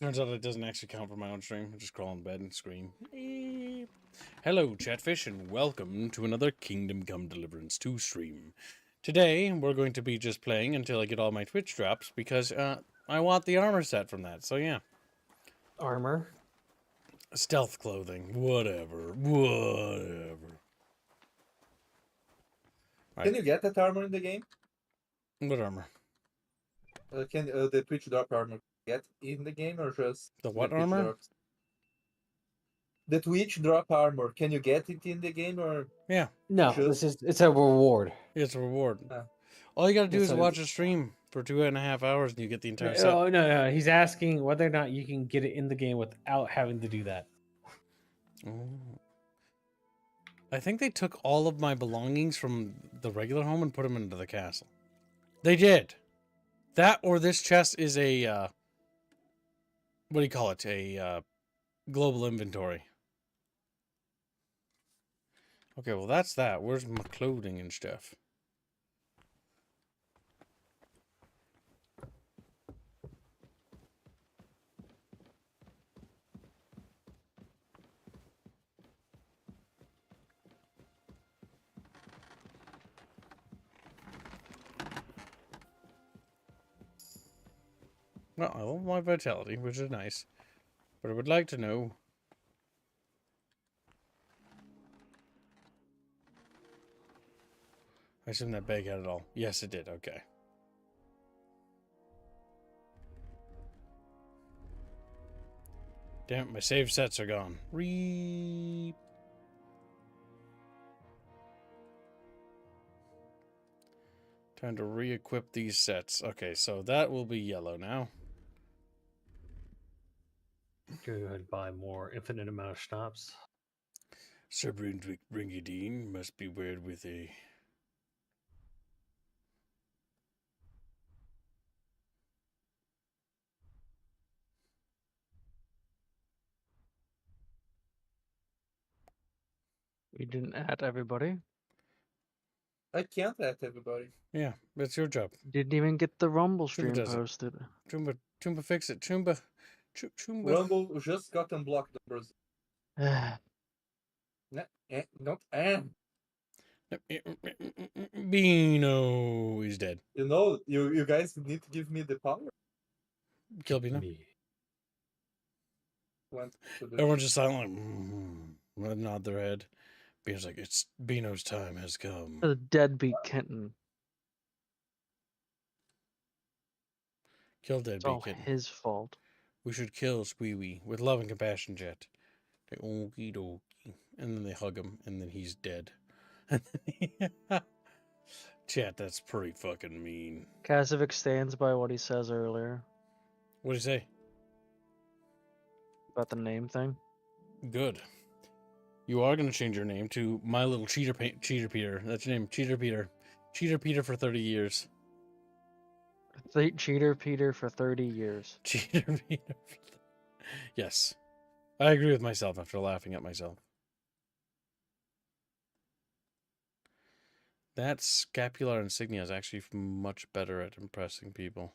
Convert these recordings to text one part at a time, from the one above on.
Turns out it doesn't actually count for my own stream. I just crawl in bed and scream. Eep. Hello, Chatfish, and welcome to another Kingdom Come Deliverance 2 stream. Today, we're going to be just playing until I get all my Twitch drops, because I want the armor set from that, so yeah. Armor? Stealth clothing. Whatever. Can you get that armor in the game? What armor? Can the Twitch drop armor get in the game or just The what Twitch armor? drops? The Twitch drop armor, can you get it in the game or? Yeah. No, it's a reward. It's a reward. Ah. All you gotta do It's is a- watch a stream for 2.5 hours and you get the entire set. Oh no, he's asking whether or not you can get it in the game without having to do that. Oh. I think they took all of my belongings from the regular home and put them into the castle. They did. That or this chest is a, what do you call it? A global inventory. Okay, well that's that. Where's my clothing and stuff? Well, I love my vitality, which is nice. But I would like to know... I assume that bag had it all. Yes, it did. Okay. Damn it, my save sets are gone. Reap. Time to re-equip these sets. Okay, so that will be yellow now. Go ahead and buy more infinite amount of schnapps. Sir Brunswick Bringadine must be weared with a... We didn't add everybody. I can't let everybody. Yeah, that's your job. Didn't even get the Rumble Chumba stream does it. posted. Chumba, fix it. Chumba. Rumble just got unblocked numbers. Not Beano is dead. You know, you guys need to give me the power. Kill Beano. Me. Everyone's just silent, like, nod their head. Beano's like, it's Beano's time has come. The deadbeat kitten. Kill It's deadbeat all kitten. his fault. We should kill Squeewee with love and compassion, Jet. They okie dokie. And then they hug him, and then he's dead. Chat, that's pretty fucking mean. Kazovic stands by what he says earlier What do you say? about the name thing. Good. You are going to change your name to My Little Cheater Peter. That's your name, Cheater Peter. Cheater Peter for 30 years. Cheater Peter for 30 years. Cheater Peter. Yes. I agree with myself after laughing at myself. That scapular insignia is actually much better at impressing people.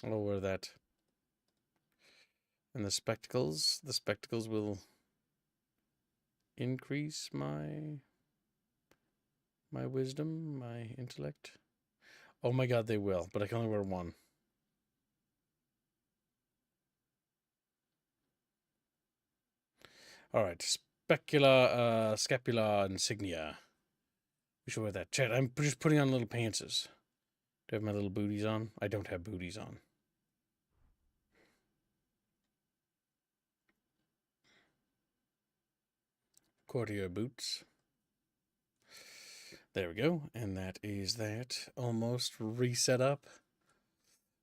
I'll wear that. And the spectacles will increase my wisdom, my intellect. Oh my god, they will, but I can only wear one. Alright, scapula insignia. We should wear that. Chat, I'm just putting on little pantses. Do I have my little booties on? I don't have booties on. Courtier boots. There we go. And that is that. Almost reset up.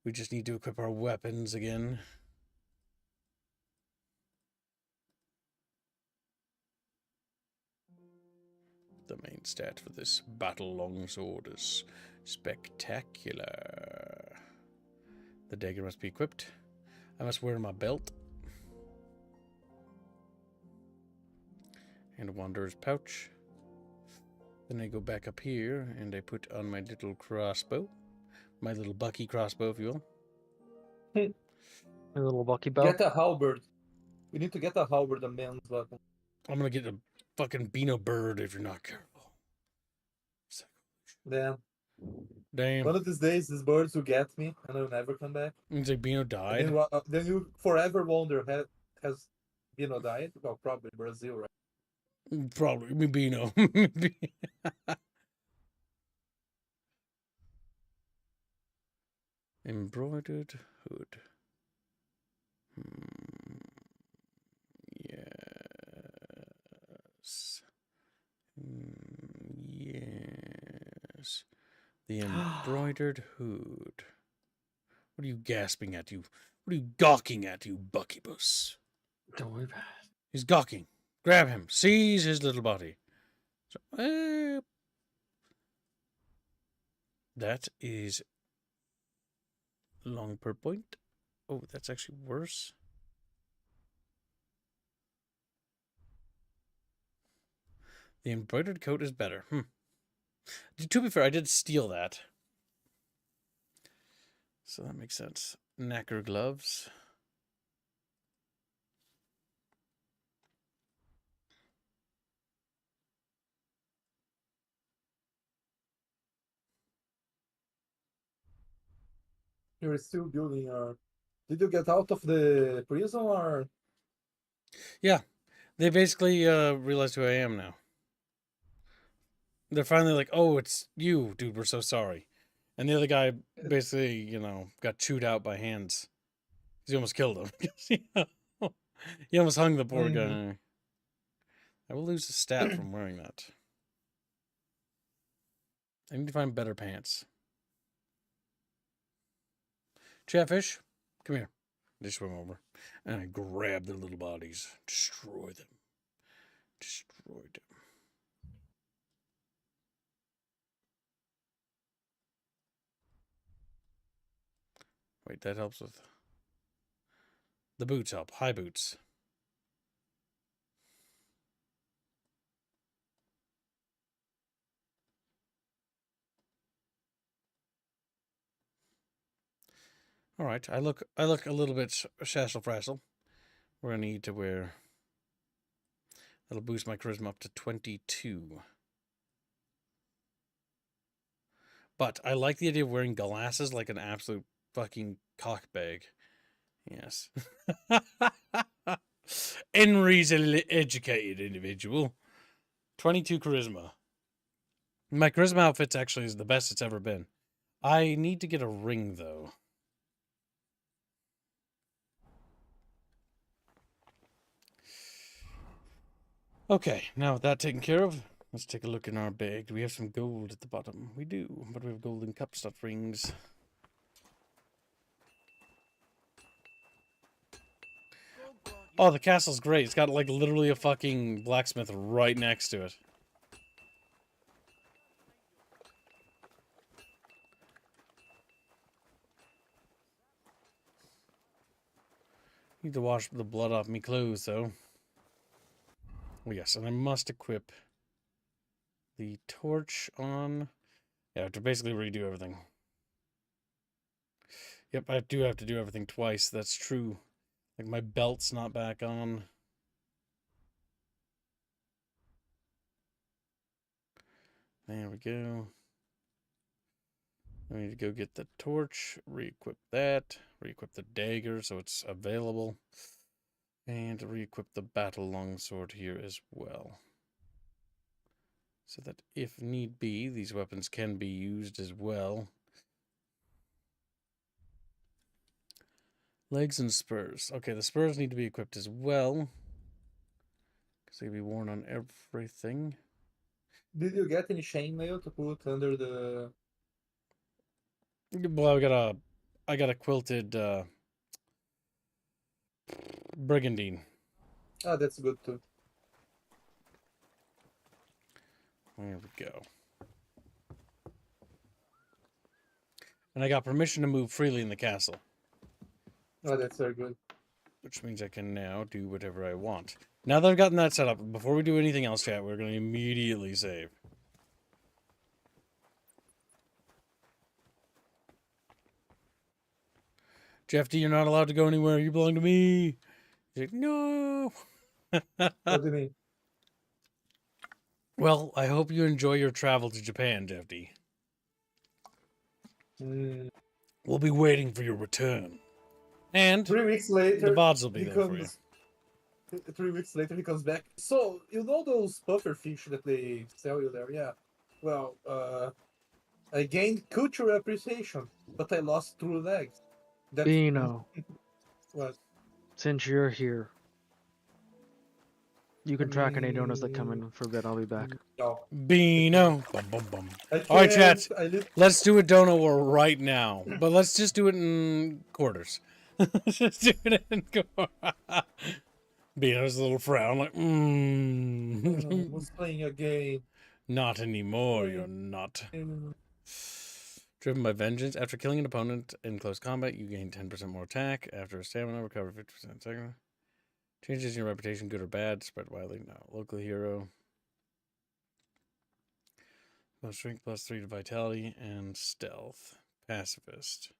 We just need to equip our weapons again. The main stat for this battle longsword is spectacular. The dagger must be equipped. I must wear my belt. And a wanderer's pouch. Then I go back up here and I put on my little crossbow. My little Bucky crossbow, if you will. A little Bucky Bell. Get a halberd. We need to get a halberd, a man's weapon. I'm gonna get a fucking Beano bird if you're not careful. Then Damn. one of these days, these birds will get me, and I'll never come back. Means like Beano And died. then you forever wonder, has Bino died? Well, probably Brazil, right? Probably me Beano. Embroidered hood. Yes. Yes. The embroidered hood. What are you gasping at, you? What are you gawking at, you buckybus? Don't worry about it. He's gawking. Grab him. Seize his little body. So, that is long per point. Oh, that's actually worse. The embroidered coat is better. To be fair, I did steal that. So that makes sense. Knacker gloves. You're still building your... Did you get out of the prison, or... Yeah. They basically realized who I am now. They're finally like, oh, it's you, dude, we're so sorry. And the other guy basically, you know, got chewed out by hands. He almost killed him. He almost hung the poor guy. I will lose a stat from wearing that. I need to find better pants. Chatfish, come here. They swim over. And I grab their little bodies. Destroy them. Destroy them. Wait, that helps with... The boots help. High boots. All right, I look a little bit shassel frassel. We're gonna need to wear. That'll boost my charisma up to 22. But I like the idea of wearing glasses like an absolute fucking cockbag. Yes. Henry's an educated individual. 22 charisma. My charisma outfit's actually is the best it's ever been. I need to get a ring though. Okay, now with that taken care of, let's take a look in our bag. Do we have some gold at the bottom? We do, but we have golden cup stuff rings. Oh, the castle's great. It's got like literally a fucking blacksmith right next to it. Need to wash the blood off me clothes though. Oh, yes, and I must equip the torch on... Yeah, I have to basically redo everything. Yep, I do have to do everything twice. That's true. Like, my belt's not back on. There we go. I need to go get the torch, re-equip that, re-equip the dagger so it's available, and re-equip the battle longsword here as well. So that if need be, these weapons can be used as well. Legs and spurs. Okay, the spurs need to be equipped as well, because they can be worn on everything. Did you get any chainmail to put under the... Well, I got a quilted brigandine. Ah, that's good too. There we go. And I got permission to move freely in the castle. Oh, that's very good. Which means I can now do whatever I want. Now that I've gotten that set up, before we do anything else, chat, we're going to immediately save. Jeff D, you're not allowed to go anywhere. You belong to me. He's like, no. What do you mean? Well, I hope you enjoy your travel to Japan, Jeff D. Mm. We'll be waiting for your return. And 3 weeks later, the VODs will be he there for you. comes. 3 weeks later, he comes back. So you know those puffer fish that they sell you there? Yeah. Well, I gained cultural appreciation, but I lost 2 legs. That's Bino, what. since you're here, you can I track any donuts that come mean, in for a bit. I'll be back. no, Bino. Bum, bum, bum. I can't. All right, chat. I live. Let's do a donut war right now. But let's just do it in quarters. Let's just do it in quarters. Bino's a little frown, like, Was playing a game. Not anymore, you're not. Driven by vengeance. After killing an opponent in close combat, you gain 10% more attack. After a stamina, recover 50% second. Changes in your reputation, good or bad. Spread widely. No. Local hero. Plus strength, +3 to vitality, and stealth. Pacifist.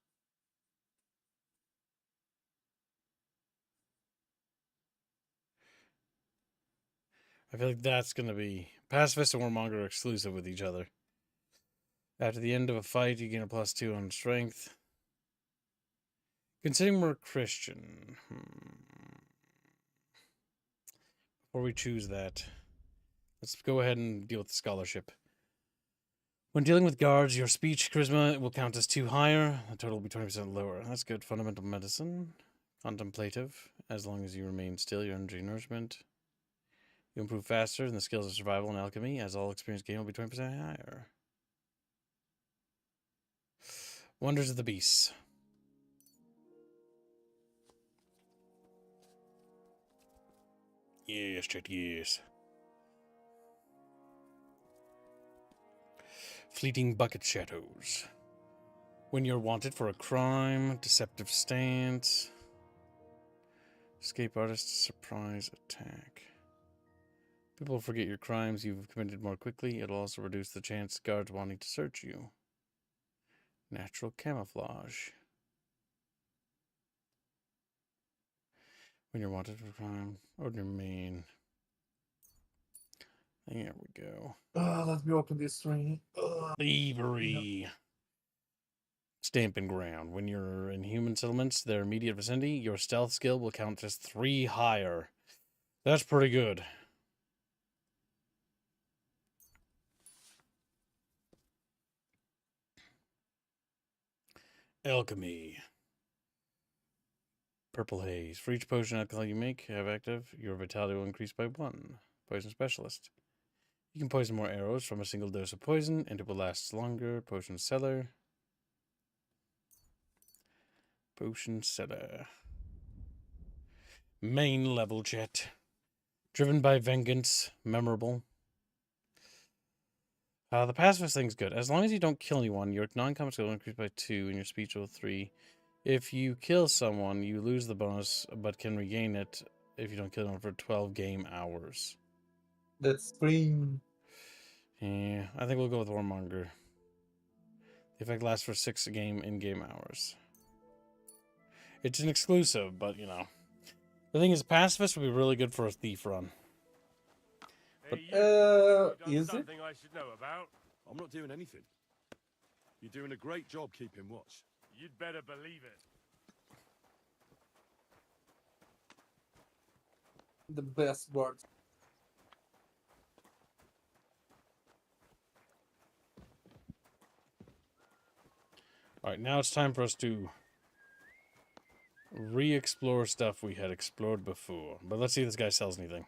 I feel like that's going to be... Pacifist and Warmonger are exclusive with each other. After the end of a fight, you gain a +2 on strength. Considering we're Christian. Before we choose that, let's go ahead and deal with the scholarship. When dealing with guards, your speech charisma will count as 2 higher. The total will be 20% lower. That's good. Fundamental medicine. Contemplative. As long as you remain still, your energy nourishment. You improve faster in the skills of survival and alchemy, as all experience gain will be 20% higher. Wonders of the Beasts. Yes, chat, yes. Fleeting bucket shadows. When you're wanted for a crime, deceptive stance. Escape artist, surprise attack. People will forget your crimes you've committed more quickly. It'll also reduce the chance guards wanting to search you. Natural camouflage. When you're wanted for crime. Ordinary main. There we go. Let me open this string. Thievery. Yeah. Stamping ground. When you're in human settlements, their immediate vicinity, your stealth skill will count as 3 higher. That's pretty good. Alchemy. Purple haze. For each potion alcohol you have active, your vitality will increase by 1. Poison specialist. You can poison more arrows from a single dose of poison, and it will last longer. Potion seller. Potion seller. Main level chat. Driven by vengeance. Memorable. The pacifist thing's good. As long as you don't kill anyone, your non-combat skill will increase by 2 and your speech will 3. If you kill someone, you lose the bonus, but can regain it if you don't kill them for 12 game hours. That's green. Yeah, I think we'll go with Warmonger. The effect lasts for 6 in-game hours. It's an exclusive, but you know. The thing is, pacifist would be really good for a thief run. But, is it? Something I should know about? I'm not doing anything. You're doing a great job keeping watch. You'd better believe it. The best guard. Alright, now it's time for us to re-explore stuff we had explored before. But let's see if this guy sells anything.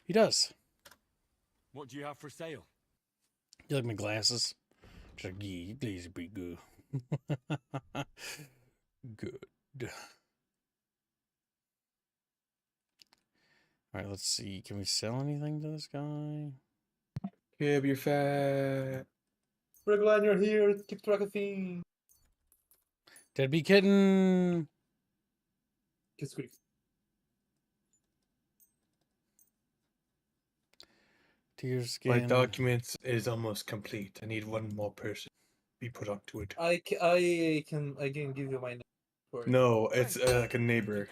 He does. What do you have for sale? You like my glasses? Just like, yeah, these are pretty good. Good. Alright, let's see. Can we sell anything to this guy? Kib, you're fat. Regular, you're here. Keep track of things. Deadbeat kitten! Kiss quick. Tears My skin. document is almost complete. I need one more person. be put onto it. I can give you my name for it. No, it's like a neighbor.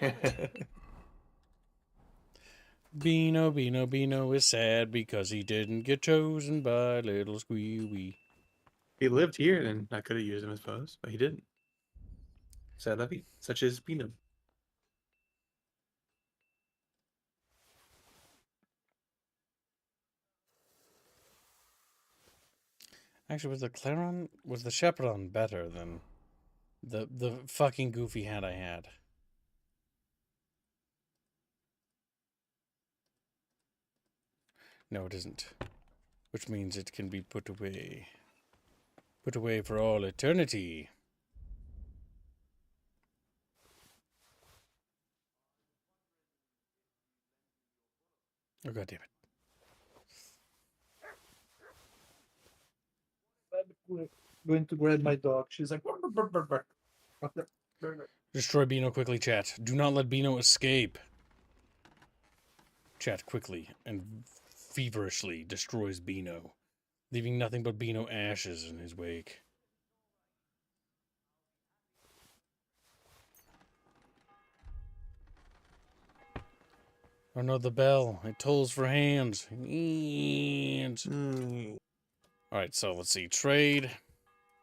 Beano is sad because he didn't get chosen by little Squeewee. He lived here, and I could have used him as post, but he didn't. Sad la vie, such as Beano. Actually, was the Chaperon better than the fucking goofy hat I had? No, it isn't. Which means it can be put away. Put away for all eternity. Oh, God damn it. I'm going to grab my dog. She's like. Destroy Beano quickly, chat. Do not let Beano escape. Chat quickly and feverishly destroys Beano, leaving nothing but Beano ashes in his wake. Oh no, the bell. It tolls for hands. Hands. Alright, so let's see. Trade.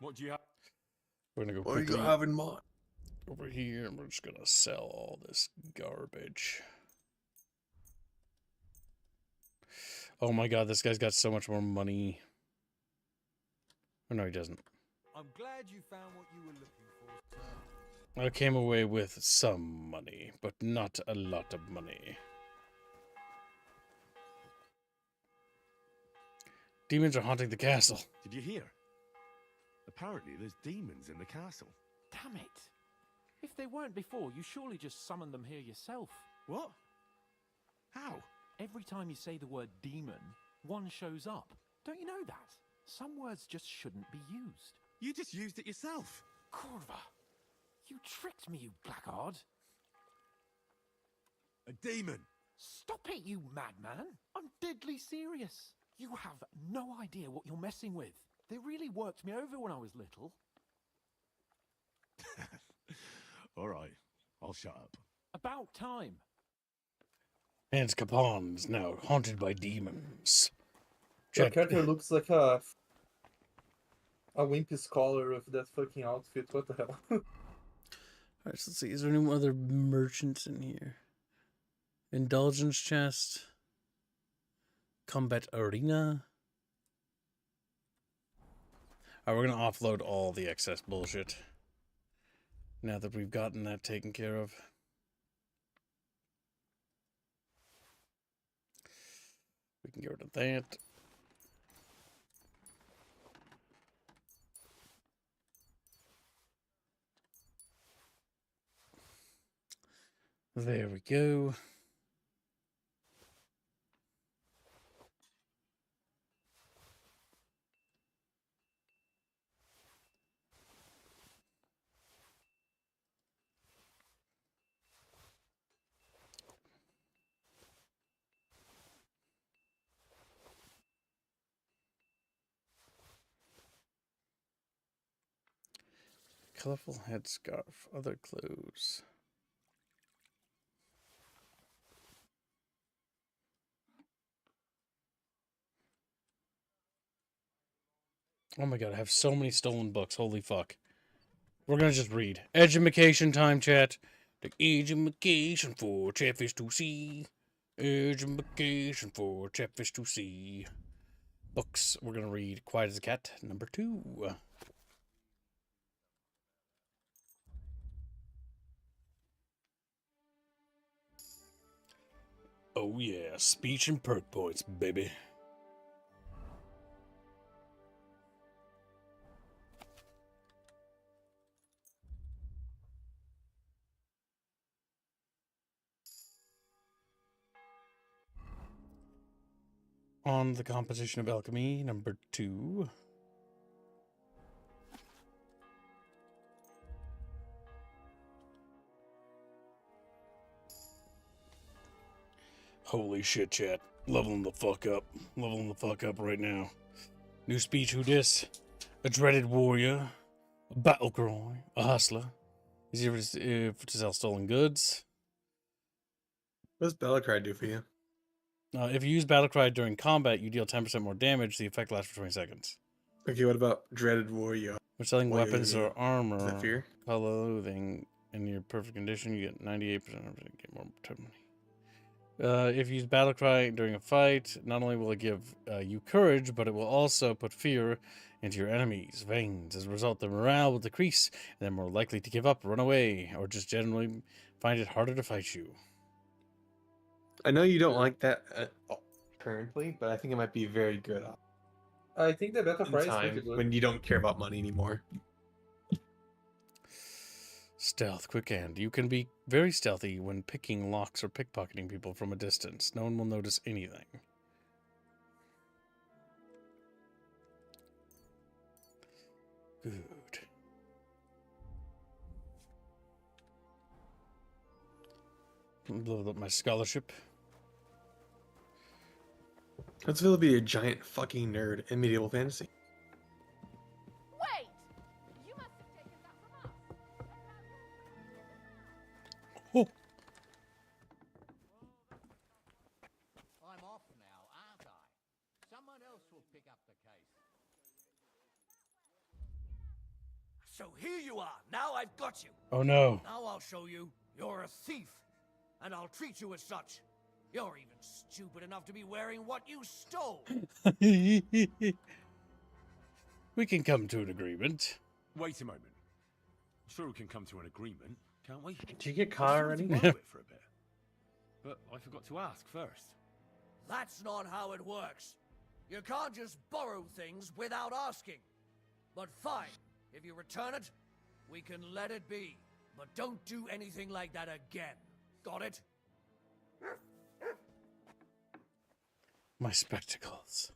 What do you have? We're gonna go What do quickly you have in mind? over here, and we're just gonna sell all this garbage. Oh my god, this guy's got so much more money. Oh no, he doesn't. I'm glad you found what you were looking for, sir. I came away with some money, but not a lot of money. Demons are haunting the castle. Did you hear? Apparently, there's demons in the castle. Damn it! If they weren't before, you surely just summoned them here yourself. What? How? Every time you say the word demon, one shows up. Don't you know that? Some words just shouldn't be used. You just used it yourself. Kurva! You tricked me, you blackguard! A demon. Stop it, you madman! I'm deadly serious. You have no idea what you're messing with. They really worked me over when I was little. All right, I'll shut up. About time. Hans Capon is now haunted by demons. Your Chat, character looks like a wimpy scholar with that fucking outfit. What the hell? Alright, so let's see. Is there any other merchants in here? Indulgence chest. Combat arena. Alright, we're gonna offload all the excess bullshit. Now that we've gotten that taken care of. We can get rid of that. There we go. Colorful headscarf, other clothes. Oh my god, I have so many stolen books. Holy fuck. We're gonna just read. Edumacation time, chat. The edumacation for Chatfish to see. Edumacation for Chatfish to see. Books. We're gonna read Quiet as a Cat, number 2. Oh yeah, speech and perk points, baby. On the composition of alchemy, number 2. Holy shit, chat. Leveling the fuck up. Leveling the fuck up right now. New speech, who dis? a dreaded warrior, a battle cry, a hustler. Is here to sell stolen goods. What does Bellacride do for you? If you use battle cry during combat, you deal 10% more damage. The effect lasts for 20 seconds. Okay, what about Dreaded Warrior? We're selling Warrior, weapons or Is that armor, fear? clothing. In your perfect condition, you get 98% get more money. If you use battle cry during a fight, not only will it give you courage, but it will also put fear into your enemies' veins. As a result, the morale will decrease, and they're more likely to give up, run away, or just generally find it harder to fight you. I know you don't like that currently, but I think it might be very good I think the battle in cry is pretty time good. when you don't care about money anymore. Stealth, quick hand. You can be very stealthy when picking locks or pickpocketing people from a distance. No one will notice anything. Good. Leveled up my scholarship. Let's feel to be a giant fucking nerd in medieval fantasy. Wait! You must have taken that from us. Oh, I'm off now, aren't I? Someone else will pick up the case. So here you are. Now I've got you. oh no. Now I'll show you. You're a thief. And I'll treat you as such. You're even stupid enough to be wearing what you stole. We can come to an agreement. Wait a moment. Sure, we can come to an agreement, can't we? Did you get caught already? Borrow it for a bit. But I forgot to ask first. That's not how it works. You can't just borrow things without asking. But fine, if you return it, we can let it be. But don't do anything like that again. Got it? My spectacles.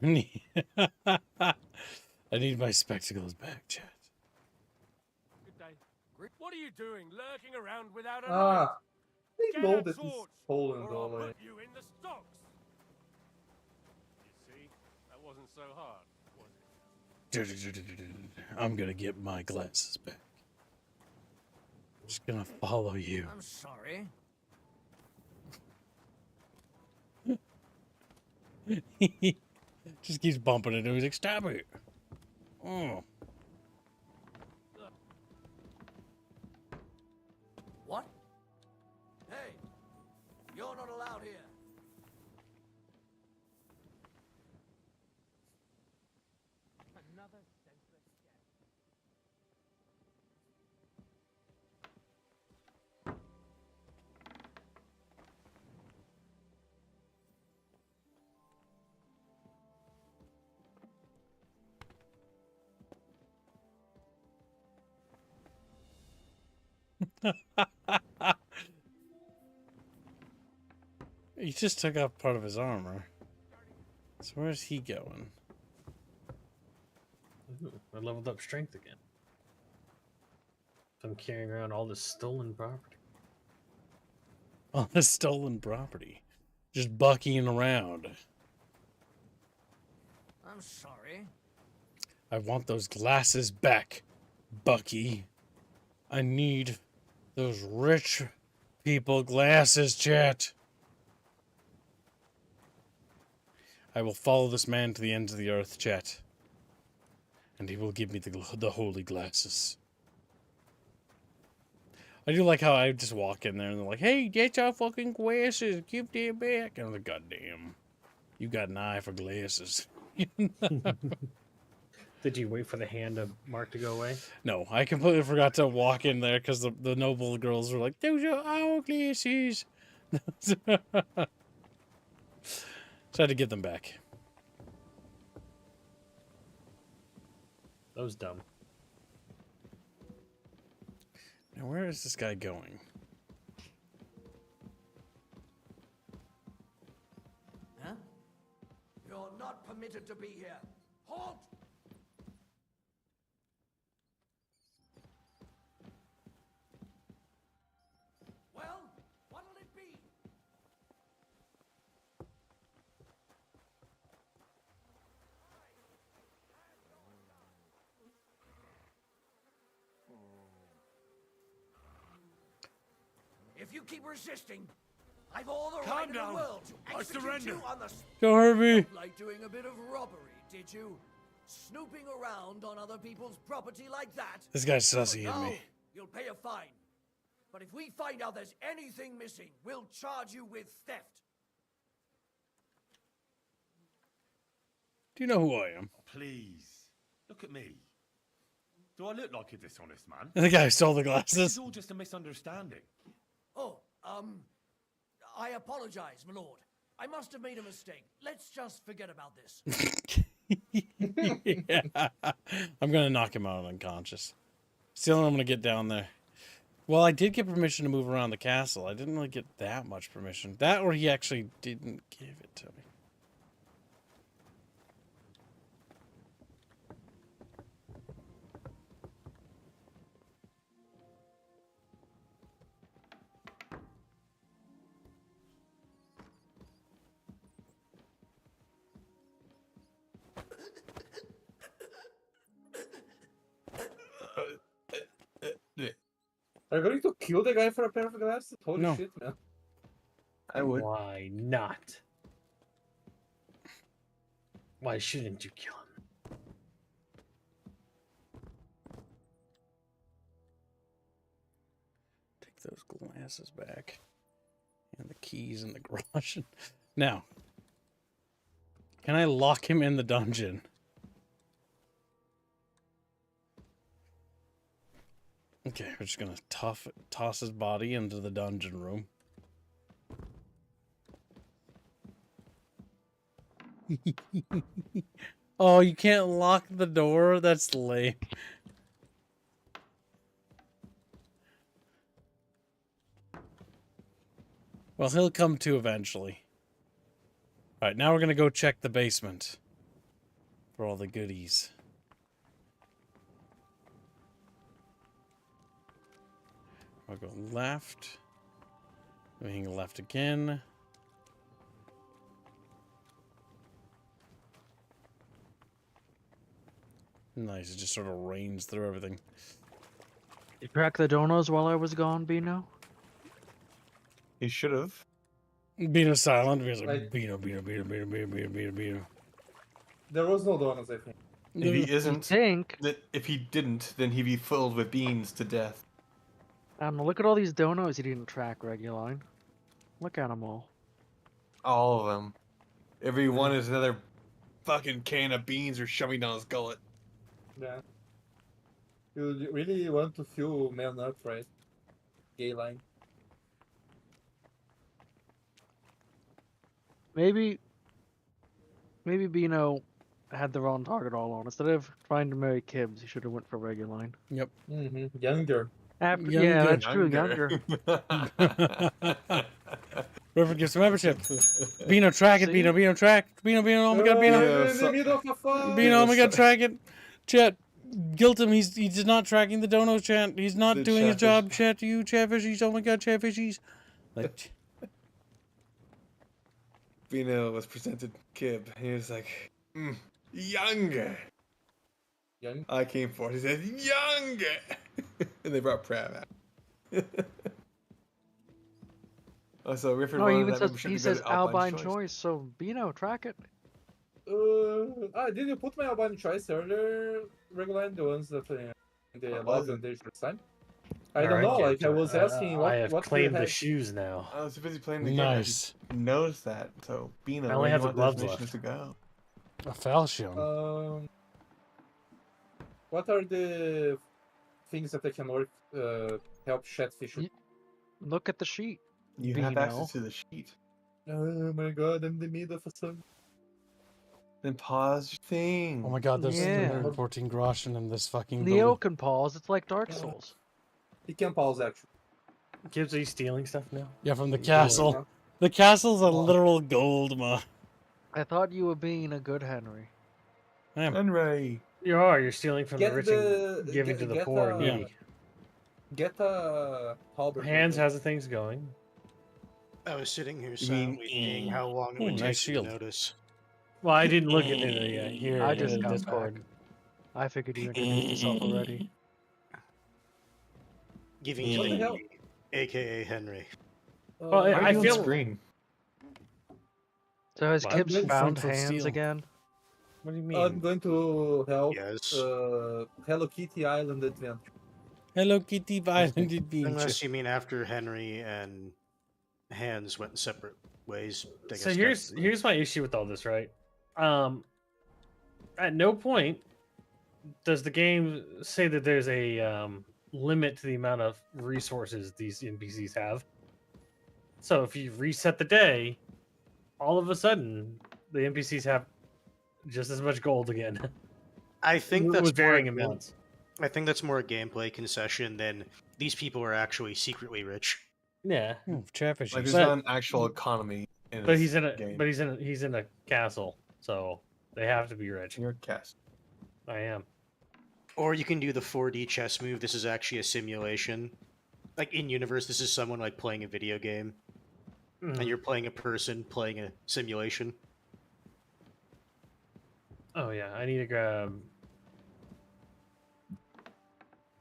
I need my spectacles back, chat. Good day. What are you doing, lurking around without a light? Ah, they Get know a that it's torch, stolen, or I'll though. put you in the stocks. You see, that wasn't so hard, was it? I'm gonna get my glasses back. Just gonna follow you. I'm sorry. Just keeps bumping into him. He's like, stop it. Oh. What? Hey, you're not allowed here. Another senseless step. He just took off part of his armor. So where's he going? Ooh, I leveled up strength again. I'm carrying around all this stolen property. All this stolen property. Just bucking around. I'm sorry. I want those glasses back, Bucky. I need those rich people glasses, chat. I will follow this man to the ends of the earth, chat. And he will give me the holy glasses. I do like how I just walk in there and they're like, hey, get your fucking glasses. Give them back. And I'm like, goddamn. You got an eye for glasses. Did you wait for the hand of Mark to go away? No, I completely forgot to walk in there because the noble girls were like, those are our glasses. So I had to get them back. That was dumb. Now, where is this guy going? Huh? You're not permitted to be here. Halt! Well, what'll it be? If you keep resisting, I've all the Calm right in down. the world to I execute surrender. you on the Don't hurt me. like doing a bit of robbery, did you? Snooping around on other people's property like that? This guy's But sussy in now, me. you'll pay a fine. But if we find out there's anything missing, we'll charge you with theft. Do you know who I am? Please, look at me. Do I look like a dishonest man? The guy who stole the This glasses. is all just a misunderstanding. Oh, I apologize, my lord. I must have made a mistake. Let's just forget about this. Yeah. I'm gonna knock him out unconscious. Still, I'm gonna get down there. Well, I did get permission to move around the castle. I didn't really get that much permission. That or he actually didn't give it to me. Are you going to kill the guy for a pair of glasses? Holy No. shit, man. I would. Why not? Why shouldn't you kill him? Take those glasses back. And the keys in the garage. Now, can I lock him in the dungeon? Okay, we're just gonna toss his body into the dungeon room. Oh, you can't lock the door? That's lame. Well, he'll come to eventually. Alright, now we're gonna go check the basement for all the goodies. I'll go left. Moving left again. Nice, it just sort of rains through everything. You crack the donos while I was gone, Bino? He should have. Beano silent because like Like- Beano. There was no donuts, I think. If he isn't, Think. if he didn't, then he'd be filled with beans to death. I don't know, look at all these donos you didn't track, Reguline. Look at them all. All of them. Every one is another fucking can of beans or shoving down his gullet. Yeah. You really want to feel man up, right? Gay line. Maybe Bino had the wrong target all on. Instead of trying to marry Kibbs, he should have went for Reguline. Yep. Mm-hmm. Younger. After, Younger. yeah, that's true, younger. Whoever gets the membership. Beano, track it, See? Beano, Beano, track. Beano, oh my god, Beano. Yeah, In the middle of a fight. Beano, oh my god, track it. Chat, guilt him. He's not tracking the donos, chat. He's not The doing his Chatfish. job, chat. You Chatfishies, oh my god, Chatfishies. Like, Bino was presented Kib. He was like, younger. Young. I came forward. He said, younger. And they brought Prav out. Oh, so Rifford No, he wanted even that says membership he to go says to Albine choice, so Bino, track it. Did you put my Albani choice earlier, Reguline? The ones that they I love wasn't. and they should sign? I don't Alright, know, like I Captain. was asking what I have what you claimed the had- shoes now. I was too busy playing the game. nice. I just noticed that. So Bino, I only where have do the you want gloves those missions left. to go? A falchion. What are the things that I can work help Chatfish? Ye- Look at the sheet. You have Bino. access to the sheet. Oh my god, I'm in the middle of a song. Then pause your thing. Oh my god, there's Yeah. 314 groschen in this fucking Neo building. can pause. It's like Dark Yeah. Souls. You can pause actually. Gibbs, are you stealing stuff now? Yeah, from the Yeah. castle. The castle's a literal gold mine. I thought you were being a good Henry. I am. Henry. You are. You're stealing from Get the rich the- and giving get- to the get poor and the- needy. Get a halberd. Hands has the things going. I was sitting here mean silently thinking how long it Ooh, would nice take shield. to notice. Well, I didn't look at it yet. Here, I in just the got Discord. back. I figured you introduced yourself already. Giving What the to hell? aka Henry. Well, Uh, I Why are you on feel- screen? So has Well, Kibbs I'm found Frankfurt hands Steel. again? What do you I'm mean? going to help Yes. Hello Kitty Island Adventure. Hello Kitty Island Adventure. Unless you mean after Henry and Hands went separate ways. I So guess technically. here's my issue with all this, right? At no point does the game say that there's a limit to the amount of resources these NPCs have. So if you reset the day, all of a sudden the NPCs have just as much gold again. I think with that's more varying a game- amounts. I think that's more a gameplay concession than these people are actually secretly rich. Yeah, Chatfish. Like, there's But- not an actual economy in but this he's in a game. he's in a castle, so they have to be rich. You're a cast. I am. Or you can do the 4D chess move. This is actually a simulation. Like in universe, this is someone like playing a video game, Mhm. and you're playing a person playing a simulation. Oh yeah, I need to grab.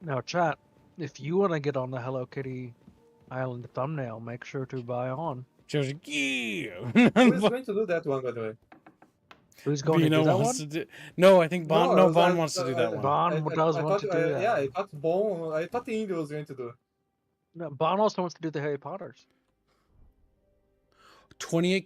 Now, chat, if you want to get on the Hello Kitty Island thumbnail, make sure to buy on. Joe's like, yeah. Who is going to do that one, by the way? Who's going Bino to do that wants one? to do. No, I think Bon. I No, was- Bon I- wants to do that one. Bon does want thought, to do that. Yeah, I thought Bon. I thought the India was going to do it. No, Bon also wants to do the Harry Potters. 28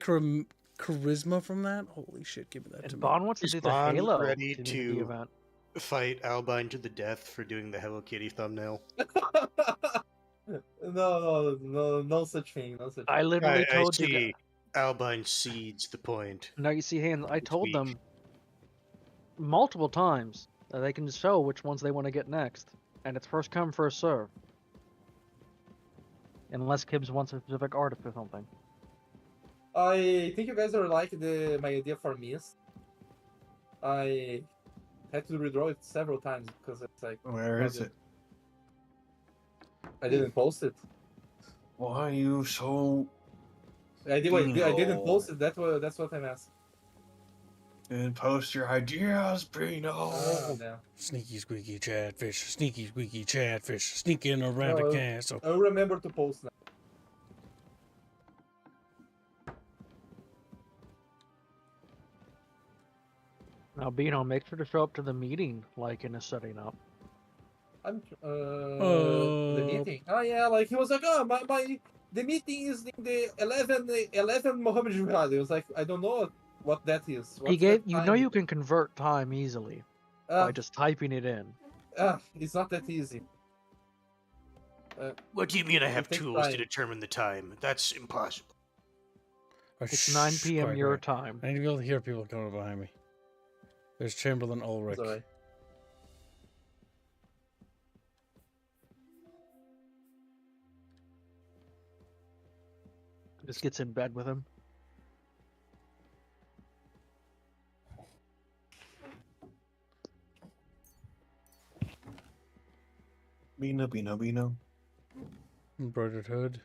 charisma from that. Holy shit! Give me that to And me. Bon wants to Is do the Bon Halo ready community to- event. Fight Albine to the death for doing the Hello Kitty thumbnail. No such thing. No such. I literally I told you. see. Albine cedes the point. Now you see, hands. I told Speech. them multiple times that they can show which ones they want to get next, and it's first come, first serve. Unless Kibbs wants a specific artist or something. I think you guys are like my idea for Mist. I had to redraw it several times because it's like Where is it? I didn't post it. Why are you so... I didn't Bino. post it. That's what I'm asking. And post your ideas, Bino. Oh, no. Sneaky squeaky chatfish. Sneaky squeaky chatfish. Sneaking around No, the castle. I'll remember to post now. Now, Bino, make sure to show up to the meeting, like in a setting up. I'm the meeting. Oh yeah, like he was like, oh my the meeting is in the 11 Muhammad Jihad. It was like, I don't know what that is. He What's gave, that you know, time? you can convert time easily by just typing it in. It's not that easy. What do you mean I have takes tools to time. determine the time? That's impossible. Oh, It's 9 shh, p.m. quiet, your quiet. time. I need to be able to hear people coming behind me. There's Chamberlain Ulrich. It's alright. Just gets in bed with him. Bino. Embroidered hood.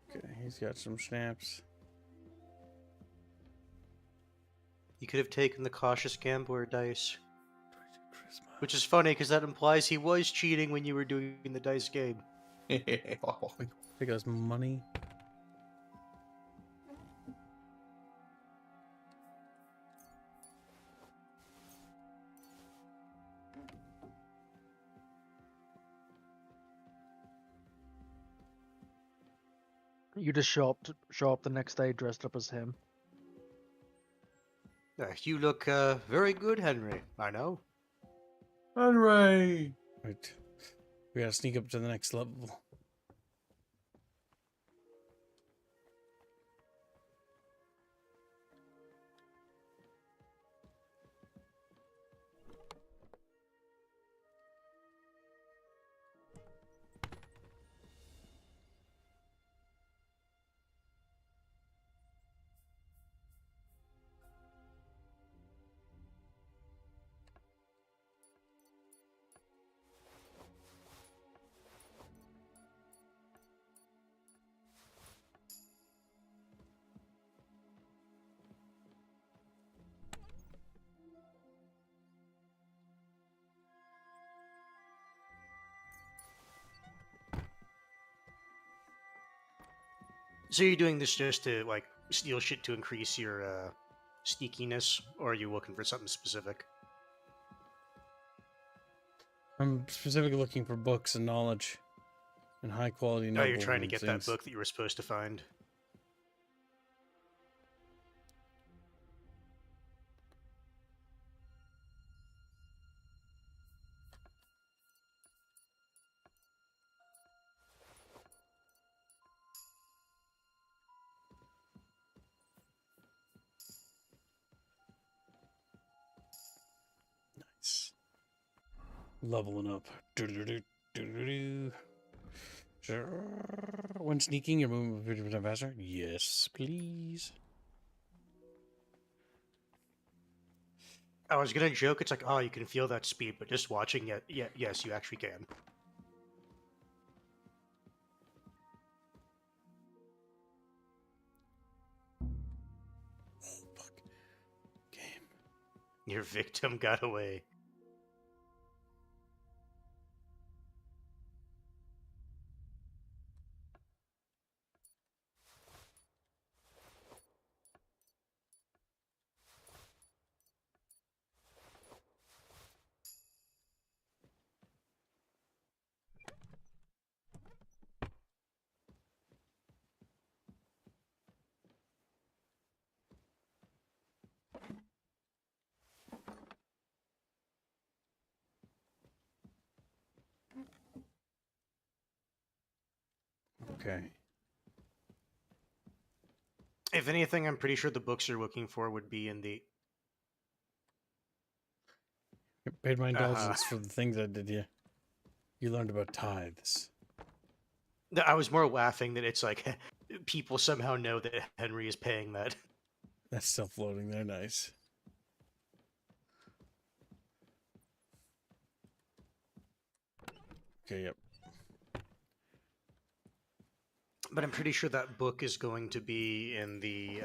Okay, he's got some snaps. You could have taken the cautious gambler dice. Charisma. Which is funny because that implies he was cheating when you were doing the dice game. Take us money. You just show up the next day dressed up as him. You look very good, Henry. I know. Henry! Right. We gotta sneak up to the next level. So you're doing this just to like steal shit to increase your sneakiness, or are you looking for something specific? I'm specifically looking for books and knowledge and high quality Oh, noble you're trying to get things. that book that you were supposed to find. Nice. Leveling up. Do-do-do-do-do-do. Sure. When sneaking, you're moving 50% faster? Yes, please. I was gonna joke, it's like, oh, you can feel that speed, but just watching it, yeah, yes, you actually can. Oh, fuck. Game. Your victim got away. Okay. If anything, I'm pretty sure the books you're looking for would be in the... I paid my indulgence for the things I did, yeah. You learned about tithes. I was more laughing that it's like, people somehow know that Henry is paying that. That's still floating there, nice. Okay, yep. But I'm pretty sure that book is going to be in the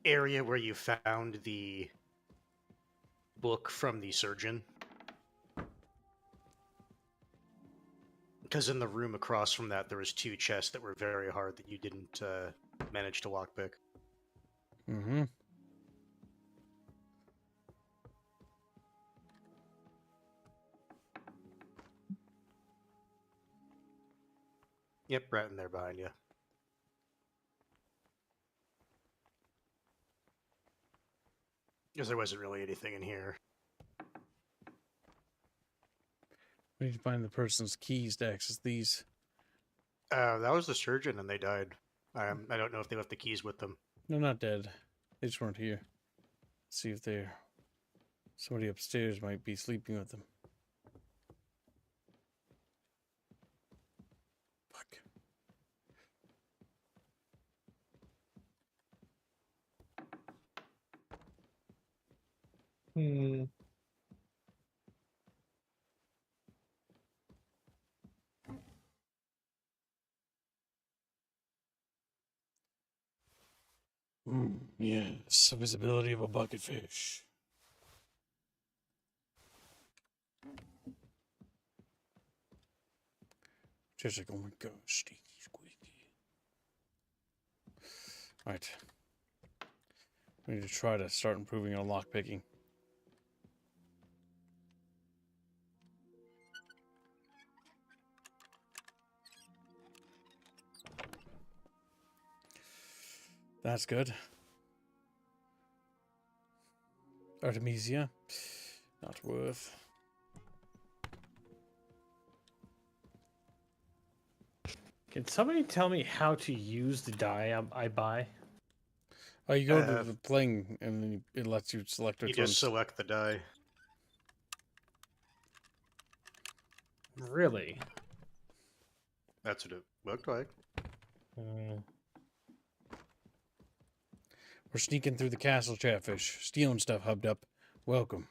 area where you found the book from the surgeon. Because in the room across from that, there was 2 chests that were very hard that you didn't manage to lockpick. Mm-hmm. Yep, right in there behind you. Because there wasn't really anything in here. We need to find the person's keys to access these. That was the surgeon, and they died. I don't know if they left the keys with them. No, not dead. They just weren't here. Let's see if they're... Somebody upstairs might be sleeping with them. Fuck. Hmm. Yes, visibility of a bucket fish. Just like, oh my gosh, sneaky squeaky. Alright. We need to try to start improving our lockpicking. That's good. Artemisia. Not worth. Can somebody tell me how to use the die I buy? Oh, you go to the playing and then it lets you select which You just ones. select the die. Really? That's what it looked like. We're sneaking through the castle, Chatfish. Stealing stuff, hubbed up. Welcome.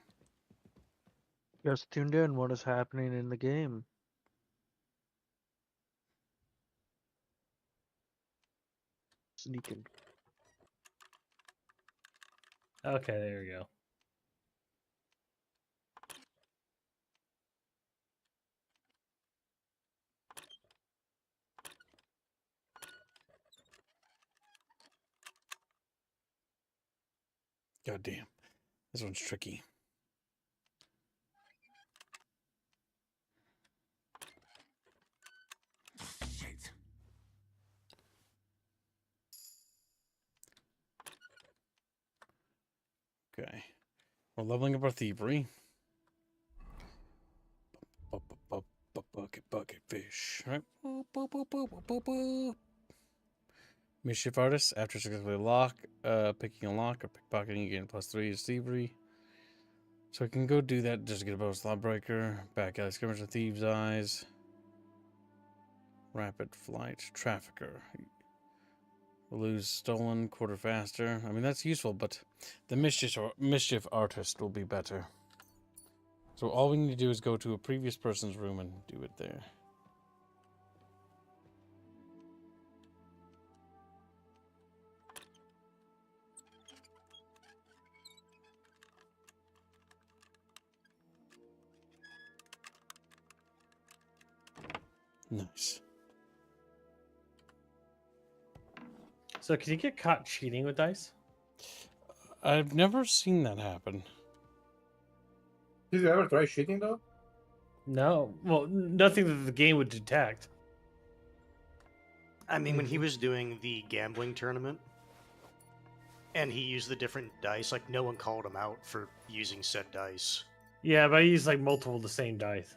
Just tuned in. What is happening in the game? Sneaking. Okay, there we go. God damn. This one's tricky. Shit. Okay. We're leveling up our thievery. Bucket fish. Right. Mischief artist. After successfully picking a lock or pickpocketing, you gain +3 is thievery. So I can go do that just to get a bonus slot breaker. Back alley skirmish of thieves' eyes. Rapid flight. Trafficker. Lose stolen quarter faster. I mean, that's useful, but the mischief artist will be better. So all we need to do is go to a previous person's room and do it there. Nice. So can you get caught cheating with dice? I've never seen that happen. Did you ever try cheating though? No. Well, nothing that the game would detect. I mean, when he was doing the gambling tournament, and he used the different dice, like, no one called him out for using said dice. Yeah, but I use like multiple of the same dice.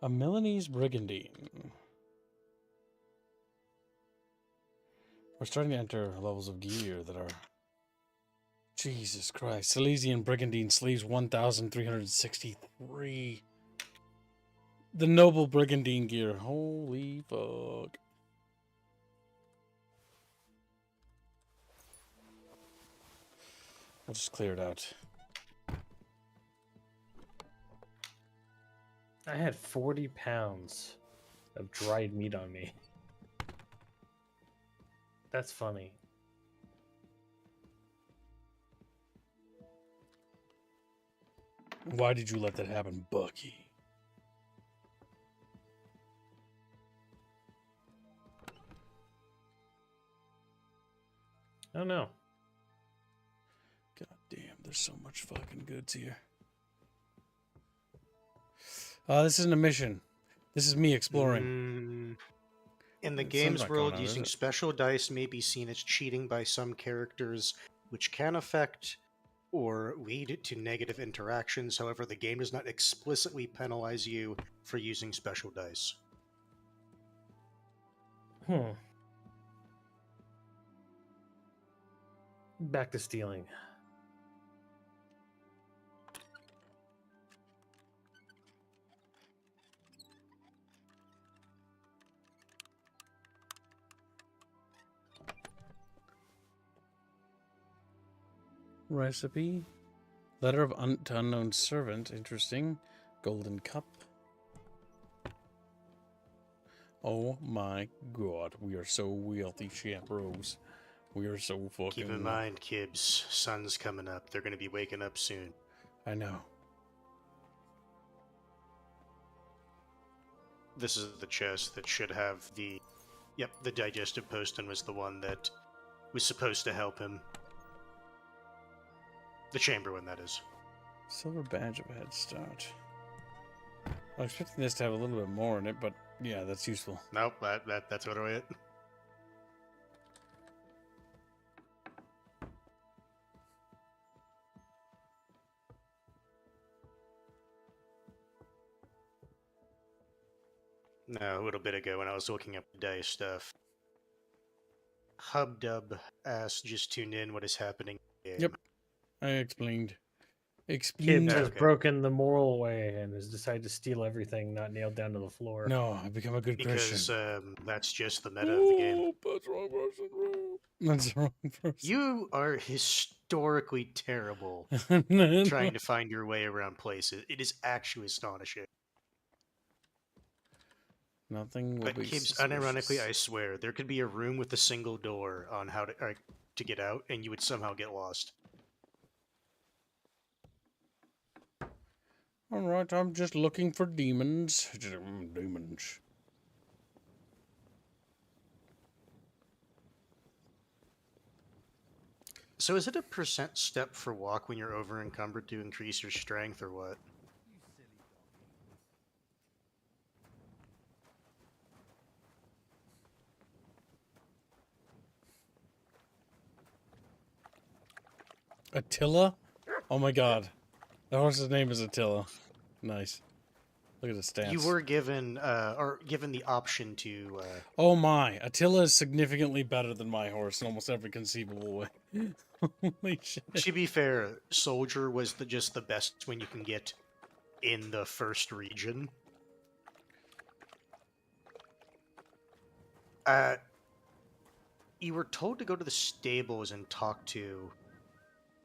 A Milanese brigandine. We're starting to enter levels of gear that are... Jesus Christ. Silesian brigandine sleeves 1,363. The noble brigandine gear. Holy fuck. I'll just clear it out. I had 40 pounds of dried meat on me. That's funny. Why did you let that happen, Bucky? I don't know. God damn, there's so much fucking goods here. This isn't a mission. This is me exploring. In the Sun's game's not coming world, out, is using it? special dice may be seen as cheating by some characters, which can affect or lead to negative interactions. However, the game does not explicitly penalize you for using special dice. Back to stealing. Recipe. Letter of to unknown servant. Interesting. Golden cup. Oh my god. We are so wealthy, bros. We are so fucking... Keep in mind, Kibbs, sun's coming up. They're going to be waking up soon. I know. This is the chest that should have the... Yep, the digestive poston was the one that was supposed to help him. The chamber one, that is. Silver badge of a head start. I was expecting this to have a little bit more in it, but yeah, that's useful. Nope, that's literally it. No, a little bit ago when I was looking up the dice stuff, Hubdub asked, just tune in, what is happening in the game. Yep. I explained. Kibbs has Okay. broken the moral way and has decided to steal everything not nailed down to the floor. No, I've become a good Because Christian. that's just the meta of the game. That's the wrong person, bro. That's the wrong person. You are historically terrible trying to find your way around places. It is actually astonishing. Nothing will But be Kibbs, suspicious. unironically, I swear, there could be a room with a single door on how to get out, and you would somehow get lost. Alright, I'm just looking for demons. Demons. So is it a percent step for walk when you're over encumbered to increase your strength, or what? Attila? Oh my god. The horse's name is Attila. Nice. Look at his stats. You were given, or given the option to. Oh my. Attila is significantly better than my horse in almost every conceivable way. Holy shit. To be fair, soldier was just the best when you can get in the first region. You were told to go to the stables and talk to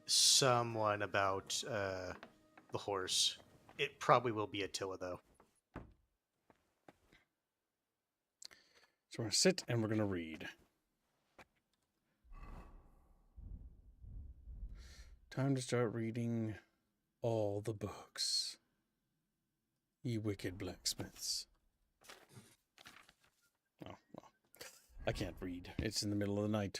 someone about the horse. It probably will be Attila, though. So we're going to sit and we're going to read. Time to start reading all the books. Ye wicked blacksmiths. Oh, well. I can't read. It's in the middle of the night.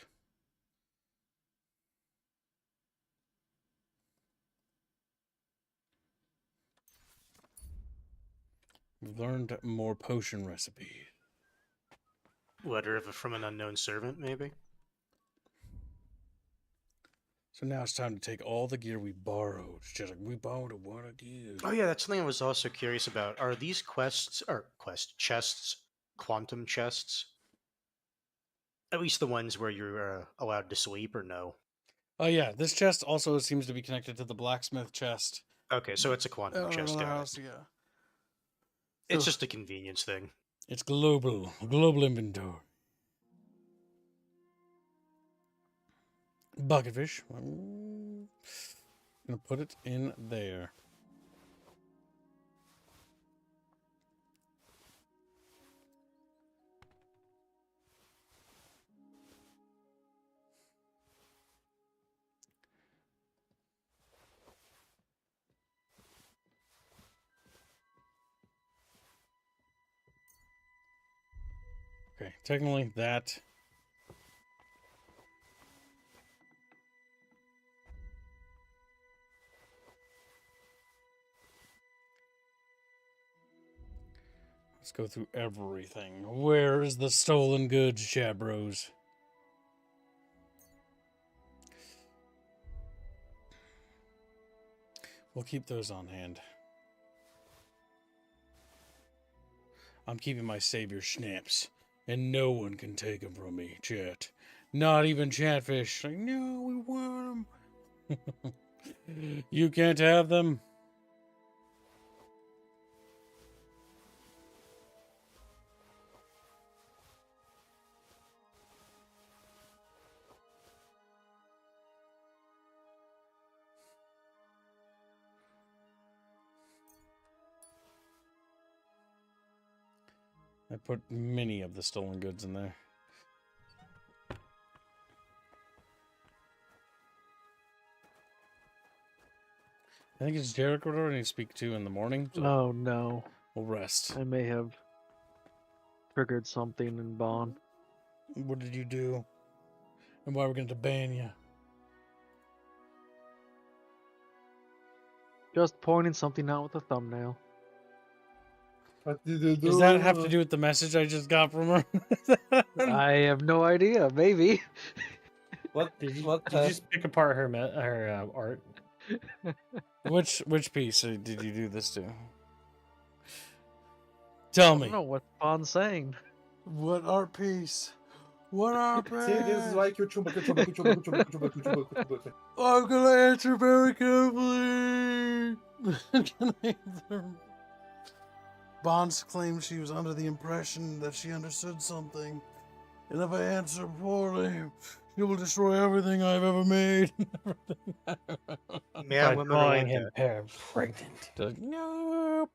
We've learned more potion recipes. Letter from an unknown servant, maybe? So now it's time to take all the gear we borrowed. It's just like, we borrowed a lot of gear. Oh yeah, that's something I was also curious about. Are these chests, quantum chests? At least the ones where you're allowed to sleep, or no? Oh yeah, this chest also seems to be connected to the blacksmith chest. Okay, so it's a quantum chest. Got House, it. yeah. It's just a convenience thing. It's global inventory. Bucketfish. I'm gonna put it in there. Okay, technically that. Let's go through everything. Where is the stolen goods, chat bros? We'll keep those on hand. I'm keeping my savior schnaps, and no one can take them from me, chat. Not even Chatfish. Like, no, we want them. You can't have them. I put many of the stolen goods in there. I think it's Jericho I need to speak to in the morning. So Oh no. we'll rest. I may have triggered something in Bond. What did you do? And why we're going to ban you? Just pointing something out with a thumbnail. What did you do? Does that have to do with the message I just got from her? I have no idea. Maybe. What Did you, what did you just pick apart her art? Which piece did you do this to? Tell I me. don't know what Bond's saying. What art piece? What art piece? See, this is why Kuchuba. I'm gonna answer very carefully. Gonna answer. Bonds claimed she was under the impression that she understood something, and if I answer poorly, she will destroy everything I've ever made. Yeah, By women are calling like him that. pregnant. Like, nope.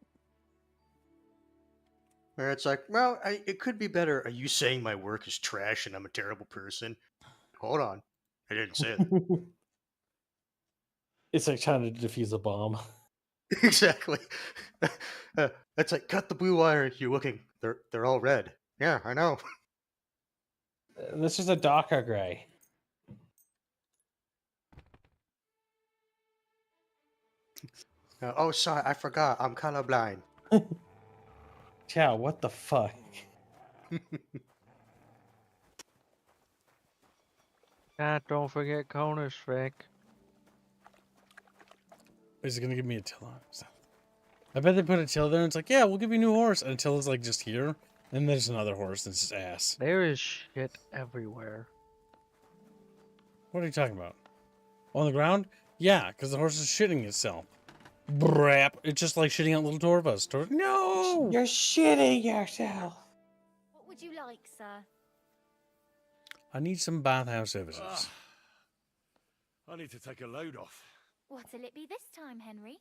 Where it's like, well, it could be better. Are you saying my work is trash and I'm a terrible person? Hold on, I didn't say that. It's like trying to defuse a bomb. Exactly. It's like, cut the blue wire. You're looking. They're all red. Yeah, I know. This is a darker gray. Oh, sorry, I forgot. I'm colorblind. Chow, what the fuck? Ah, don't forget Conus, Rick. Is it gonna give me a till? I bet they put a till there and it's like, yeah, we'll give you a new horse. And until it's like just here. And there's another horse and it's just ass. There is shit everywhere. What are you talking about? On the ground? Yeah, because the horse is shitting itself. Brap. It's just like shitting out little Torvas. No! You're shitting yourself. What would you like, sir? I need some bathhouse services. I need to take a load off. What'll it be this time, Henry?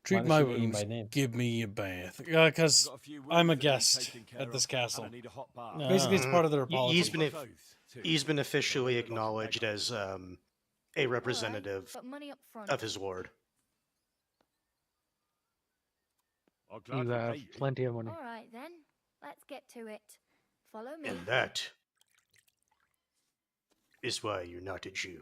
Treat my wounds. Give me a bath. Because I'm a guest at this castle. Basically, it's part of their policy. He's been officially acknowledged as a representative But money up front. of his ward. You have plenty of money. All right, then. Let's get to it. Follow me. And that is why you're not a Jew.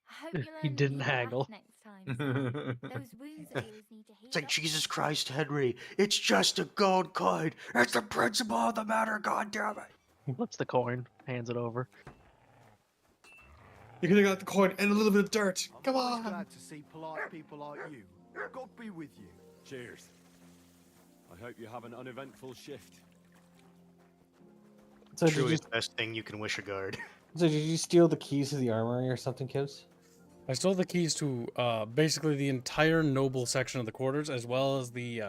I hope you learn He to didn't eat haggle. right next time, sir. Those wounds of yours need to heal It's like, up. Jesus Christ, Henry, it's just a gold coin. It's the principle of the matter, goddammit. Flips the coin, hands it over. You could have got the coin and a little bit of dirt. Come I'm always on. glad to see polite people like you. God be with you. Cheers. I hope you have an uneventful shift. So Truly the best thing you can wish a guard. So did you steal the keys to the armory or something, Kibbs? I stole the keys to basically the entire noble section of the quarters, as well as the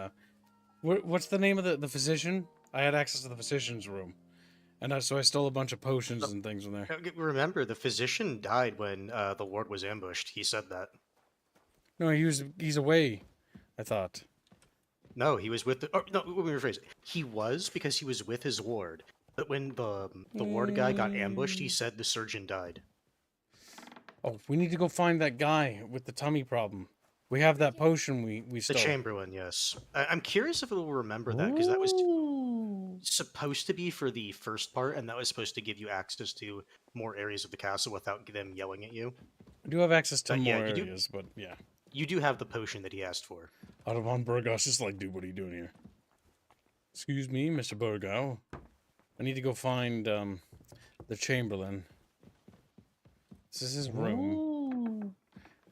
what's the name of the physician? I had access to the physician's room, and so I stole a bunch of potions and things from there. Remember, the physician died when the ward was ambushed. He said that. No, he's away. I thought. No, he was with the. Oh, no, let me rephrase it. He was because he was with his ward. But when the ward guy got ambushed, he said the surgeon died. Oh, we need to go find that guy with the tummy problem. We have that potion we The stole. Chamberlain, yes. I'm curious if it'll remember that, because that was supposed to be for the first part, and that was supposed to give you access to more areas of the castle without them yelling at you. I do have access to But more yeah, you do- areas, but yeah. You do have the potion that he asked for. Audubon Burgos is like, dude, what are you doing here? Excuse me, Mr. Burgo. I need to go find the Chamberlain. This is his room. Ooh.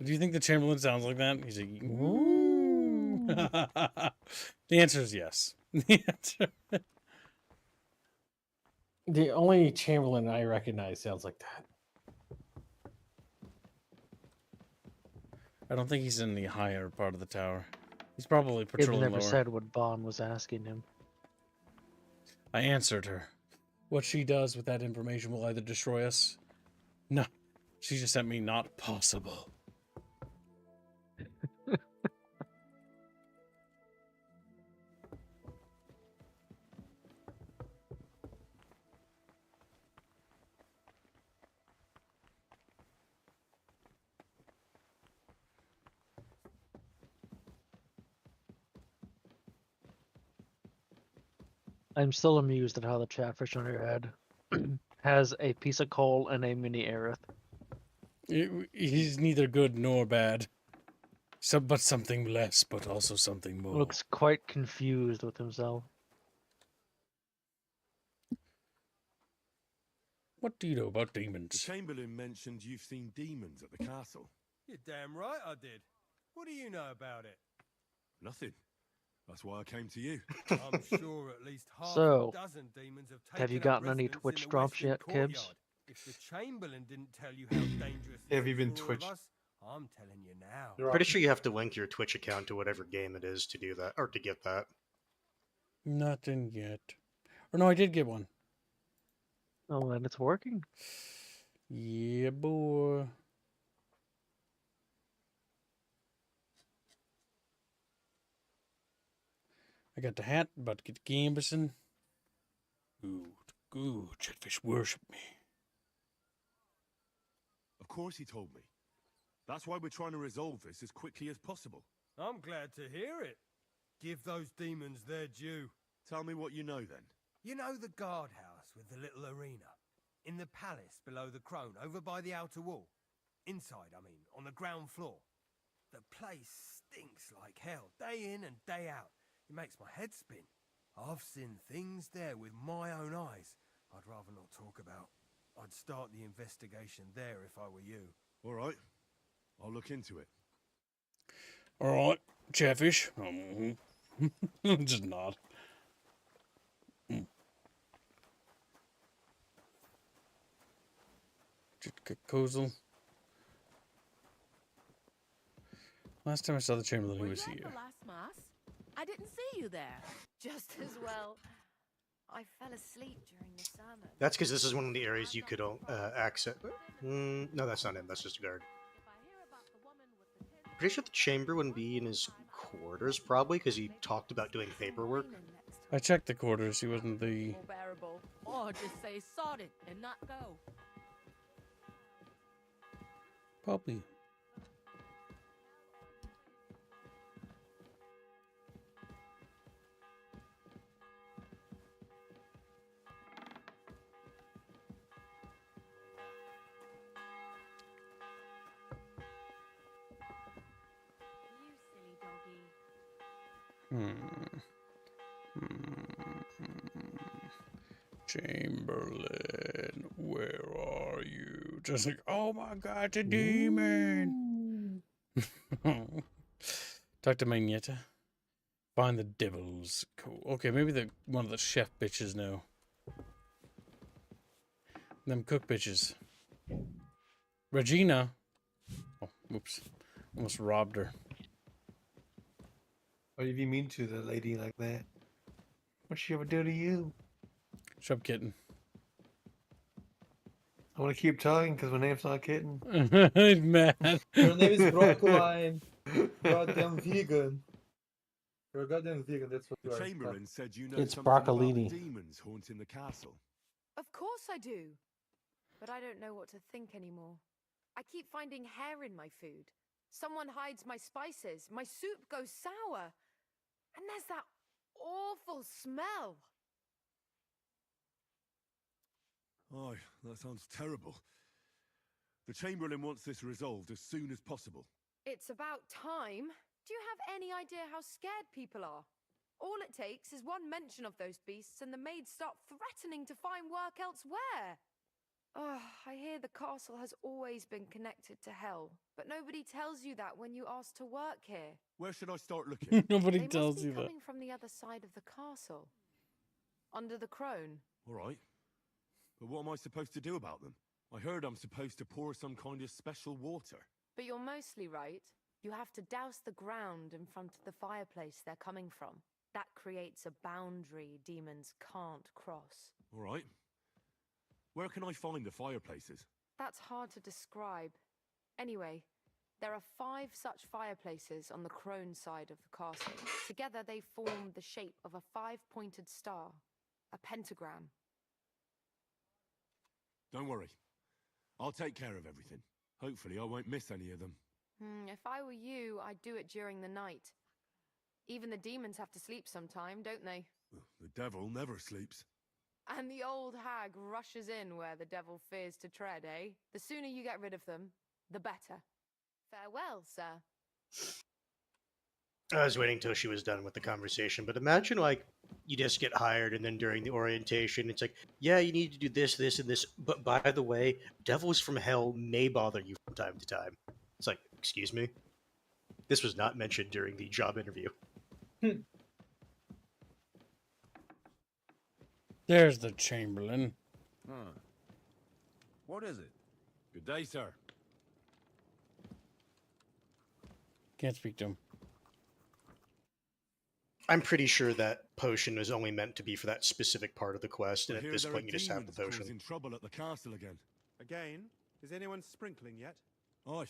Do you think the Chamberlain sounds like that? He's like, ooh. The answer is yes. The answer. The only Chamberlain I recognize sounds like that. I don't think he's in the higher part of the tower. He's probably Gibb patrolling never lower. said what Bond was asking him. I answered her. What she does with that information will either destroy us. No. She just sent me not possible. I'm still amused at how the chatfish on your head has a piece of coal and a mini Aerith. He's neither good nor bad. But something less, but also something more. Looks quite confused with himself. What do you know about The demons? Chamberlain mentioned you've seen demons at the castle. You're damn right I did. What do you know about it? Nothing. That's why I came to you. I'm sure at least half So, a dozen demons have have you taken up gotten any residence in Twitch the drops western yet, Kibbs? courtyard. If the Chamberlain didn't tell you how dangerous this Have you is been for all of Twitch? us, I'm telling you now. Pretty sure you have to link your Twitch account to whatever game it is to do that, or to get that. Nothing yet. Or no, I did get one. Oh, and it's working. Yeah, boy. I got the hat, about to get the gambison. Good, good. Chatfish worship me. Of course he told me. That's why we're trying to resolve this as quickly as possible. I'm glad to hear it. Give those demons their due. Tell me what you know then. You know the guardhouse with the little arena? In the palace below the crone, over by the outer wall? Inside, I mean, on the ground floor. The place stinks like hell, day in and day out. It makes my head spin. I've seen things there with my own eyes I'd rather not talk about. I'd start the investigation there if I were you. All right. I'll look into it. All right, Chatfish. Just nod. Kozel. Last time I saw the Chamberlain, he was you here. at the last mass? I didn't see you there. Just as well. I fell asleep during the sermon. That's because this is one of the areas you could access. No, that's not him. That's just a guard. Pretty sure the chamber wouldn't be in his quarters, probably, because he talked about doing paperwork. I checked the quarters. He wasn't the... More bearable. Or just say sod it and not go. Probably. Chamberlain, where are you? Just like, oh my god, it's a demon! Talk to Magneta. Find the devils. Cool. Okay, maybe one of the chef bitches know. Them cook bitches. Regina. Oh, oops. Almost robbed her. What do you mean to the lady like that? What'd she ever do to you? Shut up, kitten. I want to keep talking because my name's not Kitten. Man. Your name is Broccoli. Goddamn vegan. You're a goddamn vegan, that's what you The are. Chamberlain said you know It's something about the broccolini. demons haunting the castle. Of course I do. But I don't know what to think anymore. I keep finding hair in my food. Someone hides my spices. My soup goes sour. And there's that awful smell. Oh, that sounds terrible. The Chamberlain wants this resolved as soon as possible. It's about time. Do you have any idea how scared people are? All it takes is one mention of those beasts and the maids start threatening to find work elsewhere. Oh, I hear the castle has always been connected to hell, but nobody tells you that when you ask to work here. Where should I start looking? Nobody They tells must be you that. coming from the other side of the castle. Under the crone. All right. But what am I supposed to do about them? I heard I'm supposed to pour some kind of special water. But you're mostly right. You have to douse the ground in front of the fireplace they're coming from. That creates a boundary demons can't cross. All right. Where can I find the fireplaces? That's hard to describe. Anyway, there are 5 such fireplaces on the crone side of the castle. Together they form the shape of a 5-pointed star, a pentagram. Don't worry. I'll take care of everything. Hopefully I won't miss any of them. If I were you, I'd do it during the night. Even the demons have to sleep sometime, don't they? The devil never sleeps. And the old hag rushes in where the devil fears to tread, eh? The sooner you get rid of them, the better. Farewell, sir. I was waiting till she was done with the conversation, but imagine, like, you just get hired, and then during the orientation, it's like, yeah, you need to do this, this, and this, but by the way, devils from hell may bother you from time to time. It's like, excuse me? This was not mentioned during the job interview. There's the Chamberlain. Huh. What is it? Good day, sir. Can't speak to him. I'm pretty sure that potion is only meant to be for that specific part of the quest, and I at hear this there point are you just have the demons potion. causing trouble at the castle again. Again? Is anyone sprinkling yet? Aye.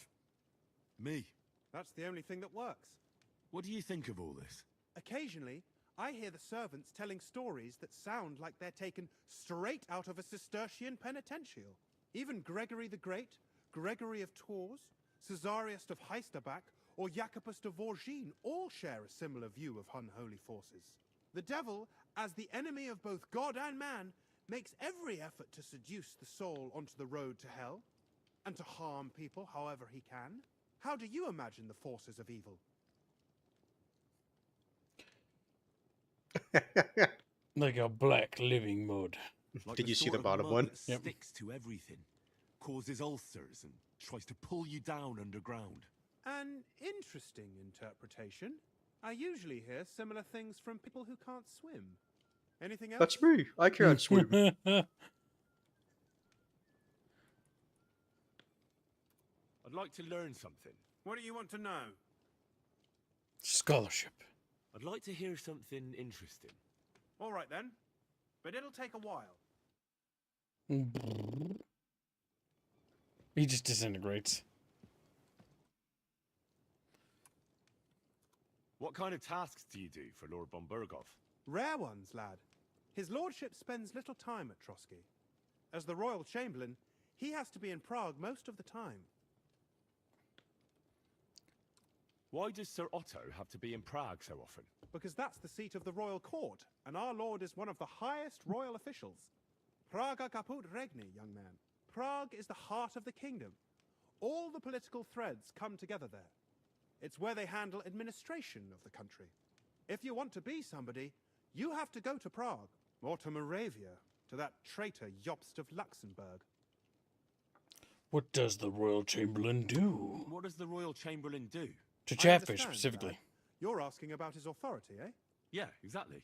Me. That's the only thing that works. What do you think of all this? Occasionally, I hear the servants telling stories that sound like they're taken straight out of a Cistercian penitential. Even Gregory the Great, Gregory of Tours, Caesarius of Heisterbach, or Jacobus de Vorgine all share a similar view of unholy forces. The devil, as the enemy of both God and man, makes every effort to seduce the soul onto the road to hell, and to harm people however he can. How do you imagine the forces of evil? Like a black living mud. Like Did you see sort the of bottom mud one? that Yep. sticks to everything, causes ulcers, and tries to pull you down underground. An interesting interpretation. I usually hear similar things from people who can't swim. Anything else? That's me. I can't swim. I'd like to learn something. What do you want to know? Scholarship. I'd like to hear something interesting. All right then, but it'll take a while. He just disintegrates. What kind of tasks do you do for Lord von Burgov? Rare ones, lad. His lordship spends little time at Trotsky. As the royal chamberlain, he has to be in Prague most of the time. Why does Sir Otto have to be in Prague so often? Because that's the seat of the royal court, and our lord is one of the highest royal officials. Praga caput regni, young man. Prague is the heart of the kingdom. All the political threads come together there. It's where they handle administration of the country. If you want to be somebody, you have to go to Prague, or to Moravia, to that traitor Jobst of Luxembourg. What does the Royal Chamberlain do? What does the Royal Chamberlain do? To I Chatfish, understand, specifically. lad. You're asking about his authority, eh? Yeah, exactly.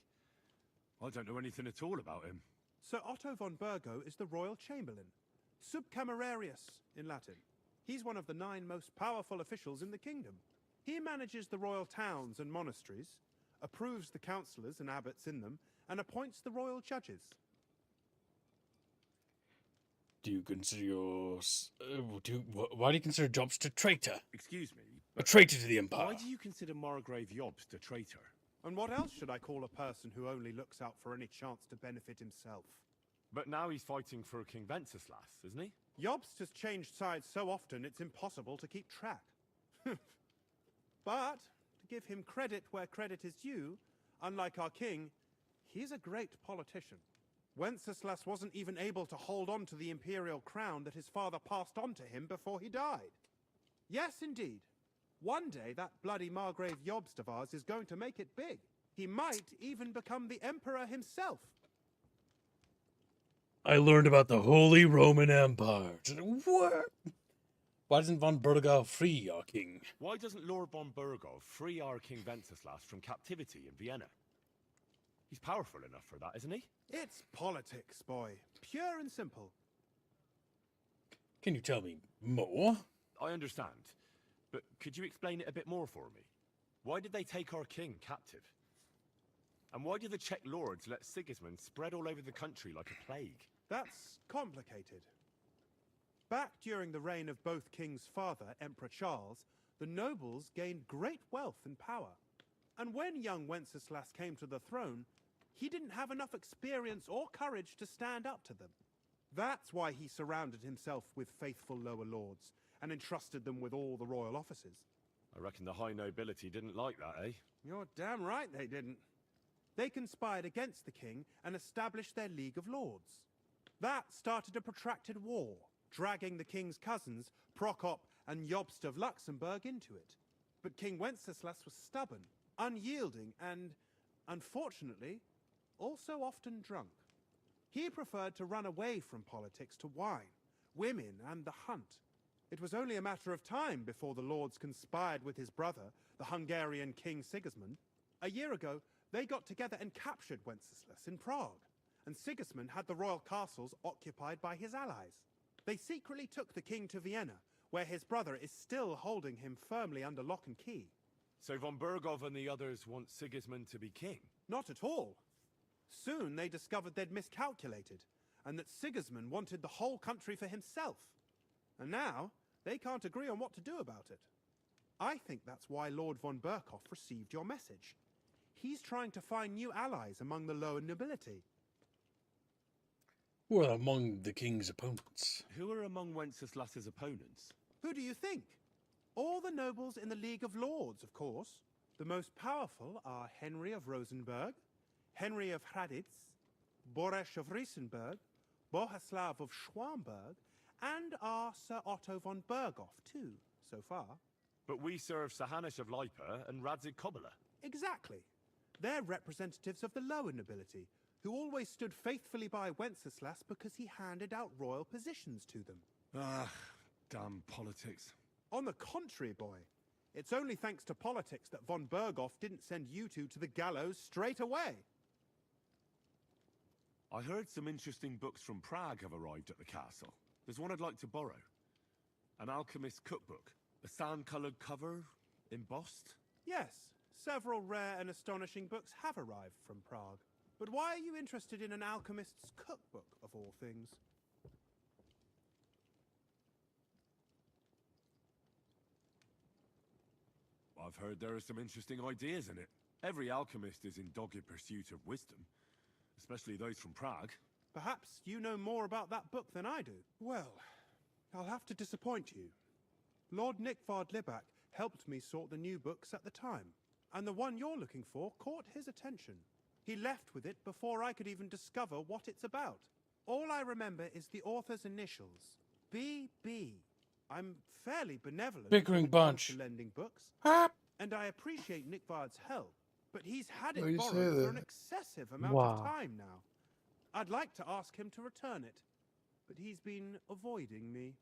I don't know anything at all about him. Sir Otto von Burgo is the royal chamberlain, subcamerarius in Latin. He's one of the 9 most powerful officials in the kingdom. He manages the royal towns and monasteries, approves the councillors and abbots in them, and appoints the royal judges. Do you consider why do you consider Jobst a traitor? Excuse me. A traitor to the Empire. Why do you consider Margrave Jobst a traitor? And what else should I call a person who only looks out for any chance to benefit himself? But now he's fighting for King Wenceslas, isn't he? Jobst has changed sides so often it's impossible to keep track. But, to give him credit where credit is due, unlike our king, he's a great politician. Wenceslas wasn't even able to hold on to the imperial crown that his father passed on to him before he died. Yes, indeed. One day that bloody Margrave Jobst of ours is going to make it big. He might even become the emperor himself. I learned about the Holy Roman Empire. What? Why doesn't von Burgau free our king? Why doesn't Lord von Burgov free our King Wenceslas from captivity in Vienna? He's powerful enough for that, isn't he? It's politics, boy. Pure and simple. Can you tell me more? I understand. But could you explain it a bit more for me? Why did they take our king captive? And why did the Czech lords let Sigismund spread all over the country like a plague? That's complicated. Back during the reign of both King's father, Emperor Charles, the nobles gained great wealth and power. And when young Wenceslas came to the throne, he didn't have enough experience or courage to stand up to them. That's why he surrounded himself with faithful lower lords and entrusted them with all the royal offices. I reckon the high nobility didn't like that, eh? You're damn right they didn't. They conspired against the king and established their League of Lords. That started a protracted war, dragging the king's cousins, Prokop and Jobst of Luxembourg, into it. But King Wenceslas was stubborn, unyielding, and, unfortunately, also often drunk. He preferred to run away from politics to wine, women, and the hunt. It was only a matter of time before the lords conspired with his brother, the Hungarian King Sigismund. A year ago, they got together and captured Wenceslas in Prague, and Sigismund had the royal castles occupied by his allies. They secretly took the king to Vienna, where his brother is still holding him firmly under lock and key. So von Burgov and the others want Sigismund to be king? Not at all. Soon they discovered they'd miscalculated, and that Sigismund wanted the whole country for himself. And now, they can't agree on what to do about it. I think that's why Lord von Burkhoff received your message. He's trying to find new allies among the lower nobility. Who are among the king's opponents? Who are among Wenceslas's opponents? Who do you think? All the nobles in the League of Lords, of course. The most powerful are Henry of Rosenberg, Henry of Hraditz, Boresh of Riesenberg, Bohuslav of Schwamberg, and our Sir Otto von Burghoff, too, so far. But we serve Sahanish of Lipa and Radzik Kobala. Exactly. They're representatives of the lower nobility, who always stood faithfully by Wenceslas because he handed out royal positions to them. Ah, damn politics. On the contrary, boy. It's only thanks to politics that von Berghoff didn't send you two to the gallows straight away. I heard some interesting books from Prague have arrived at the castle. There's one I'd like to borrow. An alchemist's cookbook. A sand-coloured cover, embossed. Yes, several rare and astonishing books have arrived from Prague. But why are you interested in an alchemist's cookbook, of all things? I've heard there are some interesting ideas in it. Every alchemist is in dogged pursuit of wisdom, especially those from Prague. Perhaps you know more about that book than I do. Well, I'll have to disappoint you. Lord Nickvard Libak helped me sort the new books at the time, and the one you're looking for caught his attention. He left with it before I could even discover what it's about. All I remember is the author's initials, BB. I'm fairly benevolent Bickering when it comes bunch. to lending books, Ah! and I appreciate Nickvard's help, but he's had Why it you say borrowed for that? an excessive amount Wow. of time now. I'd like to ask him to return it, but he's been avoiding me.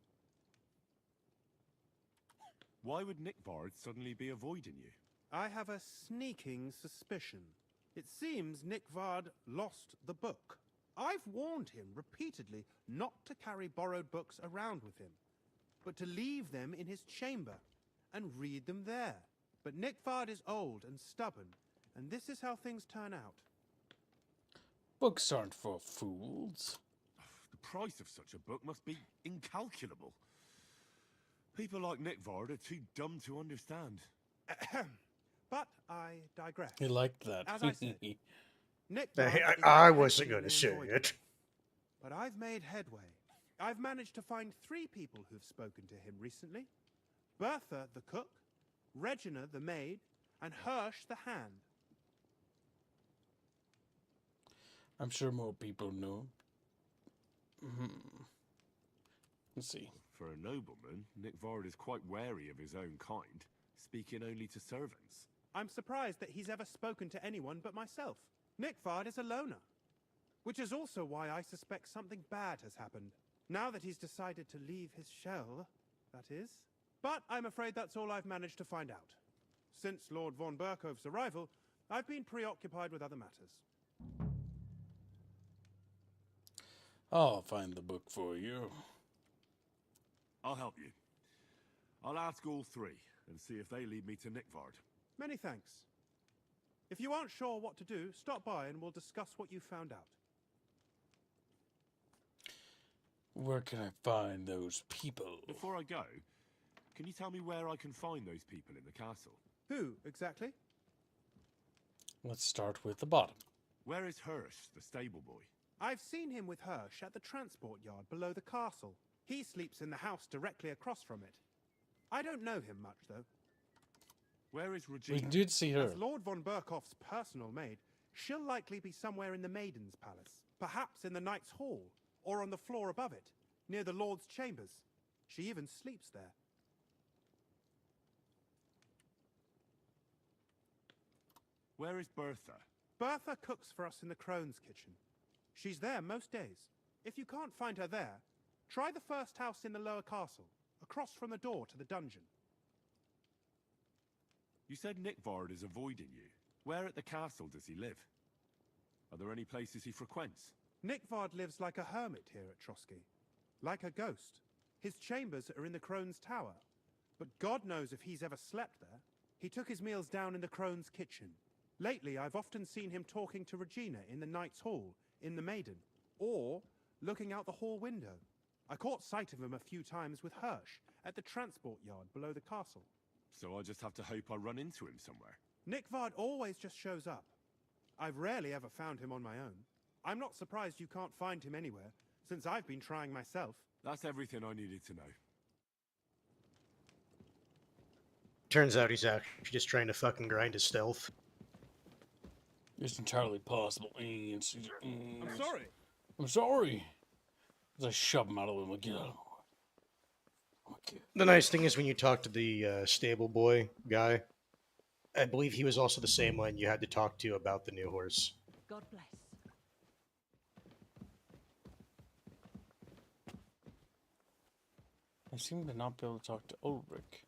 Why would Nickvard suddenly be avoiding you? I have a sneaking suspicion. It seems Nickvard lost the book. I've warned him repeatedly not to carry borrowed books around with him, but to leave them in his chamber and read them there. But Nickvard is old and stubborn, and this is how things turn out. Books aren't for fools. The price of such a book must be incalculable. People like Nickvard are too dumb to understand. But I digress. He liked that. As I said, Nickvard I, is I wasn't going to say intentionally it. avoiding me. But I've made headway. I've managed to find 3 people who've spoken to him recently. Bertha, the cook, Regina, the maid, and Hirsch, the hand. I'm sure more people know. Let's see. For a nobleman, Nickvard is quite wary of his own kind, speaking only to servants. I'm surprised that he's ever spoken to anyone but myself. Nickvard is a loner. Which is also why I suspect something bad has happened. Now that he's decided to leave his shell, that is. But I'm afraid that's all I've managed to find out. Since Lord von Berkhoff's arrival, I've been preoccupied with other matters. I'll find the book for you. I'll help you. I'll ask all 3 and see if they lead me to Nickvard. Many thanks. If you aren't sure what to do, stop by and we'll discuss what you found out. Where can I find those people? Before I go, can you tell me where I can find those people in the castle? Who, exactly? Let's start with the bottom. Where is Hirsch, the stable boy? I've seen him with Hirsch at the transport yard below the castle. He sleeps in the house directly across from it. I don't know him much, though. Where is Regina? We did see her. As Lord von Berkhoff's personal maid, she'll likely be somewhere in the Maiden's Palace. Perhaps in the Knight's Hall, or on the floor above it, near the Lord's chambers. She even sleeps there. Where is Bertha? Bertha cooks for us in the Crone's kitchen. She's there most days. If you can't find her there, try the first house in the lower castle, across from the door to the dungeon. You said Nickvard is avoiding you. Where at the castle does he live? Are there any places he frequents? Nickvard lives like a hermit here at Trotsky. Like a ghost. His chambers are in the Crone's tower. But God knows if he's ever slept there. He took his meals down in the Crone's kitchen. Lately, I've often seen him talking to Regina in the Knight's Hall, in the Maiden, or looking out the hall window. I caught sight of him a few times with Hirsch at the transport yard below the castle. So I just have to hope I run into him somewhere. Nickvard always just shows up. I've rarely ever found him on my own. I'm not surprised you can't find him anywhere, since I've been trying myself. That's everything I needed to know. Turns out he's actually just trying to fucking grind his stealth. It's entirely possible. I'm sorry. I'm sorry. As I shove him out of the way, get out of my way. Oh my The nice thing is when you talk to the stable boy guy, I believe he was also the same one you had to talk to about the new horse. God bless. I seem to not be able to talk to Ulrich.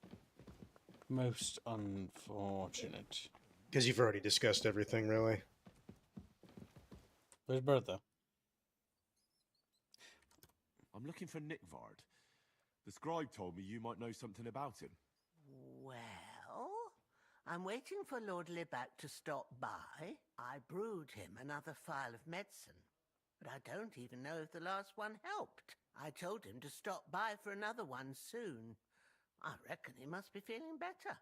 Most unfortunate. Because you've already discussed everything, really. Where's Bertha? I'm looking for Nickvard. The scribe told me you might know something about him. Well, I'm waiting for Lord Libac to stop by. I brewed him another phial of medicine, but I don't even know if the last one helped. I told him to stop by for another one soon. I reckon he must be feeling better.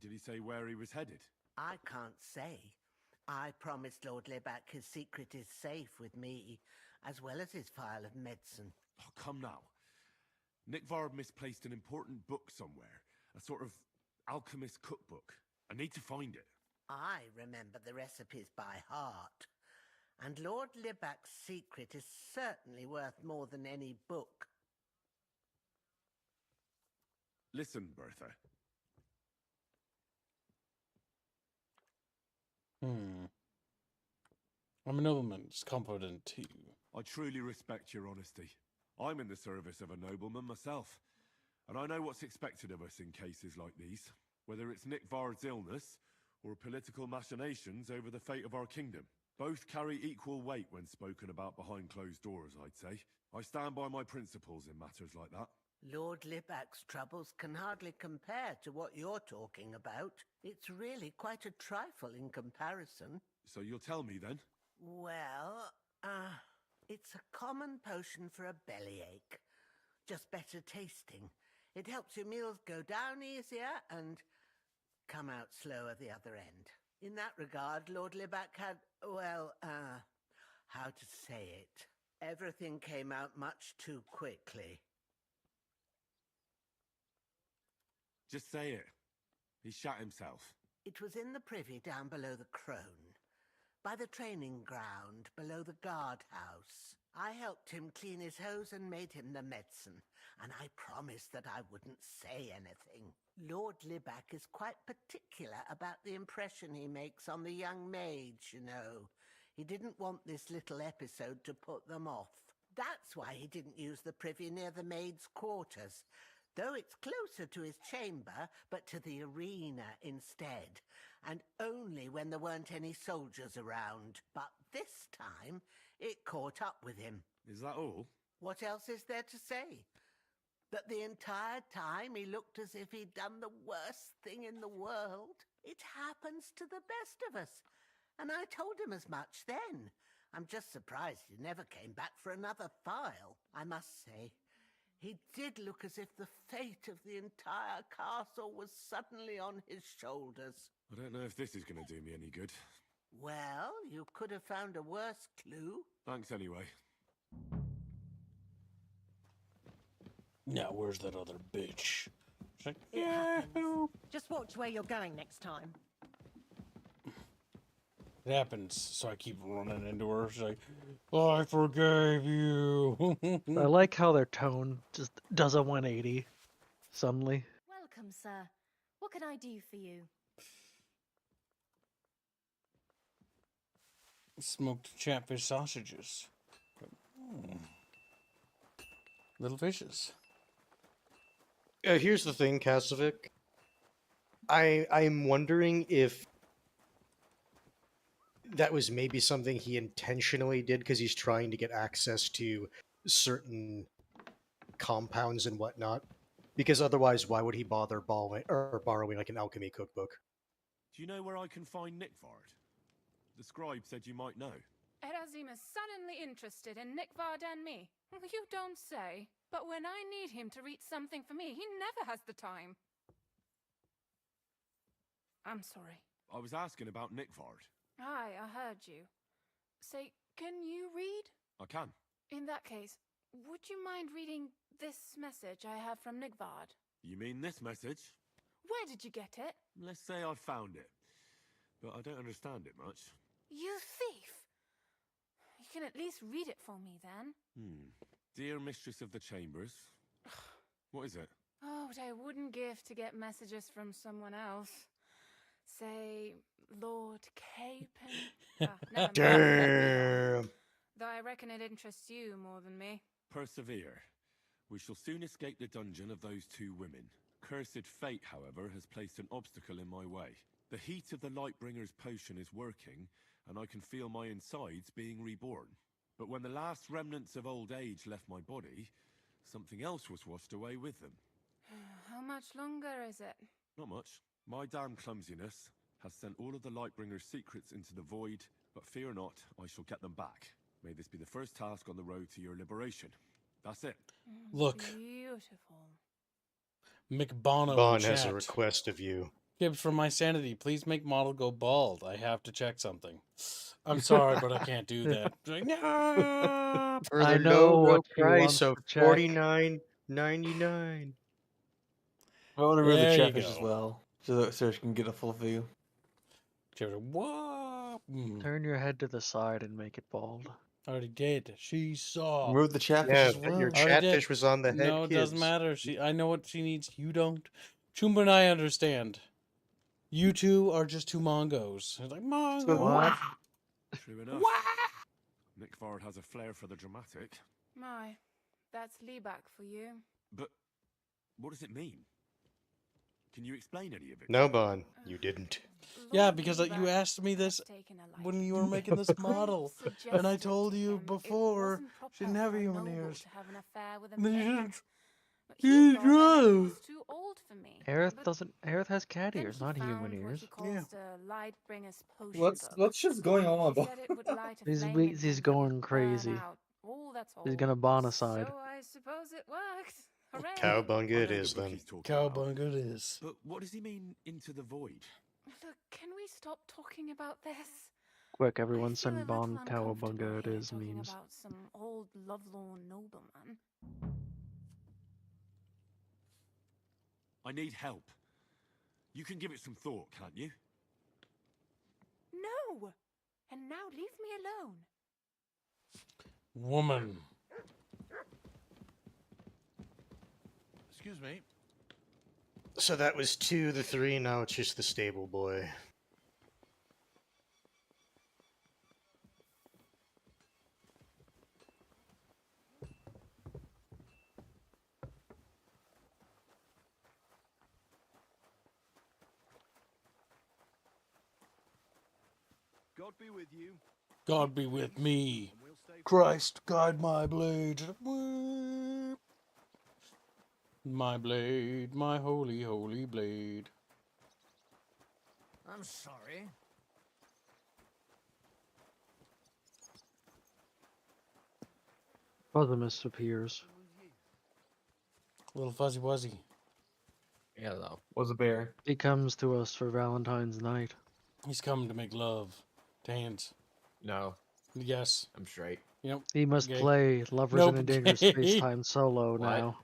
Did he say where he was headed? I can't say. I promised Lord Libac his secret is safe with me, as well as his phial of medicine. Oh, come now. Nickvard misplaced an important book somewhere. A sort of alchemist cookbook. I need to find it. I remember the recipes by heart. And Lord Libac's secret is certainly worth more than any book. Listen, Bertha. I'm a nobleman's confidant too. I truly respect your honesty. I'm in the service of a nobleman myself, and I know what's expected of us in cases like these, whether it's Nickvard's illness or political machinations over the fate of our kingdom. Both carry equal weight when spoken about behind closed doors, I'd say. I stand by my principles in matters like that. Lord Libac's troubles can hardly compare to what you're talking about. It's really quite a trifle in comparison. So you'll tell me then? Well, it's a common potion for a bellyache. Just better tasting. It helps your meals go down easier and come out slower the other end. In that regard, Lord Libac had, well, how to say it? Everything came out much too quickly. Just say it. He shot himself. It was in the privy down below the Crone, by the training ground below the guardhouse. I helped him clean his hose and made him the medicine, and I promised that I wouldn't say anything. Lord Libac is quite particular about the impression he makes on the young maids, you know. He didn't want this little episode to put them off. That's why he didn't use the privy near the maids' quarters, though it's closer to his chamber, but to the arena instead, and only when there weren't any soldiers around. But this time, it caught up with him. Is that all? What else is there to say? That the entire time he looked as if he'd done the worst thing in the world. It happens to the best of us, and I told him as much then. I'm just surprised he never came back for another file, I must say. He did look as if the fate of the entire castle was suddenly on his shoulders. I don't know if this is going to do me any good. Well, you could have found a worse clue. Thanks anyway. Now, where's that other bitch? She's like, It happens. Just watch where you're going next time. it happens, so I keep running into her. She's like, I forgave you. I like how their tone just does a 180 suddenly. Welcome, sir. What can I do for you? Smoked chatfish sausages. Little fishes. Here's the thing, Kasovic. I'm wondering if that was maybe something he intentionally did because he's trying to get access to certain compounds and whatnot. Because otherwise, why would he bother borrowing like an alchemy cookbook? Do you know where I can find Nickvard? The scribe said you might know. Erazim is suddenly interested in Nickvard and me. You don't say. But when I need him to read something for me, he never has the time. I'm sorry. I was asking about Nickvard. Aye, I heard you. Say, can you read? I can. In that case, would you mind reading this message I have from Nickvard? You mean this message? Where did you get it? Let's say I found it. But I don't understand it much. You thief! You can at least read it for me, then. Dear Mistress of the Chambers. What is it? Oh, what I wouldn't give to get messages from someone else. Say, Lord Capen. Never mind. Damn. Though I reckon it interests you more than me. Persevere. We shall soon escape the dungeon of those two women. Cursed fate, however, has placed an obstacle in my way. The heat of the Lightbringer's potion is working, and I can feel my insides being reborn. But when the last remnants of old age left my body, something else was washed away with them. How much longer is it? Not much. My damn clumsiness has sent all of the Lightbringer's secrets into the void, but fear not, I shall get them back. May this be the first task on the road to your liberation. That's it. Look. Beautiful. McBono Bon in has a chat. request of you. Gibbs, for my sanity, please make model go bald. I have to check something. I'm sorry, but I can't do that. Like, no! For I the know low what he price wants of to check. $49.99. I want to remove the There you chatfish as go. well, so she can get a full view. What? Turn your head to the side and make it bald. Already did. She saw. Remove the chatfish Yeah, as but well. your Already did. chatfish was on the head, No, it doesn't kids. matter. I know what she needs. You don't. Chumba and I understand. You two are just two Mongos. It's like, Mongo. What? True enough. Nick Vard has a flair for the dramatic. My, that's Lieback for you. But what does it mean? Can you explain any of it? No, Bon, you didn't. Yeah, because you asked me this when you were making this model, and I told you before she didn't have human ears. And then you didn't. He thought I was too old for me. Aerith has cat Then ears, he not human found what ears. he calls the Lightbringer's potion What's book. just going on, He Bob? said it would light a He's flame in he's him that going would burn crazy. out all that's He's old. gonna bonacide. So I suppose it worked. Hooray! Cowbunga I it know is the book then. he's talking about. Cowbunga it is. But what does he mean, into the void? Look, can we stop talking about this? Quick, everyone I feel a send little Bon uncomfortable Cowabunga it here is talking memes. about some old lovelorn nobleman. I need help. You can give it some thought, can't you? No! And now leave me alone. Woman. Excuse me. So that was 2 of the 3, now it's just the stable boy. God be with you. God be with me. Christ, guide my blade. My blade, my holy, holy blade. I'm sorry. Puthimus appears. Little fuzzy wuzzy. Yeah, though. Was a bear. He comes to us for Valentine's night. He's coming to make love to hands. No. Yes. I'm straight. Yep. He must Gay. play Lovers Nope, in a Dangerous gay. Space-Time solo What? now.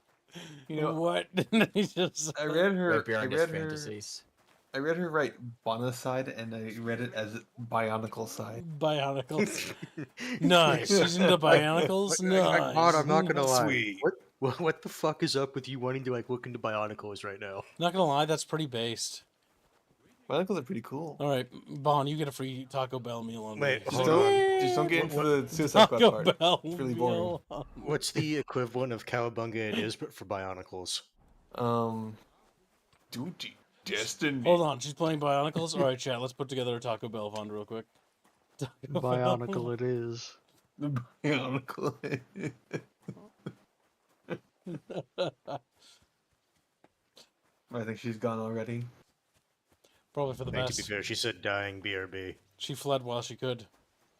You know What? He just I read her. Right behind his I read her write Bonacide, and I read it as Bionicle side. Bionicles. Nice. She's into Bionicles. Nice. God, I'm not gonna lie. Sweet. What the fuck is up with you wanting to like look into Bionicles right now? Not gonna lie, that's pretty based. Bionicles are pretty cool. All right, Bon, you get a free Taco Bell meal on Wait, me. hold on. Just don't get into the Suicide Squad Taco part. Bell It's really boring. meal. What's the equivalent of Cowabunga it is, but for Bionicles? Duty Destiny. Hold on, she's playing Bionicles. All right, chat. Let's put together a Taco Bell fund real quick. Bionicle it is. The Bionicle. I think she's gone already. Probably for the To be best. fair, she said dying BRB. She fled while she could.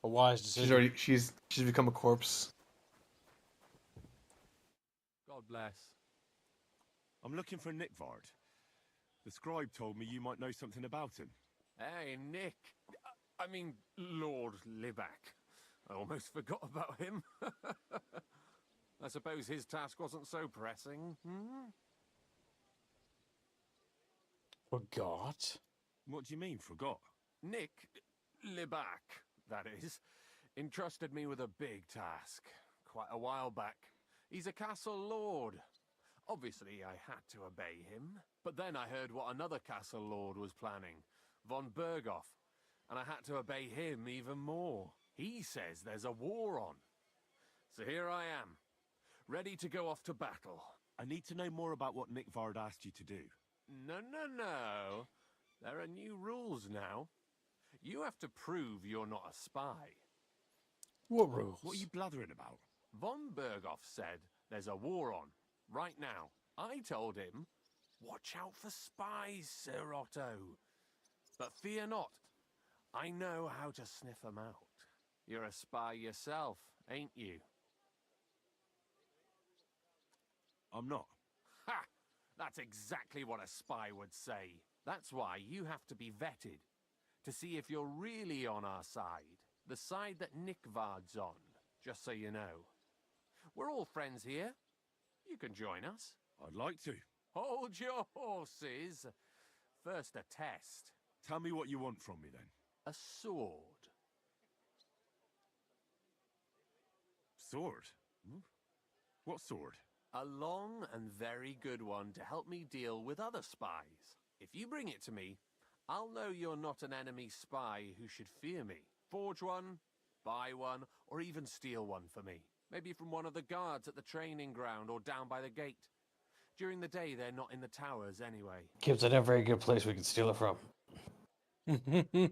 A wise decision. She's become a corpse. God bless. I'm looking for Nick Vard. The scribe told me you might know something about him. Hey, Nick. I mean, Lord Lieback. I almost forgot about him. I suppose his task wasn't so pressing. Hmm? Forgot? What do you mean, forgot? Nick Lieback, that is, entrusted me with a big task quite a while back. He's a castle lord. Obviously, I had to obey him, but then I heard what another castle lord was planning, von Berghoff, and I had to obey him even more. He says there's a war on. So here I am, ready to go off to battle. I need to know more about what Nick Vard asked you to do. No. There are new rules now. You have to prove you're not a spy. What rules? What are you blathering about? Von Berghoff said there's a war on, right now. I told him, watch out for spies, Sir Otto. But fear not, I know how to sniff them out. You're a spy yourself, ain't you? I'm not. Ha! That's exactly what a spy would say. That's why you have to be vetted, to see if you're really on our side. The side that Nick Vard's on, just so you know. We're all friends here. You can join us. I'd like to. Hold your horses. First a test. Tell me what you want from me, then. A sword. Sword? Hmm? What sword? A long and very good one to help me deal with other spies. If you bring it to me, I'll know you're not an enemy spy who should fear me. Forge one, buy one, or even steal one for me. Maybe from one of the guards at the training ground or down by the gate. During the day, they're not in the towers anyway. Gives it a very good place we can steal it from.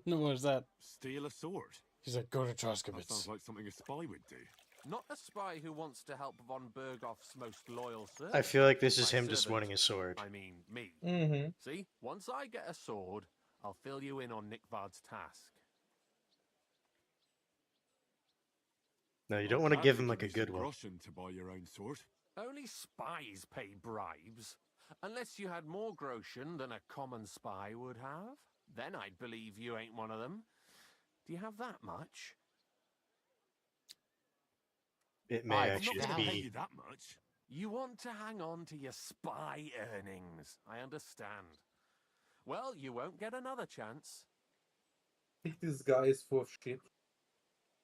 What is that? Steal a sword? He's like, go to That Troskowitz. sounds like something a spy would do. Not a spy who wants to help von Berghoff's most loyal servant. I feel like this is My him just servant, wanting a sword. I mean, me. Mm-hmm. See, once I get a sword, I'll fill you in on Nick Vard's task. No, you don't want to give him like a good one. Groschen to buy your own sword. Only spies pay bribes. Unless you had more groschen than a common spy would have. Then I'd believe you ain't one of them. Do you have that much? It may I'm actually not gonna pay be. you that much. You want to hang on to your spy earnings. I understand. Well, you won't get another chance. I think this guy is full of shit.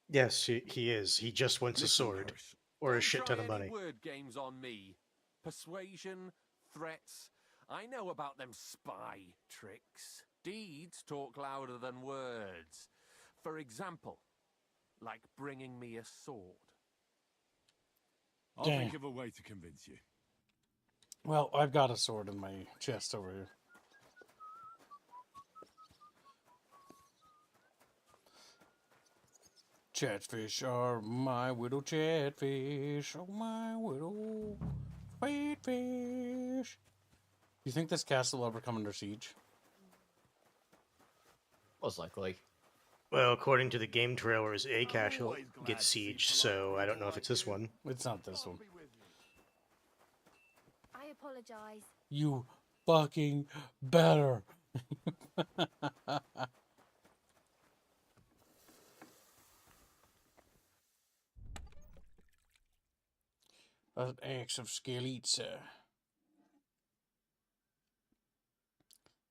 Yes, he is. He just wants a Listen, sword. Hirsch, Or a Don't shit try ton of any money. word games on me. Persuasion, threats. I know about them spy tricks. Deeds talk louder than words. For example, like bringing me a sword. I'll Damn. think of a way to convince you. Well, I've got a sword in my chest over here. Chatfish are my widow chatfish. Oh, my widow sweet fish. Do you think this castle will ever come under siege? Most likely. Well, according to the game trailers, a cache will get sieged, so I don't know if it's this one. It's not this one. I apologize. You fucking better. An axe of Skalitsa.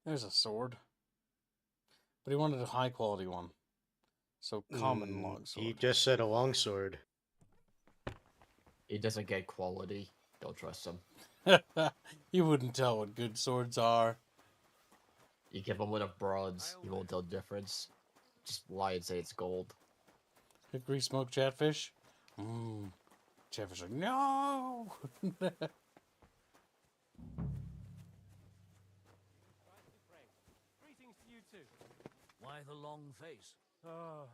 There's a sword. But he wanted a high quality one. So common longsword. He just said a longsword. He doesn't get quality. Don't trust him. You wouldn't tell what good swords are. You give him with a bronze, you won't tell the difference. Just lie and say it's gold. Hickory smoked chatfish? Mmm. Chatfish like, no! Greetings to you too. Why the long face? Oh,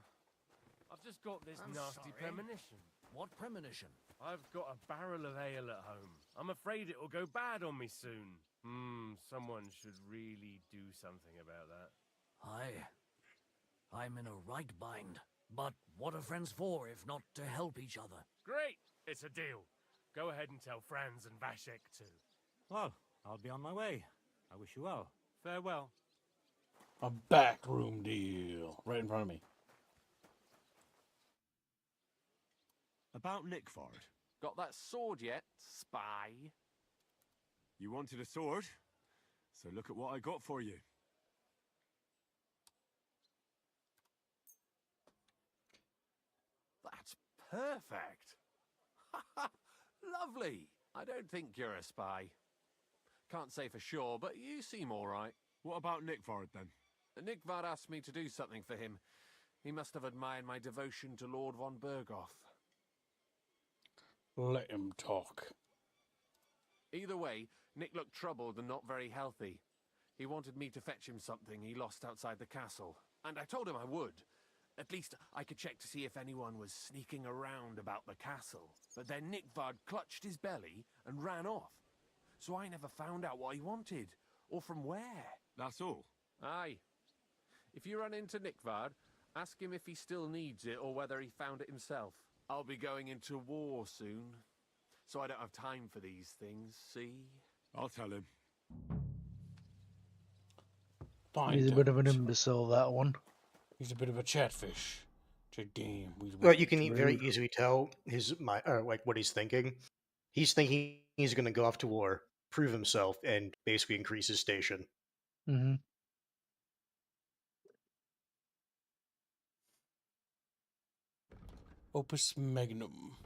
I've just got this nasty premonition. What premonition? I've got a barrel of ale at home. I'm afraid it will go bad on me soon. Someone should really do something about that. I'm in a right bind. But what are friends for if not to help each other? Great! It's a deal. Go ahead and tell Franz and Vashek too. Well, I'll be on my way. I wish you well. Farewell. A backroom deal. Right in front of me. About Nick Vard. Got that sword yet, spy? You wanted a sword? So look at what I got for you. That's perfect. Lovely. I don't think you're a spy. Can't say for sure, but you seem all right. What about Nickvard then? Nickvard asked me to do something for him. He must have admired my devotion to Lord von Bergoth. Let him talk. Either way, Nick looked troubled and not very healthy. He wanted me to fetch him something he lost outside the castle, and I told him I would. At least I could check to see if anyone was sneaking around about the castle. But then Nickvard clutched his belly and ran off. So I never found out what he wanted, or from where. That's all? Aye. If you run into Nickvard, ask him if he still needs it or whether he found it himself. I'll be going into war soon, so I don't have time for these things, see? I'll tell him. He's a bit of an imbecile, that one. He's a bit of a chatfish. It's a game. Well, you can very easily tell like what he's thinking. He's thinking he's going to go off to war, prove himself, and basically increase his station. Mm-hmm. Opus Magnum.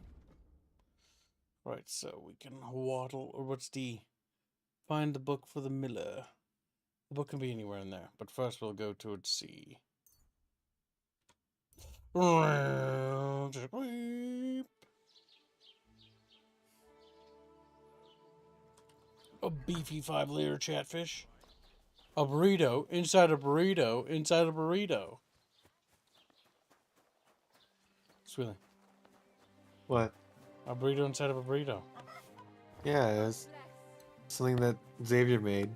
Right, so we can waddle, or what's the... Find the book for the miller. The book can be anywhere in there, but first we'll go towards C. A beefy 5-layer chatfish. A burrito inside a burrito inside a burrito. Swilly. What? A burrito inside of a burrito. Yeah, it was something that Xavier made.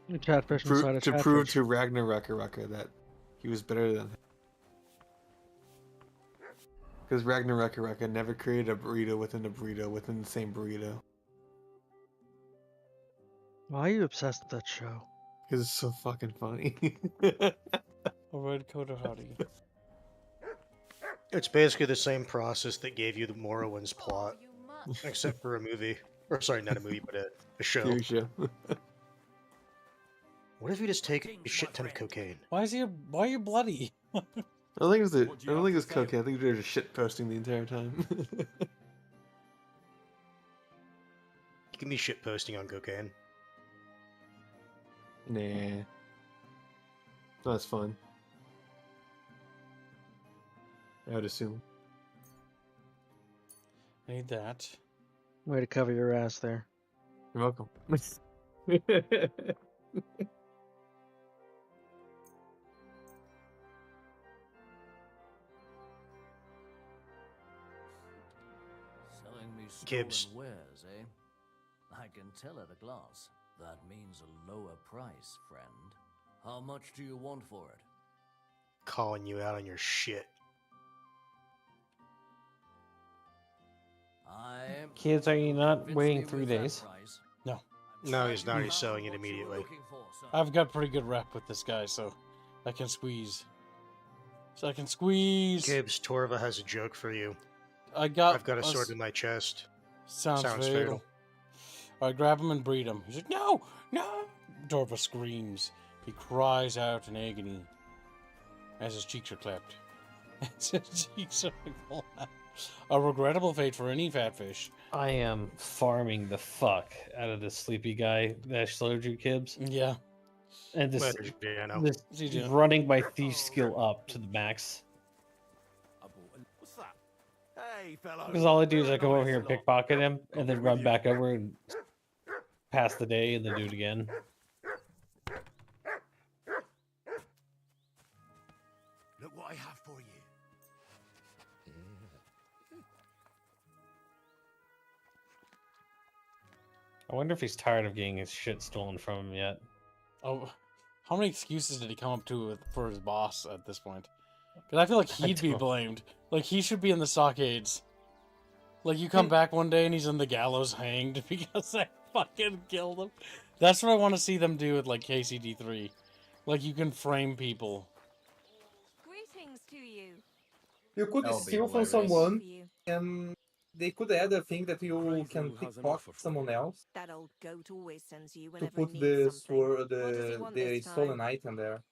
A chatfish inside a to chatfish. prove to Ragnarok that he was better than him. Because Ragnarok never created a burrito within the same burrito. Why are you obsessed with that show? Because it's so fucking funny. Alright, Coda Hottie. It's basically the same process that gave you the Morrowind's plot, except for a movie. Or sorry, not a movie, but a show. TV show. What if you just take a shit ton of cocaine? Why are you bloody? I don't think it was cocaine. I think they were just shit posting the entire time. You can be shit posting on cocaine. Nah. That's fun. I would assume. Need that. Way to cover your ass there. You're welcome. Selling me Gibbs. stolen wares, eh? I can tell at a glance. That means a lower price, friend. How much do you want for it? Calling you out on your shit. Kids, are you not waiting 3 days? No. No, he's not. He's selling it immediately. I've got pretty good rep with this guy, so I can squeeze. Gibbs, Torva has a joke for you. I've got a sword in my chest. Sounds fatal. I grab him and breed him. He's like, no, no. Torva screams. He cries out in agony as his cheeks are clipped. As his cheeks are full out. A regrettable fate for any fatfish. I am farming the fuck out of this sleepy guy that I showed you, Kibbs. Yeah. And just CJ. running my thief skill up to the max. What's that? Hey, fellow. Because all I do is I come over here and pickpocket him, and then run back over and pass the day, and then do it again. Look what I have for you. I wonder if he's tired of getting his shit stolen from him yet. Oh, how many excuses did he come up to for his boss at this point? Because I feel like he'd be blamed. Like, he should be in the stockades. Like, you come back one day and he's in the gallows hanged because I fucking killed him. That's what I want to see them do with, like, KCD3. Like, you can frame people. Greetings to you. You could steal from someone, and they could add a thing that you can pickpocket someone else That old goat always sends you to whenever put he the needs something. the stolen item there.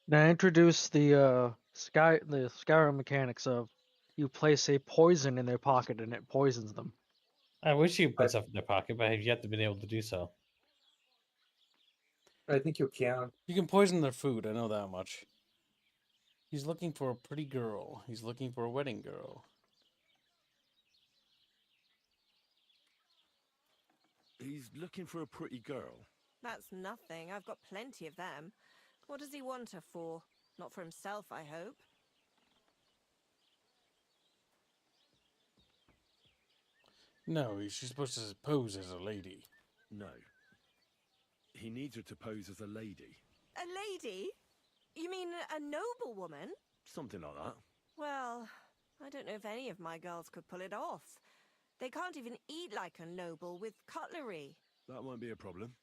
Now introduce the Skyrim mechanics of you place a poison in their pocket and it poisons them. I wish you put stuff in their pocket, but I've yet to been able to do so. I think you can. You can poison their food. I know that much. He's looking for a pretty girl. He's looking for a wedding girl. He's looking for a pretty girl. That's nothing. I've got plenty of them. What does he want her for? Not for himself, I hope. No, she's supposed to pose as a lady. No. He needs her to pose as a lady. A lady? You mean a noblewoman? Something like that. Well, I don't know if any of my girls could pull it off. They can't even eat like a noble with cutlery. That won't be a problem.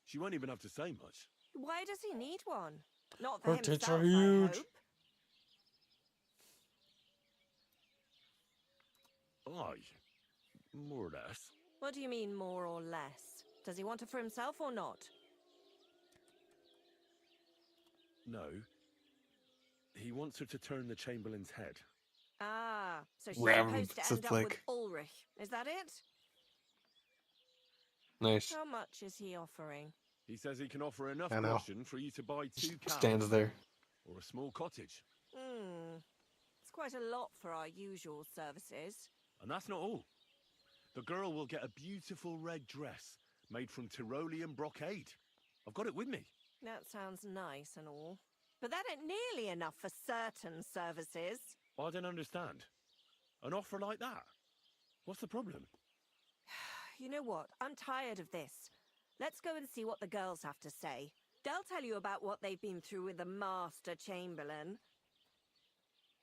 She won't even have to say much. Why does he need one? Not for Her tits himself, are I huge. hope. Aye. More or less. What do you mean, more or less? Does he want her for himself or not? No. He wants her to turn the Chamberlain's head. Ah, so she's Ram, supposed to it's end up like- with Ulrich. Is that it? Nice. How much is he offering? He says he can offer enough I know. caution for you to buy 2 cows. Stands there. Or a small cottage. It's quite a lot for our usual services. And that's not all. The girl will get a beautiful red dress made from Tyrolean brocade. I've got it with me. That sounds nice and all. But that ain't nearly enough for certain services. I don't understand. An offer like that? What's the problem? You know what? I'm tired of this. Let's go and see what the girls have to say. They'll tell you about what they've been through with the Master Chamberlain.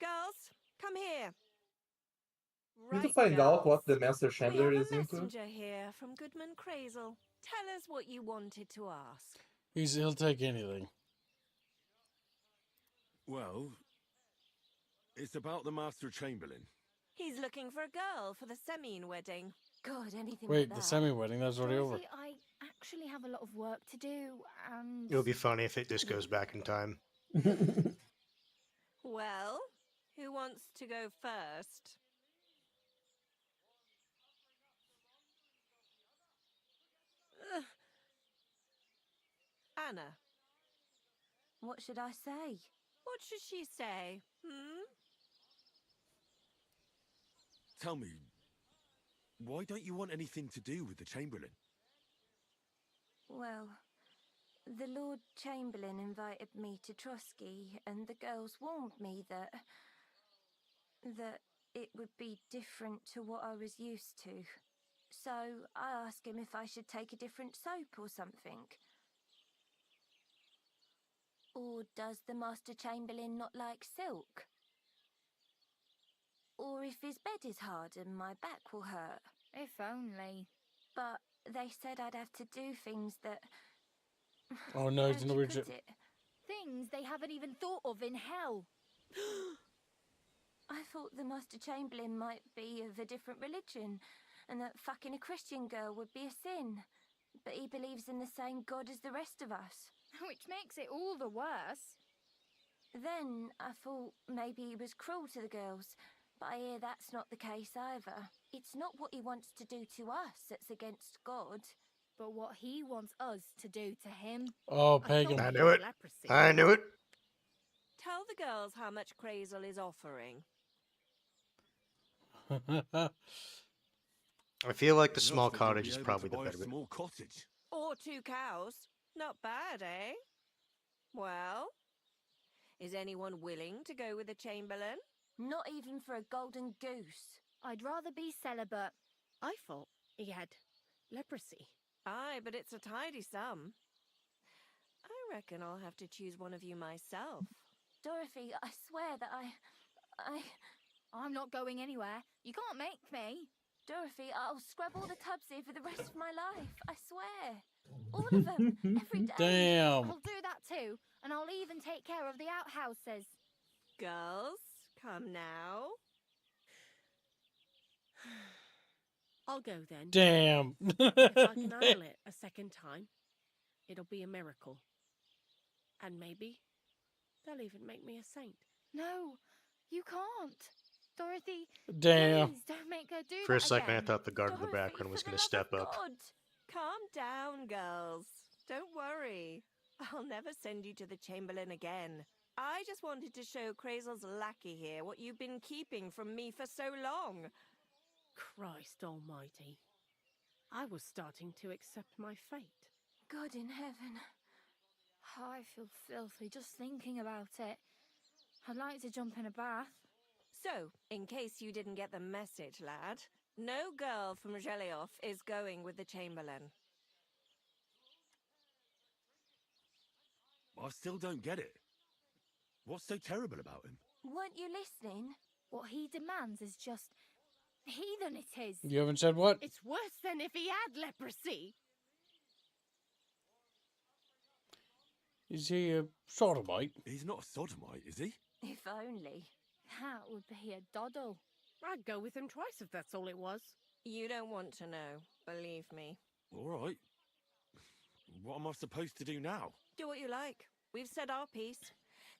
Girls, come here. Need to find out what the Master We Chandler have is a into. messenger here from Goodman Crazel. Tell us what you wanted to ask. He'll take anything. Well, it's about the Master Chamberlain. He's looking for a girl for the Semine wedding. God, anything Wait, but the that. semi-wedding, that's already over. Dorothy, I actually have a lot of work to do, and... It would be funny if this goes back in time. Well, who wants to go first? Ugh. Anna. What should I say? What should she say? Tell me, why don't you want anything to do with the Chamberlain? Well, the Lord Chamberlain invited me to Trotsky, and the girls warned me that it would be different to what I was used to. So I asked him if I should take a different soap or something. Or does the Master Chamberlain not like silk? Or if his bed is hard and my back will hurt. If only. But they said I'd have to do things that... Oh no, he's How'd in you the weird put shit. it? Things they haven't even thought of in hell. I thought the Master Chamberlain might be of a different religion, and that fucking a Christian girl would be a sin. But he believes in the same God as the rest of us. Which makes it all the worse. Then I thought maybe he was cruel to the girls, but I hear that's not the case either. It's not what he wants to do to us that's against God. But what he wants us to do to him. Oh, pagan. I knew it. I knew it. Tell the girls how much Crazel is offering. I feel like the Enough small that you'll cottage be is able probably to the buy a better bit. small cottage. Or 2 cows. Not bad, eh? Well, is anyone willing to go with the Chamberlain? Not even for a golden goose. I'd rather be celibate. I thought he had leprosy. Aye, but it's a tidy sum. I reckon I'll have to choose one of you myself. Dorothy, I swear that I'm not going anywhere. You can't make me. Dorothy, I'll scrub all the tubs here for the rest of my life. I swear. All of them. Every day. Damn. I'll do that too. And I'll even take care of the outhouses. Girls, come now. I'll go then. Damn. If I can idle it a second time, it'll be a miracle. And maybe they'll even make me a saint. No, you can't. Dorothy, Damn. please don't make her do For a that second, I again. thought the guard in the Dorothy, background was for going the to step love of up. God. Calm down, girls. Don't worry. I'll never send you to the Chamberlain again. I just wanted to show Crazel's lackey here what you've been keeping from me for so long. Christ almighty. I was starting to accept my fate. God in heaven. Oh, I feel filthy just thinking about it. I'd like to jump in a bath. So, in case you didn't get the message, lad, no girl from Zhelioff is going with the Chamberlain. I still don't get it. What's so terrible about him? Weren't you listening? What he demands is just heathen it is. You haven't said what? It's worse than if he had leprosy. Is he a sodomite? He's not a sodomite, is he? If only. That would be a doddle. I'd go with him twice if that's all it was. You don't want to know, believe me. All right. What am I supposed to do now? Do what you like. We've said our piece.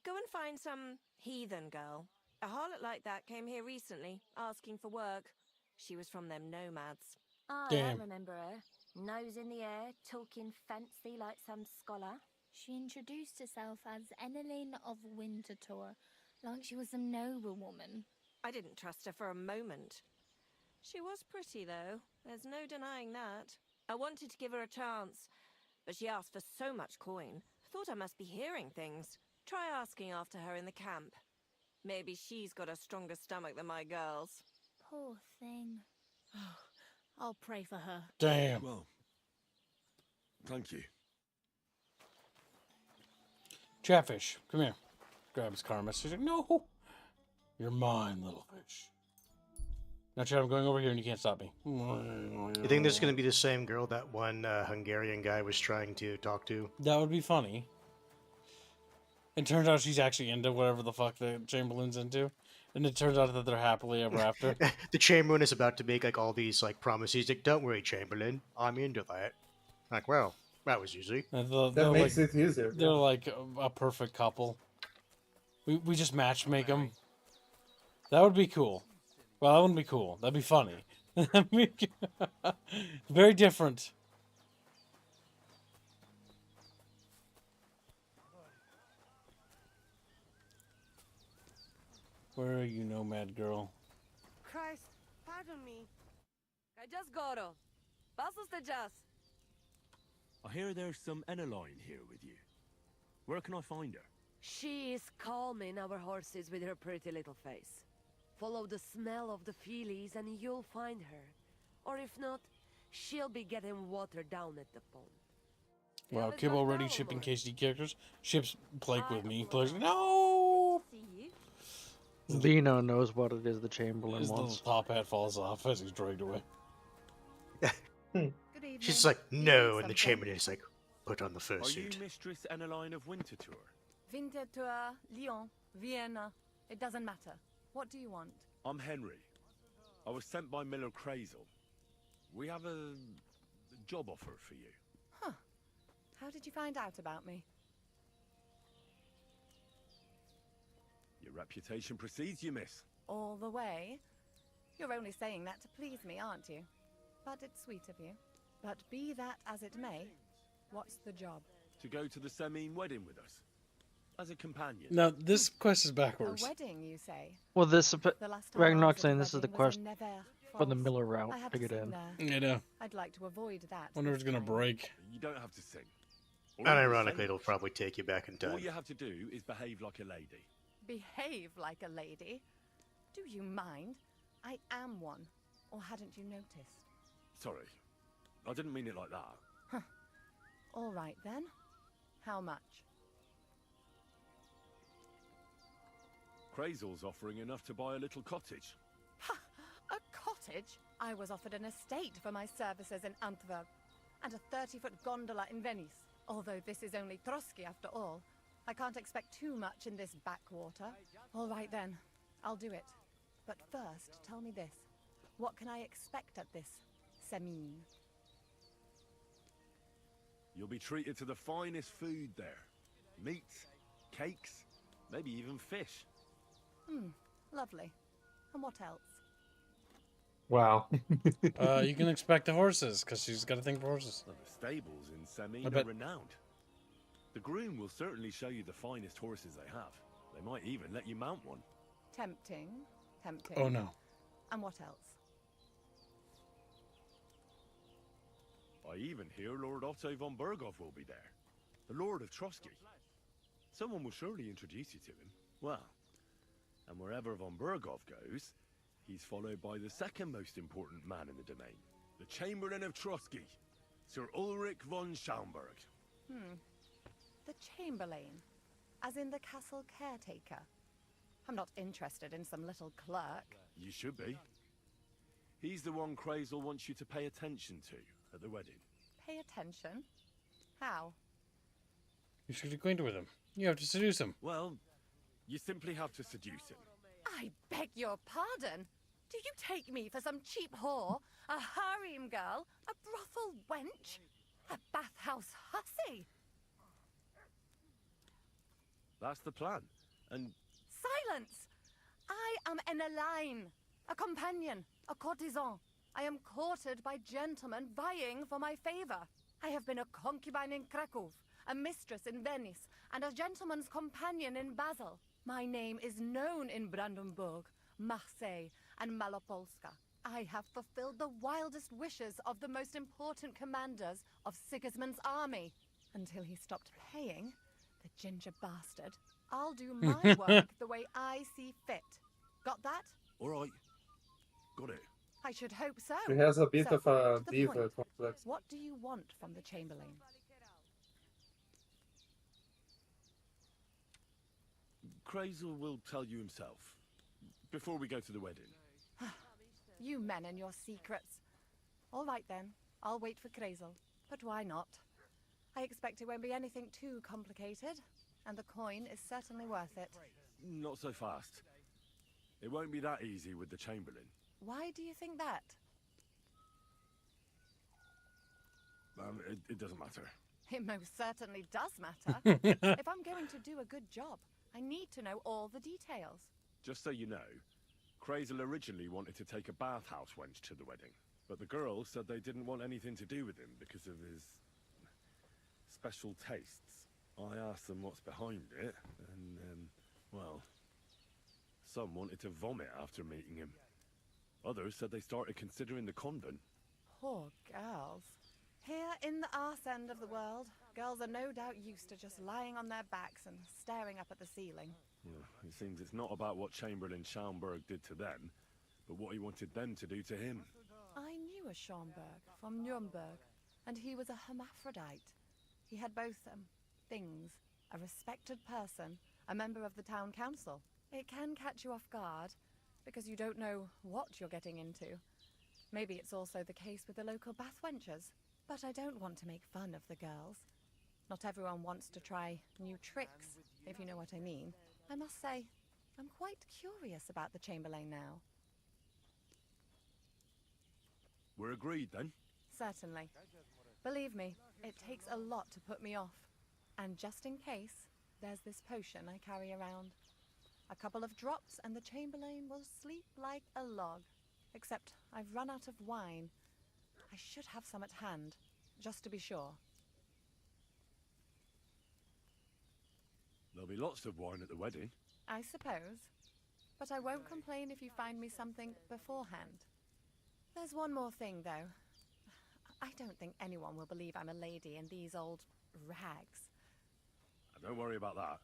Go and find some heathen girl. A harlot like that came here recently, asking for work. She was from them nomads. I Damn. remember her. Nose in the air, talking fancy like some scholar. She introduced herself as Enneline of Winterthur, like she was a noble woman. I didn't trust her for a moment. She was pretty, though. There's no denying that. I wanted to give her a chance, but she asked for so much coin. Thought I must be hearing things. Try asking after her in the camp. Maybe she's got a stronger stomach than my girls. Poor thing. I'll pray for her. Damn. Well, thank you. Chatfish, come here. Grab his karma. She's like, no. You're mine, little fish. Now, Chad, I'm going over here and you can't stop me. You think this is going to be the same girl that one Hungarian guy was trying to talk to? That would be funny. It turns out she's actually into whatever the fuck the Chamberlain's into. And it turns out that they're happily ever after. The Chamberlain is about to make like all these like promises. Like, don't worry, Chamberlain, I'm into that. Like, well, that was easy. That makes it easier. They're like a perfect couple. We just matchmake them. That would be cool. Well, that wouldn't be cool. That'd be funny. Very different. Where are you, nomad girl? Christ, pardon me. I just got her. Passos the just. I hear there's some Eneline here with you. Where can I find her? She is calming our horses with her pretty little face. Follow the smell of the feelies and you'll find her. Or if not, she'll be getting water down at the pond. Wow, Kib already shipping KCD characters. Ships Blake with me. Blake's like, no! Lino knows what it is the Chamberlain His little wants. top hat falls off as he's dragged away. She's like, no, and the Chamberlain is like, put on the Are you fursuit. Mistress Eneline of Winterthur? Winterthur, Lyon, Vienna. It doesn't matter. What do you want? I'm Henry. I was sent by Miller Crazel. We have a job offer for you. Huh. How did you find out about me? Your reputation precedes you, miss. All the way? You're only saying that to please me, aren't you? But it's sweet of you. But be that as it may, what's the job? To go to the Semine wedding with us. As a companion. Now, this quest is A backwards. wedding, you say? Well, this The last time I Ragnarok was at saying a this is the wedding was quest in Nevers for the Falls. Miller route I to haven't get seen in. there. I know. I'd like to avoid that. Wonder if it's gonna break. You don't have to sing. And ironically, it'll probably take you back in All time. you have to do is behave like a lady. Behave like a lady? Do you mind? I am one. Or hadn't you noticed? Sorry. I didn't mean it like that. Huh. All right then. How much? Crazel's offering enough to buy a little cottage. A cottage? I was offered an estate for my services in Antwerp, and a 30-foot gondola in Venice. Although this is only Trotsky after all, I can't expect too much in this backwater. All right then, I'll do it. But first, tell me this. What can I expect at this Semine? You'll be treated to the finest food there. Meats, cakes, maybe even fish. Lovely. And what else? Wow. You can expect the horses, because she's got a thing for horses. Well, the stables in Semine I are bet- renowned. The groom will certainly show you the finest horses they have. They might even let you mount one. Tempting. Tempting. Oh, no. And what else? I even hear Lord Otto von Berghoff will be there. The Lord of Trotsky. Someone will surely introduce you to him. Well, and wherever von Berghoff goes, he's followed by the second most important man in the domain. The Chamberlain of Trotsky, Sir Ulrich von Schaumburg. The Chamberlain. As in the castle caretaker. I'm not interested in some little clerk. You should be. He's the one Crazel wants you to pay attention to at the wedding. Pay attention? How? You should get acquainted with him. You have to seduce him. Well, you simply have to seduce him. I beg your pardon. Do you take me for some cheap whore? A harem girl? A brothel wench? A bathhouse hussy? That's the plan. And Silence! I am an Elaine, a companion, a courtesan. I am courted by gentlemen vying for my favor. I have been a concubine in Krakow, a mistress in Venice, and a gentleman's companion in Basel. My name is known in Brandenburg, Marseille, and Malopolska. I have fulfilled the wildest wishes of the most important commanders of Sigismund's army. Until he stopped paying, the ginger bastard, I'll do my work the way I see fit. Got that? all right, got it. I should hope so. She has a bit So, of a to the diva point. complex. What do you want from the Chamberlain? Crazel will tell you himself. Before we go to the wedding. You men and your secrets. All right then, I'll wait for Crazel. But why not? I expect it won't be anything too complicated, and the coin is certainly worth it. Not so fast. It won't be that easy with the Chamberlain. Why do you think that? It doesn't matter. It most certainly does matter. If I'm going to do a good job, I need to know all the details. Just so you know, Crazel originally wanted to take a bathhouse wench to the wedding, but the girls said they didn't want anything to do with him because of his special tastes. I asked them what's behind it, and, well, some wanted to vomit after meeting him. Others said they started considering the convent. Poor girls. Here in the arse end of the world, girls are no doubt used to just lying on their backs and staring up at the ceiling. It seems it's not about what Chamberlain Schaumburg did to them, but what he wanted them to do to him. I knew a Schaumburg from Nuremberg, and he was a hermaphrodite. He had both things, a respected person, a member of the town council. It can catch you off guard, because you don't know what you're getting into. Maybe it's also the case with the local bathwenchers, but I don't want to make fun of the girls. Not everyone wants to try new tricks, if you know what I mean. I must say, I'm quite curious about the Chamberlain now. We're agreed then? Certainly. Believe me, it takes a lot to put me off. And just in case, there's this potion I carry around. A couple of drops and the Chamberlain will sleep like a log. Except I've run out of wine. I should have some at hand, just to be sure. There'll be lots of wine at the wedding. I suppose. But I won't complain if you find me something beforehand. There's one more thing, though. I don't think anyone will believe I'm a lady in these old rags. Don't worry about that.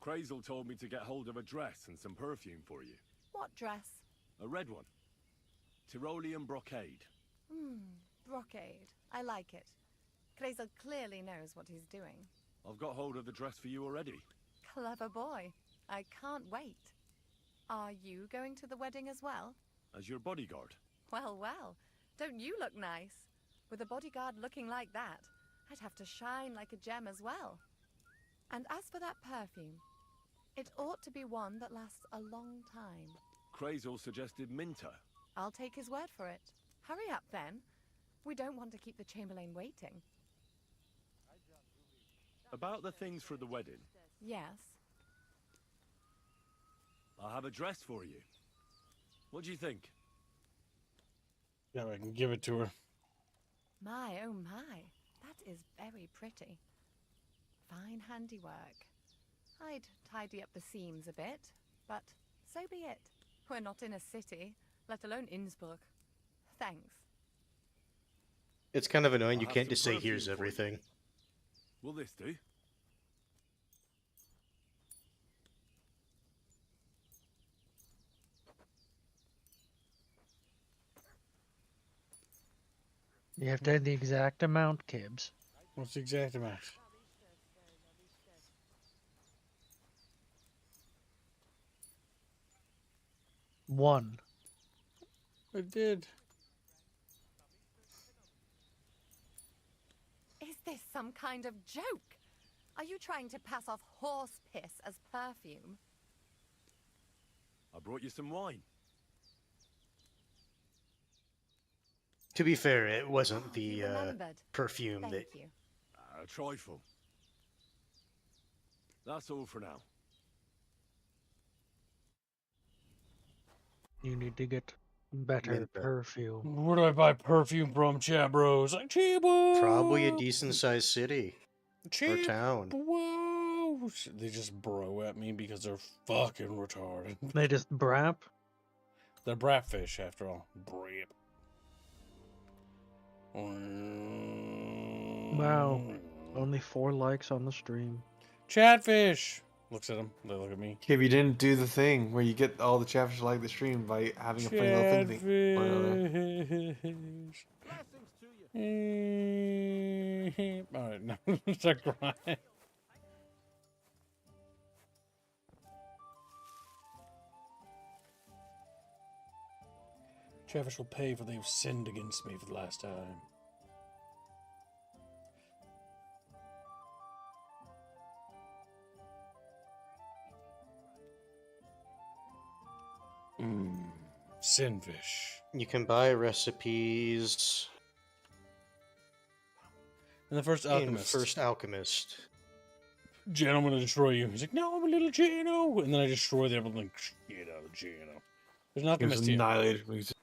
Crazel told me to get hold of a dress and some perfume for you. What dress? A red one. Tyrolean brocade. Brocade. I like it. Crazel clearly knows what he's doing. I've got hold of the dress for you already. Clever boy. I can't wait. Are you going to the wedding as well? As your bodyguard. Well, well. Don't you look nice? With a bodyguard looking like that, I'd have to shine like a gem as well. And as for that perfume, it ought to be one that lasts a long time. Crazel suggested Minter. I'll take his word for it. Hurry up, then. We don't want to keep the Chamberlain waiting. About the things for the wedding. Yes. I have a dress for you. What do you think? Yeah, I can give it to her. My, oh my, that is very pretty. Fine handiwork. I'd tidy up the seams a bit, but so be it. We're not in a city, let alone Innsbruck. Thanks. It's kind of annoying I'll you have can't some just say perfume here's for you. everything. Will this do? You have to have the exact amount, Kibbs. What's the exact amount? One. I did. Is this some kind of joke? Are you trying to pass off horse piss as perfume? I brought you some wine. To be fair, it wasn't the you remembered. perfume Thank that. you. A trifle. That's all for now. You need to get better perfume. Where do I buy perfume from, chat bros? Like, Chibo! Probably a decent sized city or Cheap town. Whoa! They just bro at me because they're fucking retarded. They just brap? They're brat fish, after all. Brap. Wow. Only 4 likes on the stream. Chatfish! Looks at them. They look at me. Okay, if you didn't do the thing where you get all the chatfish to like the stream by having a funny little thing. Chatfish. Alright, no. Start crying. Chatfish will pay for they've sinned against me for the last time. Sinfish. You can buy recipes. And the first alchemist. First alchemist. Jan, I'm gonna destroy you. He's like, no, I'm a little Jano. And then I destroy them. I'm like, shit out of Jano. There's an He alchemist was here. annihilated when he was-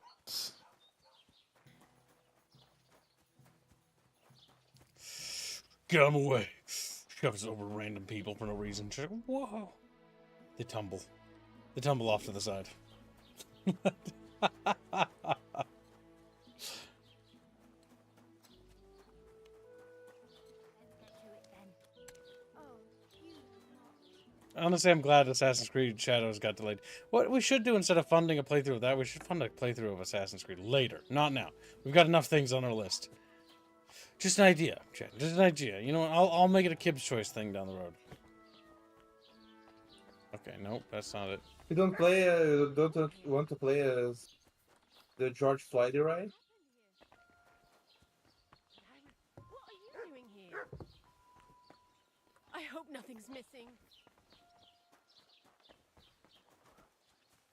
Get him away. Shoves over random people for no reason. She's like, whoa. They tumble. They tumble off to the side. Honestly, I'm glad Assassin's Creed Shadows got delayed. What we should do instead of funding a playthrough of that, we should fund a playthrough of Assassin's Creed later, not now. We've got enough things on our list. Just an idea, chat. Just an idea. You know what? I'll make it a Kib's Choice thing down the road. Okay, nope, that's not it. You don't play. Don't want to play as the George Floyd ride? What are you doing here? I hope nothing's missing.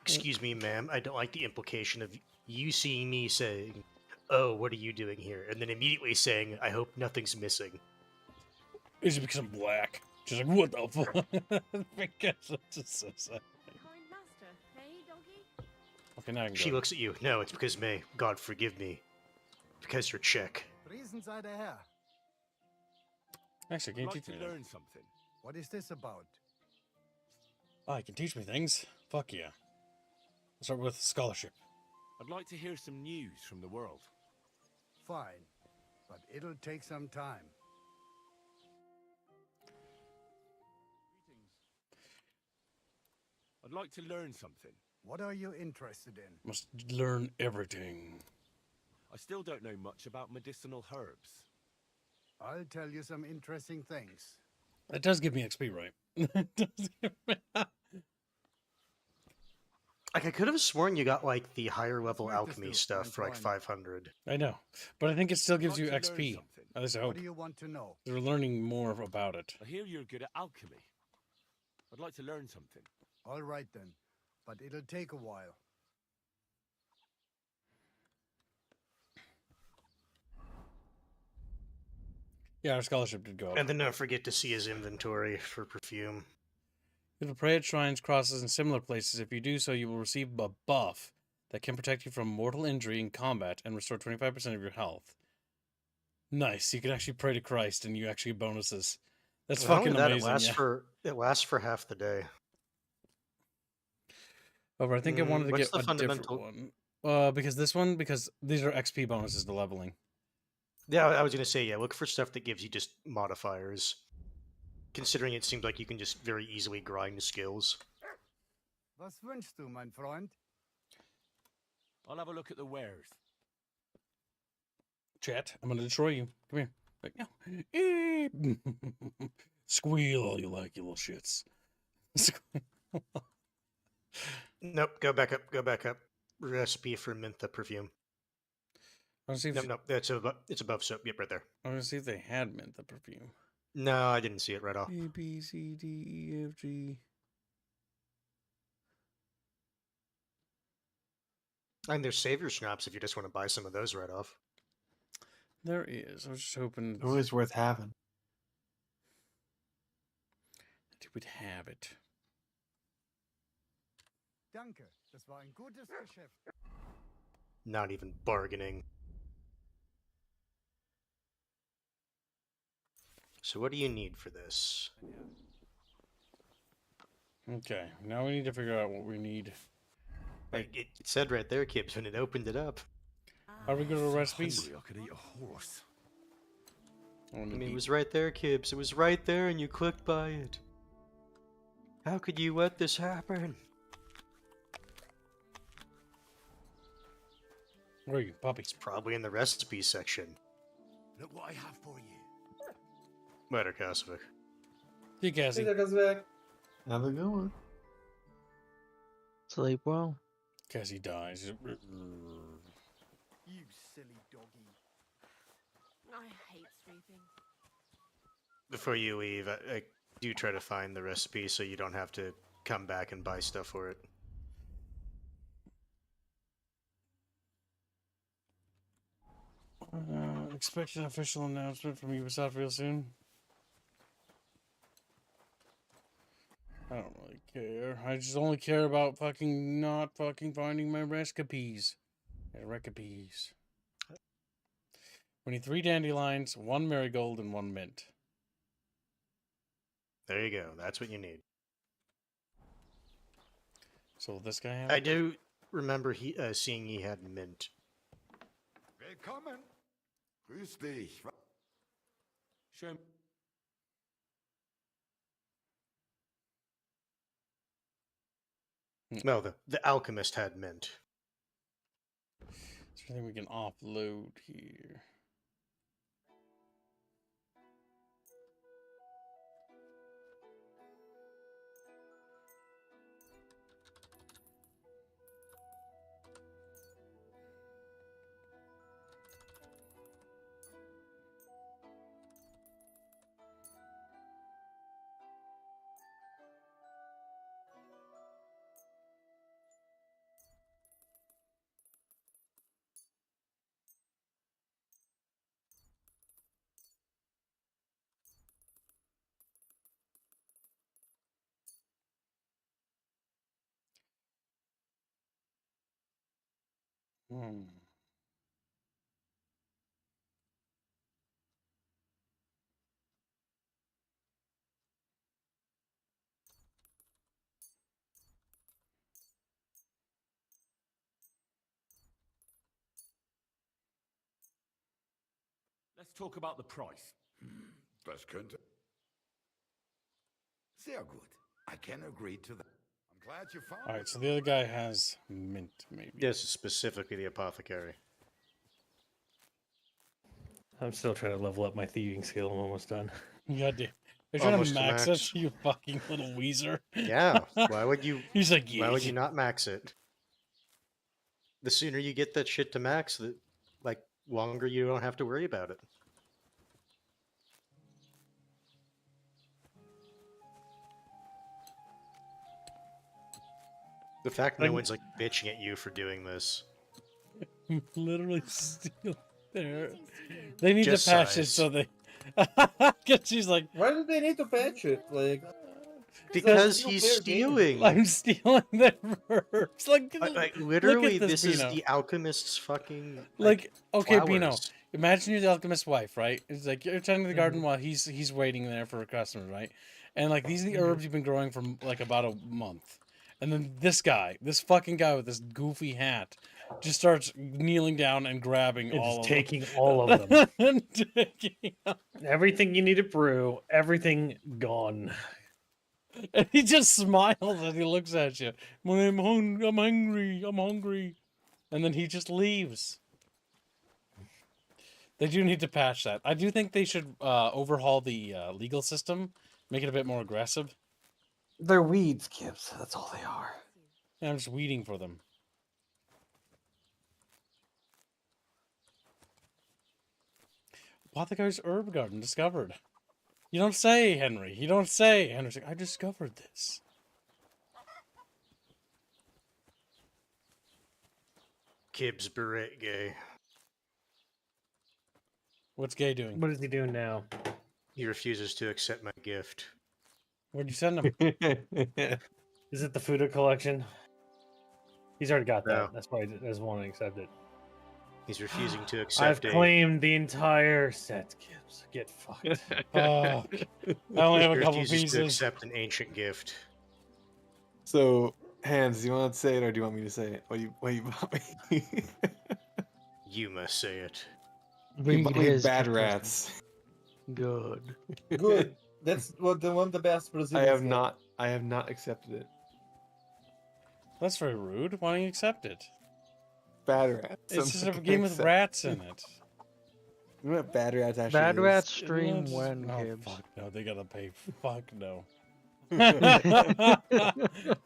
Excuse me, ma'am. I don't like the implication of you seeing me saying, "Oh, what are you doing here?" and then immediately saying, "I hope nothing's missing." Is it because I'm black? She's like, what the fuck? Because it's just so sad. Okay, now I can She go. looks at you. No, it's because May. God forgive me. Because you're Czech. Reasons are there. Actually, can you I'd teach like me to that? learn something. What is this about? Oh, you can teach me things? Fuck yeah. Let's start with scholarship. I'd like to hear some news from the world. Fine, but it'll take some time. I'd like to learn something. What are you interested in? Must learn everything. I still don't know much about medicinal herbs. I'll tell you some interesting things. That does give me XP, right? It does give me... Like, I could have sworn you got, like, the higher level alchemy stuff for, like, 500. I know. But I think it still gives I'd you like to learn XP. something. At least I hope. What do you want to know? They're learning more about it. I hear you're good at alchemy. I'd like to learn something. All right then, but it'll take a while. Yeah, our scholarship did go up. And then don't forget to see his inventory for perfume. You have to pray at shrines, crosses, and similar places. If you do so, you will receive a buff that can protect you from mortal injury in combat and restore 25% of your health. Nice. You can actually pray to Christ and you actually get bonuses. That's Not fucking only that, amazing. it lasts for half the day. Oh, but I think I wanted to What's get the a fundamental? different one. Because these are XP bonuses to leveling. Yeah, I was gonna say, yeah, look for stuff that gives you just modifiers. Considering it seems like you can just very easily grind skills. Was wünschst du, mein Freund? I'll have a look at the wares. Chat, I'm gonna destroy you. Come here. Right now. Squeal all you like, you little shits. Nope, go back up, go back up. Recipe for Mintha perfume. Nope, it's above soap. Yep, right there. I want to see if they had Mintha perfume. No, I didn't see it right off. A, B, C, D, E, F, G. And there's savior scraps if you just want to buy some of those right off. There is. I was just hoping. Always worth having. That you would have it. Danke, das war ein gutes Geschäft. Not even bargaining. So what do you need for this? Okay, now we need to figure out what we need. Like it said right there, Kibbs, when it opened it up. Are we good with recipes? I could eat a horse. I mean, it was right there, Kibbs. It was right there, and you clicked by it. How could you let this happen? Where are you, puppy? It's probably in the recipe section. Look what I have for you. Later, Kasvik. See you, Cassie. Have a good one. Sleep well. Cassie dies. You silly doggy. I hate sweeping. Before you leave, I do try to find the recipe so you don't have to come back and buy stuff for it. Expect an official announcement from Ubisoft real soon. I don't really care. I just only care about not finding my recipes. Recipes. We need 3 dandelions, 1 marigold, and 1 mint. There you go. That's what you need. So this guy have I do remember seeing he had mint. Willkommen. Grüß dich. Schön. No, the alchemist had mint. Is there anything we can offload here? Let's talk about the price. Das könnte. Sehr gut. I can agree to that. I'm glad you found Alright, so the other guy has mint, maybe. Yes, specifically the apothecary. I'm still trying to level up my thieving skill. I'm almost done. God damn. You're trying Almost to to max max. it, you fucking little weezer. Yeah, why would you? He's like, why would you not max it? The sooner you get that shit to max, the longer you don't have to worry about it. The fact no one's bitching at you for doing this. Literally steal there. They need Just to patch it size. so they. She's like, why do they need to patch it? Like, Because he's stealing. I'm stealing the herbs. Like Literally, look at this is Pino. the alchemist's fucking Like okay, Pino. flowers. Imagine you're the alchemist's wife, right? It's like you're tending the garden while he's waiting there for a customer, right? And like these are the herbs you've been growing for like about a month, and then this fucking guy with this goofy hat, just starts kneeling down and grabbing It's all of taking them. all of them. And taking Everything you need to brew, everything gone. And he just smiles as he looks at you. I'm hungry. And then he just leaves. They do need to patch that. I do think they should overhaul the legal system, make it a bit more aggressive. They're weeds, Gibbs. That's all they are. And I'm just weeding for them. Apothecary's herb garden discovered. You don't say, Henry. You don't say. Henry's like, I discovered this. Gibbs beret gay. What's Gay doing? What is he doing now? He refuses to accept my gift. Where'd you send him? Is it the Fuda collection? He's already got that. No. That's why he doesn't want to accept it. He's refusing to I've accept claimed the entire set, Gibbs. Get fucked. I only have a couple refuses pieces. to accept an ancient gift. So, Hans, do you want to say it or do you want me to say it? What you bought me? You must say it. You bought me his bad gift rats. Good. Good. That's one of the best Brazilian. I have not accepted it. That's very rude. Why don't you accept it? Bad rats. It's just a game with rats in it. You know what bad rats actually Bad is? Rats stream when, Oh, Gibbs? fuck no. They gotta pay. Fuck no.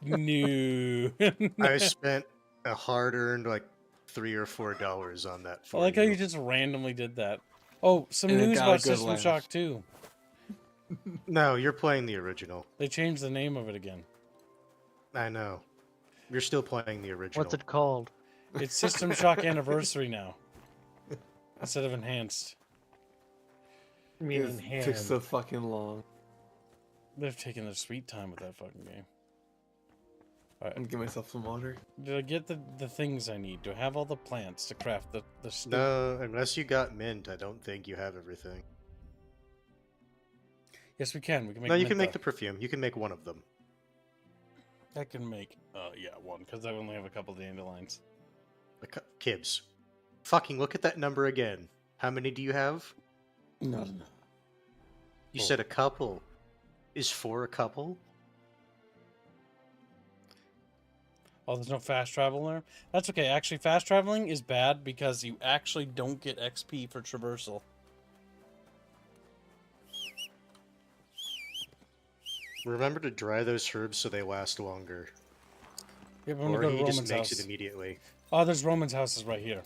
No. I spent a hard-earned like $3 or $4 on that. I like how you just randomly did that. Oh, some And it news got a about good System laugh. Shock 2. No, you're playing the original. They changed the name of it again. I know. You're still playing the original. What's it called? It's System Shock Anniversary now. Instead of Enhanced. I mean, It in hand. took so fucking long. They've taken their sweet time with that fucking game. I'm gonna give myself some water. Did I get the things I need? Do I have all the plants to craft the stuff? No, unless you got mint, I don't think you have everything. Yes, we can. We can make No, you mint, can make though. the perfume. You can make one of them. I can make, yeah, one, because I only have a couple dandelions. Kibbs. Fucking look at that number again. How many do you have? None. You said a couple. Is 4 a couple? Oh, there's no fast travel there? That's okay. Actually, fast traveling is bad because you actually don't get XP for traversal. Remember to dry those herbs so they last longer. Yeah, but I'm Or gonna go he to just Roman's makes house. it immediately. Oh, there's Roman's houses right here.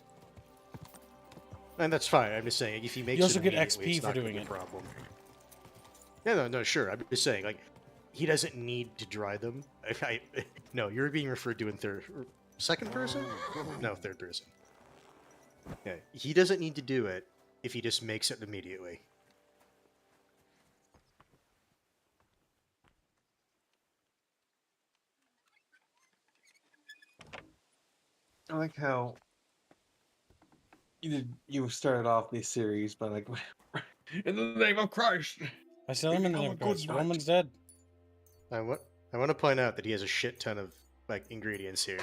And that's fine. I'm just saying, if he makes You also it get immediately, XP it's for not gonna doing be a it. problem. No, sure. I'm just saying, like, he doesn't need to dry them. No, you're being referred to in second person? No, third person. Yeah, he doesn't need to do it if he just makes it immediately. I like how you started off this series by like, in the name of Christ. I sell him in the Become a name of Christ. good knight. Roman's dead. I want to point out that he has a shit ton of like ingredients here.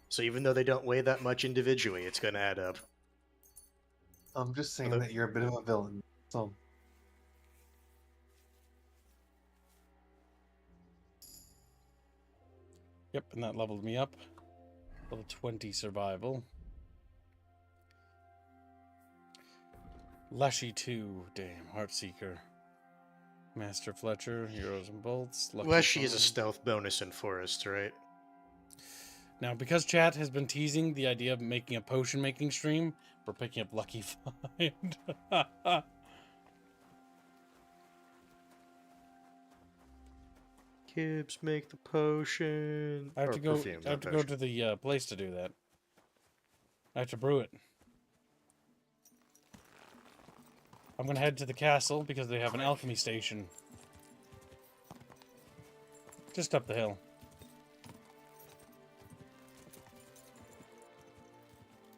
So even though they don't weigh that much individually, it's going to add up. I'm just saying that you're a bit of a villain. So Yep, and that leveled me up. Level 20 survival. Leshy 2. Damn, Heartseeker. Master Fletcher, Heroes and Bolts. Lucky Leshy is a Find. stealth bonus in Forest, right? Now, because chat has been teasing the idea of making a potion making stream, we're picking up Lucky Find. Kibbs, make the potion. I have Or to go. perfume, I have not to go potion. to the place to do that. I have to brew it. I'm gonna head to the castle because they have an alchemy station. Just up the hill.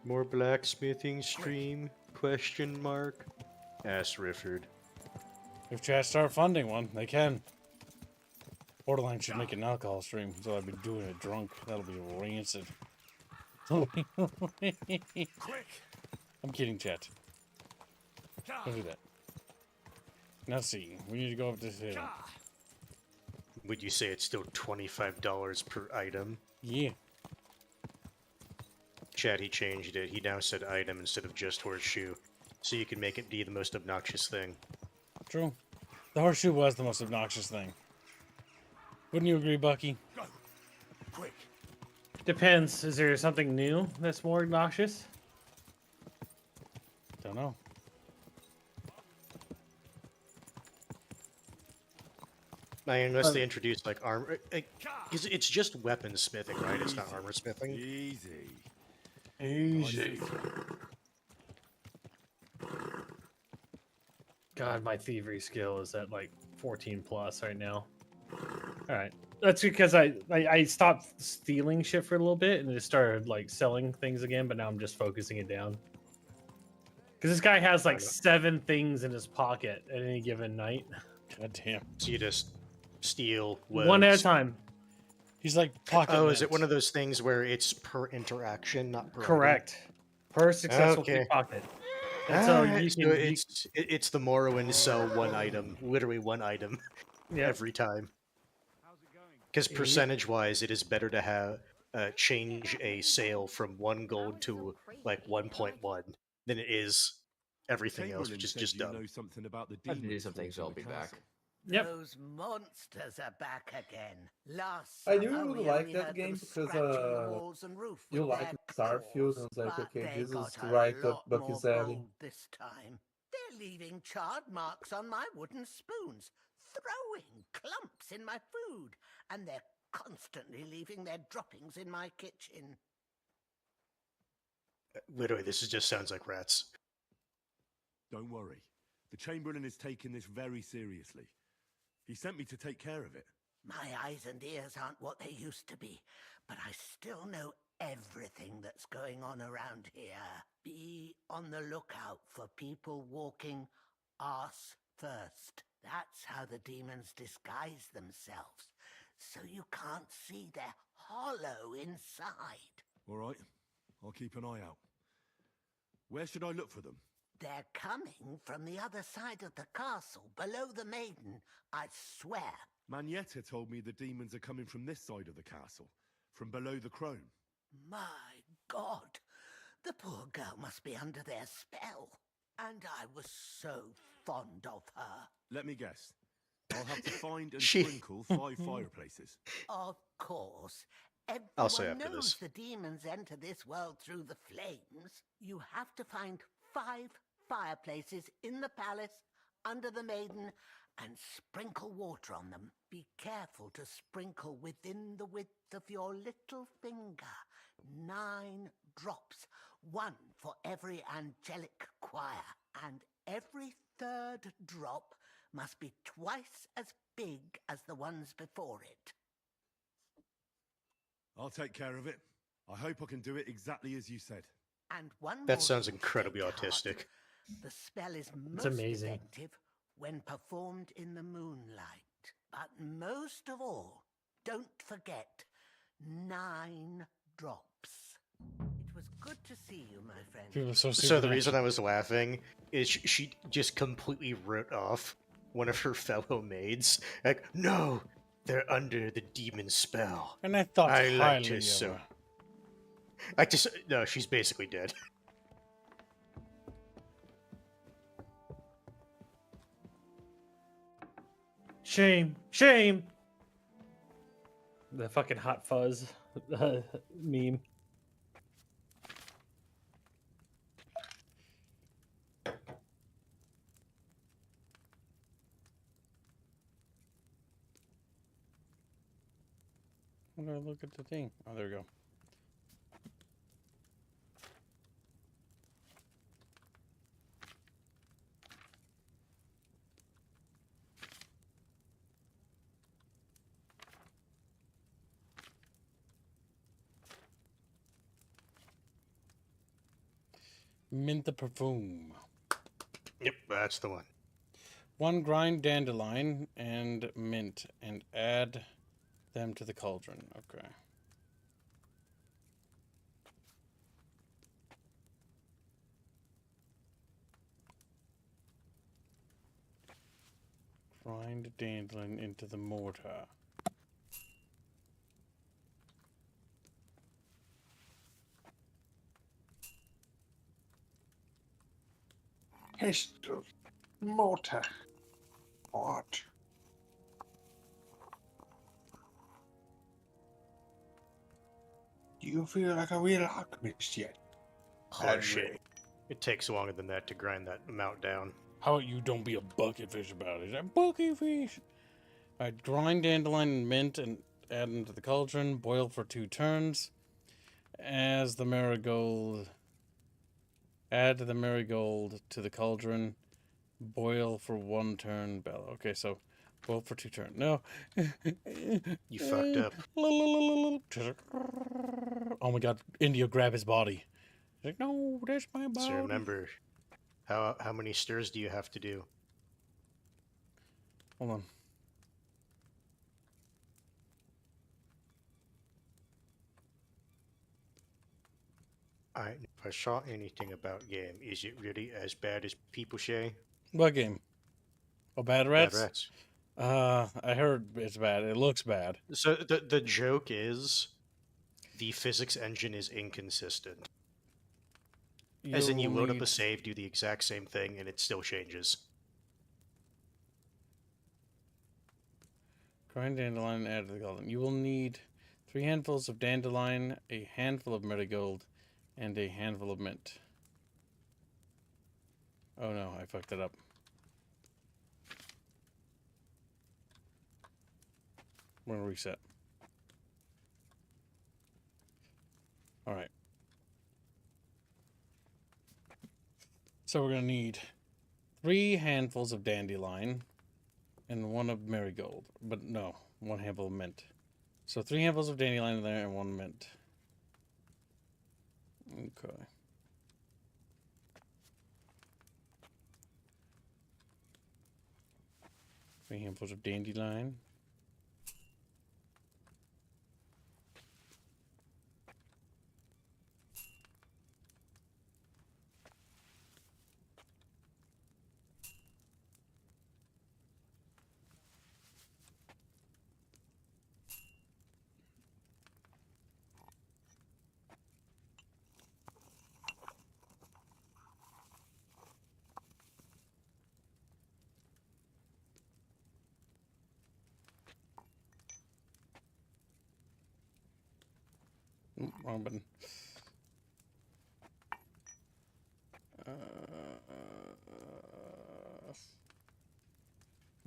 More blacksmithing stream? Question mark. Asked Rifford. If chat start funding one, they can. Borderline should make an alcohol stream, so I'd be doing it drunk. That'll be rancid. Quick! I'm kidding, chat. Don't do that. Now see, we need to go up this hill. Would you say it's still $25 per item? Yeah. Chat, he changed it. He now said item instead of just horseshoe. So you can make it be the most obnoxious thing. True. The horseshoe was the most obnoxious thing. Wouldn't you agree, Bucky? Quick! Depends. Is there something new that's more obnoxious? Don't know. I mean, unless they introduce like armor, because it's just weaponsmithing, right? It's not armor smithing. Easy. Easy. God, my thievery skill is at like 14 plus right now. All right, that's because I stopped stealing shit for a little bit and just started like selling things again, but now I'm just focusing it down. Because this guy has like 7 things in his pocket at any given night. God damn. So you just steal one at a time. He's like pocket. Oh, is it one of those things where it's per interaction, not per? Correct. Per successful pickpocket. That's how you So can. it's the Morrowind sell one item, literally one item, every time. Because percentage-wise, it is better to have change a sale from 1 gold to like 1.1 than it is everything else, which is just dumb. Know something about the I have to do something, so I'll be back. Yep. Those monsters are back again. Last I knew summer, you would we like only that heard game them because scratching the walls and roof you with like their Starfield, and claws, it's like, but okay, they this is got a right lot up Bucky's more alley. bold this time. They're leaving charred marks on my wooden spoons, throwing clumps in my food, and they're constantly leaving their droppings in my kitchen. Literally, this just sounds like rats. Don't worry. The Chamberlain is taking this very seriously. He sent me to take care of it. My eyes and ears aren't what they used to be, but I still know everything that's going on around here. Be on the lookout for people walking arse first. That's how the demons disguise themselves, so you can't see they're hollow inside. All right. I'll keep an eye out. Where should I look for them? They're coming from the other side of the castle, below the maiden, I swear. Manietta told me the demons are coming from this side of the castle, from below the crone. My God, the poor girl must be under their spell. And I was so fond of her. Let me guess. I'll have to find and sprinkle 5 fireplaces. Of course. I'll say Everyone after knows this. the demons enter this world through the flames. You have to find 5 fireplaces in the palace, under the maiden, and sprinkle water on them. Be careful to sprinkle within the width of your little finger. 9 drops, 1 for every angelic choir, and every 3rd drop must be twice as big as the ones before it. I'll take care of it. I hope I can do it exactly as you said. And one That more sounds thing to incredibly take to heart. autistic. The spell is most amazing. effective when performed in the moonlight. But most of all, don't forget 9 drops. It was good to see you, my friend. People are so So the reason I was laughing is she just completely wrote off one of her fellow maids. Like, no, they're under the demon spell. And I thought I like highly to of so. her. I just no, she's basically dead. Shame. Shame. The fucking hot fuzz meme. I'm gonna look at the thing. Oh, there we go. Mint the perfume. Yep, that's the one. 1 grind dandelion and mint, and add them to the cauldron. Okay. Grind dandelion into the mortar. Pistol. Mortar. What? Do you feel like a real alchemist yet? Oh shit. It takes longer than that to grind that amount down. How about you don't be a bucketfish about it? A bucketfish! Alright, grind dandelion and mint and add them to the cauldron. Boil for 2 turns. As the marigold... Add the marigold to the cauldron. Boil for 1 turn. Bellow. Okay, so boil for 2 turns. No. You fucked up. Oh my god. India, grab his body. He's like, no, that's my body. So remember, how many stirs do you have to do? Hold on. If I saw anything about game, is it really as bad as people say? What game? Oh, Bad Rats? Bad Rats. I heard it's bad. It looks bad. So the joke is, the physics engine is inconsistent. As in, you load up a save, do the exact same thing, and it still changes. Grind dandelion and add to the cauldron. You will need 3 handfuls of dandelion, a handful of marigold, and a handful of mint. Oh no, I fucked it up. We're gonna reset. Alright. So we're gonna need 3 handfuls of dandelion and 1 of marigold. But no, 1 handful of mint. So 3 handfuls of dandelion in there and 1 mint. Okay. Three handfuls of dandelion. Wrong button.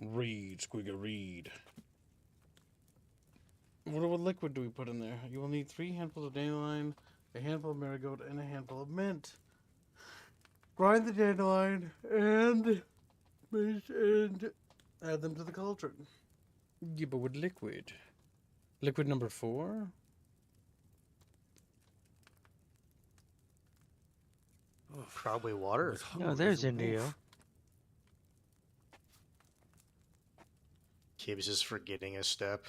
Read, Squigga, read. What liquid do we put in there? You will need 3 handfuls of dandelion, a handful of marigold, and a handful of mint. Grind the dandelion and mint and add them to the cauldron. Yeah, but with liquid. Liquid number 4? Probably water. No, there's Indio. Gibbs is forgetting a step.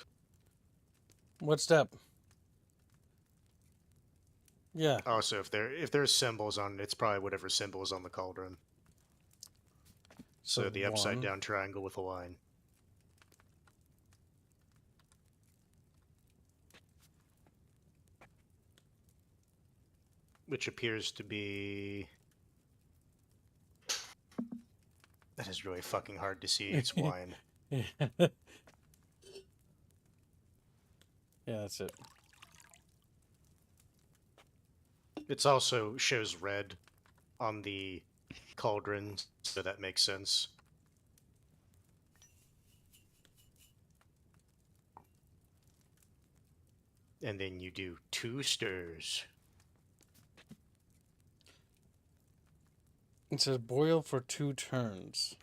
What step? Yeah. Also, if there's symbols on it, it's probably whatever symbol is on the cauldron. So the upside down triangle with a line. Which appears to be... That is really fucking hard to see. It's wine. Yeah, that's it. It's also shows red on the cauldron, so that makes sense. And then you do 2 stirs. It says boil for 2 turns.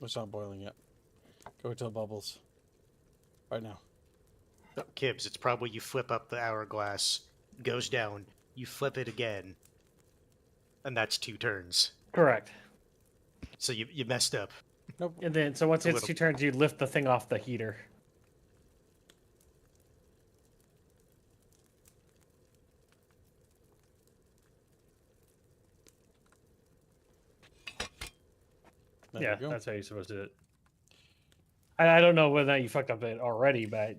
It's not boiling yet. Go till it bubbles. Right now. Oh, Kibbs, it's probably you flip up the hourglass, goes down, you flip it again, and that's 2 turns. Correct. So you messed up. Nope. And then, so once A it's little. 2 turns, you lift the thing off the heater. There Yeah, we go. that's how you're supposed to do it. I don't know whether or not you fucked up it already, but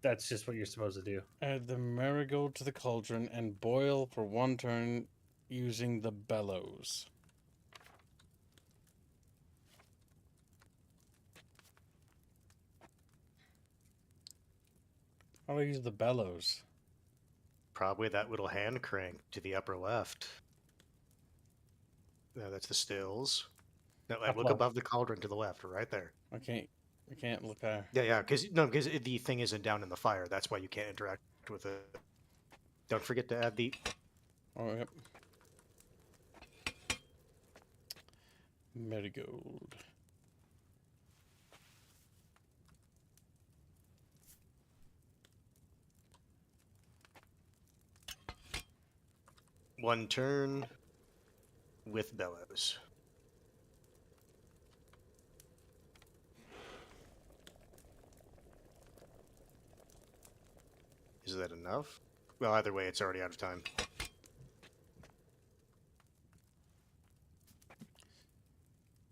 that's just what you're supposed to do. Add the marigold to the cauldron and boil for 1 turn using the bellows. How do I use the bellows? Probably that little hand crank to the upper left. No, that's the stills. No, Up look left. above the cauldron to the left, right there. I can't look there. Yeah, because the thing isn't down in the fire. That's why you can't interact with it. Don't forget to add the. Oh, yep. Marigold. One turn with bellows. Is that enough? Well, either way, it's already out of time.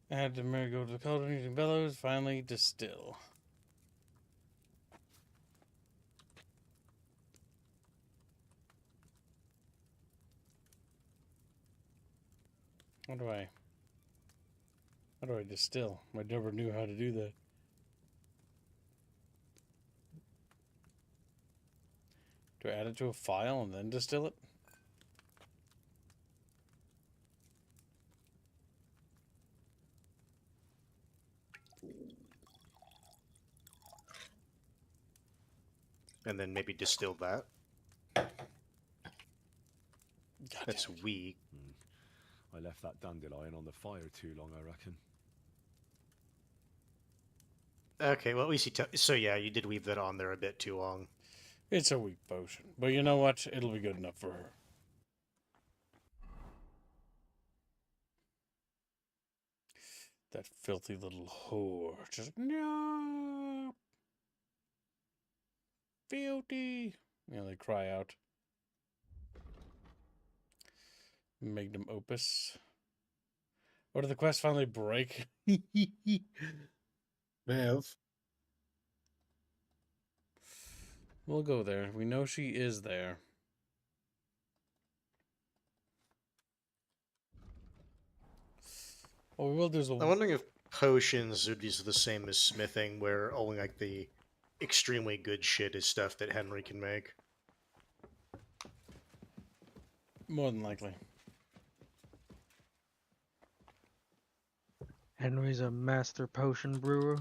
Add the marigold to the cauldron using bellows. Finally, distill. How do I distill? I never knew how to do that. Do I add it to a file and then distill it? And then maybe distill that. That's weak. I left that dandelion on the fire too long, I reckon. Okay, well, at least so yeah, you did leave that on there a bit too long. It's a weak potion. But you know what? It'll be good enough for her. That filthy little whore. Just, no. Filthy. You know, they cry out. Magnum opus. Or did the quest finally break? May have. We'll go there. We know she is there. What we will do is I'm wondering if potions would be the same as smithing, where only like the extremely good shit is stuff that Henry can make. More than likely. Henry's a master potion brewer.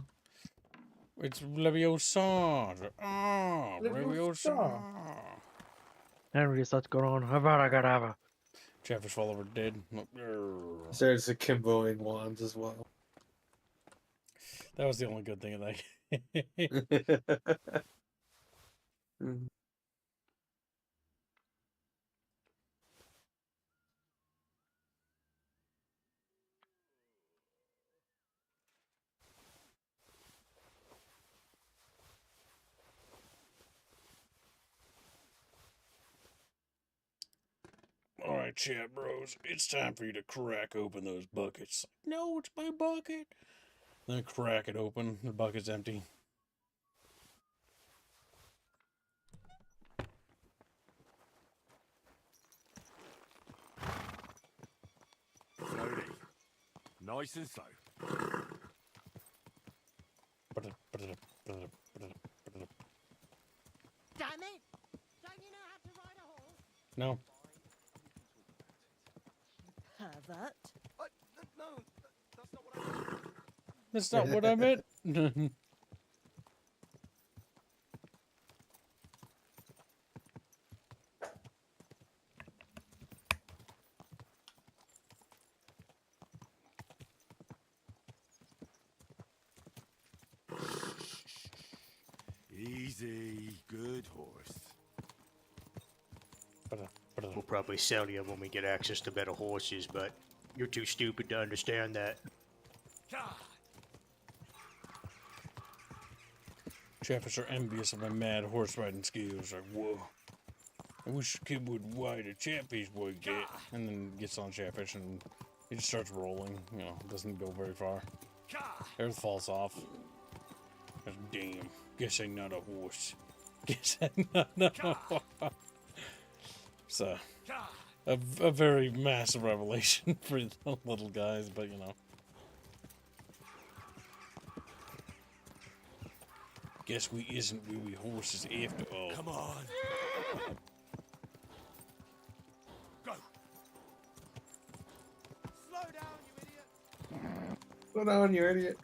It's Leviosa. Ah, Leviosa. Leviosa. Henry starts going on. Havara. Chatfish fall over dead. There's a Kimboing wands as well. That was the only good thing of that. All right, chat bros, it's time for you to crack open those buckets. No, it's my bucket. Then crack it open. The bucket's empty. Slowly. Nice and slow. Damn it! Don't you know how to ride a horse? No. Pervert. No, that's not what I meant. That's not what I meant. Easy, good horse. We'll probably sell you when we get access to better horses, but you're too stupid to understand that. Chatfish are envious of my mad horse riding skills. Like, whoa. I wish a kid would ride a Chatfish would get. And then gets on Chatfish and he just starts rolling. You know, doesn't go very far. Earth falls off. Damn. Guess I'm not a horse. Guess I'm not a horse. So, a very massive revelation for the little guys, but you know. Guess we isn't really horses after all. Come on. Go. Slow down, you idiot. Slow down, you idiot.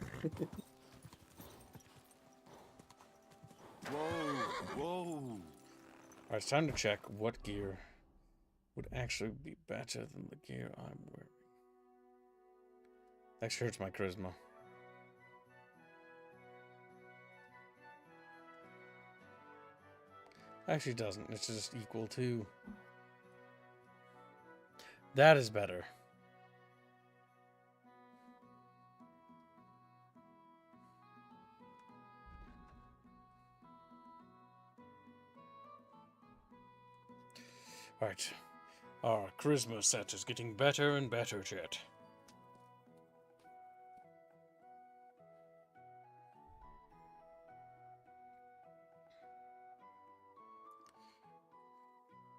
Whoa. Alright, it's time to check what gear would actually be better than the gear I'm wearing. Actually hurts my charisma. Actually doesn't, it's just equal to. That is better. Alright. Our charisma set is getting better and better, chat.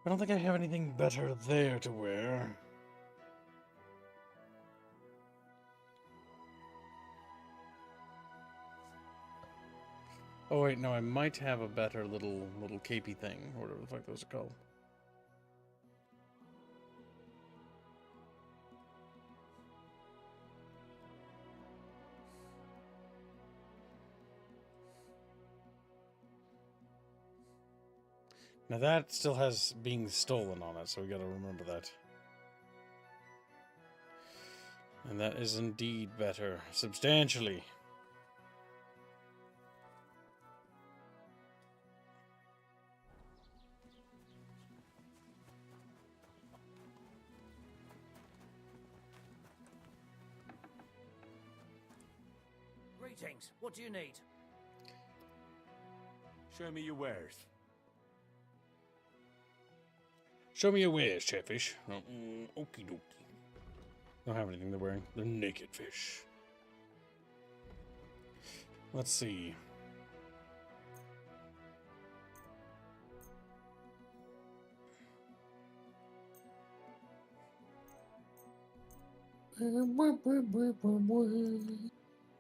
I don't think I have anything better there to wear. Oh wait, no, I might have a better little capey thing, or whatever the fuck those are called. Now that still has being stolen on it, so we gotta remember that. And that is indeed better, substantially. Greetings. What do you need? Show me your wares. Show me your wares, Chatfish. Okie dokie. Don't have anything they're wearing. They're naked fish. Let's see. We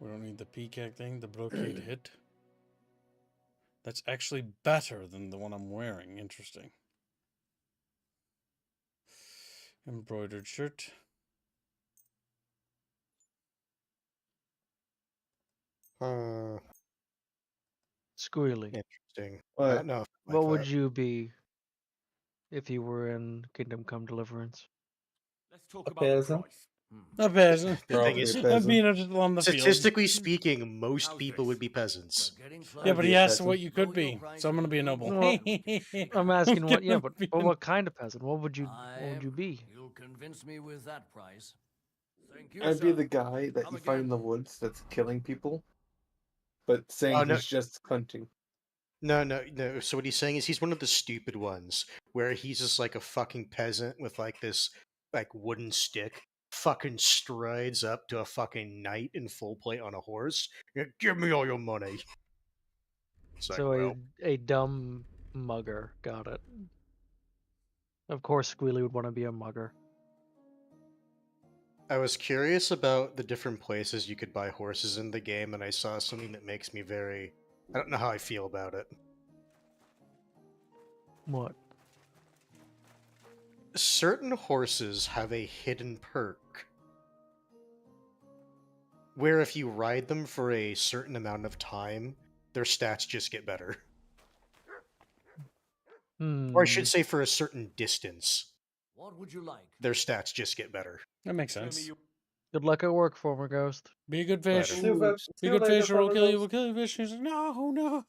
don't need the peacock thing, the brocade hit. That's actually better than the one I'm wearing. Interesting. Embroidered shirt. Squealy. Interesting. What? No. What would you be if you were in Kingdom Come Deliverance? Let's talk A about the peasant. price. A peasant. The thing is, I've been on the field. statistically speaking, most people would be peasants. Yeah, but he asked what you could be, so I'm gonna be a noble. Well, I'm asking what? Yeah, but what kind of peasant? What would you be? You'll convince me with that price. Thank you, I'd be sir. the guy that Come you find in the woods that's killing people, but saying Oh, no. he's just hunting. No. So what he's saying is he's one of the stupid ones, where he's just like a fucking peasant with like this like wooden stick, fucking strides up to a fucking knight in full plate on a horse. Yeah, give me all your money. It's like, So well, a dumb mugger. Got it. Of course, Squealy would want to be a mugger. I was curious about the different places you could buy horses in the game, and I saw something that makes me very... I don't know how I feel about it. What? Certain horses have a hidden perk, where if you ride them for a certain amount of time, their stats just get better. Or I should say for a certain distance. What would you like? Their stats just get better. That makes sense. Good luck at work, former ghost. Be a good fish. Silver- Be a good Silver fish, or we'll Silver kill you. Ghost. We'll kill you, fish. He's like, no.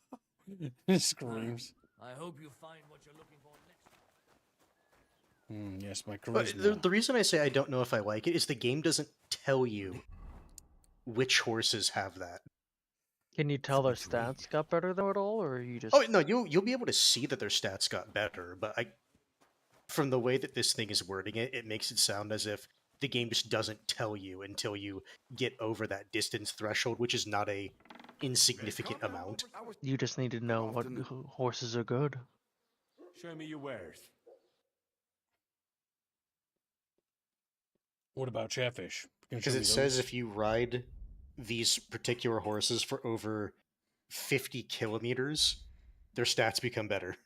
Screams. I hope you find what you're looking for next. Yes, my But charisma. the reason I say I don't know if I like it is the game doesn't tell you which horses have that. Can you tell their stats got better though at all, or you just? Oh no, you'll be able to see that their stats got better, but from the way that this thing is wording it, it makes it sound as if the game just doesn't tell you until you get over that distance threshold, which is not a insignificant amount. You just need to know what horses are good. Show me your wares. What about Chatfish? Because it says if you ride these particular horses for over 50 kilometers, their stats become better.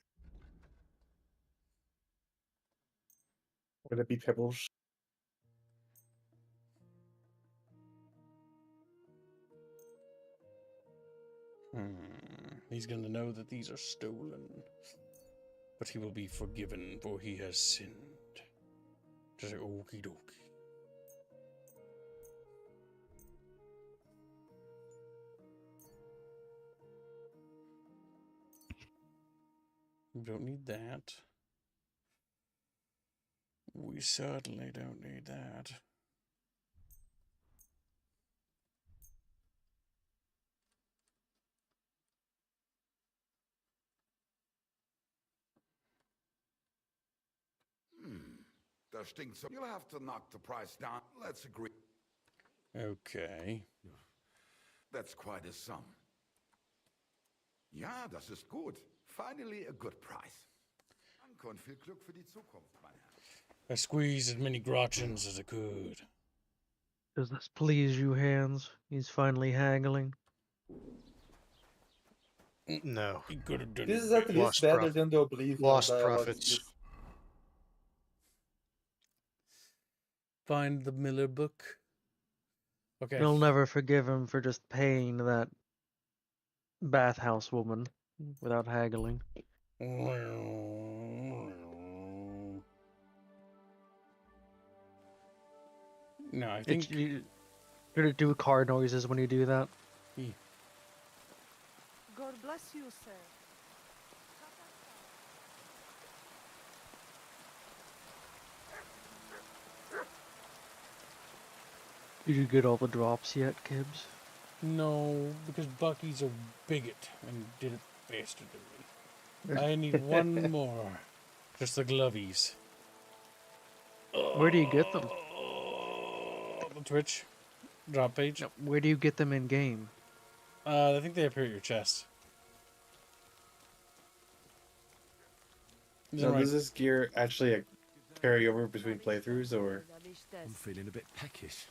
Would it be Pebbles? He's going to know that these are stolen. But he will be forgiven, for he has sinned. Just like, okie dokie. We don't need that. We certainly don't need that. Das stinkt so. You'll have to knock the price down. Let's agree. Okay. That's quite a sum. Ja, das ist gut. Finally a good price. Danke und viel Glück für die Zukunft, mein Herr. I squeezed as many grochens as I could. Does this please you, Hands? He's finally haggling. No. He could have done This is at least better than the Oblivion. Lost dialogues. profits. Find the Miller book. Okay. You'll never forgive him for just paying that bathhouse woman without haggling. No, I think you're gonna do car noises when you do that. God bless you, sir. Did you get all the drops yet, Kibbs? no, because Bucky's a bigot and did it faster than me. I need one more. Just the glovies. Where do you get them? The Twitch drop page. Where do you get them in game? I think they appear at your chest. So does this gear actually carry over between playthroughs, or? I'm feeling a bit peckish.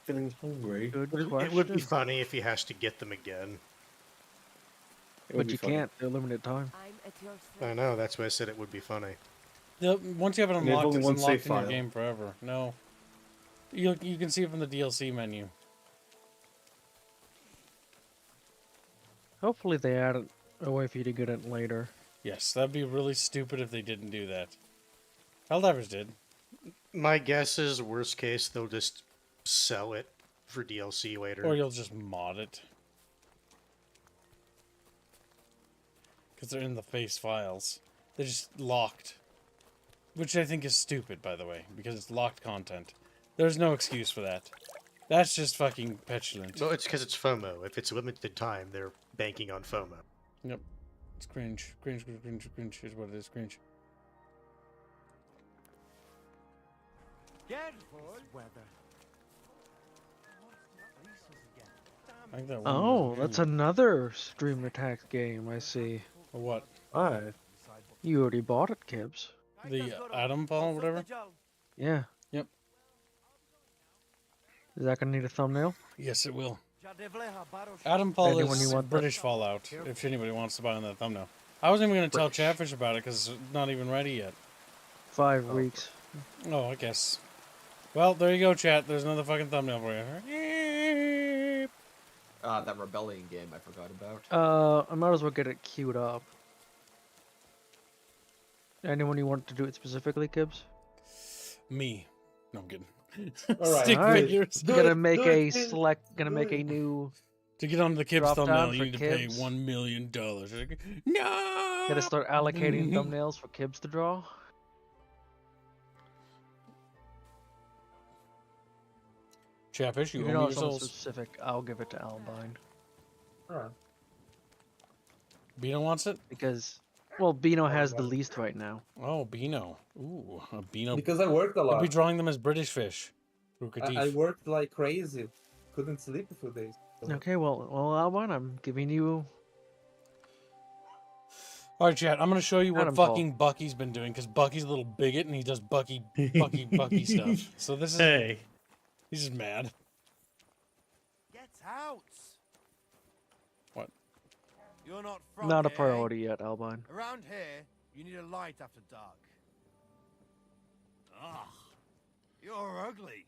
Feeling hungry. Good It would be funny if he has to get them again. But you can't. They're limited time. I know. That's why I said it would be funny. Once you have it And they have unlocked, only it's one unlocked save in your file. game forever. No. You can see it from the DLC menu. Hopefully they add a way for you to get it later. Yes, that'd be really stupid if they didn't do that. Helldivers did. My guess is, worst case, they'll just sell it for DLC later. Or you'll just mod it. Because they're in the face files. They're just locked. Which I think is stupid, by the way, because it's locked content. There's no excuse for that. That's just fucking petulant. Well, it's because it's FOMO. If it's limited time, they're banking on FOMO. Yep. It's cringe. Cringe, cringe, cringe, cringe. Here's what it is. Cringe. Careful. Weather. I think that one Oh, was that's good. another Stream Attack game, I see. Or what? Why? You already bought it, Kibbs. The Atom Fall or whatever? Yeah. Yep. Is that gonna need a thumbnail? Yes, it will. Atom Fall Anyone is you want British Fallout, if anybody wants to buy on that thumbnail. I wasn't even going to tell Chatfish about it because it's not even ready yet. 5 weeks. Oh, I guess. Well, there you go, chat. There's another fucking thumbnail for you. That Rebellion game I forgot about. I might as well get it queued up. Anyone you want to do it specifically, Kibbs? Me. No, I'm kidding. All right. Stick Alright. figures. Gonna make a select. Gonna make a new To get onto the Kibs Drop down thumbnail, you for need to pay Kibs. $1 million. Like, no! Gotta start allocating thumbnails for Kibs to draw. Chatfish, you If owe you me know your something souls. specific, I'll give it to Albine. Alright. Bino wants it? Because, well, Bino has the least right now. Oh, Bino. Ooh, a Bino. Because I worked a I'll be lot. drawing them as British fish. I worked like crazy. Couldn't sleep a few days. Okay, well, Albine, I'm giving you... All right, chat. I'm gonna show you what Adam's fault. fucking Bucky's been doing because Bucky's a little bigot and he does Bucky stuff. So this is he's just mad. Get out! What? You're not from Not a here, priority yet, Albine. Around here, you need a light after dark. Ugh, you're ugly.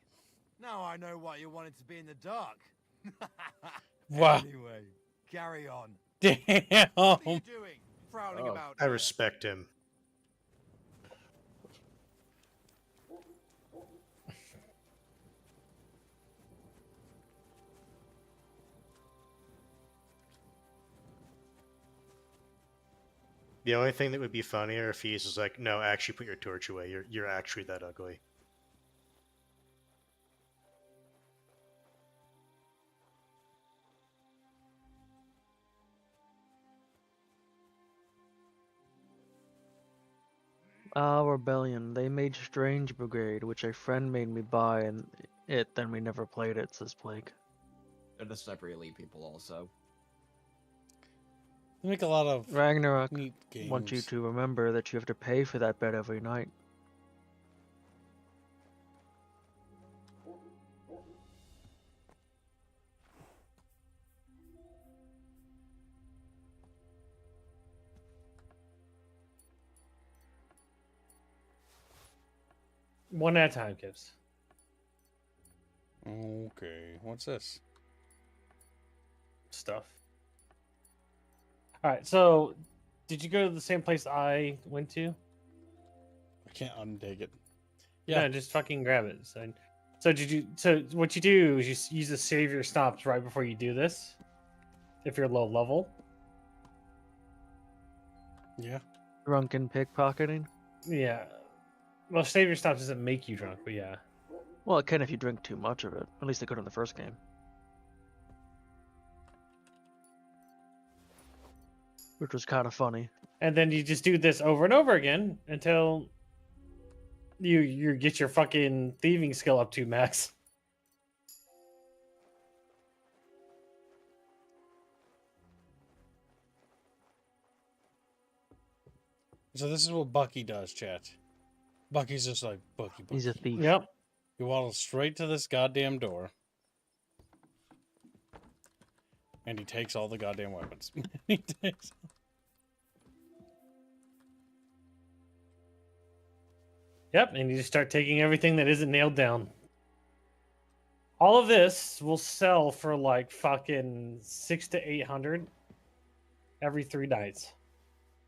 Now I know why you wanted to be in the dark. Wow. Anyway, carry on. Damn. What are you doing? Prowling about. I respect him. The only thing that would be funnier if he's just like, no, actually put your torch away. You're actually that ugly. Rebellion. They made Strange Brigade, which a friend made me buy, and then we never played it, says Blake. They're the Sniper Elite people also. They make a lot of Ragnarok neat games. wants you to remember that you have to pay for that bed every night. One at a time, Kips. Okay, what's this? Stuff. All right, so did you go to the same place I went to? I can't untake it. Yeah, Yeah. just fucking grab it. So did you? So what you do is you use the save your stops right before you do this. If you're low level. Yeah. Drunken pickpocketing? Yeah. Well, save your stops doesn't make you drunk, but yeah. Well, it can if you drink too much of it. At least it could in the first game. Which was kind of funny. And then you just do this over and over again until you get your fucking thieving skill up to max. So this is what Bucky does, chat. Bucky's just like Bucky. He's a thief. Yep. You waddle straight to this goddamn door. And he takes all the goddamn weapons. He takes... Yep, and you just start taking everything that isn't nailed down. All of this will sell for like fucking 600 to 800 every 3 nights.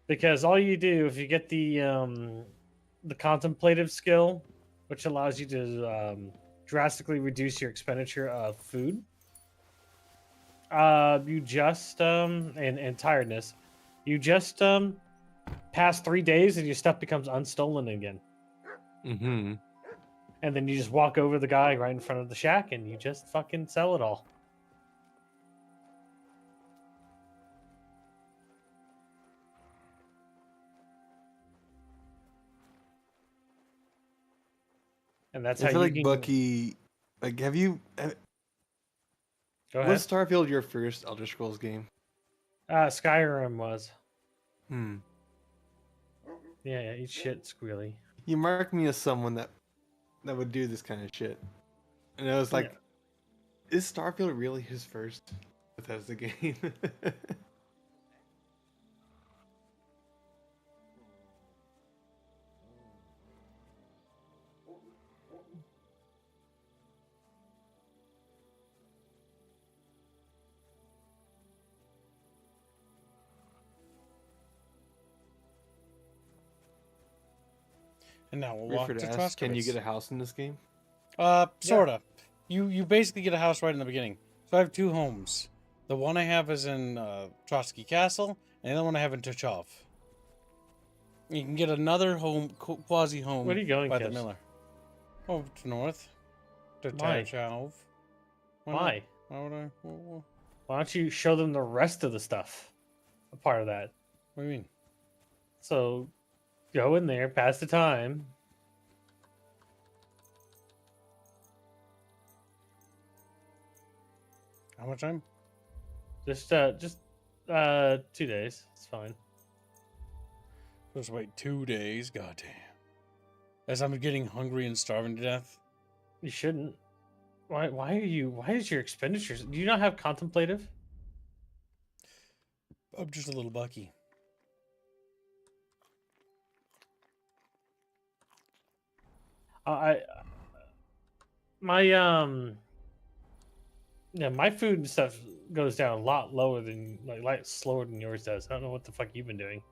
Because all you do, if you get the contemplative skill, which allows you to drastically reduce your expenditure of food, you just and tiredness, you just pass 3 days and your stuff becomes unstolen again. Mm-hmm. And then you just walk over the guy right in front of the shack and you just fucking sell it all. And that's I how feel you like can... Bucky. Like, have you? Go ahead. Was Starfield your first Elder Scrolls game? Skyrim was. Hmm. Yeah, eat shit, Squealy. You mark me as someone that would do this kind of shit, and I was like, is Starfield really his first Bethesda game? And now we'll walk to Troskovitz. Can you get a house in this game? Sorta. You basically get a house right in the beginning. So I have 2 homes. The one I have is in Trotsky Castle, and the other one I have in Tuchov. You can get another home, quasi home. Where are you going, by the Kips? Miller? Oh, to north. To Why? Tuchov. Why? Why would I? Why don't you show them the rest of the stuff? A part of that. What do you mean? So, go in there, pass the time. How much time? Just 2 days. It's fine. Just wait 2 days. Goddamn. As I'm getting hungry and starving to death. You shouldn't. Why are you? Why is your expenditures? Do you not have contemplative? I'm just a little bucky. My food and stuff goes down a lot lower than like slower than yours does. I don't know what the fuck you've been doing.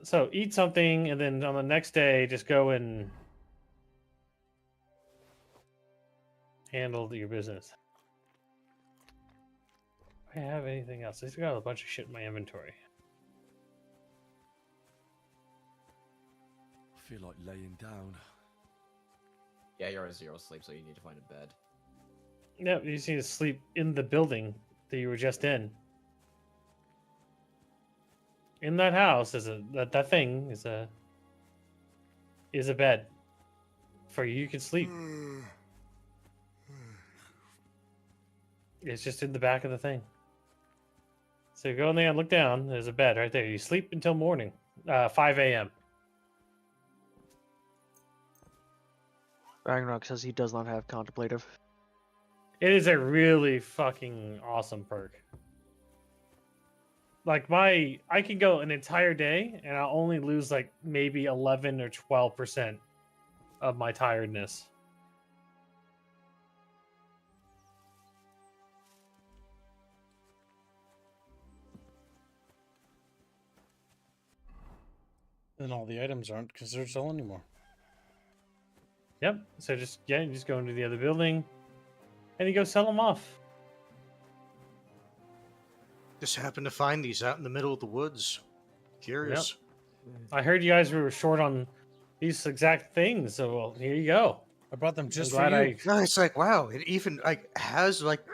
So eat something, and then on the next day, just go and handle your business. Do I have anything else? I just got a bunch of shit in my inventory. I feel like laying down. Yeah, you're at 0 sleep, so you need to find a bed. Yeah, you just need to sleep in the building that you were just in. In that house is that thing is a bed for you. You can sleep. It's just in the back of the thing. So you go in there and look down. There's a bed right there. You sleep until morning, 5 a.m. Ragnarok says he does not have contemplative. It is a really fucking awesome perk. Like I can go an entire day and I'll only lose like maybe 11 or 12% of my tiredness. And all the items aren't considered stolen anymore. Yep. So you just go into the other building and you go sell them off. Just happened to find these out in the middle of the woods. Curious. Yep. I heard you guys were short on these exact things, so well, here you go. I brought them just for you. No, it's like wow, it even like has like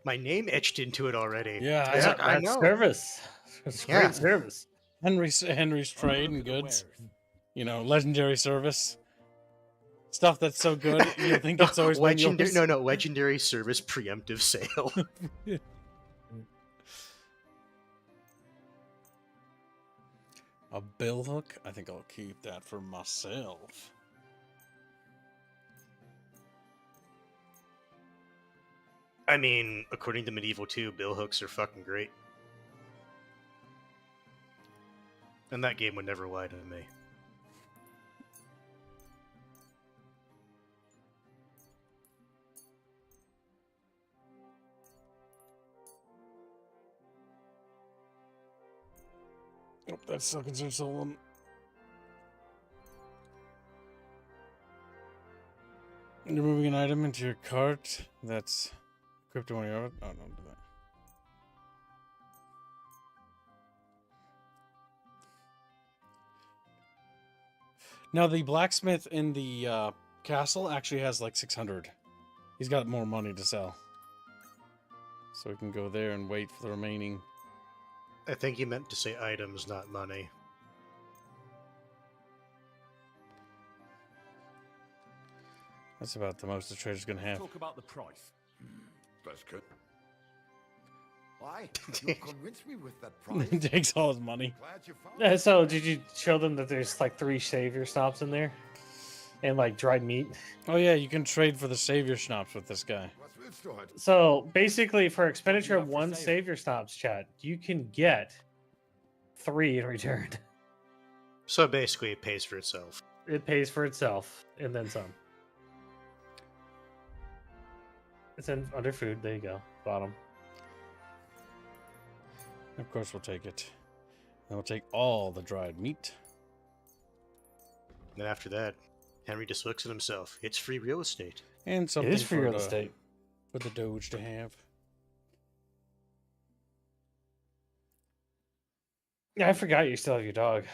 my name etched into it already. Yeah, It's like, I know. Service. It's great service. Henry's trade and goods. You know, legendary service. Stuff that's so good you think it's always been yours. No, legendary service preemptive sale. A bill hook? I think I'll keep that for myself. I mean, according to Medieval 2, bill hooks are fucking great. And that game would never lie to me. Nope, that's still considered stolen. You're moving an item into your cart that's equipped to one of your... Oh, don't do that. Now, the blacksmith in the castle actually has like 600. He's got more money to sell. So we can go there and wait for the remaining... I think you meant to say items, not money. That's about the most the trader's gonna have. Talk about the price. That's good. Why? You convinced me with that price. He takes all his money. Glad you found Yeah, so did you show them that there's like 3 savior stops in there? And like dried meat? Oh yeah, you can trade for the savior schnapps with this guy. So basically for expenditure of 1 savior stops, chat, you can get 3 in return. So basically it pays for itself. It pays for itself and then some. It's in under food, there you go. Bottom. Of course we'll take it. And we'll take all the dried meat. Then after that, Henry just looks at himself. It's free real estate. And something It is free for real the, estate. for the Doge to have. Yeah, I forgot you still have your dog.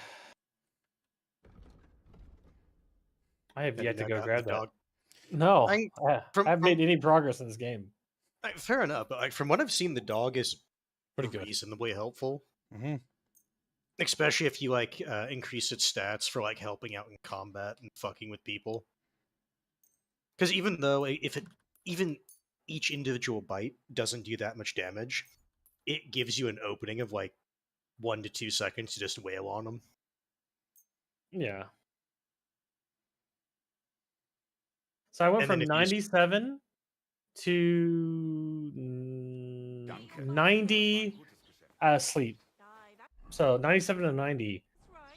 I have Have yet you to not go gotten grab the that. dog? No, I- I haven't made any progress in this game. Fair enough, but like from what I've seen, the dog is pretty good, reasonably helpful. Mm-hmm. Especially if you like increase its stats for like helping out in combat and fucking with people. Because even though even each individual bite doesn't do that much damage, it gives you an opening of like 1 to 2 seconds to just wail on them. Yeah. So I went And then from if you just- 97 to 90 sleep. So 97 to 90,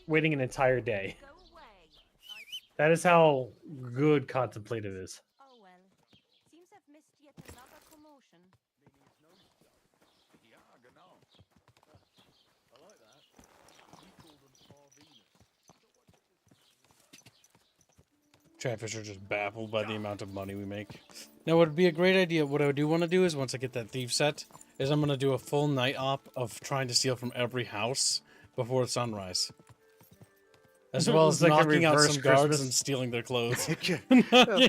waiting an entire day. That is how good contemplative is. Oh well. Seems I've missed yet another commotion. Chatfish are just baffled by the amount of money we make. Now, what would be a great idea, what I do want to do is, once I get that thief set, is I'm going to do a full night op of trying to steal from every house before sunrise. As well as It's like a knocking out reverse some guards Christmas. and stealing their clothes.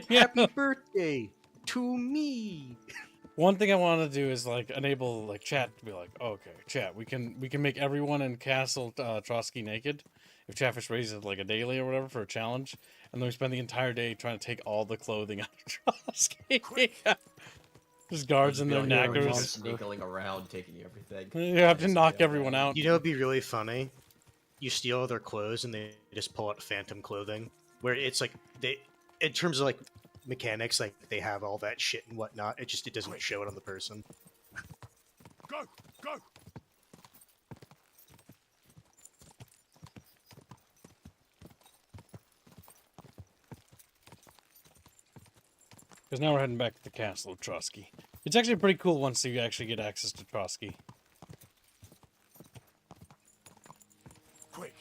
Happy birthday to me! One thing I want to do is like enable like chat to be like, oh, okay, chat, we can make everyone in Castle Trotsky naked if Chatfish raises like a daily or whatever for a challenge, and then we spend the entire day trying to take all the clothing out of Trotsky. Just guards in their knackers. Sneaking around, taking everything. You have to knock everyone out. You know, it'd be really funny. You steal all their clothes and they just pull out phantom clothing, where it's like they, in terms of like mechanics, like they have all that shit and whatnot. It doesn't show it on the person. Go, go. Because now we're heading back to the castle of Trotsky. It's actually pretty cool once you actually get access to Trotsky. Quick.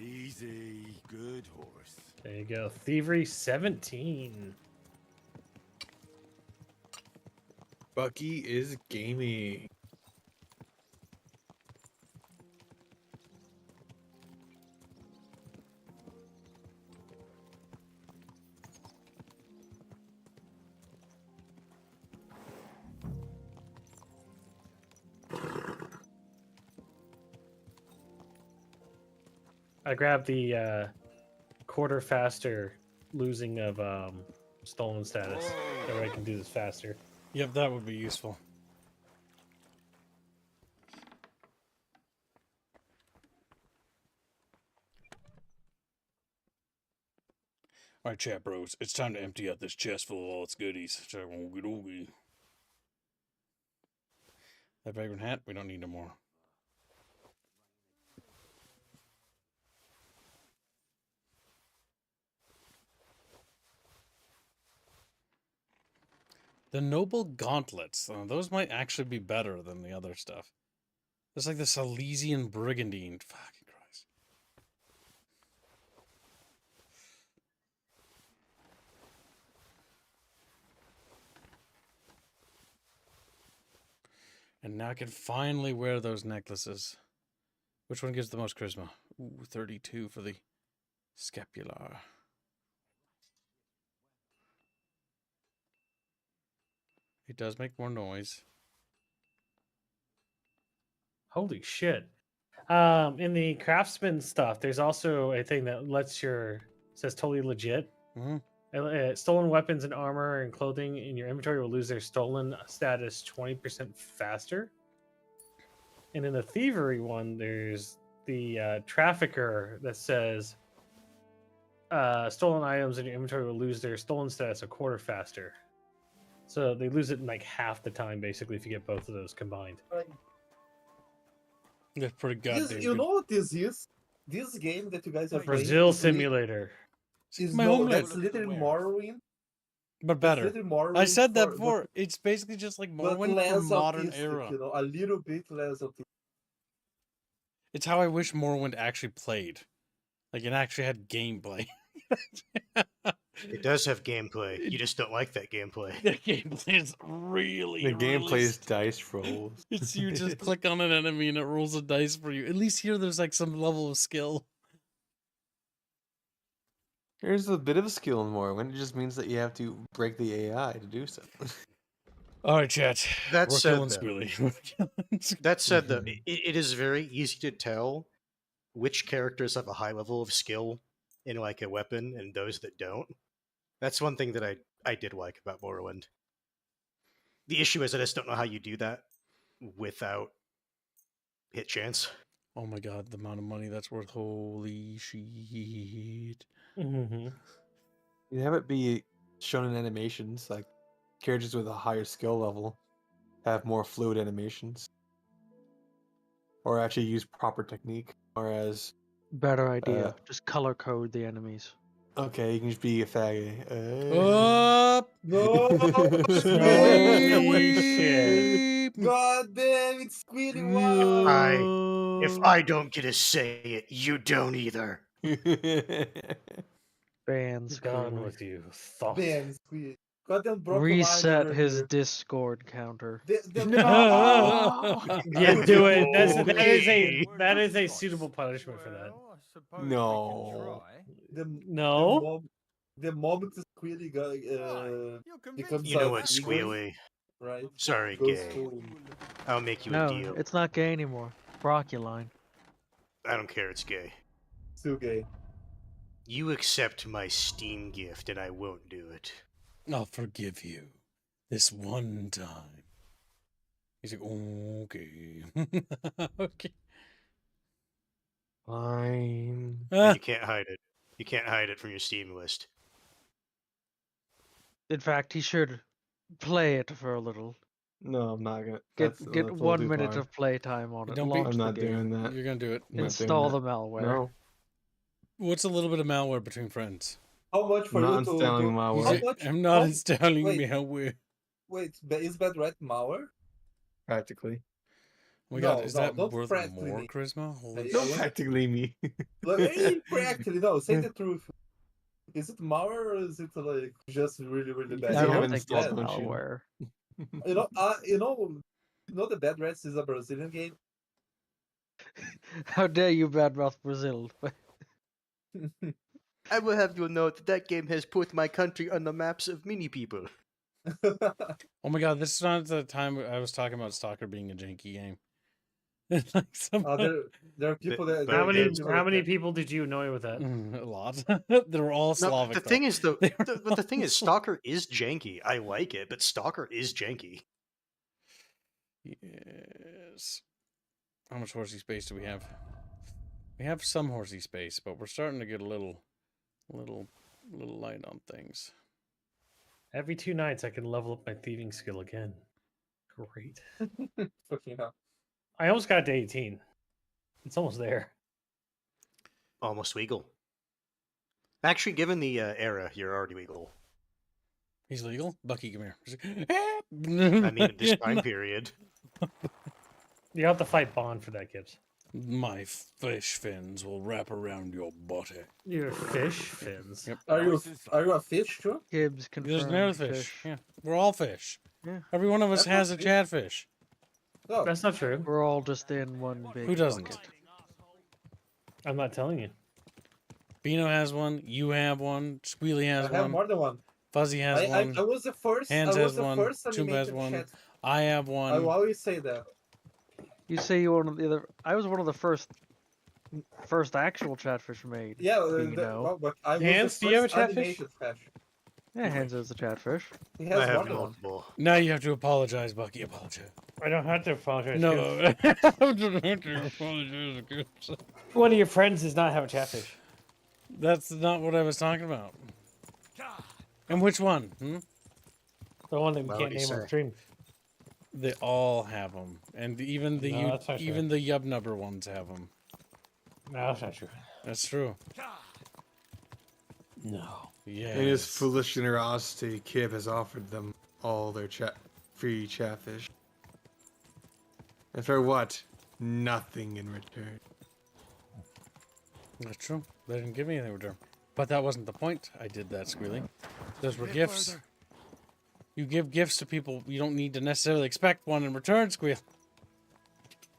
Easy, good horse. There you go. Thievery 17. Bucky is gaming. I grabbed the quarter faster losing of stolen status. That way I can do this faster. Yep, that would be useful. Alright, chat bros, it's time to empty out this chest full of all its goodies. That vagrant hat, we don't need no more. The noble gauntlets, those might actually be better than the other stuff. There's like the Silesian brigandine. Fucking Christ. And now I can finally wear those necklaces. Which one gives the most charisma? Ooh, 32 for the scapular. It does make more noise. Holy shit. In the craftsman stuff, there's also a thing that lets says totally legit. Stolen weapons and armor and clothing in your inventory will lose their stolen status 20% faster. And in the thievery one, there's the trafficker that says stolen items in your inventory will lose their stolen status a quarter faster. So they lose it in like half the time, basically, if you get both of those combined. That's pretty goddamn You know what this is? This game that you guys are playing Brazil is Simulator. My homeland. That's literally Morrowind. But better. literally Morrowind I said that for- before. It's basically just like but Morrowind for less modern autistic, era. You know, a little bit less of It's how I wish Morrowind actually played. Like, it actually had gameplay. It does have gameplay. You just don't like that gameplay. The gameplay is really, The gameplay really is dice rolls. It's you just click on an enemy and it rolls a dice for you. At least here there's like some level of skill. Here's a bit of a skill in Morrowind. It just means that you have to break the AI to do so. All right, chat. That We're said, killing though, Squilly. We're killing Squilly. that said, though, it is very easy to tell which characters have a high level of skill in like a weapon and those that don't. That's one thing that I did like about Morrowind. The issue is I just don't know how you do that without hit chance. Oh my god, the amount of money that's worth. Holy shit. Mm-hmm. You have it be shown in animations, like characters with a higher skill level have more fluid animations. Or actually use proper technique. Whereas Better idea. Just color code the enemies. okay, you can just be a faggot. Up! No! Holy shit. God damn, it's Squiddy! Wow! If I don't get to say it, you don't either. Bans. Gone with you, thought. Damn, Squiddy. Goddamn broke Reset line his here. Discord counter. Yeah, do it. That is a suitable punishment for that. No. No. The moment the Squiddy becomes You know a what, vegan, Squealy? right? Sorry, goes gay. full- I'll make you a No, deal. it's not gay anymore. Broculine. I don't care, it's gay. Still gay. You accept my Steam gift and I won't do it. I'll forgive you this one time. He's like, okay. Okay. Fine. And you can't hide it. You can't hide it from your Steam list. In fact, he should play it for a little. No, I'm not gonna. Get That's a little 1 too minute far. of playtime on it. Don't be- Launch I'm the not game. doing that. You're gonna do it. I'm not Install doing the malware. No. What's a little bit of malware between friends? How much for Not you to installing do? malware. How He's much? I'm not how- installing wait, malware. Wait, is bad right malware? Practically. Oh my god, No, is no, that don't worth practically more me. charisma? Holy Hey, No, I- practically me. Like, practically, no. Say the truth. Is it malware or is it like just really, really bad? I you don't haven't think it's installed, don't you? malware. You know, the Bad Rats is a Brazilian game. How dare you badmouth Brazil? I will have you know that that game has put my country on the maps of many people. Oh my god, this is not the time I was talking about Stalker being a janky game. Like somebody- there are people that. How there are many people how that many can- people did you annoy with that? A lot. They're all No, Slavic. the though. thing is, though, They were but the thing is, Stalker is janky. I like it, but Stalker is janky. Yes. How much horsey space do we have? We have some horsey space, but we're starting to get a little light on things. Every 2 nights, I can level up my thieving skill again. Great. Fucking hell. I almost got to 18. It's almost there. Almost legal. Actually, given the era, you're already legal. He's legal? Bucky, come here. I mean, at this time period. You have to fight Bond for that, Gibbs. My fish fins will wrap around your body. Your fish fins. Yep. Are you a fish too? Gibbs There's confirmed another fish. Yeah. We're all fish. Yeah. Every one of us That's has a not chatfish. No. That's not true. We're all just in one big Who doesn't? bucket. I'm not telling you. Bino has one. You have one. Squealy I has have one. more than one. Fuzzy has one. I was the first. Hands I was has the one. first Choomba has animated one. chat. I have one. I will always say that. You say you were one of the other. I was one of the first actual chatfish made. Yeah, but I was Hands, the do you have a first chatfish? animated fish. Yeah, Hands is a chatfish. He I has have more than one. multiple. Now you have to apologize, Bucky. Apologize. I don't have to apologize. No. Gibbs. I don't have to apologize. Gibbs. One of your friends does not have a catfish. That's not what I was talking about. And which one? The one that we Why can't would he name on say? stream. They all have them, and even the No, that's not even the Yubnubber ones have them. No, that's not true. That's true. No. Yeah. In his foolish generosity, Kib has offered them all their free chatfish. And for what? Nothing in return. That's true. They didn't give me anything in return. But that wasn't the point. I did that, Squealy. Those were Bit gifts. further. You give gifts to people. You don't need to necessarily expect one in return, Squeal.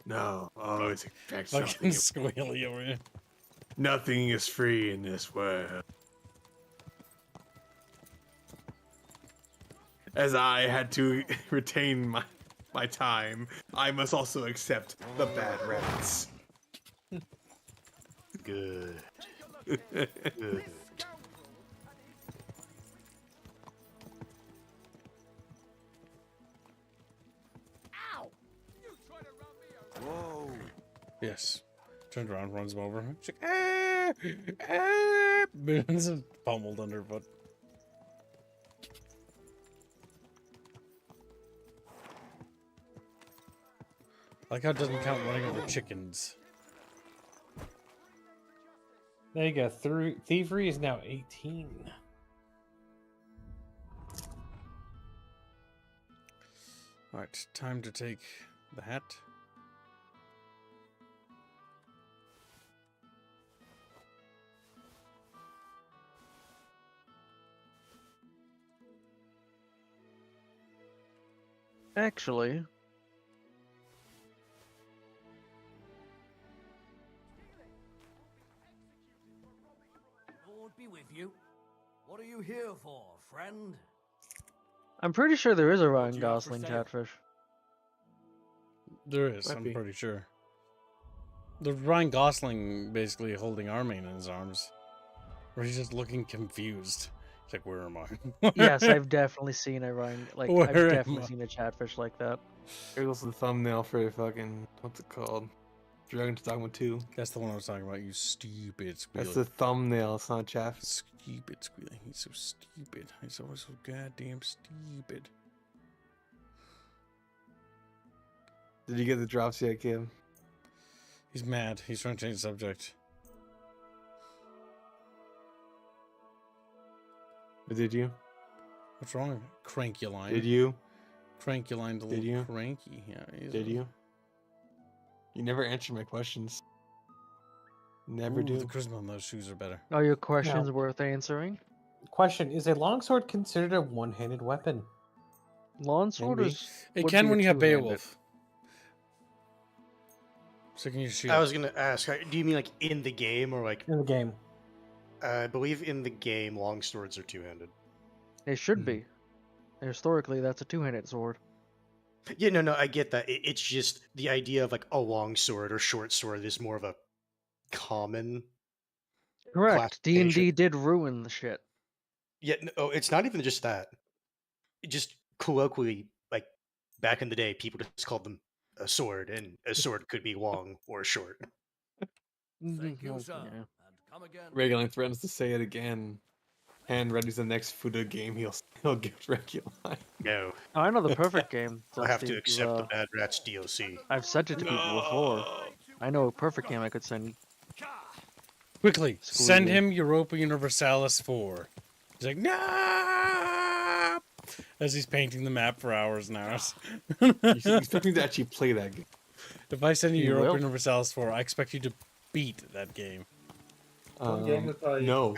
No, always expect Fucking something. Squealy over here. Nothing is free in this world. As I had to retain my time, I must also accept the bad rats. Good. Good. Whoa. Yes. Turns around, runs him over. She's like, ah! Ah! This is pummeled underfoot. Like how it doesn't count running over chickens. There you go. Thievery is now 18. Alright, time to take the hat. Actually, Lord be with you. What are you here for, friend? I'm pretty sure there is a Ryan you have for Gosling sale? Chatfish. There is, Might I'm be. pretty sure. The Ryan Gosling basically holding Armin in his arms. Where he's just looking confused. He's like, where am I? Yes, I've definitely seen a Ryan. Like, I've Where am definitely I? seen a Chatfish like that. Here goes the thumbnail for fucking, what's it called? Dragon's Dogma 2. That's the one I was talking about, you stupid Squealy. That's the thumbnail, it's not chaff. Stupid Squealy. He's so stupid. He's always so goddamn stupid. Did you get the drops yet, Kim? He's mad. He's trying to change the subject. Or did you? What's wrong? Crankuline. Did you? Crankuline's a Did little you? cranky. Yeah, he's Did you? You never answer my questions. Never Ooh, do. the charisma on those shoes are better. Are your questions worth answering? Question: is a longsword considered a one-handed weapon? Longsword Maybe. is. It would can be when a you have two-handed. Beowulf. So can you shield? I was gonna ask, do you mean like in the game or like? In the game. I believe in the game, long swords are two-handed. It should be. Historically, that's a two-handed sword. Yeah, no, I get that. It's just the idea of like a long sword or short sword is more of a common. Correct. D&D classification. did ruin the shit. Yeah, no, it's not even just that. It just colloquially, like back in the day, people just called them a sword, and a sword could be long or short. Thank you, sir. Yeah. And come again. Regular threatens to say it again. And ready's the next Fuda game he'll give regular. No, Oh, I know the perfect game. I'll have to Dusty, accept the Bad Rats DLC. I've sent it to people before. I know a perfect game I could send. Quickly, send Squealy. him Europa Universalis 4. He's like, no! As he's painting the map for hours and hours. You expect me to actually play that game? If I send you You Europa will. Universalis 4, I expect you to beat that game. No.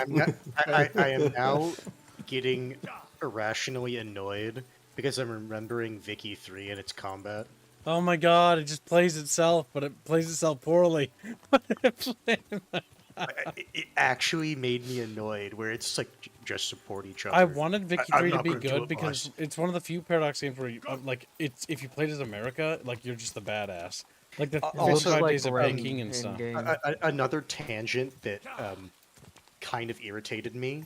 I am now getting irrationally annoyed because I'm remembering Vicky 3 and its combat. Oh my god, it just plays itself, but it plays itself poorly. It actually made me annoyed where it's like just support each other. I wanted Vicky I'm 3 to not be gonna do good it, because boss. it's one of the few Paradox games where you, like, it's if you played as America, like, you're just the badass. Like the Also, 55 like days of Ren baking and in stuff. game. Another tangent that kind of irritated me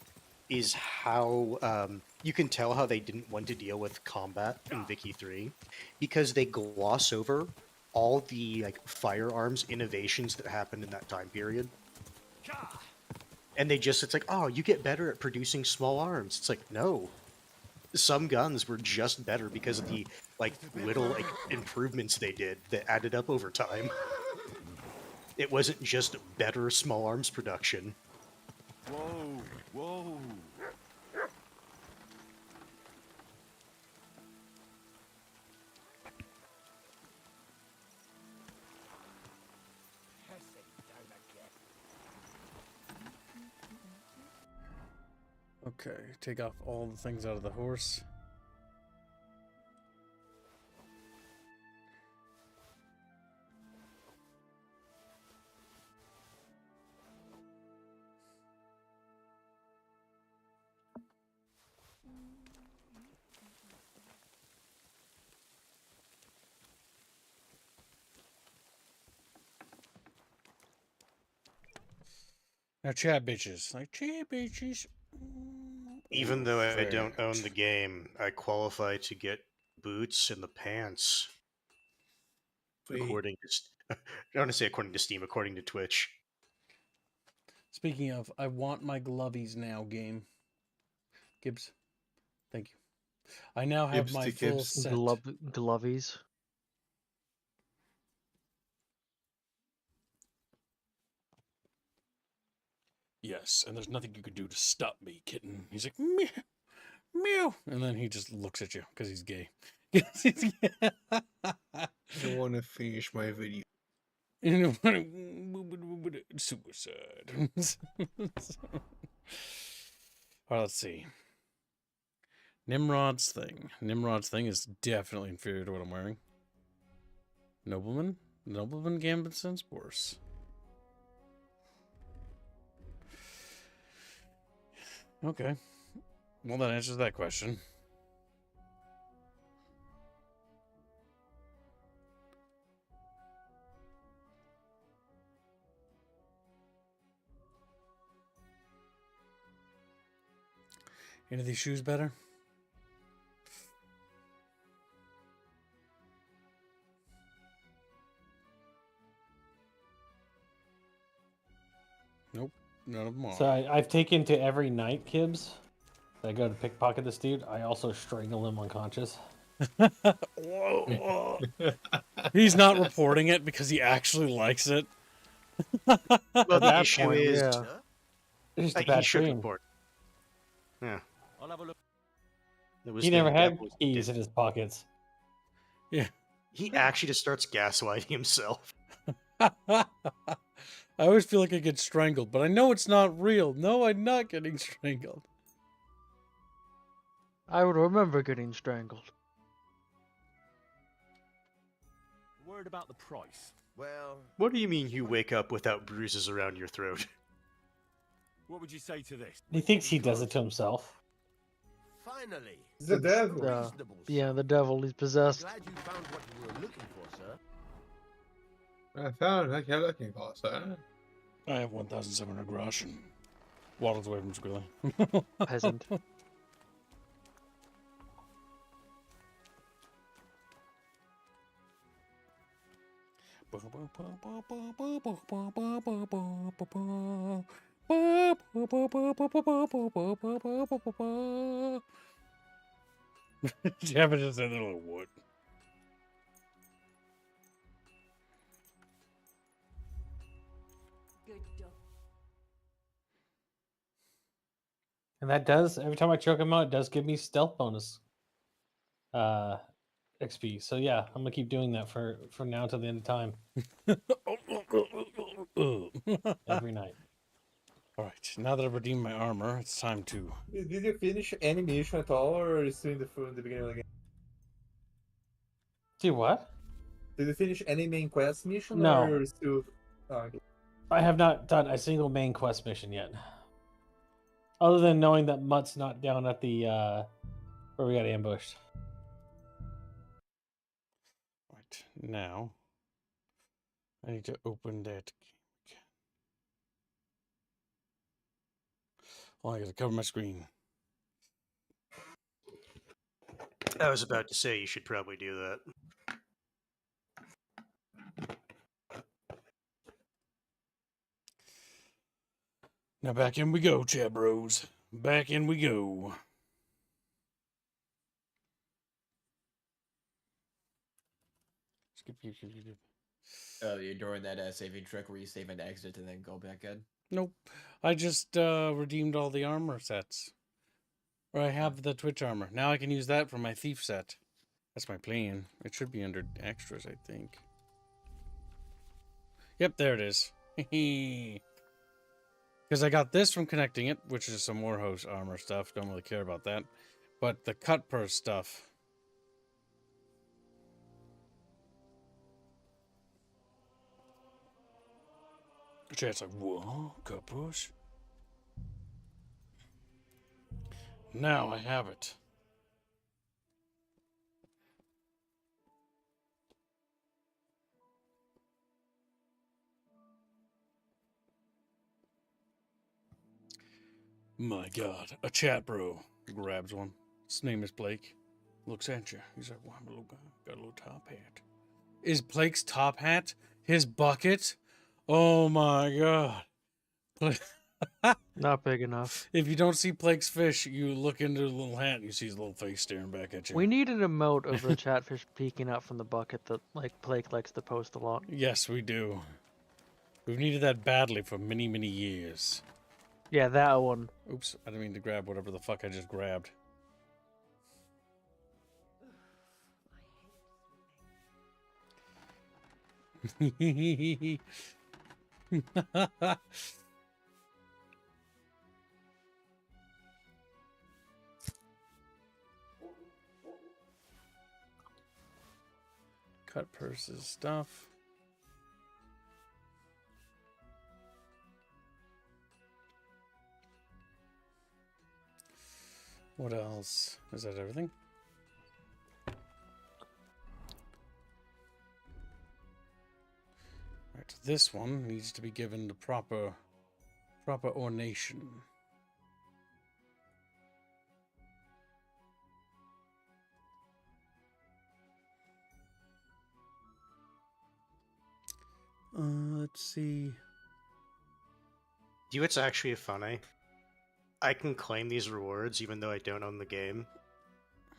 is how you can tell how they didn't want to deal with combat in Vicky 3 because they gloss over all the like firearms innovations that happened in that time period. And it's like, oh, you get better at producing small arms. It's like, no. Some guns were just better because of the like little like improvements they did that added up over time. It wasn't just better small arms production. Whoa, whoa. Okay, take off all the things out of the horse. Now chat bitches. Like chat bitches. Even though I don't own the game, I qualify to get boots and the pants. Sweet. According to, I don't want to say according to Steam, according to Twitch. Speaking of, I want my glovies now game. Gibbs. Thank you. I now have Gibbs my to full Gibbs. set. Glovies. Yes, and there's nothing you can do to stop me, kitten. He's like, meow, meow. And then he just looks at you because he's gay. I want to finish my video. Suicide. Alright, let's see. Nimrod's thing. Nimrod's thing is definitely inferior to what I'm wearing. Nobleman? Nobleman Gambits and Spores. Okay. Well, that answers that question. Any of these shoes better? Nope. None of them are. So I've taken to every night, Kibbs. I go to pickpocket this dude. I also strangle him unconscious. Whoa. He's not reporting it because he actually likes it. Well, the issue is, It's just a he bad should dream. report. Yeah. I'll have a look. He never had keys in his pockets. Yeah. He actually just starts gaslighting himself. I always feel like I get strangled, but I know it's not real. No, I'm not getting strangled. I would remember getting strangled. Worried about the price. Well, What do you mean you wake up without bruises around your throat? What would you say to this? He thinks he does it to himself. finally. The devil. Yeah, the devil. He's possessed. Glad you found what you were looking for, sir. I found what you're looking for, sir. I have 1,700 grosh and waddles away from Squilly. Peasant. Jabba just said a little wood. And that does, every time I choke him out, it does give me stealth bonus XP. So yeah, I'm gonna keep doing that for now till the end of time. Every night. Alright, now that I've redeemed my armor, it's time to... Did you finish any mission at all, or are you still in the beginning of the game? Do what? Did you finish any main quest mission, No. or are you still... Oh, okay. I have not done a single main quest mission yet. Other than knowing that Mutt's not down at the where we got ambushed. Right, now... I need to open that game again. Well, I gotta cover my screen. I was about to say you should probably do that. Now back in we go, chat bros. Back in we go. Skip. Oh, you're doing that saving trick where you save and exit and then go back in? Nope. I just redeemed all the armor sets. Or I have the Twitch armor. Now I can use that for my thief set. That's my plan. It should be under extras, I think. Yep, there it is. Because I got this from connecting it, which is some Warhorse armor stuff. Don't really care about that. But the cut purse stuff. Chat's like, whoa, cut purse? Now I have it. My God, a chat bro grabs one. His name is Blake. Looks at you. He's like, "Well, I'm a little guy. Got a little top hat." Is Blake's top hat his bucket? Oh my God. Not big enough. If you don't see Blake's fish, you look into the little hat and you see his little face staring back at you. We need an emote of the chatfish peeking out from the bucket that like Blake likes to post a lot. Yes, we do. We've needed that badly for many, many years. Yeah, that one. Oops, I didn't mean to grab whatever the fuck I just grabbed. Cut purses stuff. What else? Is that everything? Right, this one needs to be given the proper ornation. Let's see. You, it's actually funny. I can claim these rewards even though I don't own the game.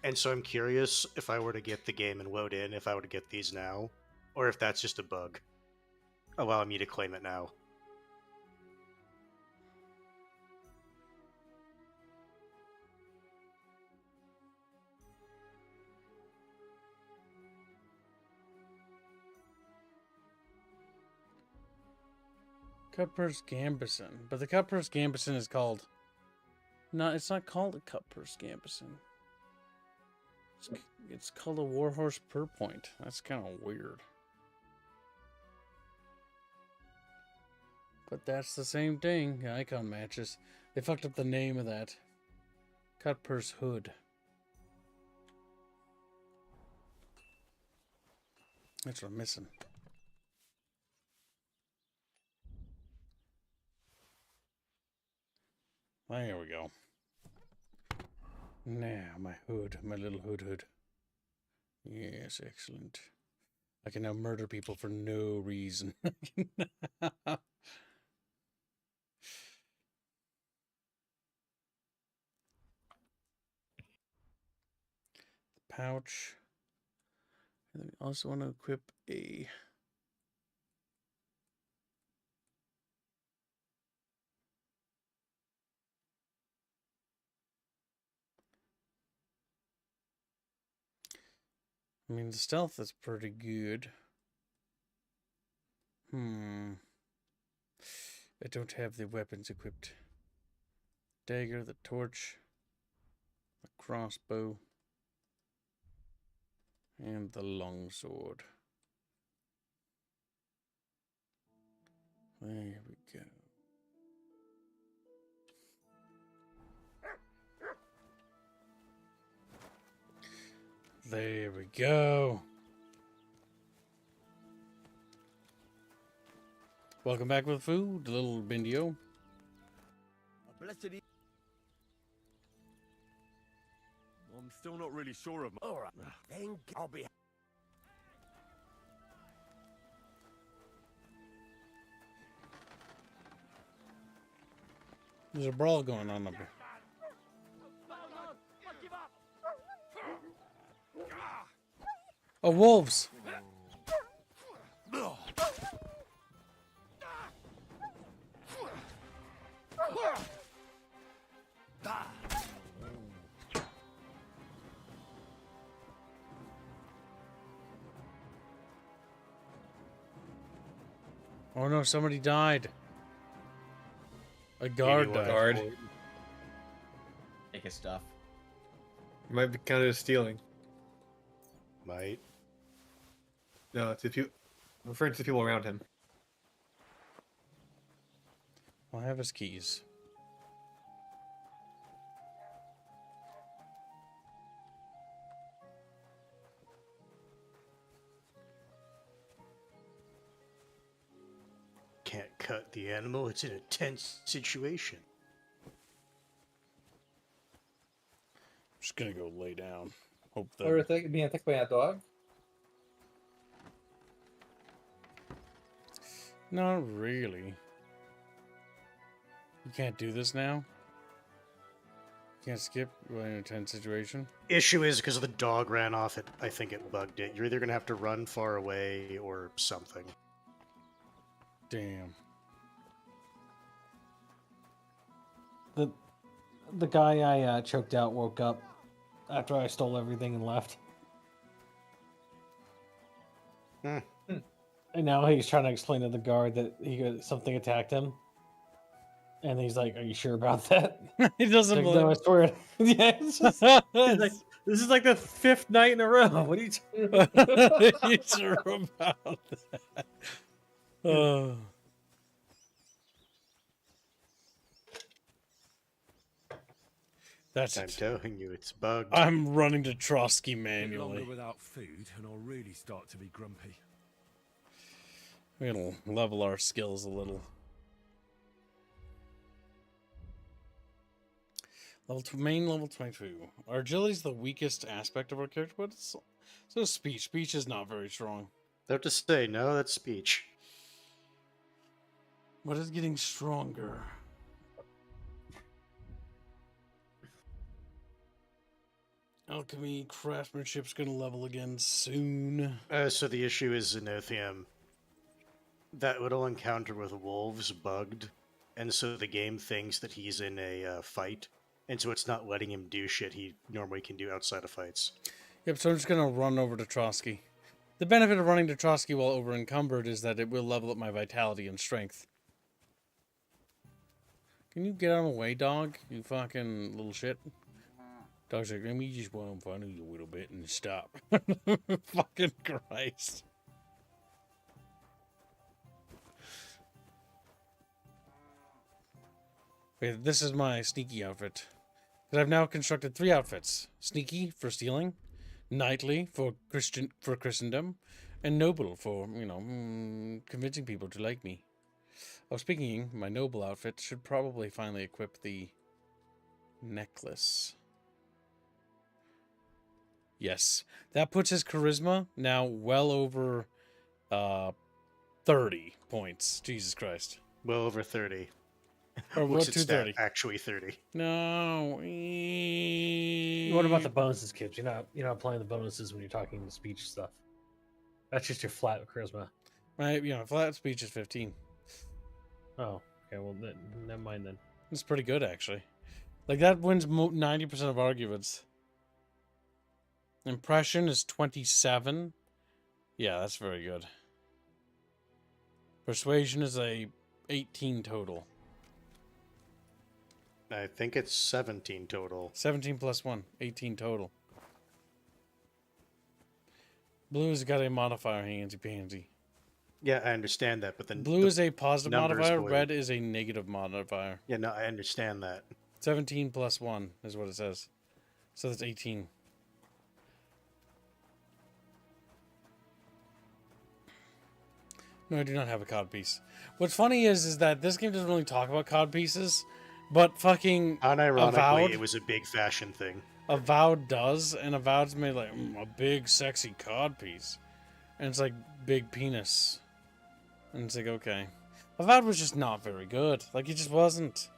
And so I'm curious if I were to get the game and load in, if I were to get these now, or if that's just a bug allowing me to claim it now. Cutpurse Gambison. But the Cutpurse Gambison is called... No, it's not called a Cutpurse Gambison. It's called a Warhorse Purpoint. That's kind of weird. But that's the same thing. Icon matches. They fucked up the name of that. Cutpurse Hood. That's what I'm missing. There we go. Now, my hood. My little hood. Yes, excellent. I can now murder people for no reason. The pouch. And then we also want to equip a... I mean, the stealth is pretty good. I don't have the weapons equipped. Dagger, the torch, the crossbow, and the longsword. There we go. There we go. Welcome back with food, little Bindio. I'm still not really sure of my... Alright, then I'll be... There's a brawl going on up here. Oh, wolves! Oh no, somebody died. A guard Maybe one died. Guard. Take his stuff. Might be counted as stealing. Might. No, it's if you referring to the people around him. Well, I have his keys. Can't cut the animal. It's in a tense situation. I'm just gonna go lay down. Hope that. Or being attacked by a dog? Not really. You can't do this now? You can't skip when in a tense situation? Issue is because the dog ran off, I think it bugged it. You're either going to have to run far away or something. Damn. The guy I choked out woke up after I stole everything and left. Hmm. And now he's trying to explain to the guard that something attacked him. And he's like, "Are you sure about that?" He doesn't Like, believe. no, I swear. Yeah, it's just, he's like, this is like the 5th night in a row. What are you You sure about that? Oh. That's I'm it. telling you, it's bugged. I'm running to Trotsky Bit manually. longer without food, and I'll really start to be grumpy. We're gonna level our skills a little. Main level 22. Our agility is the weakest aspect of our character, but it's so speech. Speech is not very strong. I have to say, no, that's speech. What is getting stronger? Alchemy, craftsmanship's gonna level again soon. So the issue is Zenothium. That little encounter with wolves bugged, and so the game thinks that he's in a fight, and so it's not letting him do shit he normally can do outside of fights. Yep, so I'm just gonna run over to Trotsky. The benefit of running to Trotsky while over encumbered is that it will level up my vitality and strength. Can you get out of the way, dog? You fucking little shit. Dog's like, let me just want in front of you a little bit and stop. Fucking Christ. Wait, this is my sneaky outfit. But I've now constructed 3 outfits. Sneaky for stealing, knightly for Christendom, and noble for, convincing people to like me. Oh, speaking, my noble outfit should probably finally equip the necklace. Yes, that puts his charisma now well over 30 points. Jesus Christ. Well over 30. Or what, Looks at stat, 230? actually 30. No. What about the bonuses, kids? You're not applying the bonuses when you're talking the speech stuff. That's just your flat charisma. Right, flat speech is 15. Oh, okay. Well, never mind then. It's pretty good, actually. Like, that wins 90% of arguments. Impression is 27. Yeah, that's very good. Persuasion is a 18 total. I think it's 17 total. 17 plus 1, 18 total. Blue has got a modifier, handsy-pansy. Yeah, I understand that, but then Blue is a positive numbers modifier, blue. red is a negative modifier. Yeah, no, I understand that. 17 plus 1 is what it says. So that's 18. No, I do not have a cod piece. What's funny is that this game doesn't really talk about cod pieces, but fucking Unironically, Avowed, it was a big fashion thing. Avowed does, and Avowed's made like a big sexy cod piece. And it's like big penis. And it's like, okay. Avowed was just not very good. Like, it just wasn't.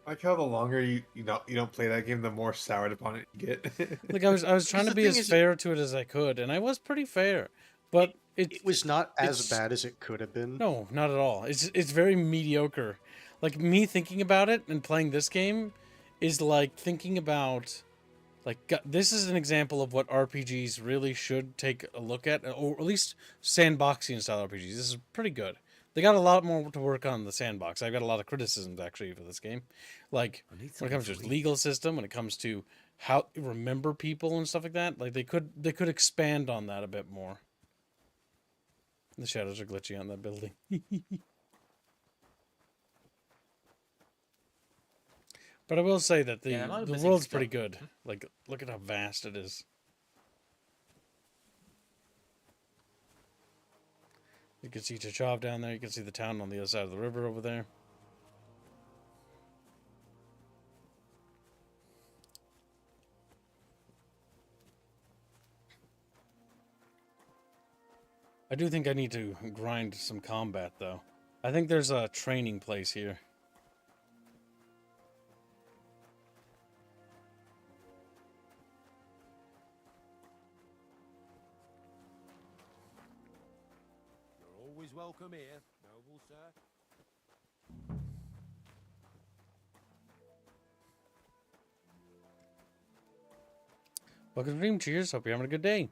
I like how the longer you don't play that game, the more soured upon it you get. Like, I was trying to be as fair to it as I could, and I was pretty fair. But it was not as bad as it could have been. No, not at all. It's very mediocre. Like, me thinking about it and playing this game is like thinking about, like, this is an example of what RPGs really should take a look at, or at least sandboxing style RPGs. This is pretty good. They got a lot more to work on in the sandbox. I've got a lot of criticisms actually for this game, like when it comes to its legal system, when it comes to how to remember people and stuff like that. Like they could expand on that a bit more. The shadows are glitchy on that building. But I will say that the world's pretty good. Like, look at how vast it is. You can see Chachov down there. You can see the town on the other side of the river over there. I do think I need to grind some combat, though. I think there's a training place here. Welcome here, noble sir. Welcome to Dream Cheers. Hope you're having a good day.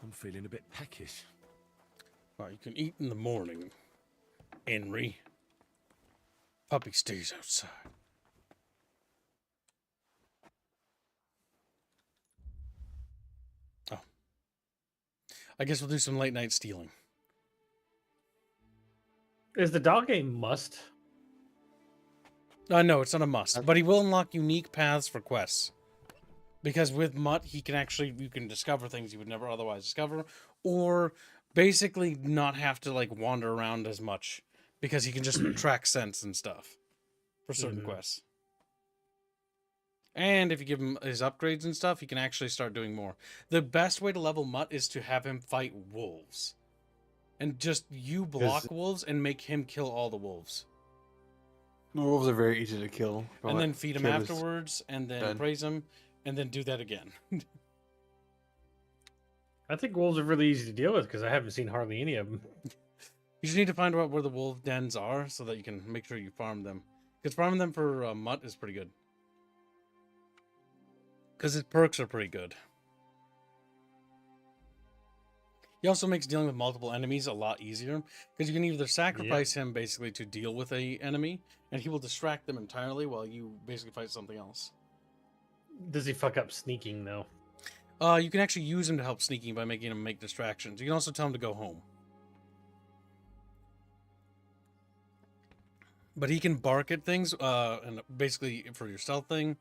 I'm feeling a bit peckish. Well, you can eat in the morning, Henry. Puppy stays outside. Oh. I guess we'll do some late night stealing. Is the dog a must? No, it's not a must. But he will unlock unique paths for quests. Because with Mutt, he can actually, you can discover things you would never otherwise discover. Or basically not have to like wander around as much. Because he can just track scents and stuff. For certain quests. And if you give him his upgrades and stuff, he can actually start doing more. The best way to level Mutt is to have him fight wolves. And just you block wolves and make him kill all the wolves. The wolves are very easy to kill. And then feed him afterwards, and then praise him, and then do that again. I think wolves are really easy to deal with because I haven't seen hardly any of them. You just need to find out where the wolf dens are so that you can make sure you farm them. Because farming them for Mutt is pretty good. Because his perks are pretty good. He also makes dealing with multiple enemies a lot easier. Because you can either sacrifice him basically to deal with a enemy, and he will distract them entirely while you basically fight something else. Does he fuck up sneaking, though? You can actually use him to help sneaking by making him make distractions. You can also tell him to go home. But he can bark at things, and basically for your stealth thing,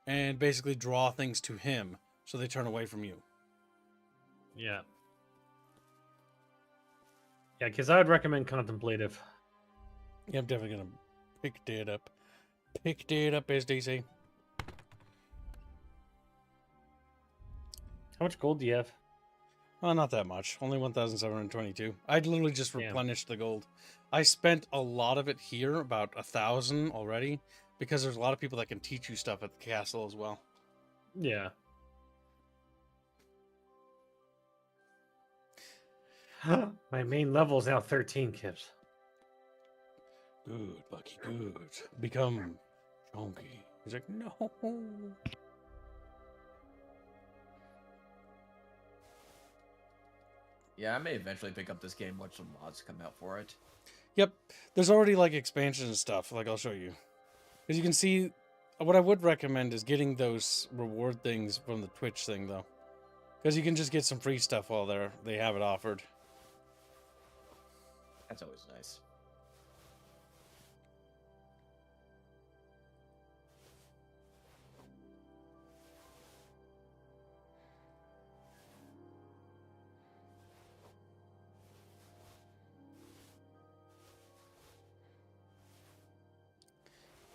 and basically draw things to him so they turn away from you. Yeah. Yeah, because I would recommend Contemplative. Yeah, I'm definitely going to pick that up. Pick that up, as they say. How much gold do you have? Well, not that much. Only 1,722. I'd literally just replenished the gold. I spent a lot of it here, about 1,000 already, because there's a lot of people that can teach you stuff at the castle as well. Yeah. My main level is now 13, Kips. Good, Bucky, good. Become chunky. He's like, no. Yeah, I may eventually pick up this game once some mods come out for it. Yep. There's already like expansions and stuff. Like I'll show you. Because you can see, what I would recommend is getting those reward things from the Twitch thing though. Because you can just get some free stuff while they have it offered. That's always nice.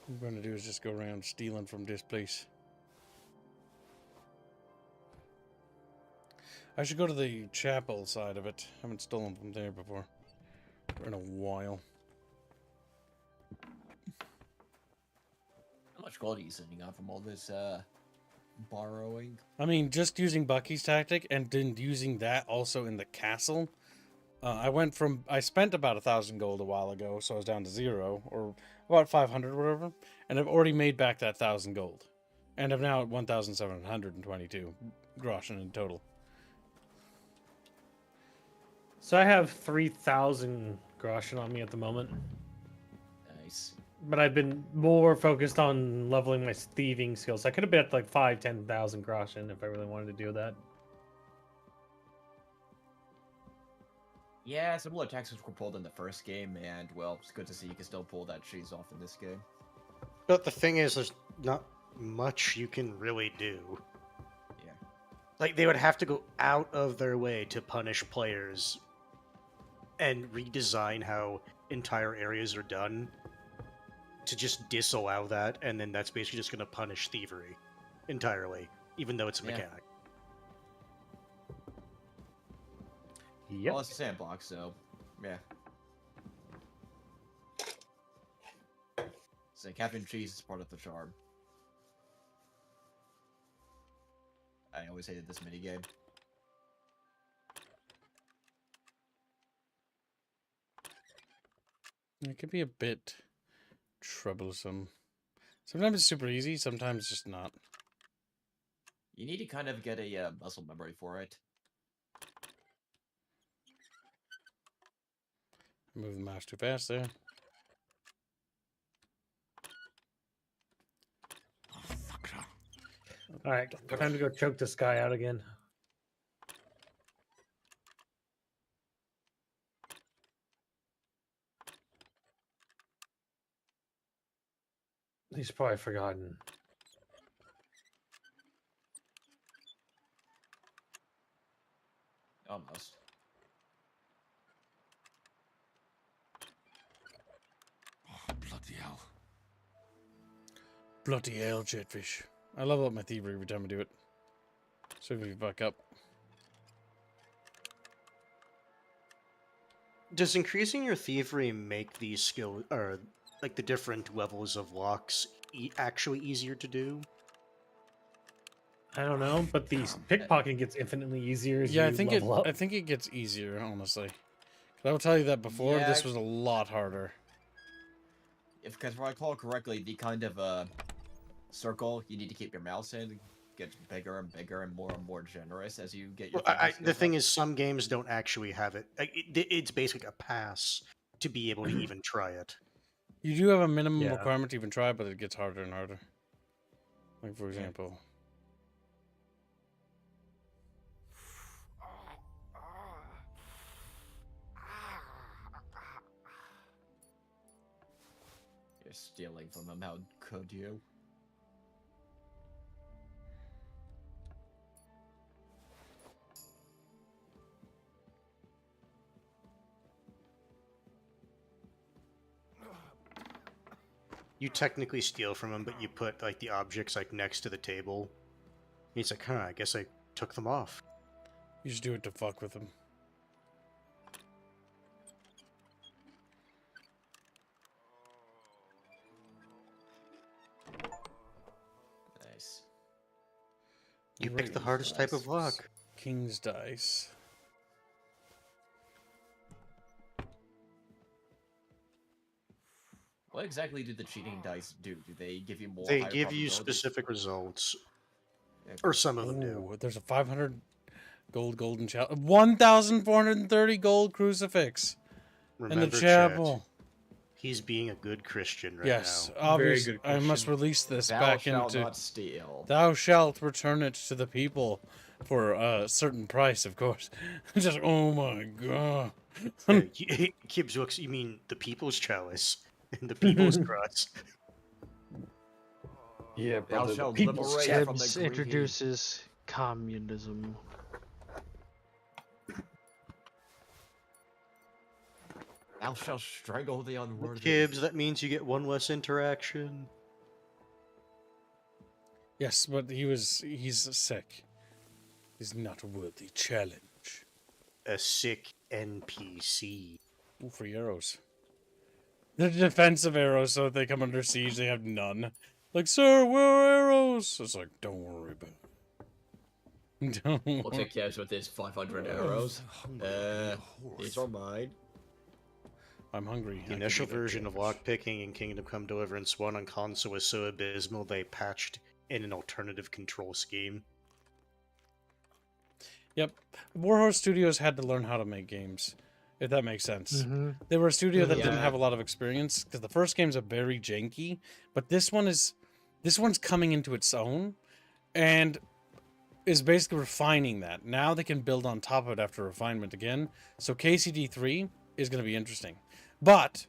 What I'm going to do is just go around stealing from this place. I should go to the chapel side of it. I haven't stolen from there before. In a while. How much gold are you sending out from all this borrowing? I mean, just using Bucky's tactic and then using that also in the castle. I spent about 1,000 gold a while ago, so I was down to 0. Or about 500 or whatever, and I've already made back that 1,000 gold, and I'm now at 1,722 groschen in total. So I have 3,000 groschen on me at the moment. Nice. But I've been more focused on leveling my thieving skills. I could have been at like 10,000 groschen if I really wanted to do that. Yeah, similar tactics were pulled in the first game, and well, it's good to see you can still pull that cheese off in this game. But the thing is, there's not much you can really do. Yeah. Like, they would have to go out of their way to punish players and redesign how entire areas are done to just disallow that, and then that's basically just going to punish thievery entirely, even though it's a mechanic. Yep. Well, it's a sandbox, so yeah. So Captain Cheese is part of the charm. I always hated this minigame. It can be a bit troublesome. Sometimes it's super easy, sometimes just not. You need to kind of get a muscle memory for it. Move the mouse too fast there. All right, time to go choke this guy out again. He's probably forgotten. Almost. Oh, bloody hell. Bloody hell, Chatfish. I level up my thievery every time I do it. So if you fuck up. Does increasing your thievery make these skill, or like the different levels of locks, actually easier to do? I don't know, but the pickpocketing gets infinitely easier as Yeah, you level up. I think it gets easier, honestly. 'Cause I will tell you that before, Yeah, this was a lot harder. Because if I recall correctly, the kind of circle you need to keep your mouse in gets bigger and bigger and more generous as you get your. The thing is, some games don't actually have it. It's basically a pass to be able to even try it. You do have a minimum Yeah. requirement to even try, but it gets harder and harder. Like, for example... You're stealing from him, how could you? You technically steal from him, but you put like the objects like next to the table. He's like, huh, I guess I took them off. You just do it to fuck with them. Nice. You picked the hardest type of lock. King's dice. What exactly do the cheating dice do? Do they give you more? They higher give you probabilities? specific results, or some of them do. Ooh, there's a 500 gold golden chapel, 1,430 gold crucifix in the Remember, chapel. Chet, he's being a good Christian right Yes, now. obviously, I must release this Thou back shalt into. not steal. Thou shalt return it to the people for a certain price, of course. Just oh my god. Kibbs looks. You mean the people's chalice and the people's cross? Yeah, Thou brother. shalt The people's liberate from the Tibbs greedy. introduces communism. Thou shalt strangle the unworthy. Kibbs, that means you get one less interaction. Yes, but he's sick. He's not worthy challenge. A sick NPC. Ooh, free arrows. They're defensive arrows, so if they come under siege, they have none. Like, sir, where are arrows? It's like, don't worry about it. Don't I'll worry. take cares with this 500 arrows. These are mine. I'm hungry. The initial version of lockpicking in Kingdom Come Deliverance 1 on console was so abysmal they patched in an alternative control scheme. Yep. Warhorse Studios had to learn how to make games, if that makes sense. Mhm. They were a studio that didn't Yeah. have a lot of experience, because the first game's a very janky, but this one's coming into its own, and is basically refining that. Now they can build on top of it after refinement again. So KCD3 is going to be interesting. But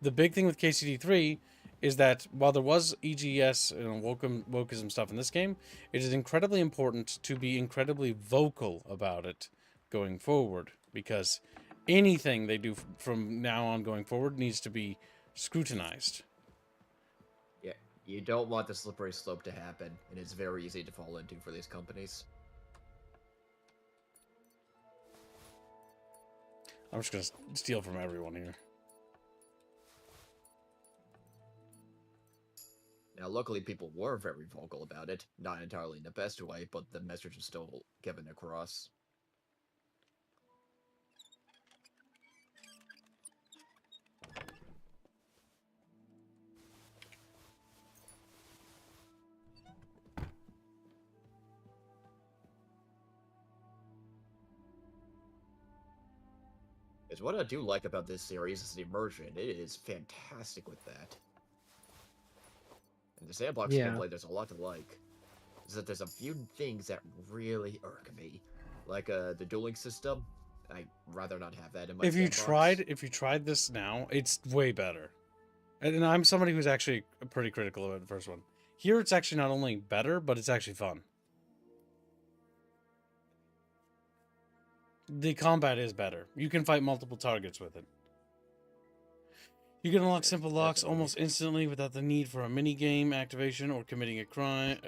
the big thing with KCD3 is that while there was EGS and wokeism stuff in this game, it is incredibly important to be incredibly vocal about it going forward, because anything they do from now on going forward needs to be scrutinized. Yeah, you don't want the slippery slope to happen, and it's very easy to fall into for these companies. I'm just going to steal from everyone here. Now, luckily, people were very vocal about it. Not entirely in the best way, but the message is still given across. Is what I do like about this series is the immersion. It is fantastic with that. And the sandbox gameplay, there's a lot to like. Is that there's a few things that really irk me, like the dueling system. I'd rather not have that in my If you sandbox. tried this now, it's way better. And I'm somebody who's actually pretty critical of the first one. Here, it's actually not only better, but it's actually fun. The combat is better. You can fight multiple targets with it. You can unlock simple locks almost instantly without the need for a mini game activation or committing a crime.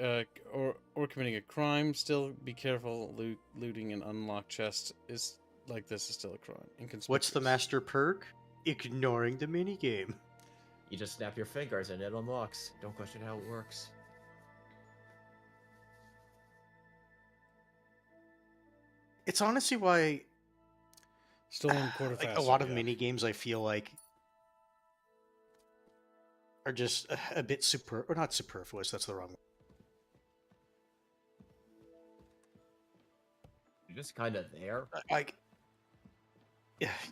Or committing a crime. Still, be careful. Looting an unlocked chest is like this is still a crime. What's the master perk? Ignoring the minigame. You just snap your fingers and it unlocks. Don't question how it works. It's honestly why stolen quarter like faster, a lot of yeah. mini games I feel like are just a bit or not superfluous. That's the wrong word. You're just kind of there. Like,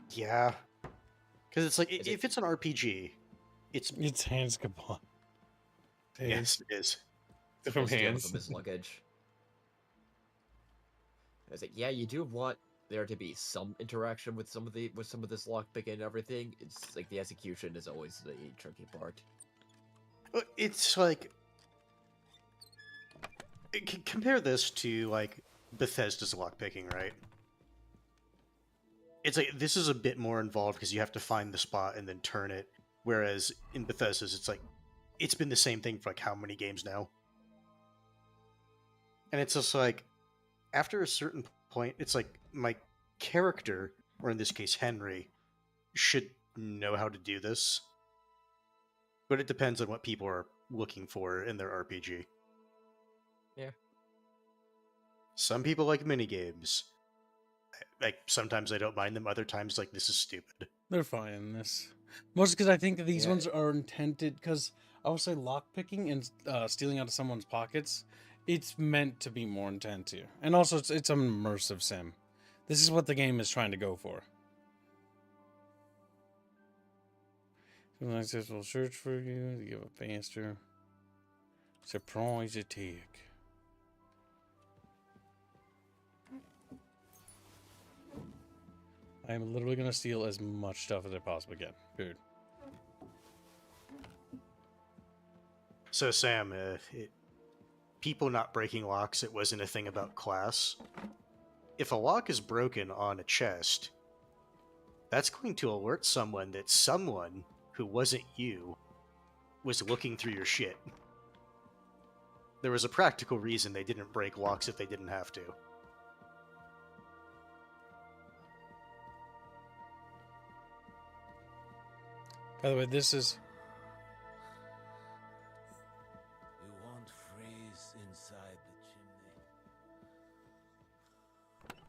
yeah, because it's like if it's an RPG, it's hands kaput. Yes, it is. From hands. From his luggage. I was like, yeah, you do want there to be some interaction with some of this lockpicking and everything. It's like the execution is always the tricky part. It's like compare this to like Bethesda's lockpicking, right? It's like this is a bit more involved because you have to find the spot and then turn it. Whereas in Bethesda's, it's like it's been the same thing for like how many games now? And it's just like after a certain point, it's like my character, or in this case Henry, should know how to do this. But it depends on what people are looking for in their RPG. Yeah. Some people like minigames. Like, sometimes I don't mind them, other times, like, this is stupid. They're fine in this. Mostly because I think that these ones are intended, because I would say lockpicking and stealing out of someone's pockets, it's meant to be more intense here. And also, it's an immersive sim. This is what the game is trying to go for. Something like this will search for you to give a faster surprise attack. I am literally going to steal as much stuff as I possibly can. Dude. So, Sam, people not breaking locks, it wasn't a thing about class. If a lock is broken on a chest, that's going to alert someone that someone who wasn't you was looking through your shit. There was a practical reason they didn't break locks if they didn't have to. By the way, this is... You won't freeze inside the chimney.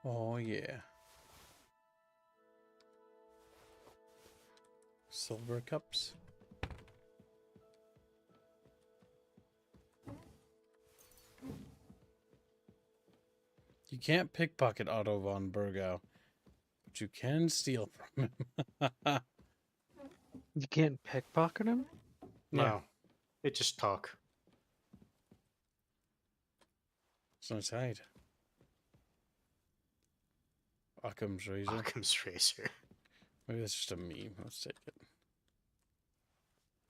Oh, yeah. Silver cups. You can't pickpocket Otto von Bergau, but you can steal from him. You can't pickpocket him? No. It just talk. It's nice hide. Occam's razor. Occam's razor. Maybe that's just a meme. Let's take it.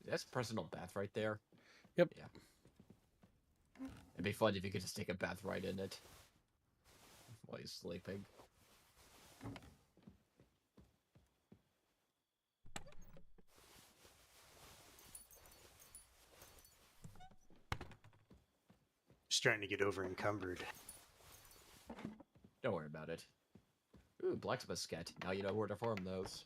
That's personal bath right there. Yep. Yeah. It'd be fun if you could just take a bath right in it while you're sleeping. Starting to get over encumbered. Don't worry about it. Ooh, blacksmith sket. Now you know where to farm those.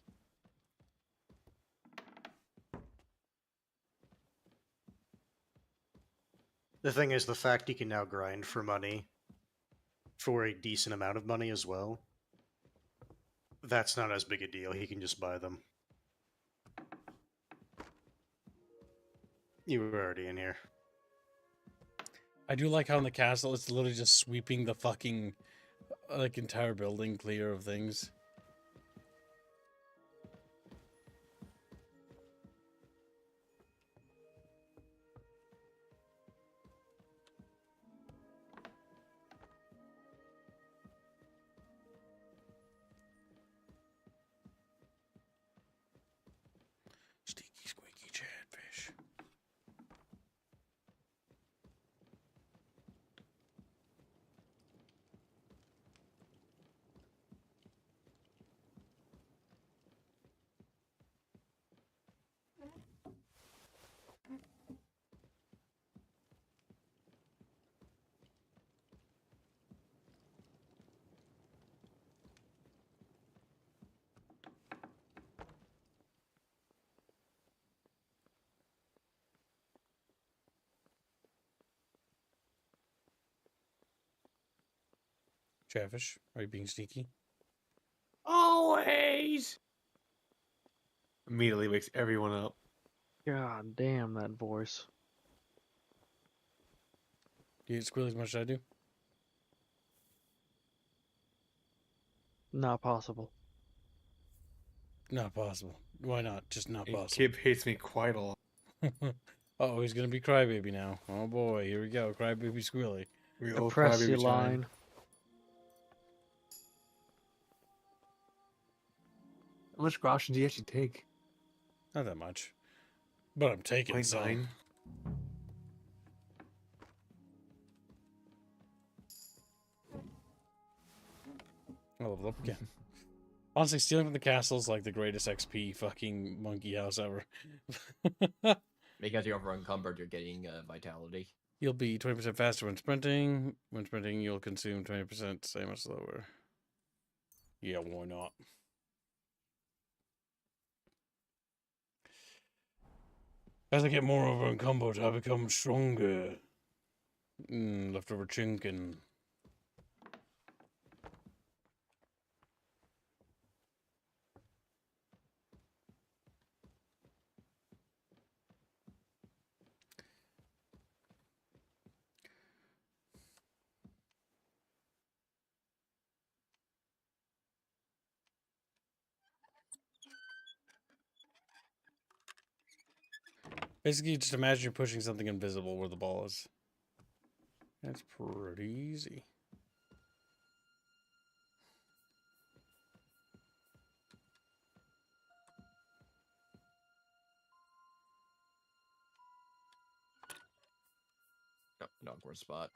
The thing is, the fact you can now grind for money, for a decent amount of money as well, that's not as big a deal. He can just buy them. You were already in here. I do like how in the castle it's literally just sweeping the fucking like entire building clear of things. Sneaky, squeaky chatfish. Chatfish, are you being sneaky? Always. Immediately wakes everyone up. God damn that voice. Do you eat squirrel as much as I do? Not possible. Not possible. Why not? Just not possible. Kip hates me quite a lot. Oh, he's gonna be crybaby now. Oh boy, here we go. Crybaby Squilly. Oppress you line. How much groschen do you actually take? Not that much. But I'm taking some. 0.9. I'll level up again. Honestly, stealing from the castle is like the greatest XP fucking monkey house ever. Because you're over encumbered, you're getting vitality. You'll be 20% faster when sprinting. When sprinting, you'll consume 20%, same or slower. Yeah, why not? As I get more over encumbered, I become stronger. Leftover chinkin. Basically, just imagine you're pushing something invisible where the ball is. That's pretty easy. No, an awkward spot.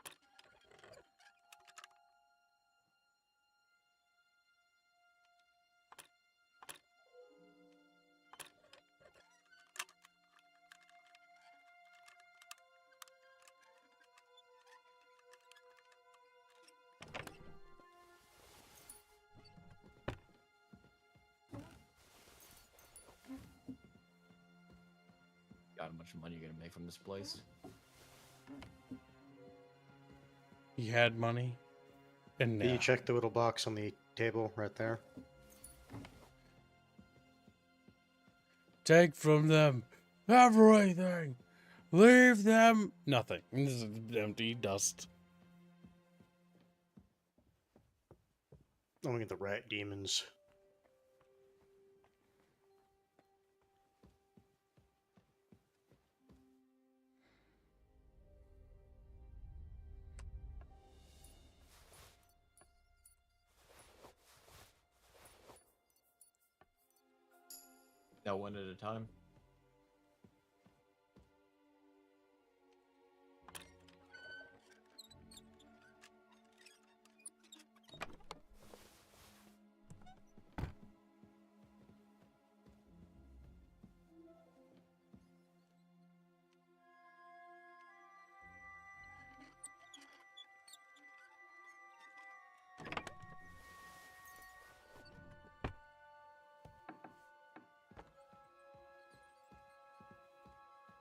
God, how much money you're gonna make from this place? He had money. And You check the little box on the table right there. Take from them everything. Leave them nothing. This is empty dust. I'm looking at the rat demons. No, one at a time.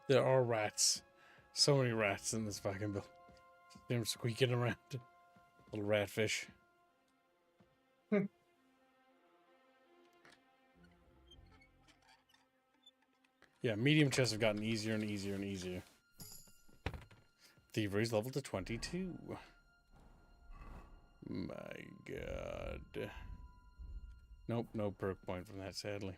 There are rats. So many rats in this fucking building. They're squeaking around. Little ratfish. Yeah, medium chests have gotten easier and easier and easier. Thievery's leveled to 22. My god. Nope, no perk point from that, sadly.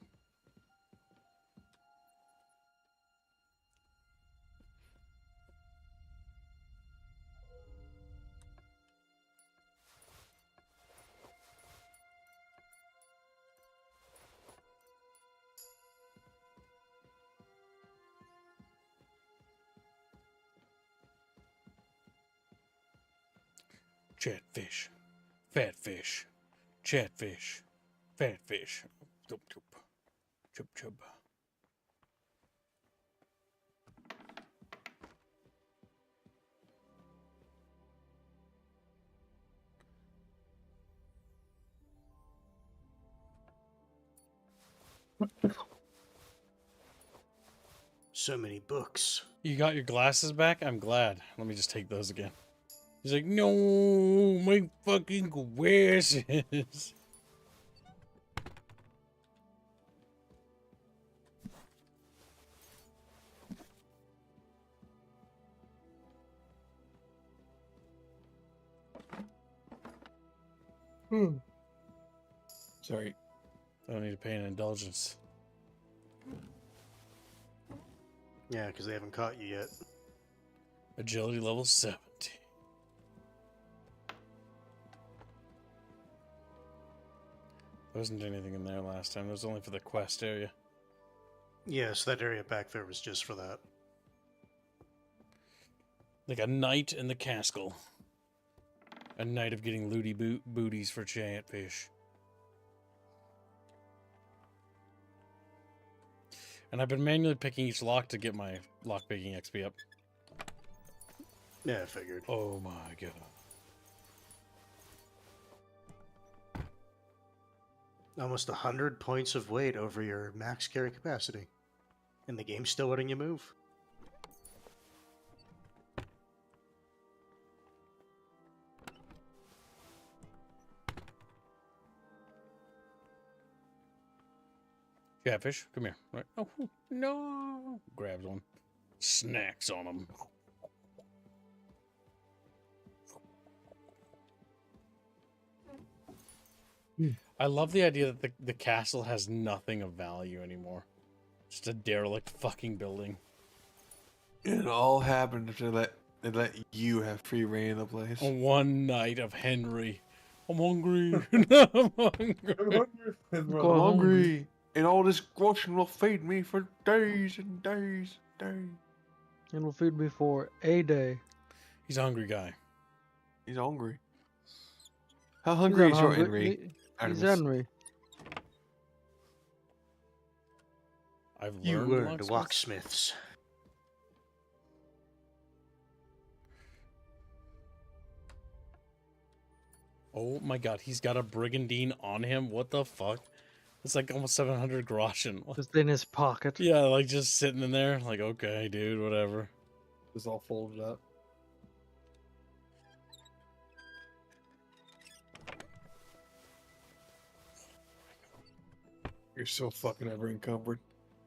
Chatfish. Fatfish. Chatfish. Fatfish. Chup chup. Chup chup. So many books. You got your glasses back? I'm glad. Let me just take those again. He's like, no, my fucking glasses. Sorry. I don't need to pay an indulgence. Yeah, because they haven't caught you yet. Agility level 70. There wasn't anything in there last time. It was only for the quest area. Yes, that area back there was just for that. Like a night in the castle. A night of getting looty booties for chatfish. And I've been manually picking each lock to get my lock picking XP up. Yeah, I figured. Oh my god. Almost 100 points of weight over your max carry capacity. And the game's still letting you move. Catfish, come here. Right. Oh, no. Grabs one. Snacks on him. I love the idea that the castle has nothing of value anymore. Just a derelict fucking building. It all happened if they let you have free reign of the place. One night of Henry. I'm hungry. I'm hungry. I'm hungry. And all this grocery will feed me for days and days and days. It'll feed me for a day. He's a hungry guy. He's hungry. How hungry is your Henry? He's Henry. I've You learned learned locksmiths. Oh my god, he's got a brigandine on him. What the fuck? It's like almost 700 groschen. Just in his pocket. Yeah, like just sitting in there. Like, okay, dude, whatever. It's all folded up. You're so fucking ever encumbered.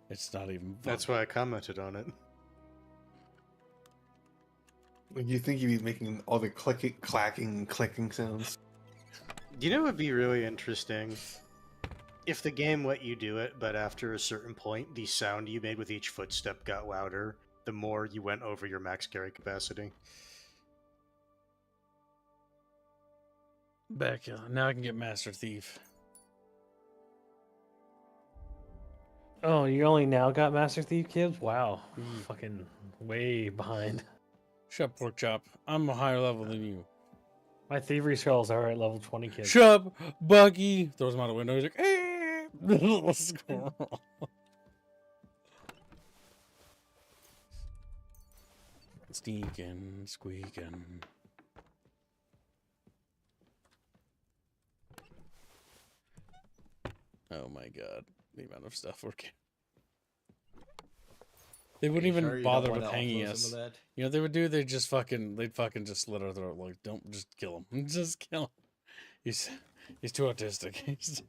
It's not even. That's why I commented on it. Like, you think you'd be making all the clicking, clacking, clicking sounds? You know what would be really interesting? If the game let you do it, but after a certain point, the sound you made with each footstep got louder, the more you went over your max carry capacity. Back now I can get Master Thief. Oh, you only now got Master Thief, kids? Wow. Fucking way behind. Shut up, pork chop. I'm a higher level than you. My thievery skulls are at level 20, kids. Shut up, Bucky. Throws him out the window. He's like, hey, little squirrel. Sneaking, squeaking. Oh my god, the amount of stuff we're getting. They wouldn't even sure you bother don't with wanna hanging offload us. some of that? You know what they would do? They'd fucking just slit our throat. Like, don't just kill him. Just kill him. He's too autistic.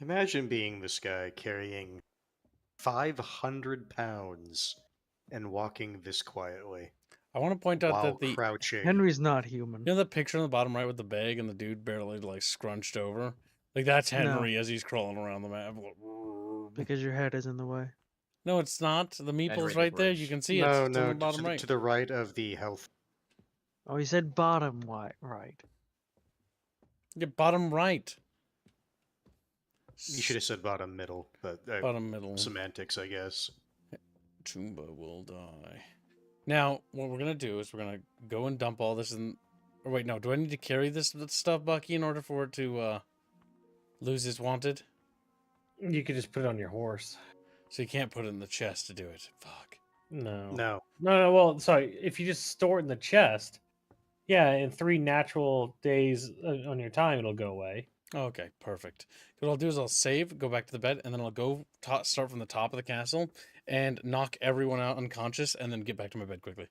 Imagine being this guy carrying 500 pounds and walking this quietly. I want to point out while that the crouching. Henry's not human. You know the picture on the bottom right with the bag and the dude barely like scrunched over? Like that's Henry as he's crawling around the map. Because your head is in the way. No, it's not. The meeple's Henry right the there. Bridge. You can see it. No, It's no, on the bottom right. to the right of the health. Oh, he said bottom right. Yeah, bottom right. You should have said bottom middle, but Bottom middle. semantics, I guess. Chumba will die. Now, what we're gonna do is we're gonna go and dump all this in. Or wait, no. Do I need to carry this stuff, Bucky, in order for it to lose its wanted? You could just put it on your horse. So you can't put it in the chest to do it. Fuck. No. Well, sorry. If you just store it in the chest, yeah, in 3 natural days on your time, it'll go away. Okay, perfect. What I'll do is I'll save, go back to the bed, and then I'll go start from the top of the castle and knock everyone out unconscious, and then get back to my bed quickly.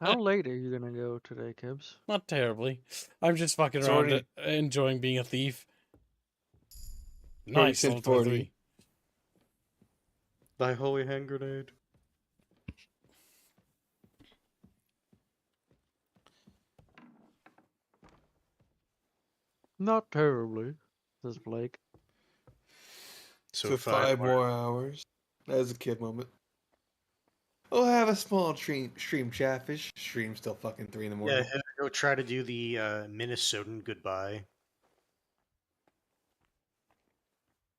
How late are you gonna go today, Kibbs? Not terribly. I'm just fucking It's around, already- enjoying being a thief. Already Nice, said level 40. 23. Thy holy hand grenade. Not terribly, says Blake. So 5 more hours. That was a kid moment. We'll have a small stream chatfish. Stream's still fucking 3 in the morning. Yeah, go try to do the Minnesotan goodbye.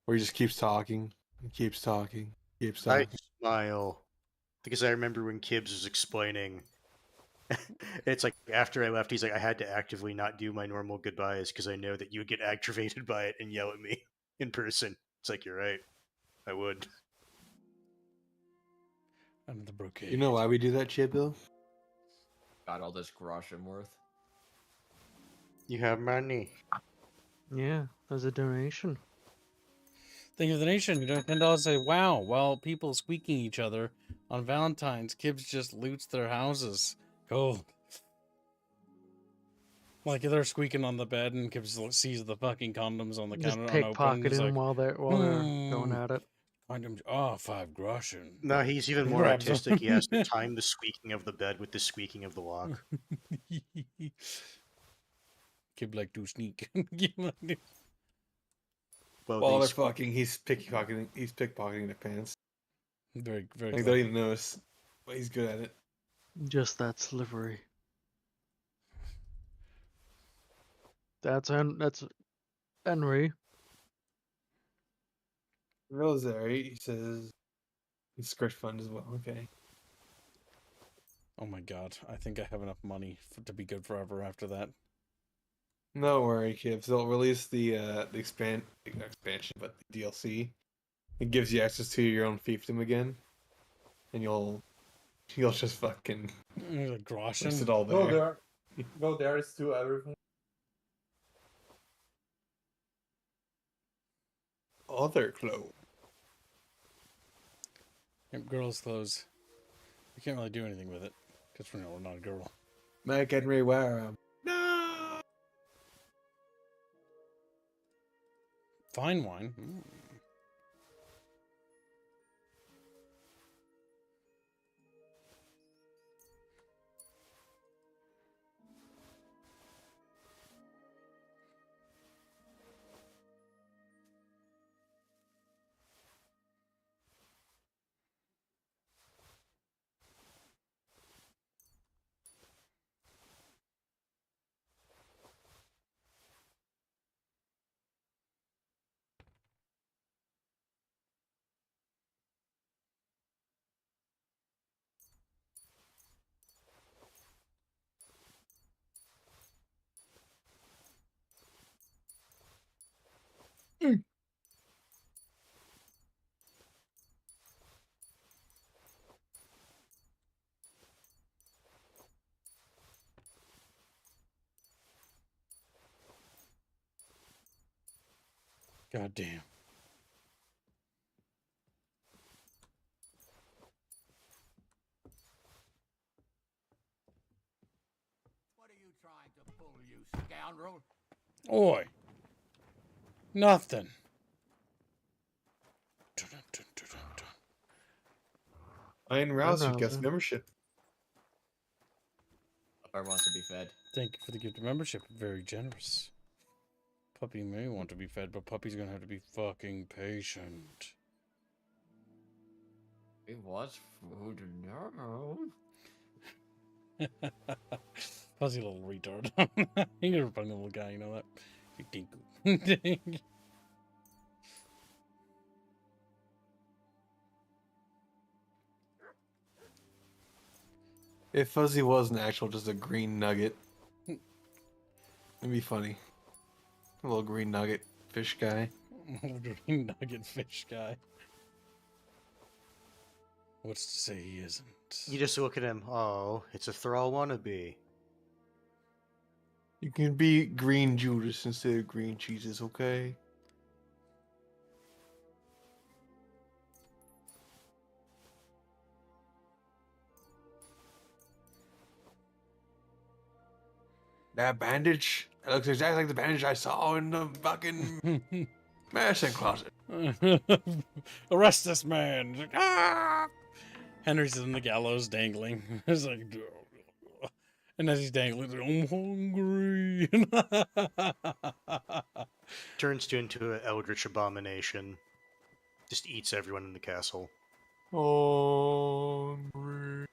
Where he just keeps talking, keeps talking, keeps I talking. smile because I remember when Kibbs was explaining. It's like after I left, he's like, I had to actively not do my normal goodbyes because I know that you would get aggravated by it and yell at me in person. It's like, you're right. I would. I'm the brocade. You know why we do that shit, Bill? Got all this groschen worth. You have money. Yeah, as a donation. Thank you for the nation. You know, $10 say, wow, while people squeaking each other on Valentine's, Kibbs just loots their houses. Cool. Like they're squeaking on the bed and Kibbs sees the fucking condoms on the Just counter unopened. pickpocketing He's like, while they're going at it. Condoms, oh, 5 groschen. No, he's even more Grabs them. artistic. He has to time the squeaking of the bed with the squeaking of the lock. Kib like to sneak. Well, While they're these- fucking, he's pickpocketing their pants. Very, very Like, they don't even notice, but he's good at it. Just that slivery. That's Henry. Rosary, he says, he's script fund as well. Okay. Oh my god, I think I have enough money to be good forever after that. No worry, kids. They'll release the expansion, but the DLC. It gives you access to your own fiefdom again, and you'll just fucking Like groschen. list it all Go there. there. Go there. It's to everything. other clothes. Yep, girls' clothes. We can't really do anything with it because we're not a girl. Make Henry wear them. Fine wine. God damn. What are you trying to pull, you scoundrel? Oi. Nothing. Iron Rouser gets membership. Or wants to be fed. Thank you for the gift of membership. Very generous. Puppy may want to be fed, but Puppy's gonna have to be fucking patient. He wants food now. Fuzzy little retard. You're a funny little guy, you know that? You dink. If Fuzzy wasn't actual just a green nugget, it'd be funny. A little green nugget fish guy. Green nugget fish guy. What's to say he isn't? You just look at him. Oh, it's a Thrall wannabe. You can be green Judas instead of green cheeses, okay? That bandage? It looks exactly like the bandage I saw in the fucking medicine closet. Arrest this man! He's like, ah! Henry's in the gallows dangling. He's like, and as he's dangling, he's like, I'm hungry. Turns into an eldritch abomination. Just eats everyone in the castle. Hungry.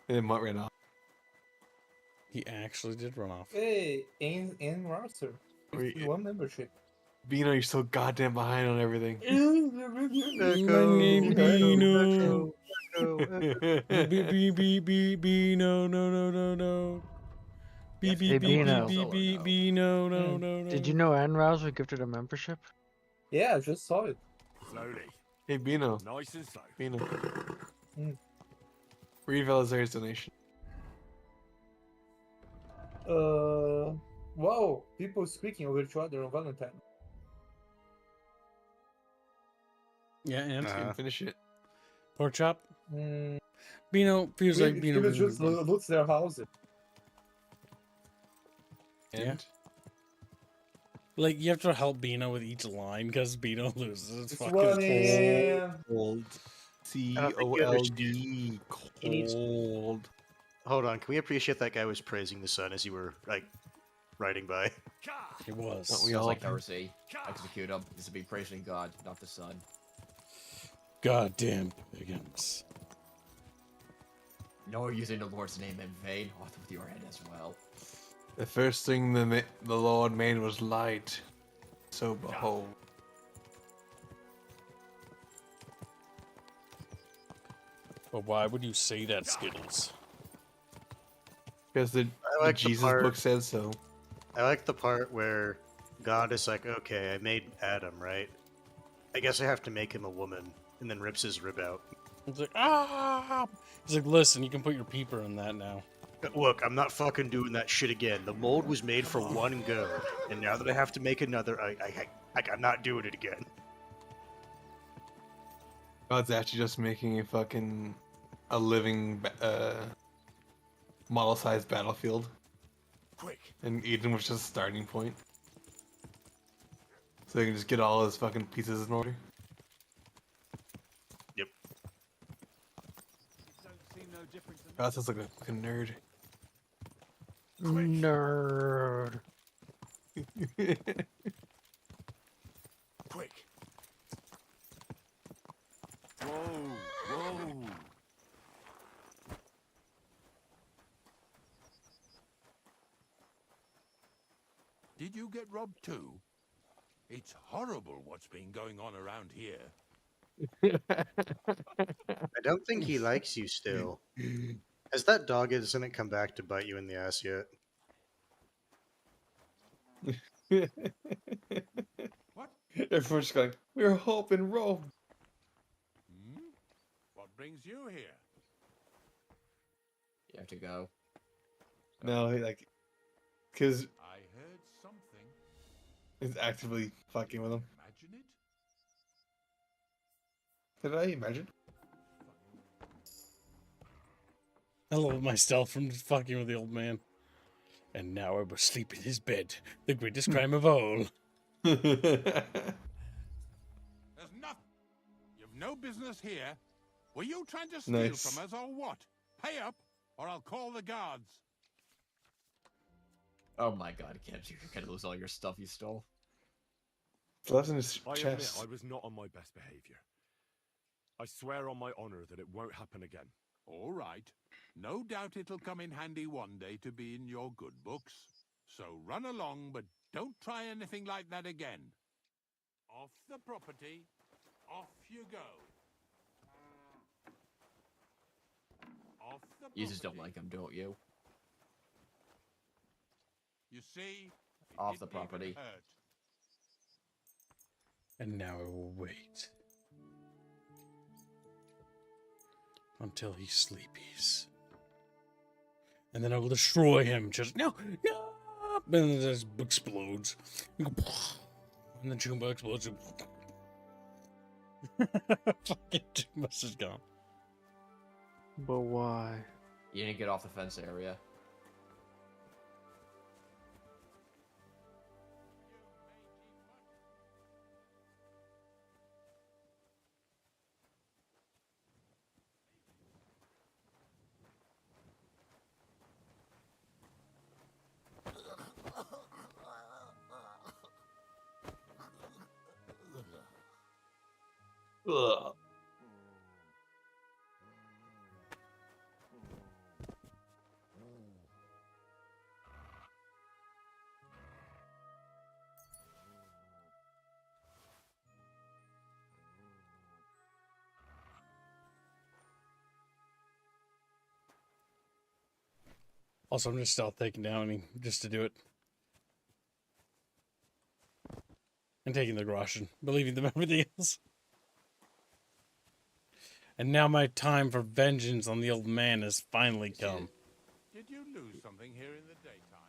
And then Mutt ran off. He actually did run off. Hey, in roster. One membership. Bino, you're so goddamn behind on everything. Bino. Bino, no. Hey, Bino. Bino, no. Did you know Anrouse was gifted a membership? Yeah, I just saw it. Slowly. Hey, Bino. Nice and slow. Bino. Read Velazar's donation. Wow, people speaking over each other on Valentine. Yeah, and finish it. Pork chop. Bino feels like Bino. People just loots their houses. Yeah. Like you have to help Bino with each line because Bino loses. It's fucking cold. C-O-L-D. Cold. Hold on, can we appreciate that guy was praising the sun as you were like riding by? It was. Sounds like Darcy. Execute him. This would be praising God, not the sun. Goddamn pagans. No using the Lord's name in vain. Off with your head as well. The first thing the Lord made was light. So behold. But why would you say that, Skittles? Because the Jesus book says so. I like the part where God is like, okay, I made Adam, right? I guess I have to make him a woman, and then rips his rib out. He's like, ah! He's like, listen, you can put your peeper in that now. Look, I'm not fucking doing that shit again. The mold was made for one go, and now that I have to make another, Like, I'm not doing it again. God's actually just making a living model-sized battlefield. Quick. And Eden was just a starting point. So they can just get all his fucking pieces in order. Yep. God sounds like a fucking nerd. Nerd. Quick. Whoa. Did you get robbed too? It's horrible what's been going on around here. I don't think he likes you still. Has that dog isn't come back to bite you in the ass yet? What? Everyone's just going, we're hoping Rome. What brings you here? You have to go. No, because I heard something. he's actively fucking with him. Imagine it? Did I imagine? I love my stealth from just fucking with the old man. And now I will sleep in his bed. The greatest crime of all. There's nothing. You've no business here. Were you trying to steal Nice. from us or what? Pay up, or I'll call the guards. Oh my god, Kent, you're gonna lose all your stuff you stole. It's left in his I admit chest. I was not on my best behavior. I swear on my honor that it won't happen again. All right. No doubt it'll come in handy one day to be in your good books. So run along, but don't try anything like that again. Off the property. Off you go. Off the property. You just don't like him, don't you? You see? It Off the didn't even property. hurt. And now I will wait. Until he sleepies. And then I will destroy him. Just, no! And then it just explodes. And the Jumbo explodes. Fucking Jumbo's is gone. But why? You didn't get off the fence area. Ugh. Also, I'm just stealth taking down him just to do it. And taking the Groshen, believing them everything else. And now my time for vengeance on the old man has finally come. Did you lose something here in the daytime?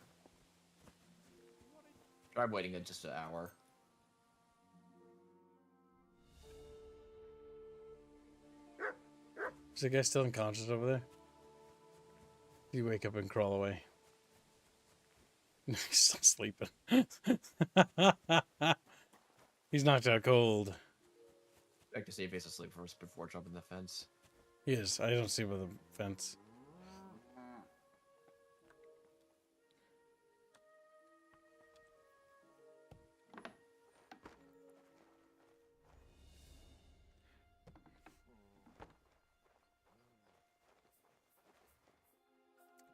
Try waiting just an hour. Is the guy still unconscious over there? You wake up and crawl away. He's still sleeping. He's knocked out cold. Check to see if he's asleep first before jumping the fence. He is. I don't see him with the fence.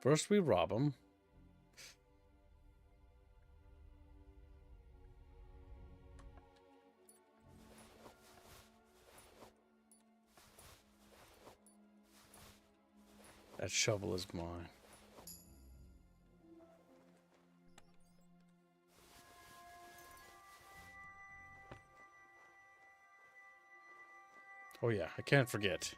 First we rob him. That shovel is mine. Oh yeah, I can't forget.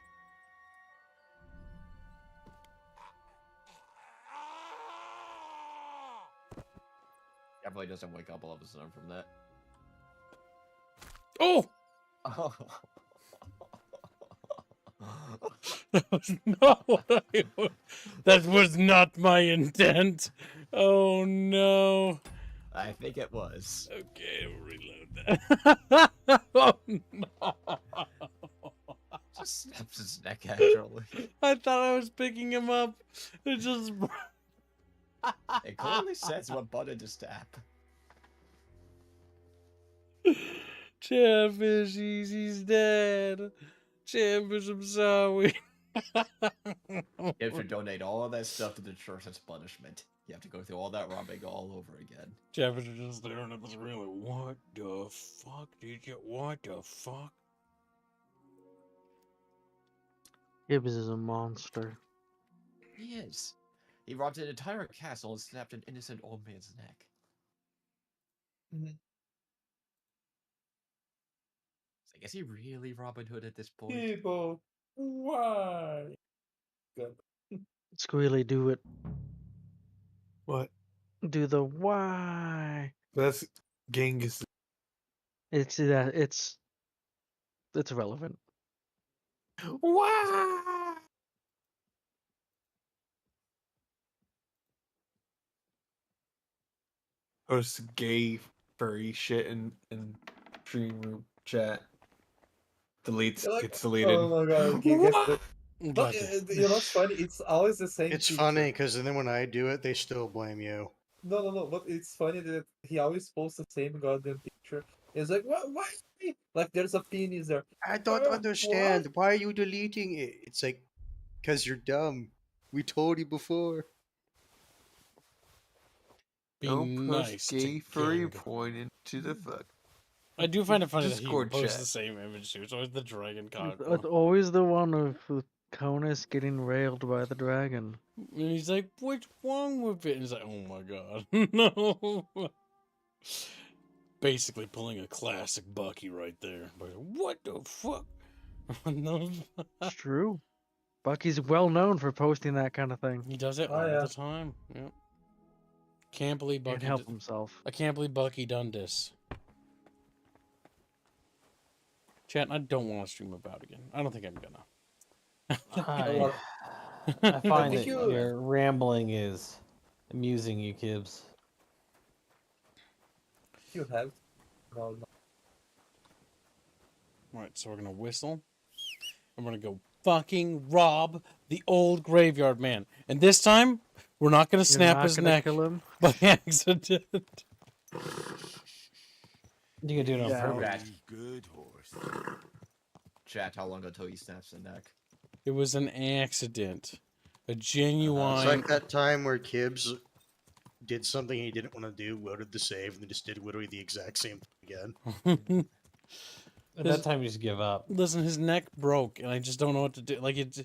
Definitely doesn't wake up all of a sudden from that. Oh! Oh. That was not what that was not my intent. Oh no. I think it was. Okay, I'll reload that. Oh no. Just snaps his neck actually. I thought I was picking him up. It just It clearly says what button to tap. Chatfish, he's dead. Chatfish, I'm sorry. You have to donate all of that stuff to the church as punishment. You have to go through all that robbing all over again. Chatfish are just staring at the screen like, what the fuck did you, what the fuck? Gibbs is a monster. He is. He robbed an entire castle and snapped an innocent old man's neck. So I guess he really Robin Hood at this point. People, why? Good. Squealy, do it. What? Do the why. That's Genghis. It's irrelevant. Why? Post gay furry shit in stream room chat. Deletes, Like, gets deleted. oh my god, Genghis. But, you know what's funny? It's always the same. It's picture. funny because then when I do it, they still blame you. No. But it's funny that he always posts the same goddamn picture. It's like, what? Why? Like, there's a penis there. I don't understand. Why are you deleting it? It's like, because you're dumb. We told you before. Be Don't post nice gay to furry Gang. porn into the fuck. I do find it funny that he Discord posts chat. the same image too. It's always the dragon cock. It's always the one of Conus getting railed by the dragon. And he's like, what's wrong with it? And he's like, oh my god. No. Basically pulling a classic Bucky right there. But what the fuck? No. It's true. Bucky's well known for posting that kind of thing. He does it Oh, all yeah. the time. Yep. Can't believe Bucky Can't help himself. I can't believe Bucky done this. Chat, I don't want to stream about again. I don't think I'm gonna. I find think that you- your rambling is amusing, you Kibbs. You have. No. Alright, so we're gonna whistle. And we're gonna go fucking rob the old graveyard man. And this time, we're not gonna snap not his gonna neck kill him? by accident. You can do it on Yeah. purpose. Good horse. Chat, how long until he snaps the neck? It was an accident. A genuine. It's like that time where Kibbs did something he didn't want to do, loaded the save, and then just did literally the exact same thing again. At that time, you just give up. Listen, his neck broke, and I just don't know what to do. Like it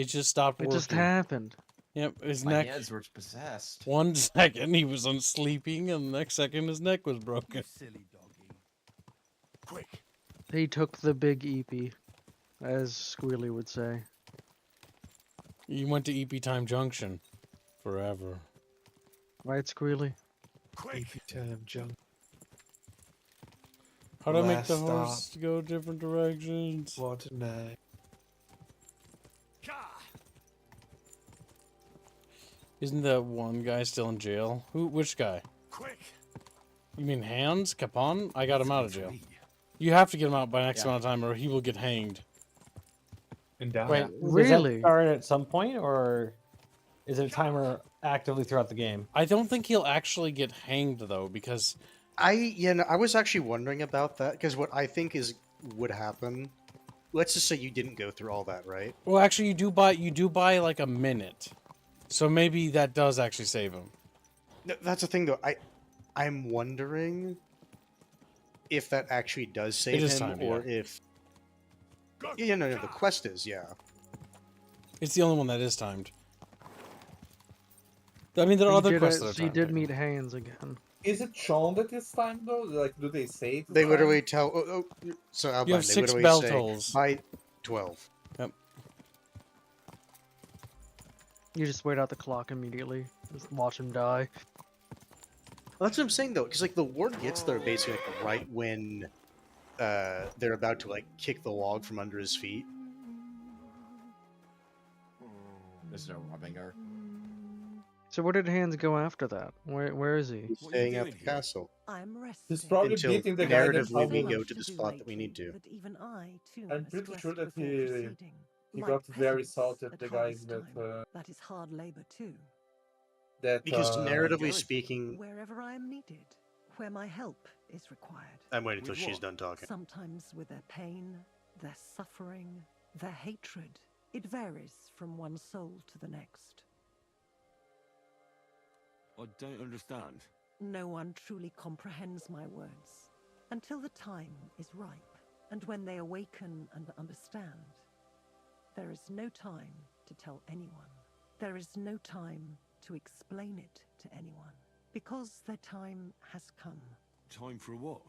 just stopped It working. just happened. Yep, his My neck. hands were possessed. 1 second he was sleeping, and the next second his neck was broken. Silly doggy. Quick. He took the big EP, as Squealy would say. You went to EP Time Junction forever. Right, Squealy? Quick. Time junk. How do I make the Last horse stop. go different directions? What tonight? Isn't that one guy still in jail? Which guy? Quick. You mean Hans Capon? I got him out of jail. You have to get him out by next amount of time, or he will get hanged. And die. Wait, Really? Does that start at some point, or is it a timer actively throughout the game? I don't think he'll actually get hanged though, because I was actually wondering about that because what I think would happen. Let's just say you didn't go through all that, right? well, actually, you do buy like a minute, so maybe that does actually save him. No, that's the thing, though. I'm wondering if that actually does save is him, timed, or yeah. if. Yeah, no, the quest is, yeah. It's the only one that is timed. I mean, there are other quests that are He timed. did meet Hans again. Is it shown that it's time though? Like, do they say? It's They time? literally tell. So Albine, You have they 6 literally bell say, tolls. by 12. Yep. You just wait out the clock immediately. Just watch him die. Well, that's what I'm saying, though, because like the ward gets there basically like, right when they're about to like kick the log from under his feet. There's no rubbing her. So where did Hans go after that? Where is he? He's staying at the castle. I'm resting. He's probably Until beating the guy that's narratively we helping go him. to the spot that we need to. That even I too I'm must pretty rest sure that before proceeding. he Like got very peasants salty at at the guys harvest that time. That is hard labor too. Because narratively Gary. speaking, Wherever I am needed, where my help is required. I'm waiting until she's done talking. Sometimes with their pain, their suffering, their hatred. It varies from one soul to the next. I don't understand. No one truly comprehends my words until the time is ripe, and when they awaken and understand. There is no time to tell anyone. There is no time to explain it to anyone, because their time has come. Time for what?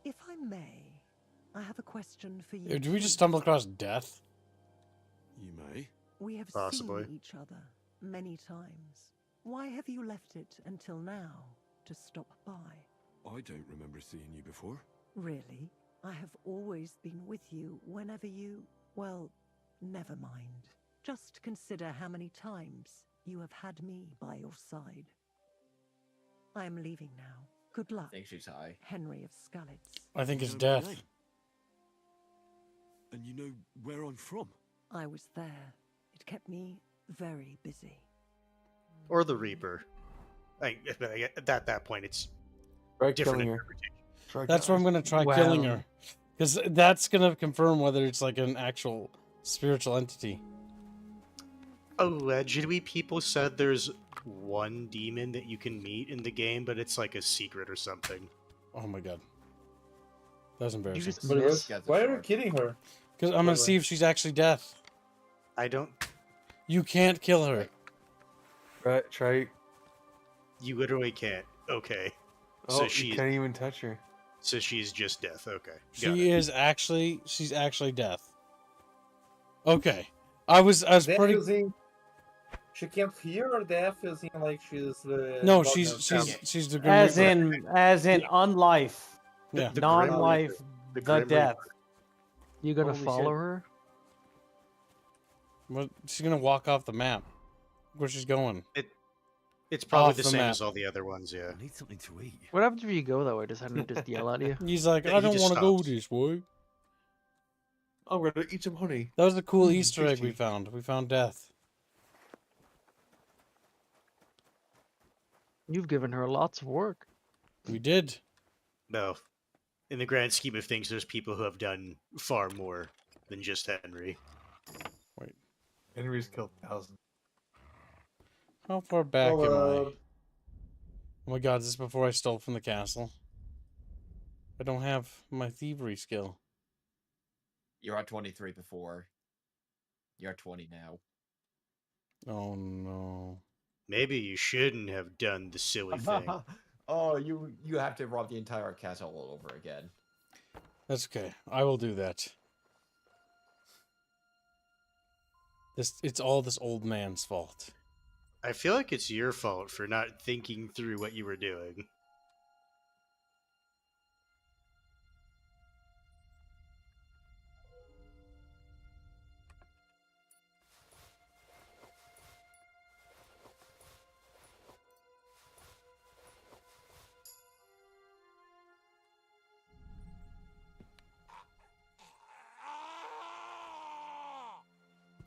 If I may, I have a question for you. Did we just stumble across death? You may. We have Possibly. seen each other many times. Why have you left it until now to stop by? I don't remember seeing you before. Really? I have always been with you whenever you... Well, never mind. Just consider how many times you have had me by your side. I am leaving now. Good luck. I think she's high. Henry of Skalitz. I think it's You know my death. name? And you know where I'm from? I was there. It kept me very busy. Or the Reaper. At that point, it's Try different killing her. interpretation. Try That's where I'm gonna try killing her, because that's gonna confirm whether it's like an actual spiritual entity. Allegedly, people said there's one demon that you can meet in the game, but it's like a secret or something. Oh my god, that's embarrassing. just But miss? why are you kidding her? Because I'm gonna see if she's actually death. I don't. You can't kill her. Try. You literally can't. Okay. Oh, So you she's can't even touch her. so she's just death. Okay. Got She it. is actually. She's actually death. Okay, I was Death pretty. is in... She can't hear, or death is in like she's No, God she's knows. she's the Grim As Reaper. as in unlife, Yeah. The Grim non-life, Reaper. the, Grim death. Reaper. You gonna Holy follow shit. her? Well, she's gonna walk off the map. Where she's going? It's probably Off the the same map. as all the other ones. Yeah. I need something to eat. What happens if you go that way? Does Henry just yell at you? He's like, Yeah, I he don't just want to go stops. this way. I'm gonna eat some honey. That was a cool Easter egg we tasty. found. We found death. You've given her lots of work. We did. No. In the grand scheme of things, there's people who have done far more than just Henry. Wait, Henry's killed thousands. how far back am I? Oh, Oh my god, is this before I stole from the castle? I don't have my thievery skill. You're at 23 before. You're at 20 now. Oh no. Maybe you shouldn't have done the silly thing. Oh, you have to rob the entire castle all over again. That's okay. I will do that. It's all this old man's fault. I feel like it's your fault for not thinking through what you were doing.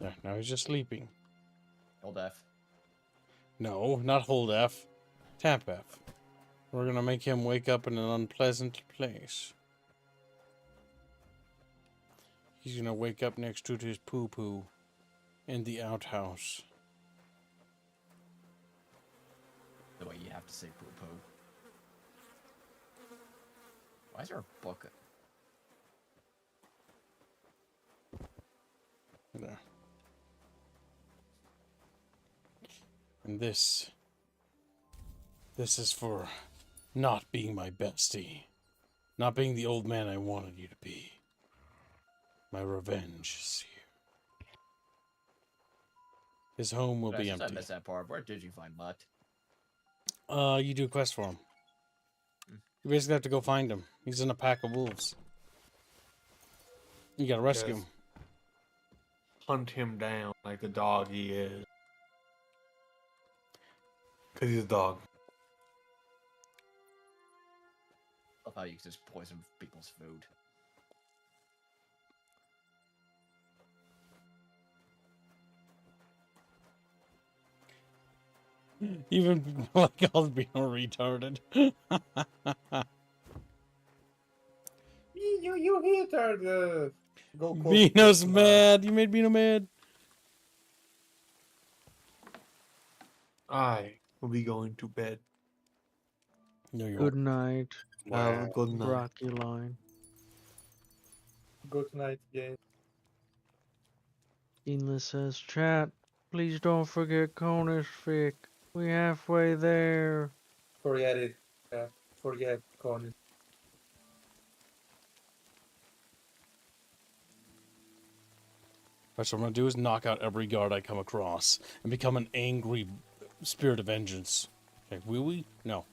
There, now he's just sleeping. Hold F. No, not hold F. Tap F. We're gonna make him wake up in an unpleasant place. He's gonna wake up next to his poo-poo in the outhouse. The way you have to say poo-poo. Why is there a book? There. And this is for not being my bestie. Not being the old man I wanted you to be. My revenge is here. His home will be I empty. missed that part. Where did you find Mutt? You do a quest for him. You basically have to go find him. He's in a pack of wolves. You gotta rescue him. Hunt him down like the dog he is. Because he's a dog. Love how you can just poison people's food. Even like I'll be retarded. You retard. Go close Bino's to mad. You made Bino mad. I will be going to bed. No, you Good night. Have a good night. Rocky line. Good night, game. Inla says, chat, please don't forget Conus fic. We halfway there. Forget it. Yeah, forget Conan. That's what I'm gonna do is knock out every guard I come across and become an angry spirit of vengeance. Okay, will we? No.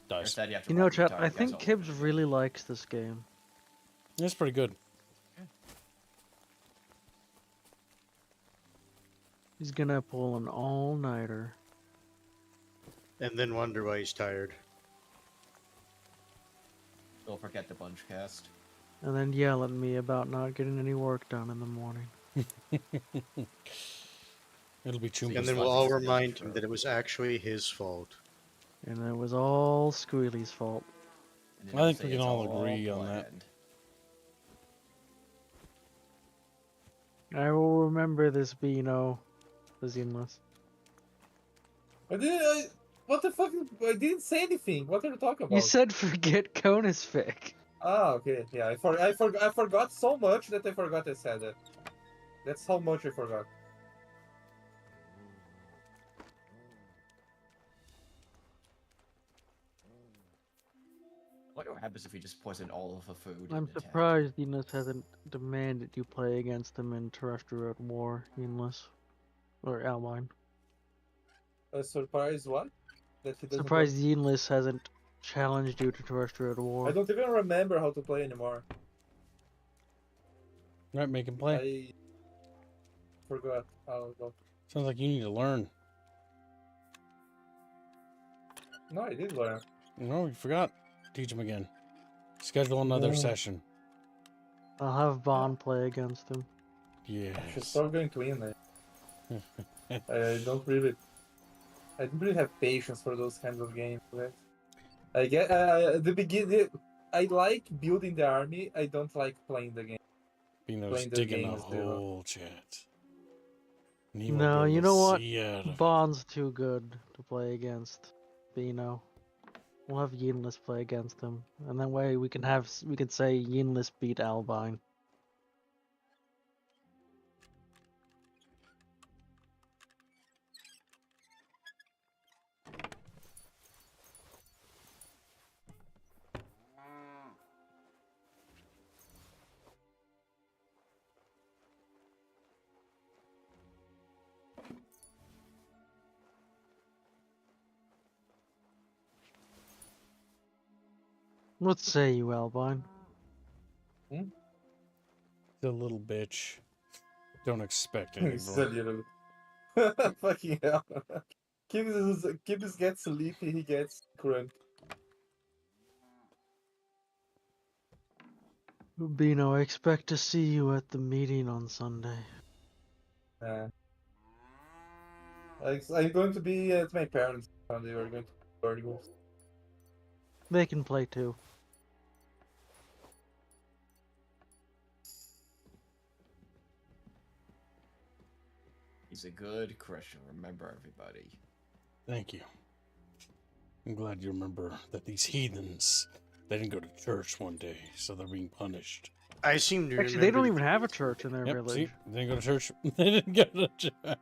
Dies. You know, chat, I think Kibbs really likes this game. It's pretty good. He's gonna pull an all-nighter. And then wonder why he's tired. Don't forget the bunch cast. And then yell at me about not getting any work done in the morning. It'll be too much. And then we'll all remind him that it was actually his fault. And it was all Squealy's fault. I think we can all agree on that. I will remember this, Bino. Zinless. What the fuck? I didn't say anything. What are you talking about? You said forget Conus fic. Ah, okay. Yeah, I forgot so much that I forgot I said it. That's how much I forgot. I wonder what happens if we just poison all of the food. I'm surprised Enos hasn't demanded you play against him in Terrestrial War, Enos. Or Almine. Surprise what? That he doesn't Surprised Enos hasn't challenged you to Terrestrial War. I don't even remember how to play anymore. Right, make him play. I forgot how to go. Sounds like you need to learn. No, I did learn. No, you forgot. Teach him again. Schedule another Yeah. session. I'll have Bond play against him. Yeah. I should start going to win there. I don't really have patience for those kinds of games. Right? I get the beginning. I like building the army. I don't like playing the game. Bino's digging a hole, chat. And he won't No, be able you to know what? see out of it. Bond's too good to play against Bino. We'll have Yinlis play against him, and that way we can say Yinlis beat Albine. What say you, Albine? The little bitch. Don't expect any, He's bro. a little. Fucking hell. Gibbs gets sleepy. He gets grunt. Bino, I expect to see you at the meeting on Sunday. I'm going to be at my parents' Sunday. We're going to Burning Chatfish. They can play too. He's a good Christian. Remember, everybody. Thank you. I'm glad you remember that these heathens, they didn't go to church one day, so they're being punished. I seem to Actually, they don't even have a church in their Yep, village. see? They didn't go to church. They didn't go to church.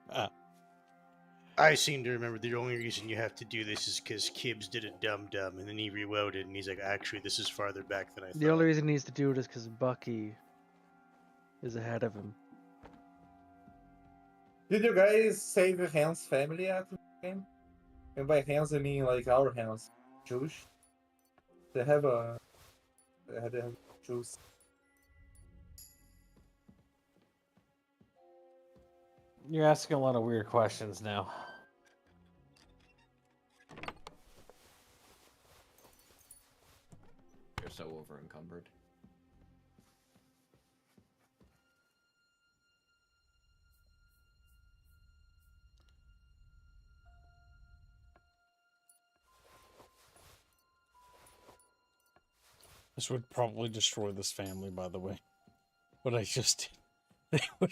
I seem to remember the only reason you have to do this is because Kibbs did a dum-dum, and then he reloaded, and he's like, actually, this is farther back than I thought. The only reason he needs to do it is because Bucky is ahead of him. Did you guys save Hans' family at the game? And by Hans, I mean like our Hans. Jewish? They have a. They have juice. You're asking a lot of weird questions now. You're so over encumbered. This would probably destroy this family, by the way. But I just... They would,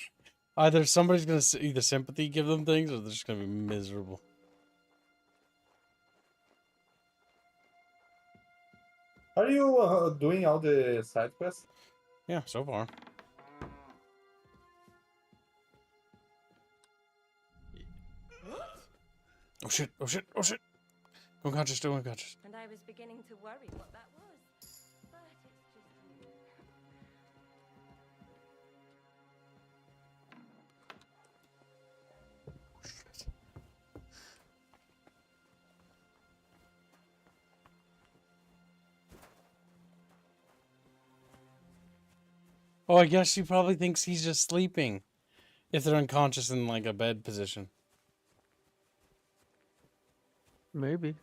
either somebody's going to either sympathy give them things, or they're just going to be miserable. Are you doing all the side quests? Yeah, so far. Oh shit, oh shit, oh shit! Unconscious, still unconscious. And I was beginning to worry what that was. But it's just... Oh, I guess she probably thinks he's just sleeping. If they're unconscious in like a bed position. Maybe.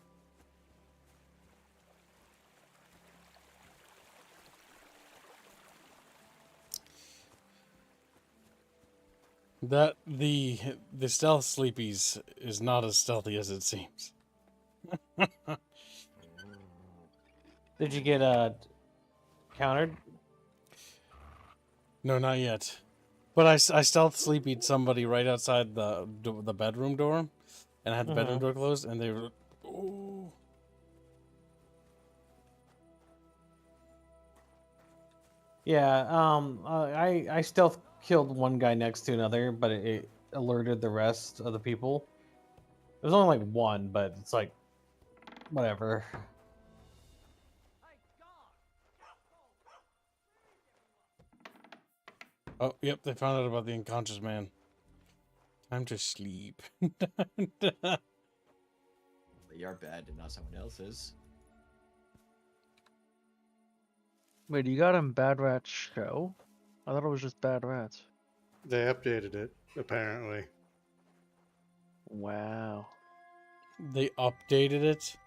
That the stealth sleepies is not as stealthy as it seems. Did you get countered? No, not yet. But I stealth sleepied somebody right outside the bedroom door, and I had the bedroom door closed, and they were, oh. Yeah. I stealth killed one guy next to another, but it alerted the rest of the people. It was only like one, but it's like, whatever. Oh, yep, they found out about the unconscious man. Time to sleep. They are bad and not someone else's. Wait, you got him Bad Rats Show? I thought it was just Bad Rats. They updated it, apparently. Wow. They updated it?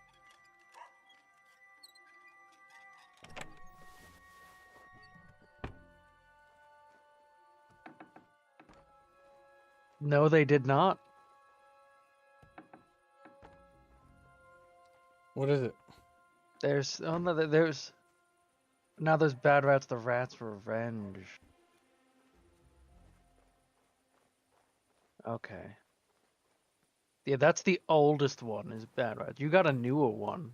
No, they did not. What is it? There's now there's Bad Rats the Rat's Revenge. Okay. Yeah, that's the oldest one is Bad Rats. You got a newer one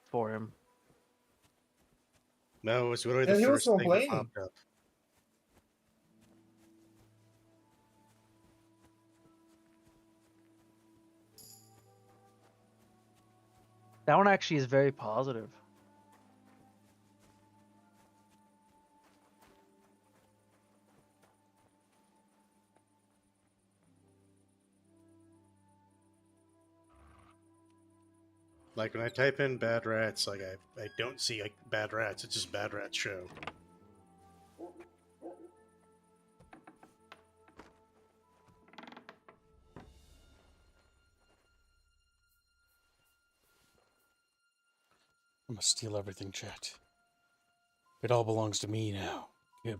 for him. No, it's literally And the he was first thing that complaining. popped up. That one actually is very positive. Like when I type in Bad Rats, like I don't see like Bad Rats. It's just Bad Rats Show. I'm gonna steal everything, chat. It all belongs to me now. Gib.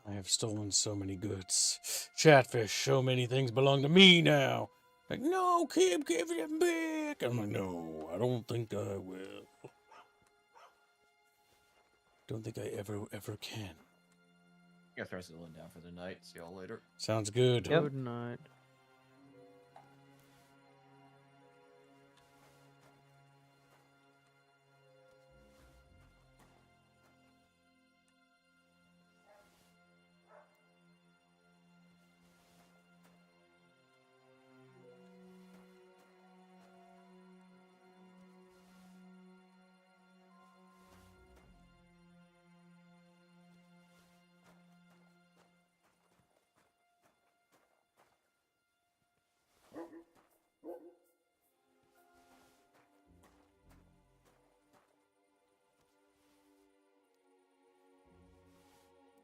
I have stolen so many goods. Chatfish, so many things belong to me now. Like, no, Kib, give them back. I'm like, no, I don't think I will. Don't think I ever can. I'm gonna throw Zillion down for the night. See y'all later. Sounds good. Good night.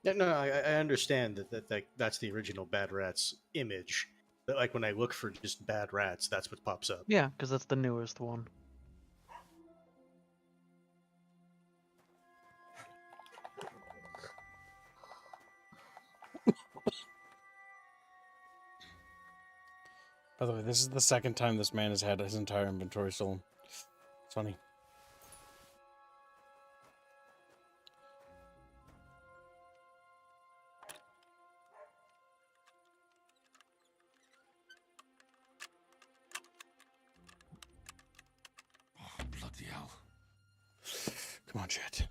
Yeah, no, I understand that's the original Bad Rats image. But like when I look for just Bad Rats, that's what pops up. Yeah, because that's the newest one. By the way, this is the second time this man has had his entire inventory stolen. It's funny. Oh, bloody hell. Come on, Chet.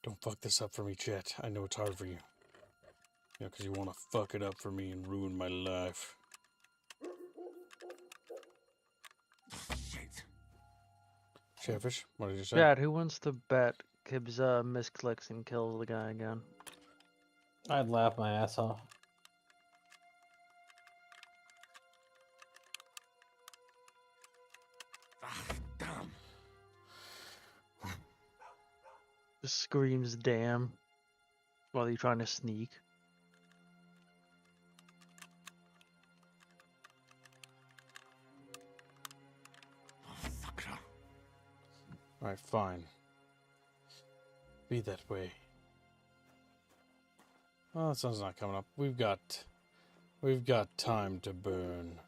Don't fuck this up for me, Chet. I know it's hard for you. Yeah, because you want to fuck it up for me and ruin my life. Shit. Chatfish, what did you say? Dad, who wants to bet Kibbs misclicks and kills the guy again? I'd laugh my ass off. Damn. Just screams damn while you're trying to sneak. Alright, fine. Be that way. Oh, the sun's not coming up. We've got time to burn.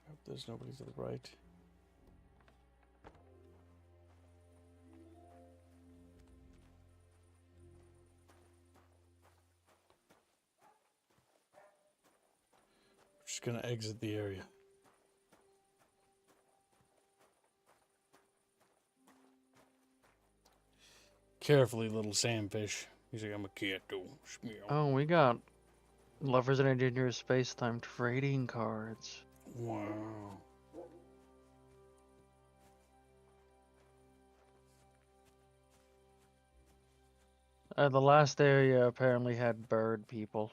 Hope there's nobody to the right. We're just gonna exit the area. Carefully, little sandfish. He's like, I'm a cat too. Oh, we got Lovers and Engineers Space-Time trading cards. Wow. The last area apparently had bird people.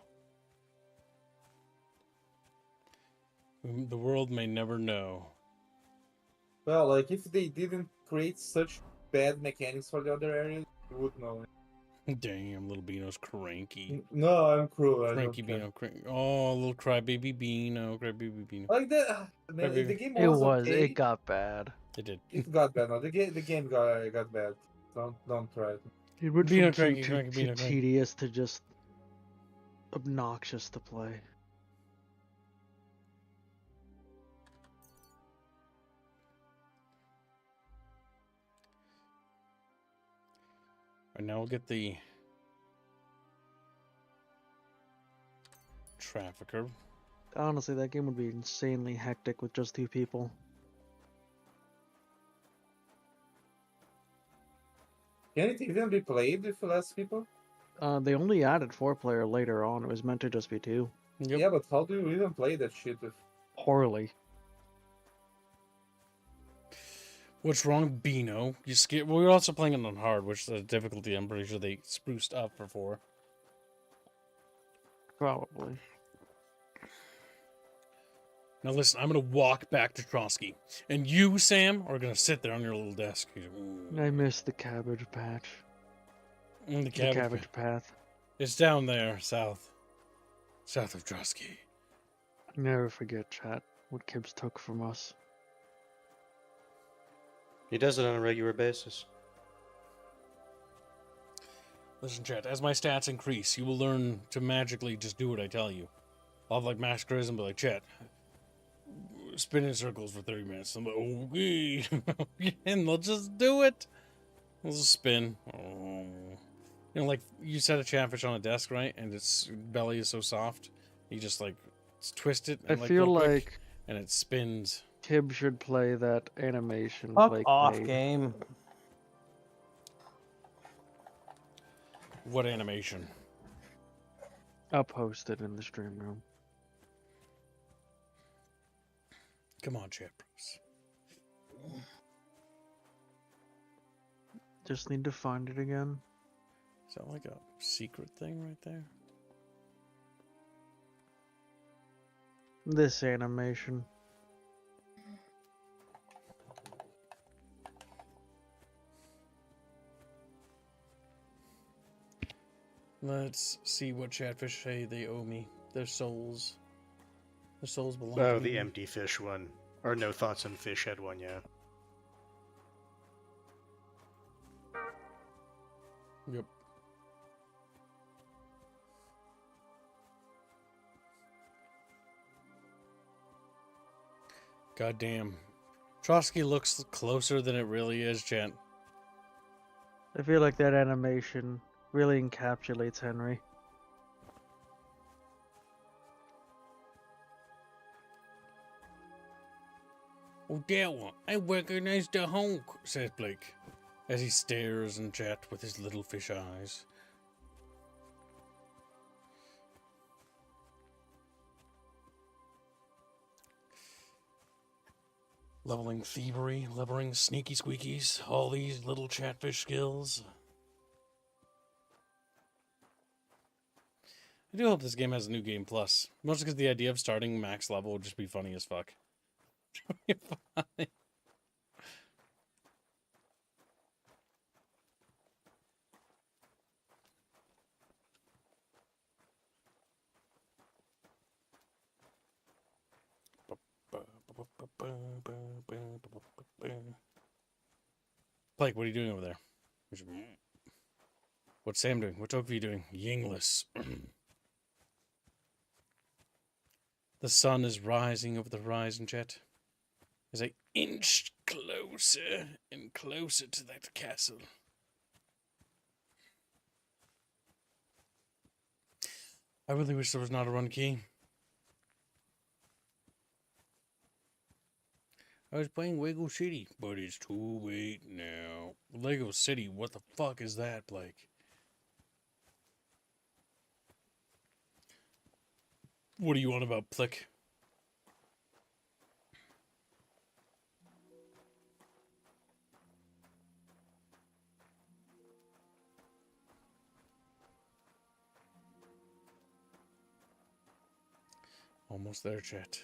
The world may never know. Well, like if they didn't create such bad mechanics for the other areas, you would know. Damn, little Beano's cranky. No, I'm cruel. Cranky Beano. Oh, little crybaby Beano. Crybaby Beano. Like that, man, Crybaby. the game It was okay. It got bad. It did. It got bad. No, the game got bad. Don't try it. It went Beano from cranky, cranky, Beano cranky. tedious to just obnoxious to play. Right now we'll get the trafficker. Honestly, that game would be insanely hectic with just 2 people. Can it even be played with less people? They only added 4-player later on. It was meant to just be 2. Yep. Yeah, but how do you even play that shit with... Poorly. What's wrong, Beano? You skip. Well, we're also playing it on hard, which the difficulty I'm pretty sure they spruced up for 4. Probably. Now listen, I'm gonna walk back to Trotsky, and you, Sam, are gonna sit there on your little desk. I miss the cabbage patch. The cabbage path. It's down there, south of Trotsky. Never forget, chat, what Kibbs took from us. He does it on a regular basis. Listen, chat, as my stats increase, you will learn to magically just do what I tell you. I'll have like max charisma and be like, chat, spin in circles for 30 minutes. I'm like, okay. And they'll just do it. They'll just spin. Oh. You know, like you set a chatfish on a desk, right? And its belly is so soft. You just like twist it. And, I feel real quick, like and it spins. Kib should play that animation. Fuck Blake off, made. game. What animation? I'll post it in the stream room. Come on, chat bros. Just need to find it again. Is that like a secret thing right there? This animation. Let's see what Chatfish say they owe me. Their souls. Their souls belong Oh, to me. the empty fish one. Or no thoughts on fish head one, yeah. Yep. God damn. Trotsky looks closer than it really is, chat. I feel like that animation really encapsulates Henry. Oh, that one. I recognize the honk, says Blake, as he stares and chat with his little fish eyes. Leveling thievery, leveling sneaky squeakies, all these little chatfish skills. I do hope this game has a new game plus. Mostly because the idea of starting max level would just be funny as fuck. Funny. Blake, what are you doing over there? What's Sam doing? What's Oakview doing? Yingless. The sun is rising over the horizon, chat. As I inch closer and closer to that castle. I really wish there was not a run key. I was playing Lego City, but it's too late now. Lego City, what the fuck is that, Blake? What do you want about Plick? Almost there, chat.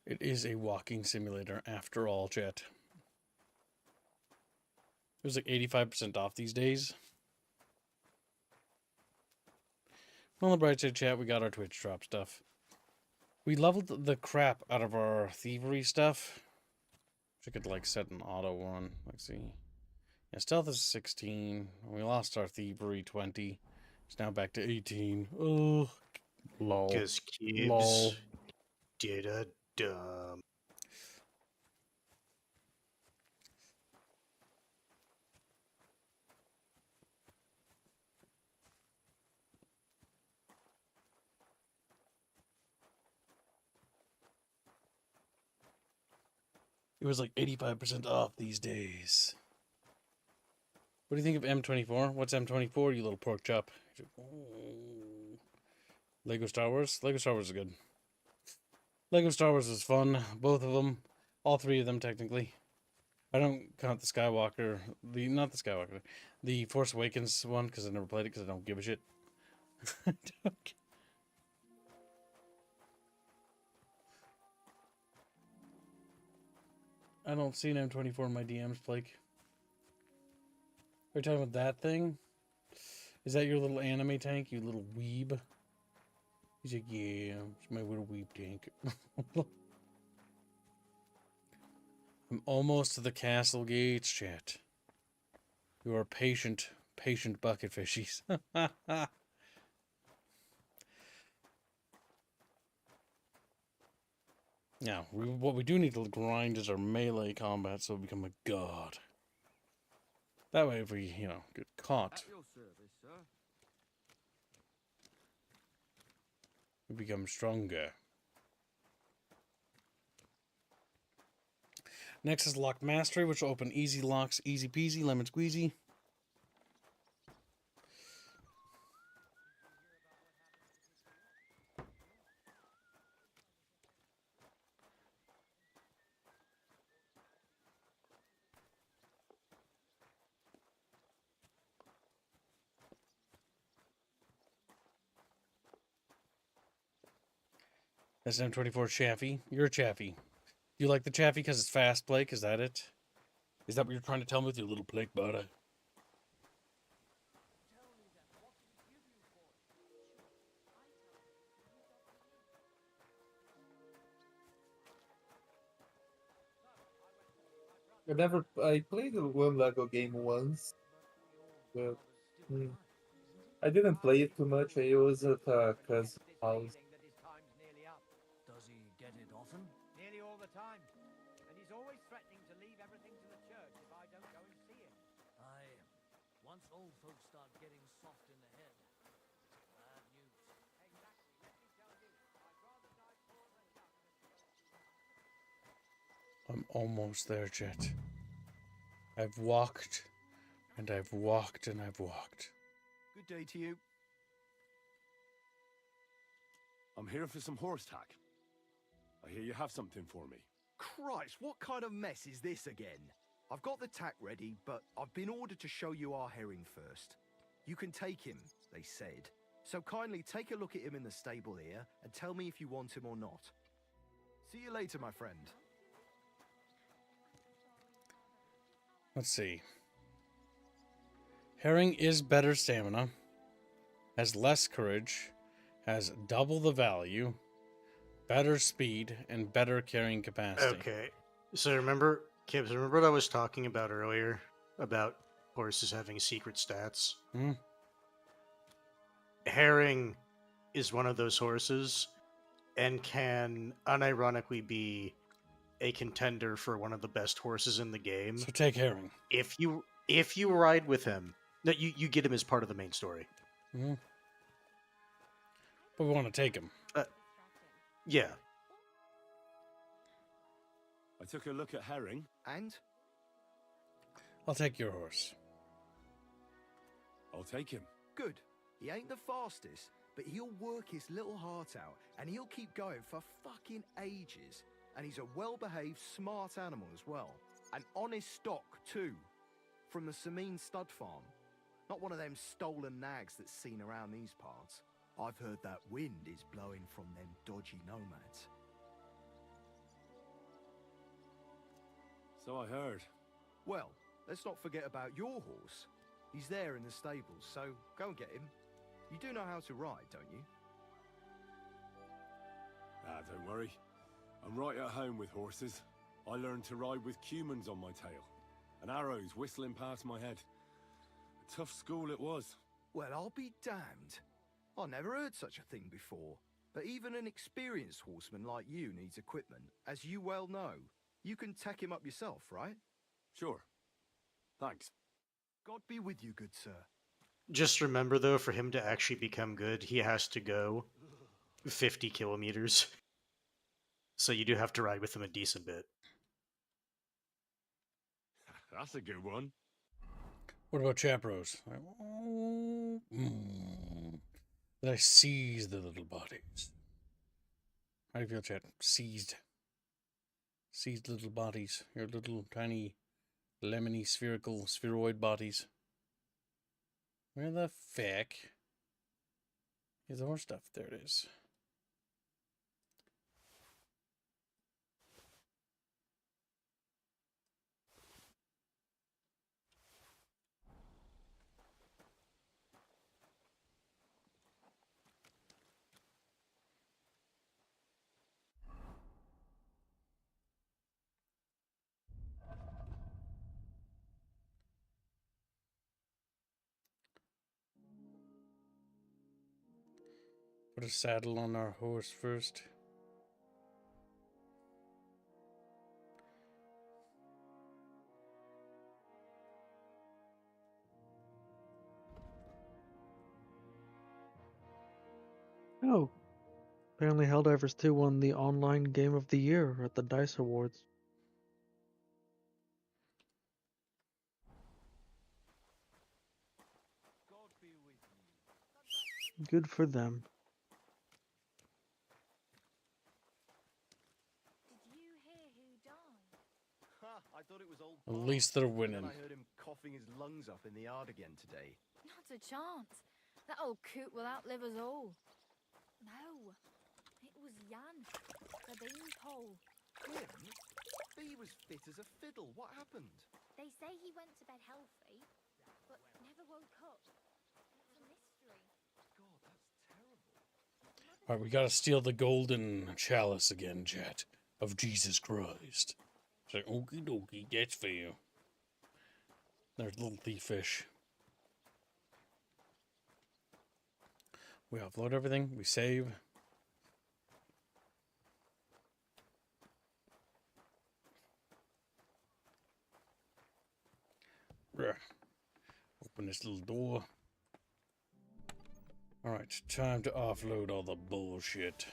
It is a walking simulator after all, chat. It was like 85% off these days. On the bright side, chat, we got our Twitch drop stuff. We leveled the crap out of our thievery stuff. Which I could like set an auto one. Let's see. Yeah, stealth is 16. We lost our thievery 20. It's now back to 18. Oh, lol. Because Lol. Gibbs did a dumb. It was like 85% off these days. What do you think of M24? What's M24, you little pork chop? Lego Star Wars? Lego Star Wars is good. Lego Star Wars is fun. Both of them. All three of them, technically. I don't count the Skywalker. Not the Skywalker. The Force Awakens one, because I never played it, because I don't give a shit. I don't see an M24 in my DMs, Blake. Are you talking about that thing? Is that your little anime tank, you little weeb? He's like, yeah, it's my little weeb tank. I'm almost to the castle gates, chat. You are patient, patient bucket fishies. Now, what we do need to grind is our melee combat so we become a god. That way if we, get caught. At your service, sir. we become stronger. Next is Lock Mastery, which will open easy locks, easy peasy, lemon squeezy. SM24 Chaffee. You're a Chaffee. You like the Chaffee because it's fast, Blake? Is that it? Is that what you're trying to tell me with your little Blake butter? I played one Lego game once, but I didn't play it too much. I was at a cousin's house. Does he get it often? Nearly all the time. And he's always threatening to leave everything to the church if I don't go and see him. Once old folks start getting soft in the head, it's bad news. Exactly. Let me tell you, I'd rather die poor than young than I'm almost there, Jet. I've walked, and I've walked, and I've walked. Good day to you. I'm here for some horse tack. I hear you have something for me. Christ, what kind of mess is this again? I've got the tack ready, but I've been ordered to show you our herring first. You can take him, they said. So kindly take a look at him in the stable here and tell me if you want him or not. See you later, my friend. Let's see. Herring is better stamina, has less courage, has double the value, better speed, and better carrying capacity. Okay. So remember, Kibbs, remember what I was talking about earlier? About horses having secret stats? Herring is one of those horses and can unironically be a contender for one of the best horses in the game. So take Herring. If you ride with him, no, you get him as part of the main story. But we want to take him. Yeah. I took a look at Herring. And? I'll take your horse. I'll take him. Good. He ain't the fastest, but he'll work his little heart out, and he'll keep going for fucking ages. And he's a well-behaved, smart animal as well. An honest stock, too. From the Sameen stud farm. Not one of them stolen nags that's seen around these parts. I've heard that wind is blowing from them dodgy nomads. So I heard. Well, let's not forget about your horse. He's there in the stables, so go and get him. You do know how to ride, don't you? Don't worry. I'm right at home with horses. I learned to ride with cumans on my tail, and arrows whistling past my head. A tough school it was. Well, I'll be damned. I never heard such a thing before. But even an experienced horseman like you needs equipment, as you well know. You can tack him up yourself, right? Sure. Thanks. God be with you, good sir. Just remember, though, for him to actually become good, he has to go 50 kilometers. So you do have to ride with him a decent bit. That's a good one. What about Chaprose? Did I seize the little bodies? How do you feel, Chat? Seized. Seized little bodies. Your little tiny lemony spherical spheroid bodies. Where the feck is the horse stuff? There it is. Put a saddle on our horse first. Oh, Apparently, Helldivers 2 won the online game of the year at the DICE Awards. Good for them. Ha, I thought it was old At Bart. least they're Then winning. I heard him coughing his lungs up in the yard again today. Not a chance. That old coot will outlive us all. No, it was Jan, the beanpole. Him? He was fit as a fiddle. What happened? They say he went to bed healthy, but never woke up. It's a mystery. God, that's terrible. Alright, we gotta steal the golden chalice again, chat. Of Jesus Christ. It's like, okie dokie, that's for you. There's little thief fish. We offload everything, we save. Open this little door. Alright, time to offload all the bullshit.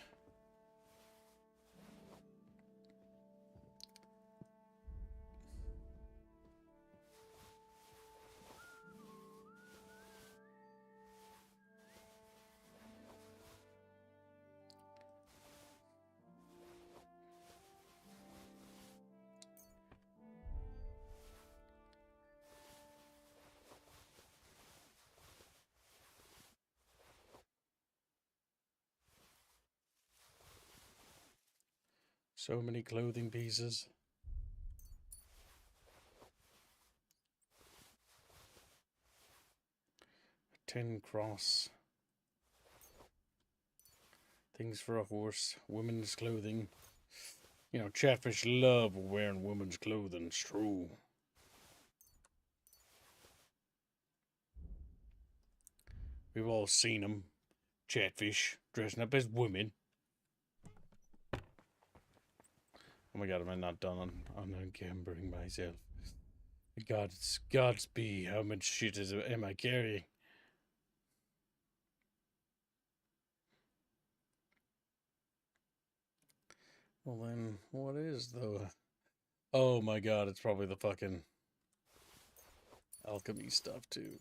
So many clothing pieces. A tin cross. Things for a horse. Women's clothing. You know, Chatfish love wearing women's clothing. It's true. We've all seen them. Chatfish dressing up as women. Oh my god, am I not done on encumbering myself? Godspeed, how much shit am I carrying? Well then, what is the... Oh my god, it's probably the fucking alchemy stuff too.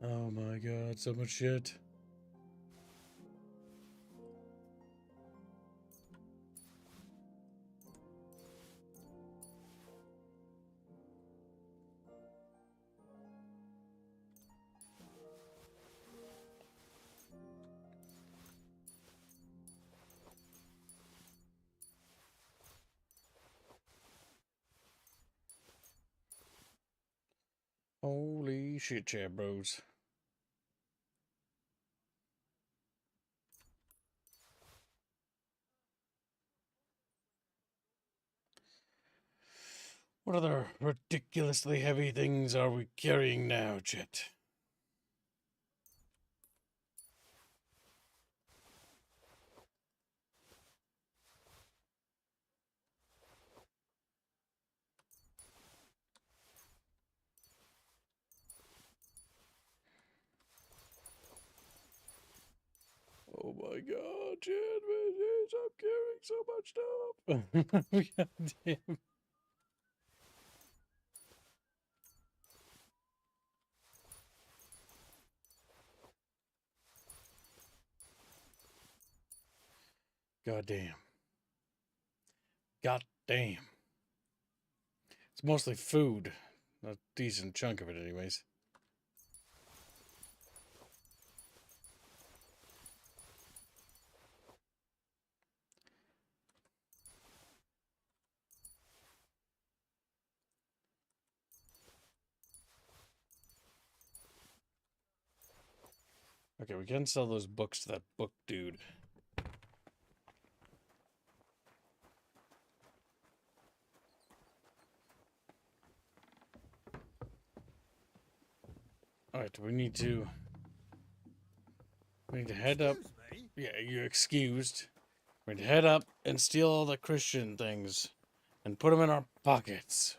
Oh my god, so much shit. Holy shit, chat bros. What other ridiculously heavy things are we carrying now, chat? Oh my god, chat, I'm carrying so much stuff. God damn. God damn. God damn. It's mostly food. A decent chunk of it, anyways. Okay, we can sell those books to that book dude. Alright, we need to head up. Yeah, you're excused. We need to head up and steal all the Christian things and put them in our pockets.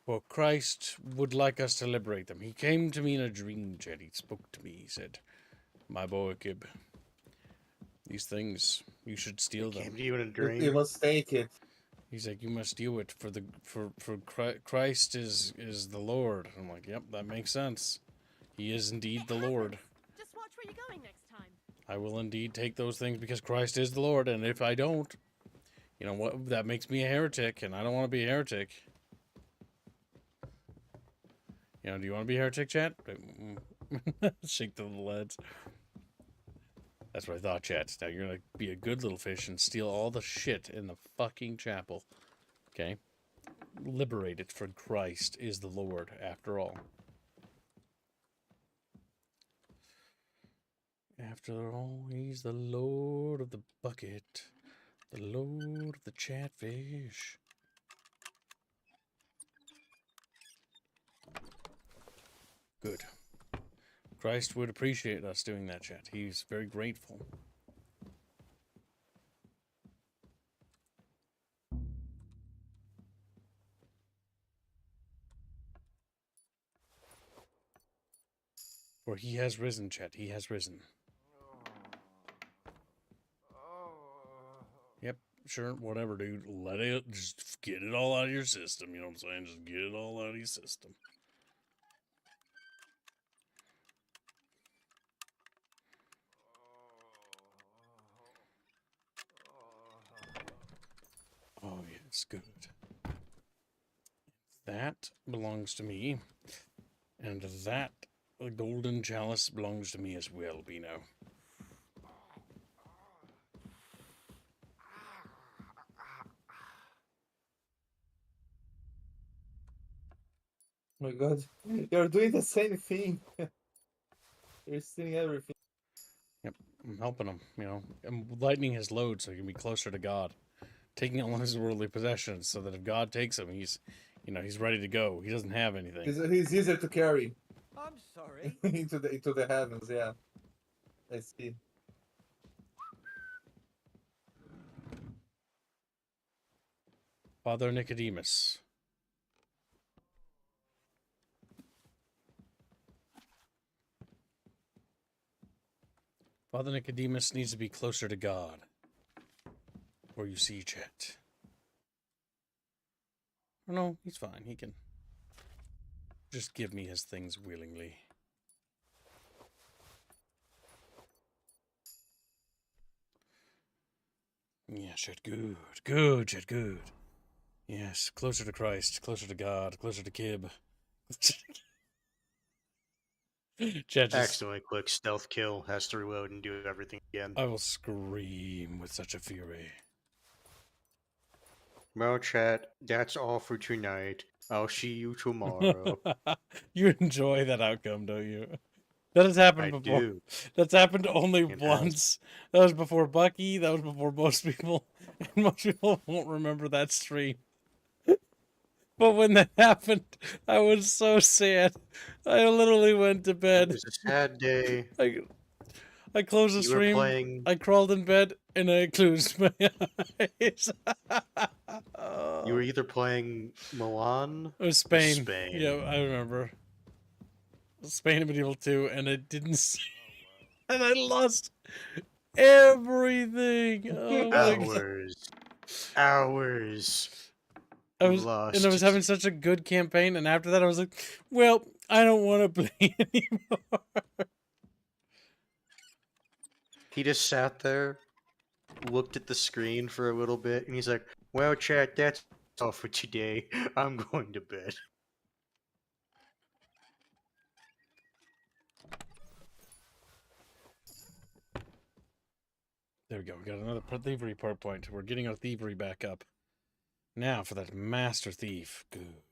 For Christ would like us to liberate them. He came to me in a dream, Chet. He spoke to me. He said, my boy Kib, these things, you should steal them. Came to you in a You dream. must take it. He's like, you must steal it for Christ is the Lord. I'm like, yep, that makes sense. He is indeed the Lord. Just watch where you're going next time. I will indeed take those things because Christ is the Lord, and if I don't, you know what? That makes me a heretic, and I don't want to be a heretic. You know, do you want to be a heretic, chat? Shake the little heads. That's what I thought, chat. Now you're gonna be a good little fish and steal all the shit in the fucking chapel. Okay? Liberate it, for Christ is the Lord, after all. After all, he's the Lord of the bucket. The Lord of the chatfish. Good. Christ would appreciate us doing that, chat. He's very grateful. For he has risen, chat. He has risen. Yep, sure, whatever, dude. Let it, just get it all out of your system. You know what I'm saying? Just get it all out of your system. Oh, yes, good. That belongs to me. And that golden chalice belongs to me as well, Bino. Oh my god. You're doing the same thing. You're stealing everything. Yep, I'm helping him, you know. I'm lightening his load so he can be closer to God. Taking all his worldly possessions so that if God takes him, he's, you know, he's ready to go. He doesn't have anything. He's easier to carry. I'm sorry. into the heavens, yeah. I see. Father Nicodemus. Father Nicodemus needs to be closer to God. Or you see, Chet. Oh, no, he's fine. He can just give me his things willingly. Yeah, Chet, good. Good, Chet, good. Yes, closer to Christ, closer to God, closer to Kib. Chet just... Accidentally click stealth kill, has to reload and do everything again. I will scream with such a fury. Well, chat, that's all for tonight. I'll see you tomorrow. You enjoy that outcome, don't you? That has happened I before. do. That's happened only It once. That was before Bucky. That was before most people. And most people won't remember that stream. But when that happened, I was so sad. I literally went to bed. It was a sad day. I closed the You were stream. playing- I crawled in bed and I closed my eyes. You were either playing Milan It was or Spain. Spain. Yeah, I remember. Spain and Medieval 2, and I didn't see, and I lost everything. Oh my God. Hours. I was lost. and I was having such a good campaign, and after that I was like, well, I don't want to play anymore. He just sat there, looked at the screen for a little bit, and he's like, well, chat, that's all for today. I'm going to bed. There we go. We got another thievery part point. We're getting our thievery back up. Now for that master thief. Good.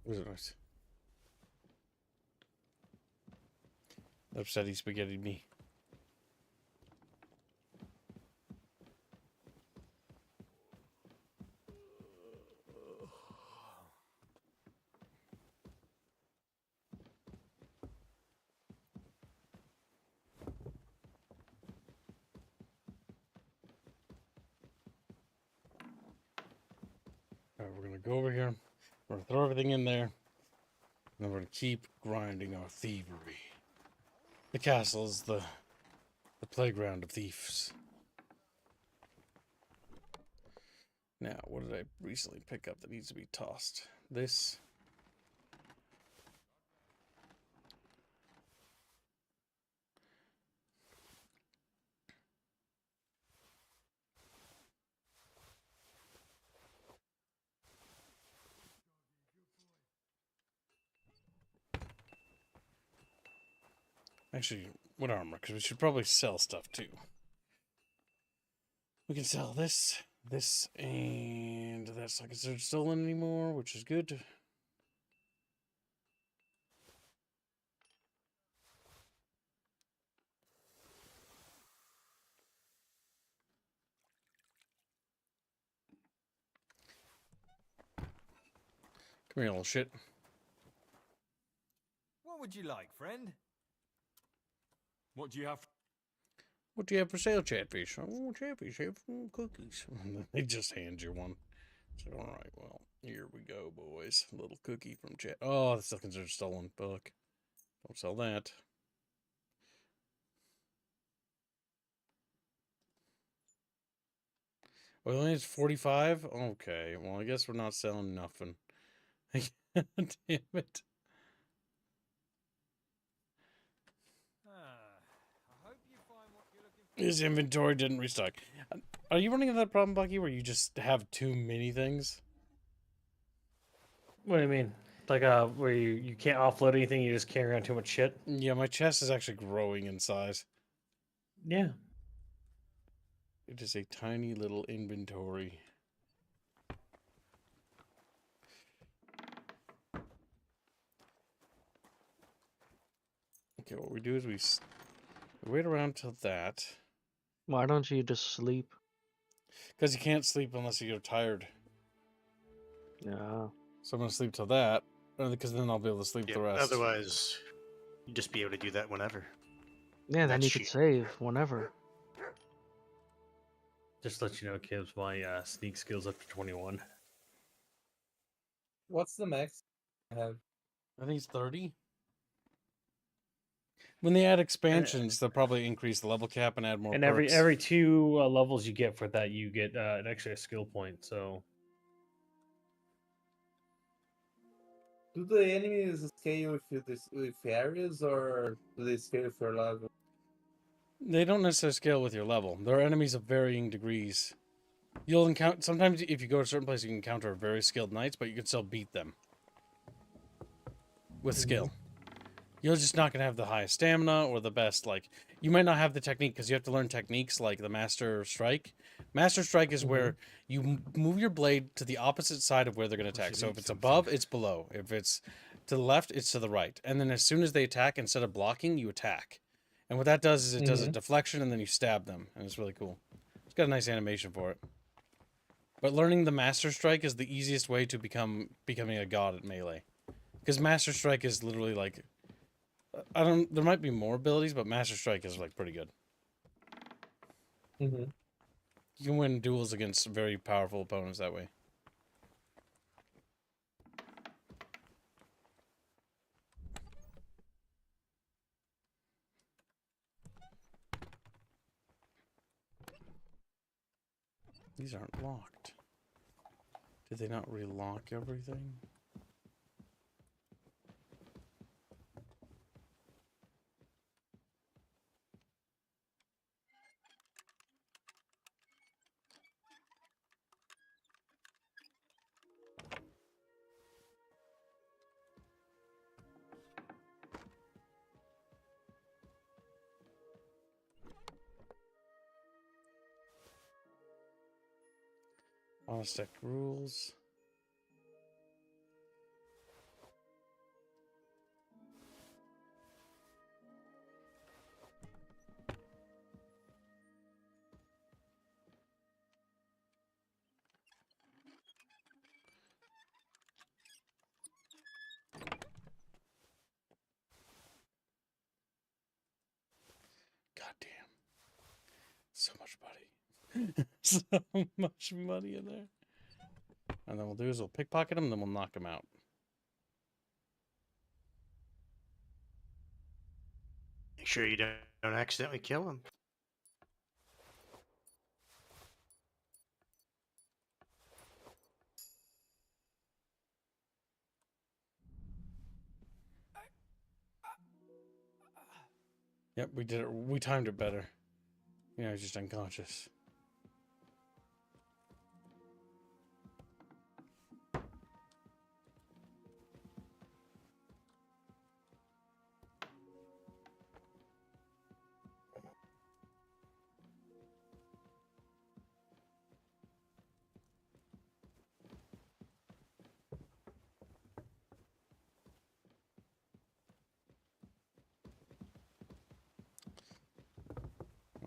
Was it nice? Upsetty spaghetti me. All right, we're gonna go over here. We're gonna throw everything in there. And we're gonna keep grinding our thievery. The castle is the playground of thieves. Now, what did I recently pick up that needs to be tossed? This. Actually, what armor? Because we should probably sell stuff too. We can sell this, and that's not considered stolen anymore, which is good. Come here, little shit. What would you like, friend? What do you have? What do you have for sale, Chatfish? Oh, Chatfish, have some cookies. They just hand you one. So, all right, well, here we go, boys. A little cookie from Chat. Oh, that's still considered stolen. Fuck. Don't sell that. Well, only it's 45? Okay, well, I guess we're not selling nothing. Damn it. I hope you find what you're looking for. His inventory didn't restock. Are you running into that problem, Bucky, where you just have too many things? What do you mean? Like where you can't offload anything, you just carry around too much shit? Yeah, my chest is actually growing in size. Yeah. It is a tiny little inventory. Okay, what we do is we wait around till that. Why don't you just sleep? Because you can't sleep unless you're tired. Yeah. So I'm going to sleep till that, because then I'll be able to sleep the rest. Otherwise, you'd just be able to do that whenever. Yeah, then That's you could cheap. save whenever. Just to let you know, Kibbs, my sneak skill's up to 21. What's the max I have? I think it's 30. When they add expansions, they'll probably increase the level cap and add more And perks. every 2 levels you get for that, you get an extra skill point. So Do the enemies scale with areas, or do they scale with your level? They don't necessarily scale with your level. There are enemies of varying degrees. You'll encounter, sometimes if you go to a certain place, you can encounter very skilled knights, but you can still beat them with skill. You're just not going to have the highest stamina or the best, like, you might not have the technique because you have to learn techniques like the Master Strike. Master Strike is where you move your blade to the opposite side of where they're going to attack. So if it's above, it's below. If it's to the left, it's to the right. And then as soon as they attack, instead of blocking, you attack. And what that does is it does a deflection and then you stab them. And it's really cool. It's got a nice animation for it. But learning the Master Strike is the easiest way to becoming a god at melee. Because Master Strike is literally like... there might be more abilities, but Master Strike is like pretty good. You can win duels against very powerful opponents that way. These aren't locked. Did they not relock everything? Honest rules. So much money in there. And then we'll do is we'll pickpocket him, then we'll knock him out. Make sure you don't accidentally kill him. Yep, we did it. We timed it better. Yeah, he's just unconscious.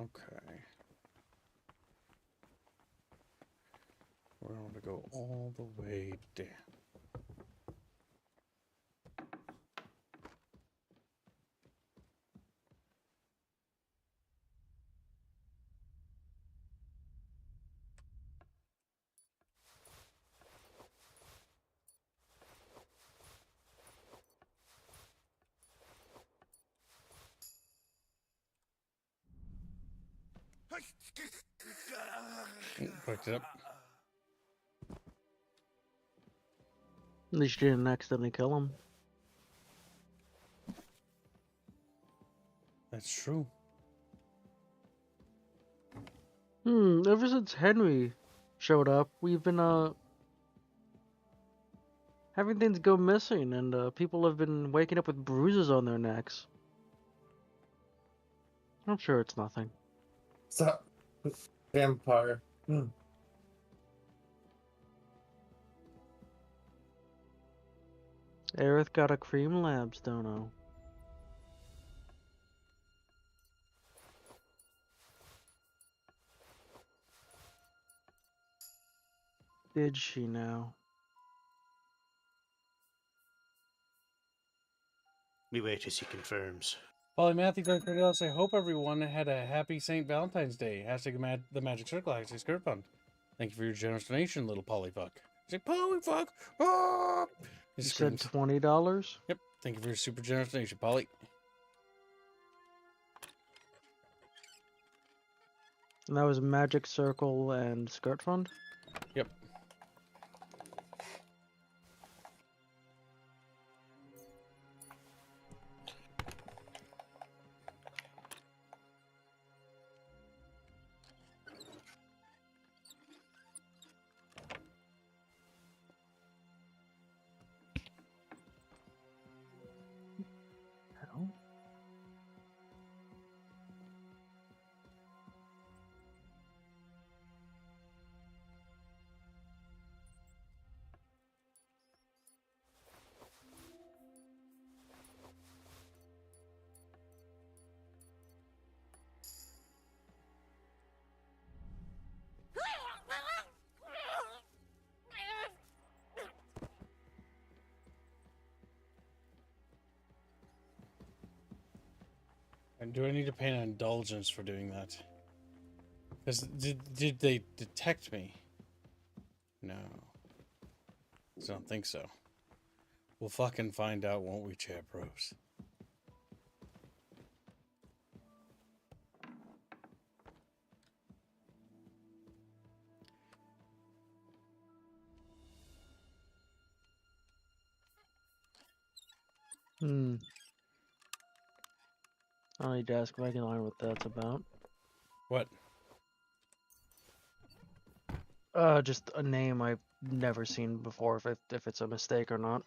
Okay. We're going to go all the way down. Picked it up. At least you didn't accidentally kill him. That's true. Ever since Henry showed up, we've been having things go missing, and people have been waking up with bruises on their necks. I'm sure it's nothing. So, vampire. Aerith got a cream labs, don't know. Did she now? We wait as he confirms. Polly Matthew going to else. I hope everyone had a happy St. Valentine's Day. Hashtag the Magic Circle. Hashtag Skirt Fund. Thank you for your generous donation, little Polyfuck. Say Polyfuck. Ah! You said $20? Yep. Thank you for your super generous donation, Polly. And that was Magic Circle and Skirt Fund? Yep. And do I need to pay an indulgence for doing that? Because did they detect me? No. I don't think so. We'll fucking find out, won't we, chat bros? I need to ask Regular what that's about. What? Just a name I've never seen before, if it's a mistake or not.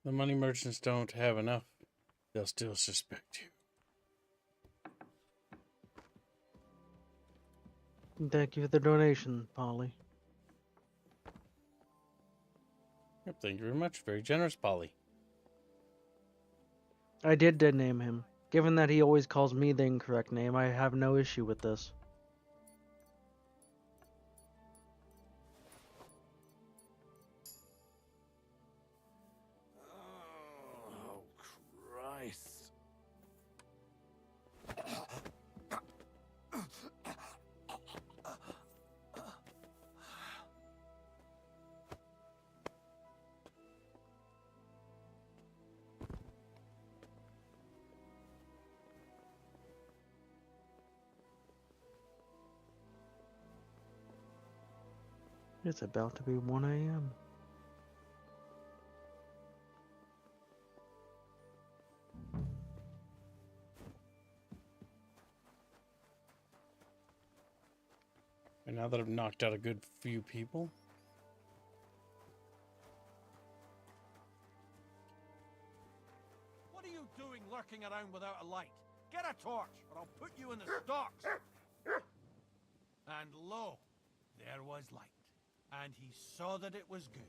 The money merchants don't have enough. They'll still suspect you. Thank you for the donation, Polly. Yep, thank you very much. Very generous, Polly. I did name him. Given that he always calls me the incorrect name, I have no issue with this. It's about to be 1 a.m. And now that I've knocked out a good few people. What are you doing lurking around without a light? Get a torch, or I'll put you in the stocks. And lo, there was light. And he saw that it was good.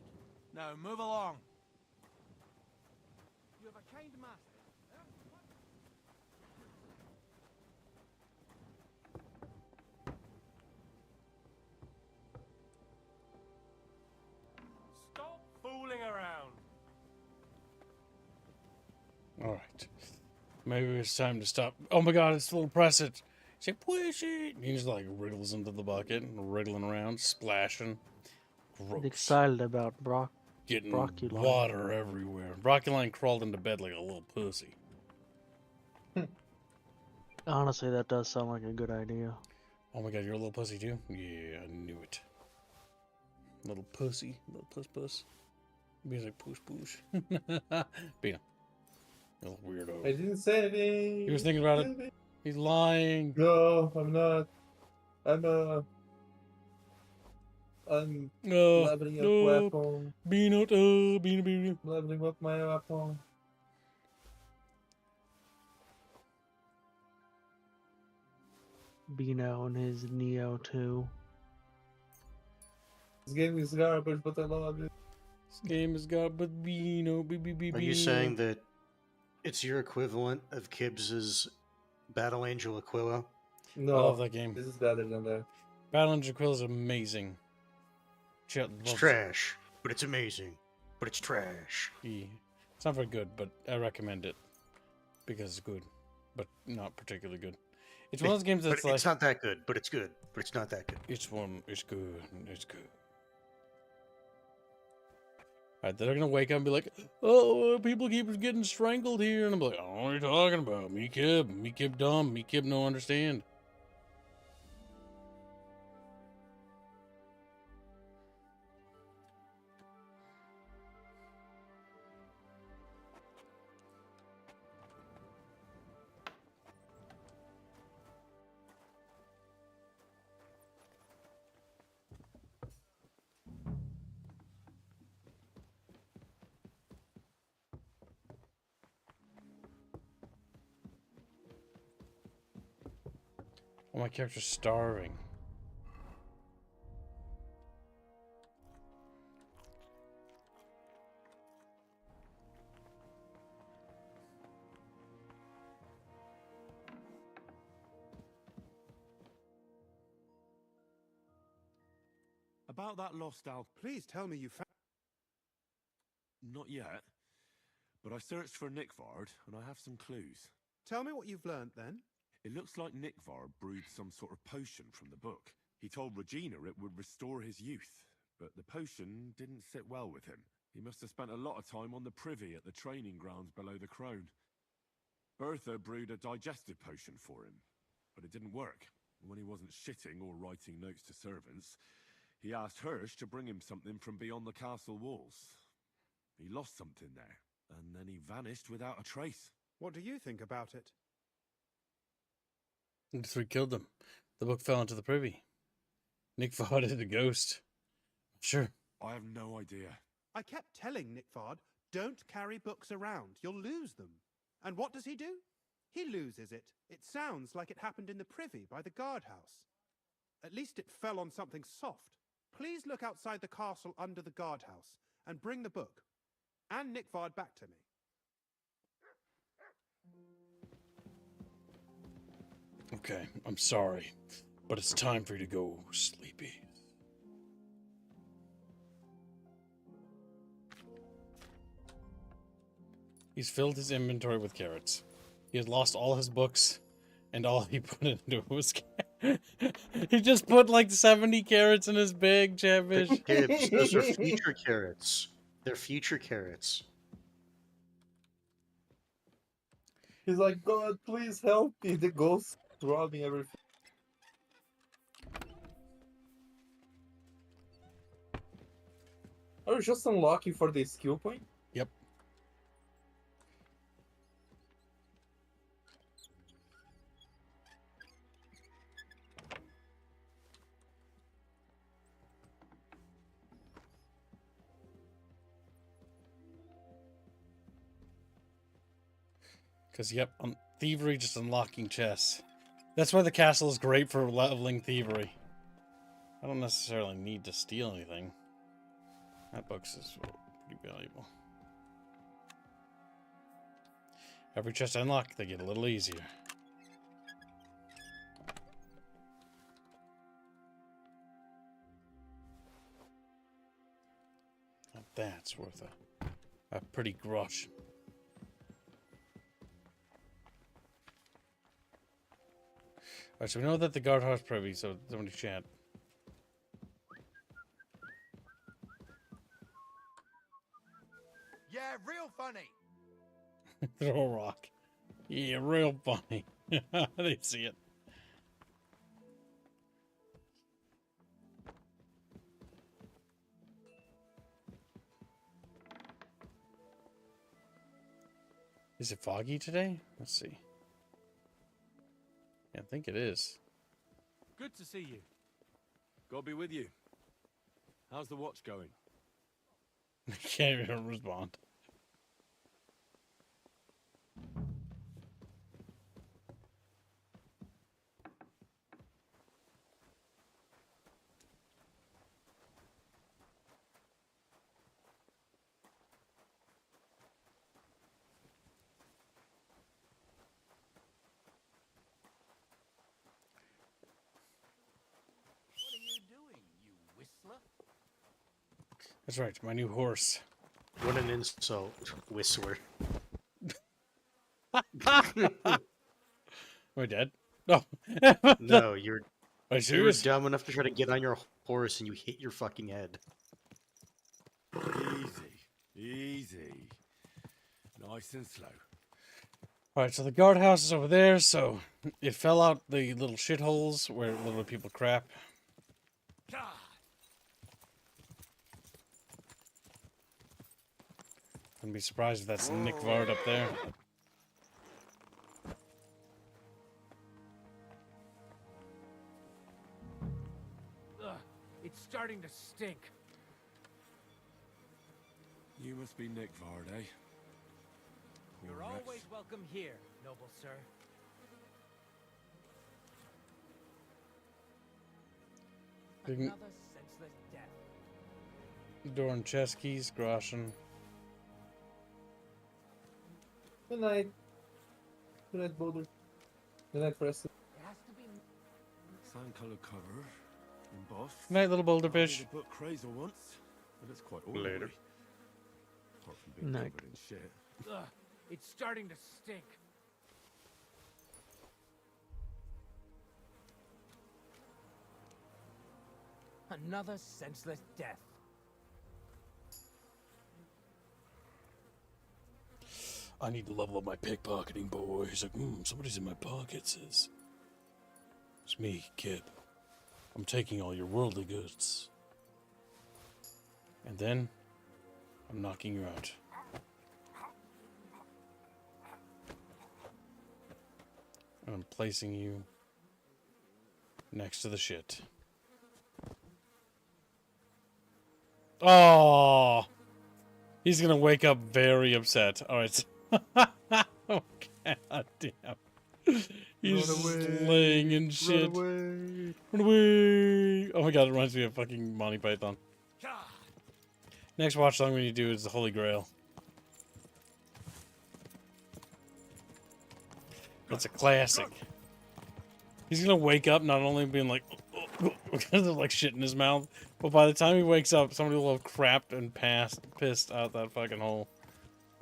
Now move along. You have a kind master. Stop fooling around. All right. Maybe it's time to stop. Oh my god, it's a little press it. Say, push it. He just like wriggles into the bucket, wriggling around, splashing. Gross. Excited about Getting Brocculine. water everywhere. Brocculine crawled into bed like a little pussy. Honestly, that does sound like a good idea. Oh my god, you're a little pussy too? Yeah, I knew it. Little pussy. Little puss. He's like push. Bina. You little weirdo. I didn't say anything. He was thinking about it. He's lying. No, I'm not. I'm leveling up weapon. Bina. Leveling up my weapon. Bino and his Neo 2. This game is garbage, but I love it. This game is garbage, Bino. Are you saying that it's your equivalent of Kibbs's Battle Angel Aquila? No, I love that game. This is better than that. Battle Angel Aquila is amazing. It's trash, but it's amazing. But it's trash. Yeah. It's not very good, but I recommend it because it's good, but not particularly good. It's one of those games that's but like it's not that good, but it's good. But it's not that good. It's good. Alright, they're gonna wake up and be like, "Oh, people keep getting strangled here," and I'm like, "Oh, what are you talking about? Me kid dumb, me kid no understand." Oh, my character's starving. About that lost Al. Please tell me you found. Not yet. But I searched for Nickvard, and I have some clues. Tell me what you've learned then. It looks like Nickvard brewed some sort of potion from the book. He told Regina it would restore his youth, but the potion didn't sit well with him. He must have spent a lot of time on the privy at the training grounds below the Crone. Bertha brewed a digestive potion for him, but it didn't work. When he wasn't shitting or writing notes to servants, he asked Hirsch to bring him something from beyond the castle walls. He lost something there, and then he vanished without a trace. What do you think about it? The three killed him. The book fell into the privy. Nick fought a ghost. Sure. I have no idea. I kept telling Nickvard, don't carry books around. You'll lose them. And what does he do? He loses it. It sounds like it happened in the privy by the guardhouse. At least it fell on something soft. Please look outside the castle under the guardhouse and bring the book and Nickvard back to me. Okay, I'm sorry, but it's time for you to go, Sleepy. He's filled his inventory with carrots. He has lost all his books, and all he put into it was he just put like 70 carrots in his bag, Chatfish. Kids, those are future carrots. They're future carrots. He's like, God, please help me. The ghost robbing everything. Are you just unlocking for the skill point? Yep. Because, yep, thievery just unlocking chests. That's why the castle is great for leveling thievery. I don't necessarily need to steal anything. That box is pretty valuable. Every chest I unlock, they get a little easier. Now that's worth a pretty grosh. Alright, so we know that the guardhouse is privy, so somebody chat. Yeah, real funny. Throw a rock. Yeah, real funny. They see it. Is it foggy today? Let's see. Yeah, I think it is. Good to see you. God be with you. How's the watch going? I can't even respond. What are you doing, you whistler? That's right, my new horse. What an insult, Whistler. Am I dead? No. No, you're Are you you were serious? dumb enough to try to get on your horse and you hit your fucking head. Easy, easy. Nice and slow. Alright, so the guardhouse is over there, so it fell out the little shitholes where little people crap. Wouldn't be surprised if that's Nick Vard up there. Ugh, it's starting to stink. You must be Nick Vard, eh? You're Rex. always welcome here, noble sir. Didn't Another senseless death. door and chest keys, Groschen. Good night. Good night, Boulder. Good night, Preston. It has to be. Sand color cover, embossed. Good night, little boulder I did fish. a book Crazer once, but it's quite ordinary. Later. Apart from being Night. covered in shit. Ugh, it's starting to stink. Another senseless death. I need to level up my pickpocketing, boys. Like, somebody's in my pockets. It's me, Kip. I'm taking all your worldly goods. And then, I'm knocking you out. And I'm placing you next to the shit. Oh! He's gonna wake up very upset. Alright. Oh, god damn. He's just laying in shit. Run away. Run away! Oh my god, it reminds me of fucking Monty Python. Next watch song we need to do is the Holy Grail. That's a classic. He's gonna wake up not only being like, because of like shit in his mouth, but by the time he wakes up, somebody will have crapped and pissed out that fucking hole.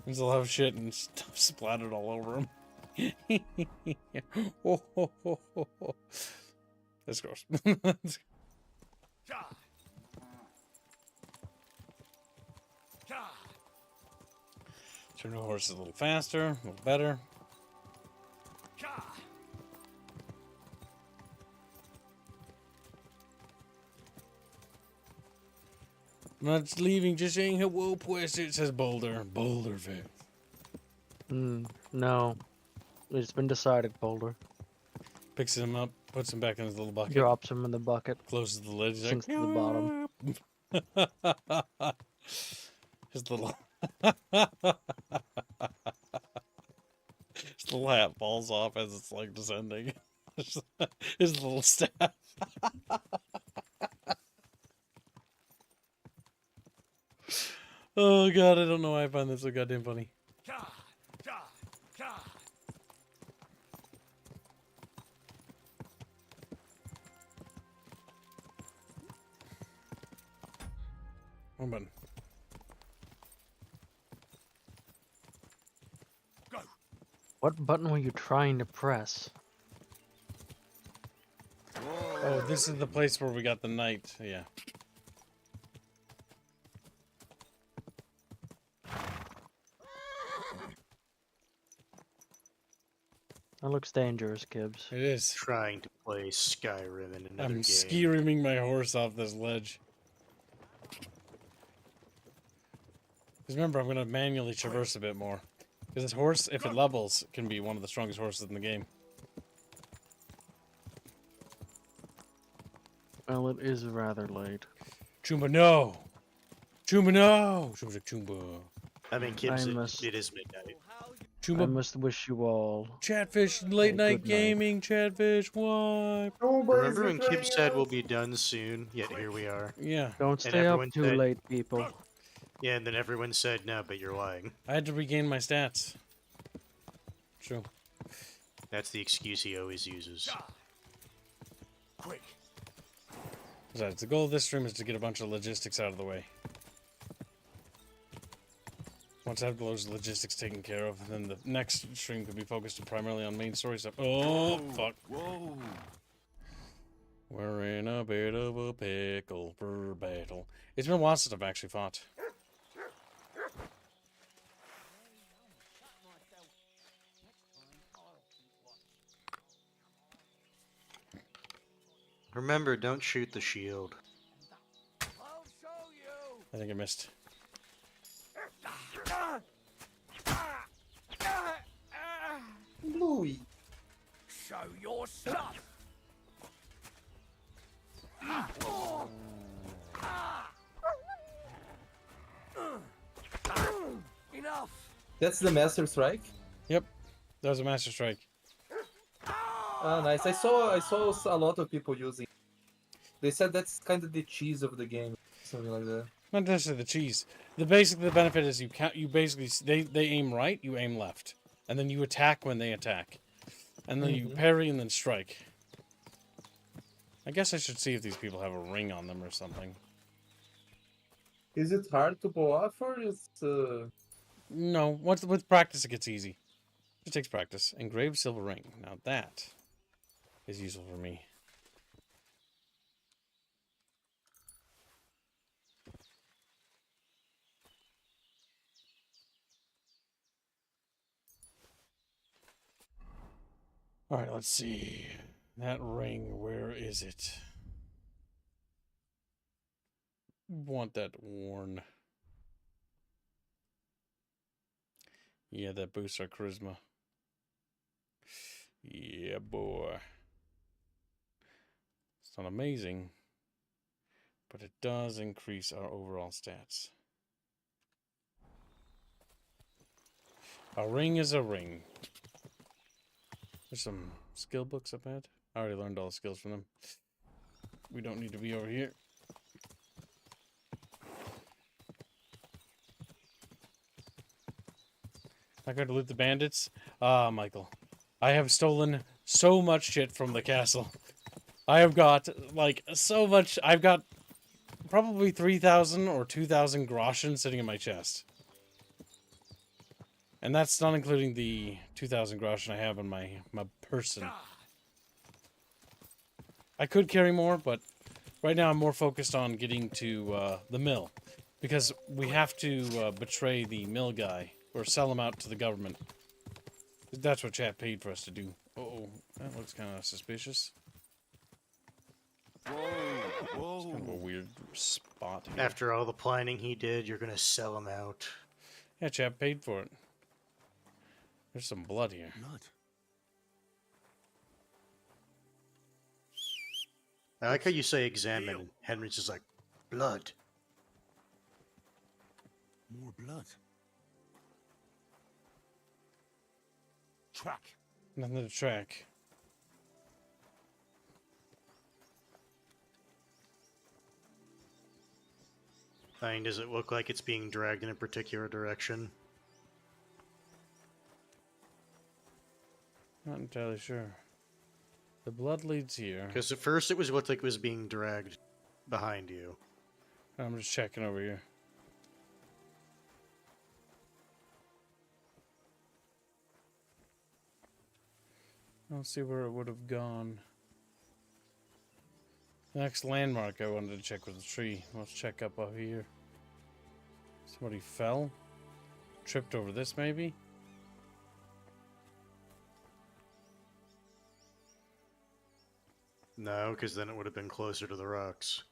And he'll have shit and stuff splattered all over him. That's gross. Turn the horse a little faster, a little better. I'm not leaving, just saying hello, pues. It says Boulder. Boulderville. No. It's been decided, Boulder. Picks him up, puts him back in his little bucket. Drops him in the bucket. Closes the lid. He's Sinks like, to the bottom. his little... his little hat falls off as it's like descending. His little staff. Oh god, I don't know why I find this so goddamn funny. One button. What button were you trying to press? Oh, this is the place where we got the knight. Yeah. That looks dangerous, Gibbs. It is. Trying to play Skyrim in another I'm game. ski-rimming my horse off this ledge. Because remember, I'm going to manually traverse a bit more. Because this horse, if it levels, can be one of the strongest horses in the game. Well, it is rather late. Chumba, no! Chumba, no! Chumba's like, Chumba. I mean, Gibbs, I must- it is midnight. Chumba. I must wish you all Chatfish, late night good night. gaming, Chatfish, what? Remember when Kib said we'll be done soon, yet here we are. Yeah. Don't And stay up everyone too said- late, people. Yeah, and then everyone said, no, but you're lying. I had to regain my stats. True. That's the excuse he always uses. Quick. Besides, the goal of this stream is to get a bunch of logistics out of the way. Once I have those logistics taken care of, then the next stream could be focused primarily on main story stuff. Oh, fuck. Whoa. We're in a bit of a pickle for battle. It's been a while since I've actually fought. Remember, don't shoot the shield. I think I missed. Bluey. Show your stuff. Enough. That's the Master Strike. Yep, that was a Master Strike. Ah, nice. I saw a lot of people using. They said that's kind of the cheese of the game, something like that. Not necessarily the cheese. The benefit is you basically they aim right, you aim left, and then you attack when they attack, and then you parry and then strike. I guess I should see if these people have a ring on them or something. Is it hard to pull off, or is No, with practice it gets easy. It takes practice. Engraved silver ring. Now that is useful for me. All right, let's see. That ring, where is it? Want that worn. Yeah, that boosts our charisma. Yeah, boy. It's not amazing, but it does increase our overall stats. A ring is a ring. There's some skill books up ahead. I already learned all the skills from them. We don't need to be over here. Not going to loot the bandits? Ah, Michael. I have stolen so much shit from the castle. I have got, like, so much. I've got probably 3,000 or 2,000 groschen sitting in my chest. And that's not including the 2,000 groschen I have on my person. I could carry more, but right now I'm more focused on getting to the mill. Because we have to betray the mill guy, or sell him out to the government. That's what chat paid for us to do. Uh-oh, that looks kind of suspicious. Whoa, whoa. Kind of a weird spot here. After all the planning he did, you're gonna sell him out. Yeah, chap paid for it. There's some blood here. Blood. I like how you say examine, and Henry's just like, blood. More blood. Track. Nothing to track. I mean, does it look like it's being dragged in a particular direction? Not entirely sure. The blood leads here. Because at first it looked like it was being dragged behind you. I'm just checking over here. I'll see where it would have gone. The next landmark I wanted to check was the tree. Let's check up here. Somebody fell? Tripped over this, maybe? No, because then it would have been closer to the rocks.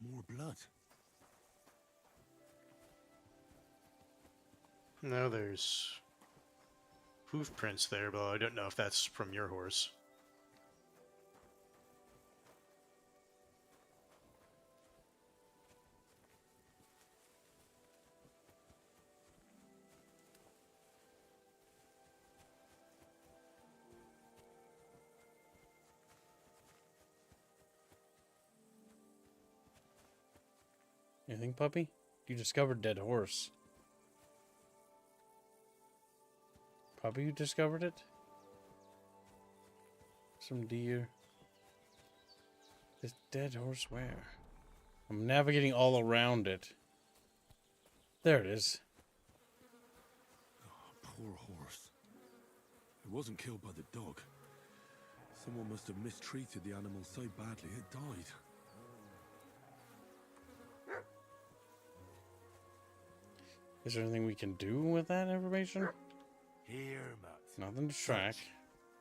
More blood. No, there's hoof prints there, but I don't know if that's from your horse. Anything, puppy? You discovered dead horse. Puppy, you discovered it? Some deer. This dead horse where? I'm navigating all around it. There it is. Oh, poor horse. It wasn't killed by the dog. Someone must have mistreated the animal so badly it died. Is there anything we can do with that information? Here, Matt. Nothing to track.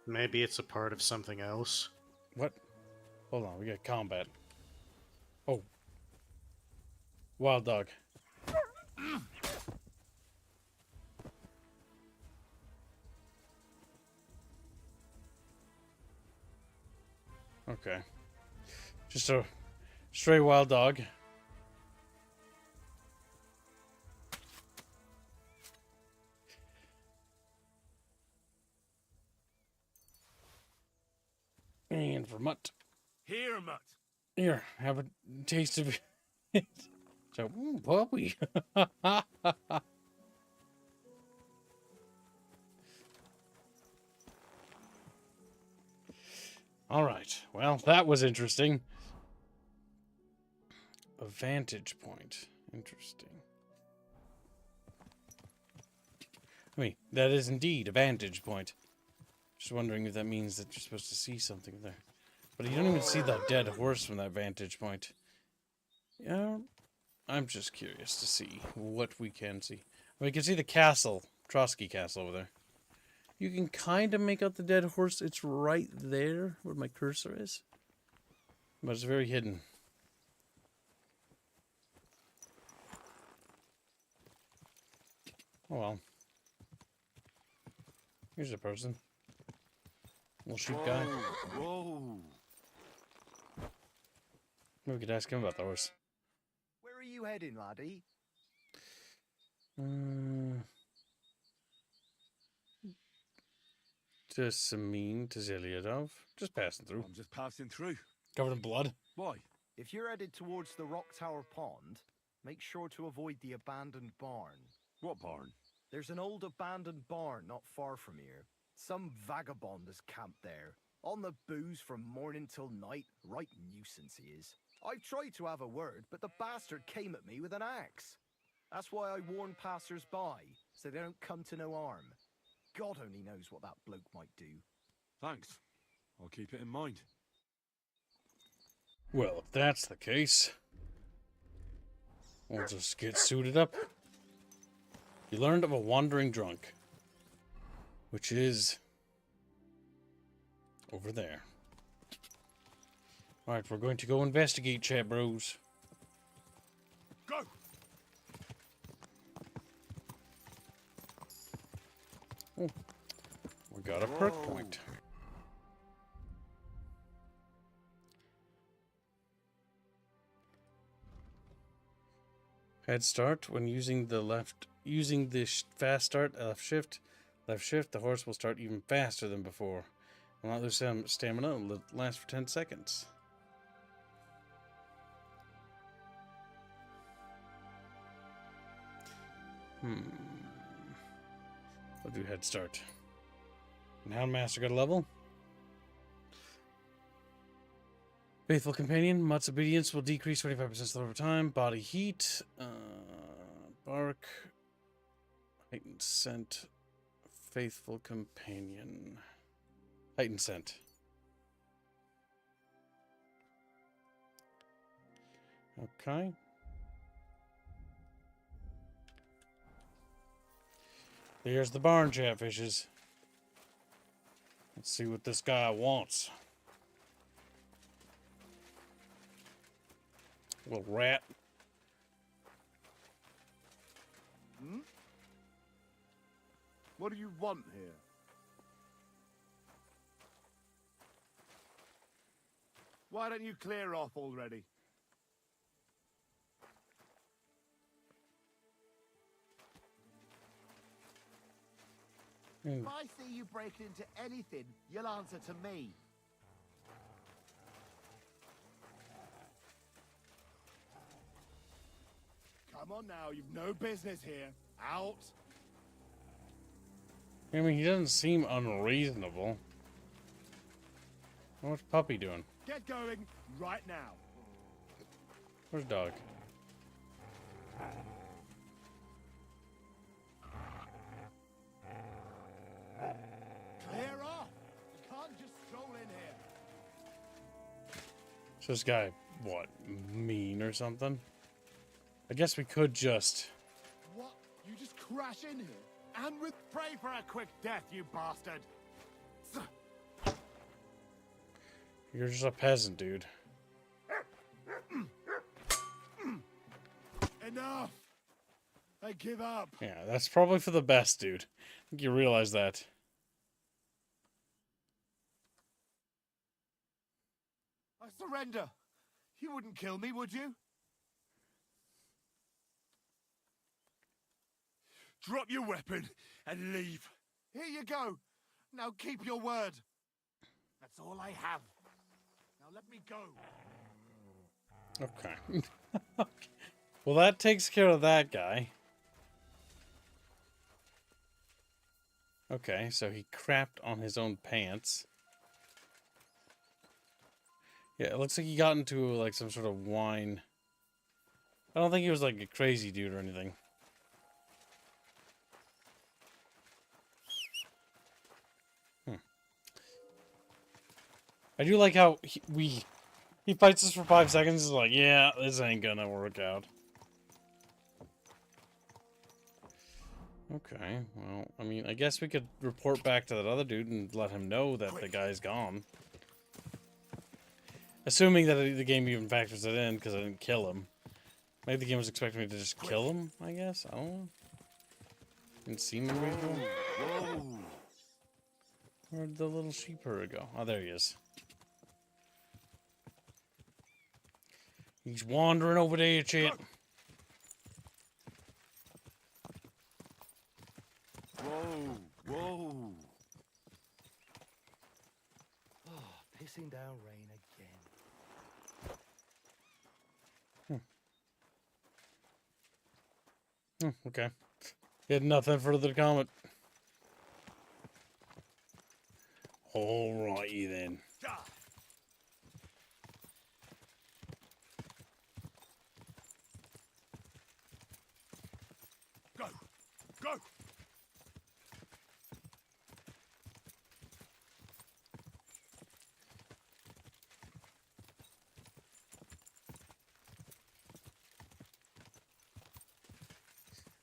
Maybe it's a part of something else. What? Hold on, we got combat. Oh. Wild dog. Okay. Just a stray wild dog. And Vermont. Here, Matt. Here, have a taste of it. So, puppy. All right. Well, that was interesting. A vantage point. Interesting. I mean, that is indeed a vantage point. Just wondering if that means that you're supposed to see something there. But you don't even see the dead horse from that vantage point. Yeah, I'm just curious to see what we can see. We can see the castle, Trotsky Castle over there. You can kind of make out the dead horse. It's right there where my cursor is. But it's very hidden. Oh well. Here's a person. Little sheep guy. Whoa. Maybe we could ask him about the horse. Where are you heading, laddie? To Samin, to Ziliadov. Just passing through. I'm just passing through. Covered in blood. Why? If you're headed towards the Rock Tower Pond, make sure to avoid the abandoned barn. What barn? There's an old abandoned barn not far from here. Some vagabond has camped there. On the booze from morning till night. Right nuisance he is. I've tried to have a word, but the bastard came at me with an axe. That's why I warn passers-by, so they don't come to no harm. God only knows what that bloke might do. Thanks. I'll keep it in mind. Well, if that's the case, we'll just get suited up. You learned of a wandering drunk, which is over there. Alright, we're going to go investigate, chat bros. Go! Oh, we got a perk point. Head start when using the fast start, left shift, the horse will start even faster than before. Will not lose some stamina, will last for 10 seconds. We'll do head start. And Houndmaster got a level. Faithful Companion, Mutt's obedience will decrease 25% slow over time. Body heat, bark, heightened scent, Faithful Companion, heightened scent. Okay. There's the barn chatfishes. Let's see what this guy wants. Little rat. Hmm? What do you want here? Why don't you clear off already? If I see you breaking into anything, you'll answer to me. Come on now, you've no business here. Out. I mean, he doesn't seem unreasonable. What's Puppy doing? Get going right now. Where's Dog? Clear off. You can't just stroll in here. So this guy, what, mean or something? I guess we could just... What? You just crash in here? And with pray for a quick death, you bastard. You're just a peasant, dude. Enough. I give up. Yeah, that's probably for the best, dude. I think you realize that. I surrender. You wouldn't kill me, would you? Drop your weapon and leave. Here you go. Now keep your word. That's all I have. Now let me go. Okay. Well, that takes care of that guy. Okay, so he crapped on his own pants. Yeah, it looks like he got into like some sort of wine. I don't think he was like a crazy dude or anything. I do like how he fights us for 5 seconds. He's like, yeah, this ain't gonna work out. Okay, well, I mean, I guess we could report back to that other dude and let him know that the guy's gone. Assuming that the game even factors it in, because I didn't kill him. Maybe the game was expecting me to just kill him, I guess? I don't know. Didn't seem unreasonable. Where'd the little sheep herder go? Oh, there he is. He's wandering over there, chat. Whoa, whoa. Oh, pissing down rain again. Okay. He had nothing further to comment. Alrighty then. Go! Go!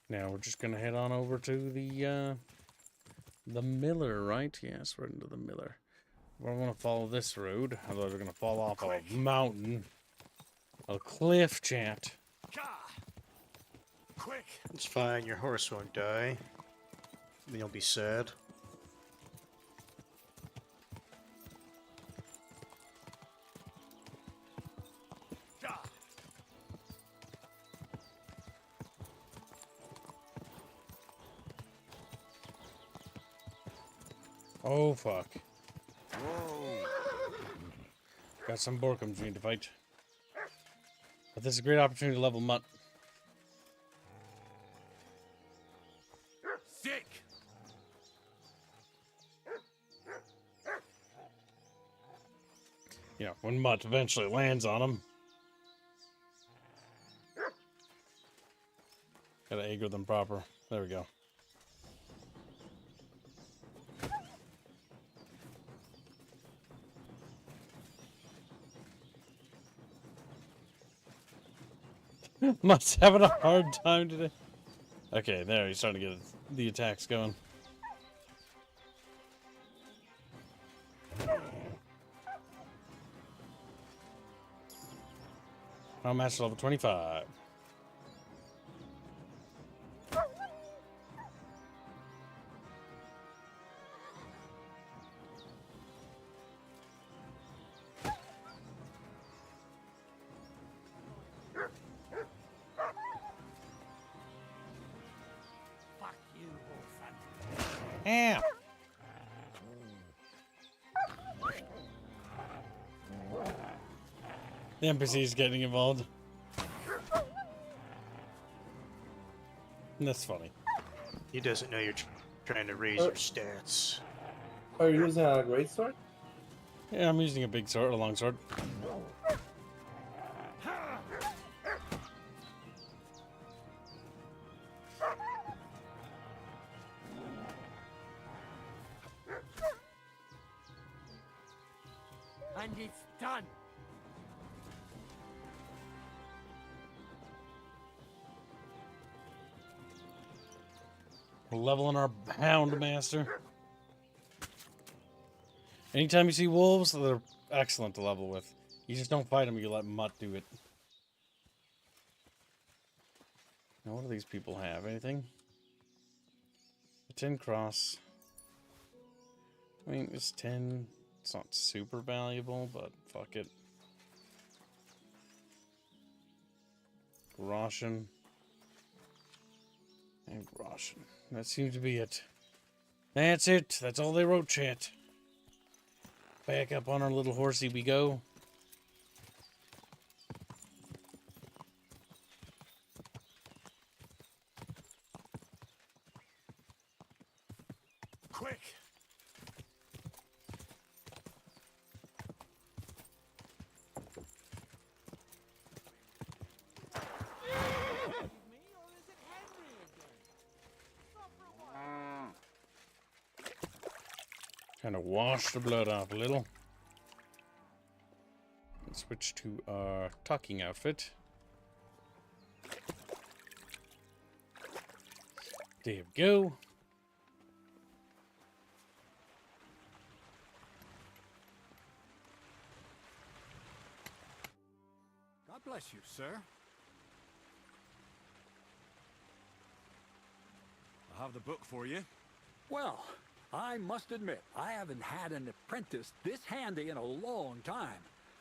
Now we're just gonna head on over to the miller, right? Yes, we're into the miller. We're gonna follow this road. Otherwise, we're gonna fall off a mountain, a cliff, chat. Quick! It's fine, your horse won't die. Then you'll be sad. Oh fuck! Got some Borkums we need to fight. But this is a great opportunity to level Mutt. Sick! You know, when Mutt eventually lands on him. Gotta aggro them proper. There we go. Mutt's having a hard time today. Okay, there, he's starting to get the attacks going. Now master level 25. Fuck you, orphan. Ow! The NPC's getting involved. That's funny. He doesn't know you're trying to raise your stats. Are you using a great sword? Yeah, I'm using a big sword, a long sword. And it's done. We're leveling our Hound Master. Anytime you see wolves, they're excellent to level with. You just don't fight them, you let Mutt do it. Now, what do these people have? Anything? A 10 cross. I mean, it's 10. It's not super valuable, but fuck it. Roshan. And Roshan. That seems to be it. That's it. That's all they wrote, chat. Back up on our little horsey we go. Quick! Kind of wash the blood off a little. And switch to our talking outfit. There we go. God bless you, sir. I have the book for you. Well, I must admit, I haven't had an apprentice this handy in a long time.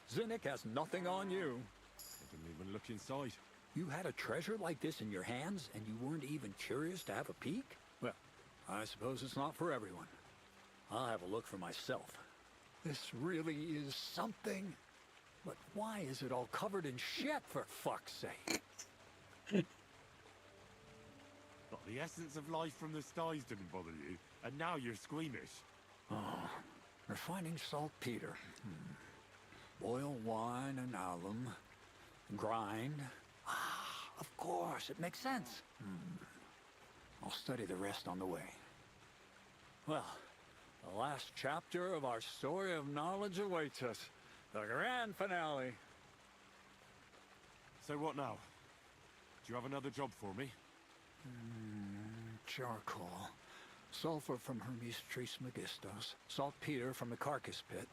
Zinnik has nothing on you. I didn't even look inside. You had a treasure like this in your hands, and you weren't even curious to have a peek? Well, I suppose it's not for everyone. I'll have a look for myself. This really is something. But why is it all covered in shit, for fuck's sake? But the essence of life from the skies didn't bother you, and now you're squeamish. Oh, refining saltpeter. Boil wine and alum. Grind. Ah, of course, it makes sense. I'll study the rest on the way. Well, the last chapter of our story of knowledge awaits us. The grand finale. So what now? Do you have another job for me? Charcoal. sulfur from Hermes Trismegistus, saltpeter from the carcass pit.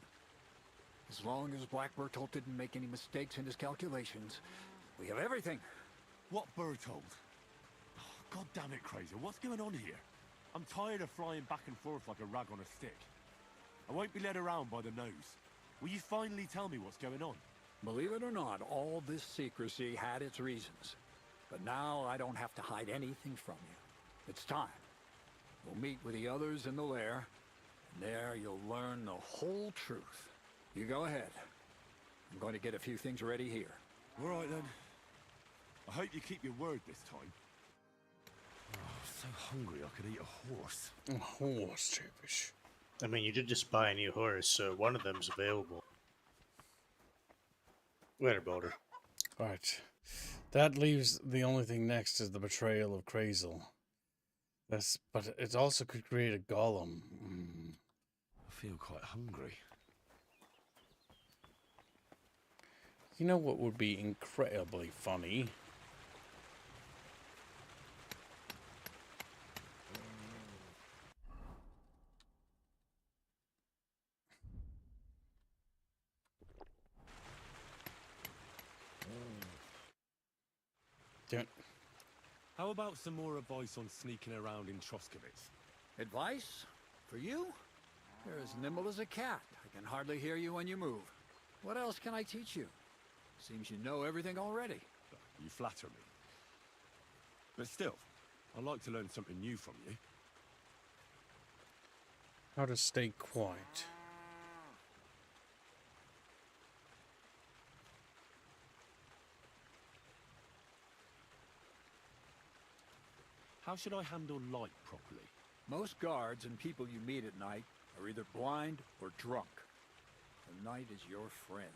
As long as Black Bertolt didn't make any mistakes in his calculations, we have everything. What Bertolt? Oh, God damn it, Crazy. What's going on here? I'm tired of flying back and forth like a rag on a stick. I won't be led around by the nose. Will you finally tell me what's going on? Believe it or not, all this secrecy had its reasons. But now I don't have to hide anything from you. It's time. We'll meet with the others in the lair, and there you'll learn the whole truth. You go ahead. I'm going to get a few things ready here. All right, then. I hope you keep your word this time. Oh, I'm so hungry I could eat a horse. A horse, Chatfish. I mean, you did just buy a new horse, so one of them's available. Later, Boulder. Alright. That leaves the only thing next is the betrayal of Crazel. But it also could create a golem. I feel quite hungry. You know what would be incredibly funny? How about some more advice on sneaking around in Troskowitz? Advice? For you? You're as nimble as a cat. I can hardly hear you when you move. What else can I teach you? Seems you know everything already. You flatter me. But still, I'd like to learn something new from you. How to stay quiet. How should I handle light properly? Most guards and people you meet at night are either blind or drunk. The night is your friend.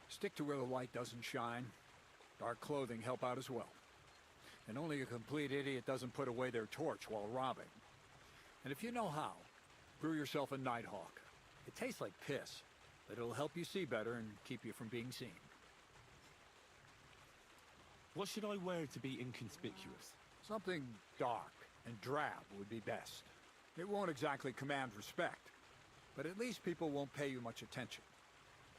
Stick to where the light doesn't shine. Dark clothing help out as well. And only a complete idiot doesn't put away their torch while robbing. And if you know how, brew yourself a Nighthawk. It tastes like piss, but it'll help you see better and keep you from being seen. What should I wear to be inconspicuous? Something dark and drab would be best. It won't exactly command respect, but at least people won't pay you much attention.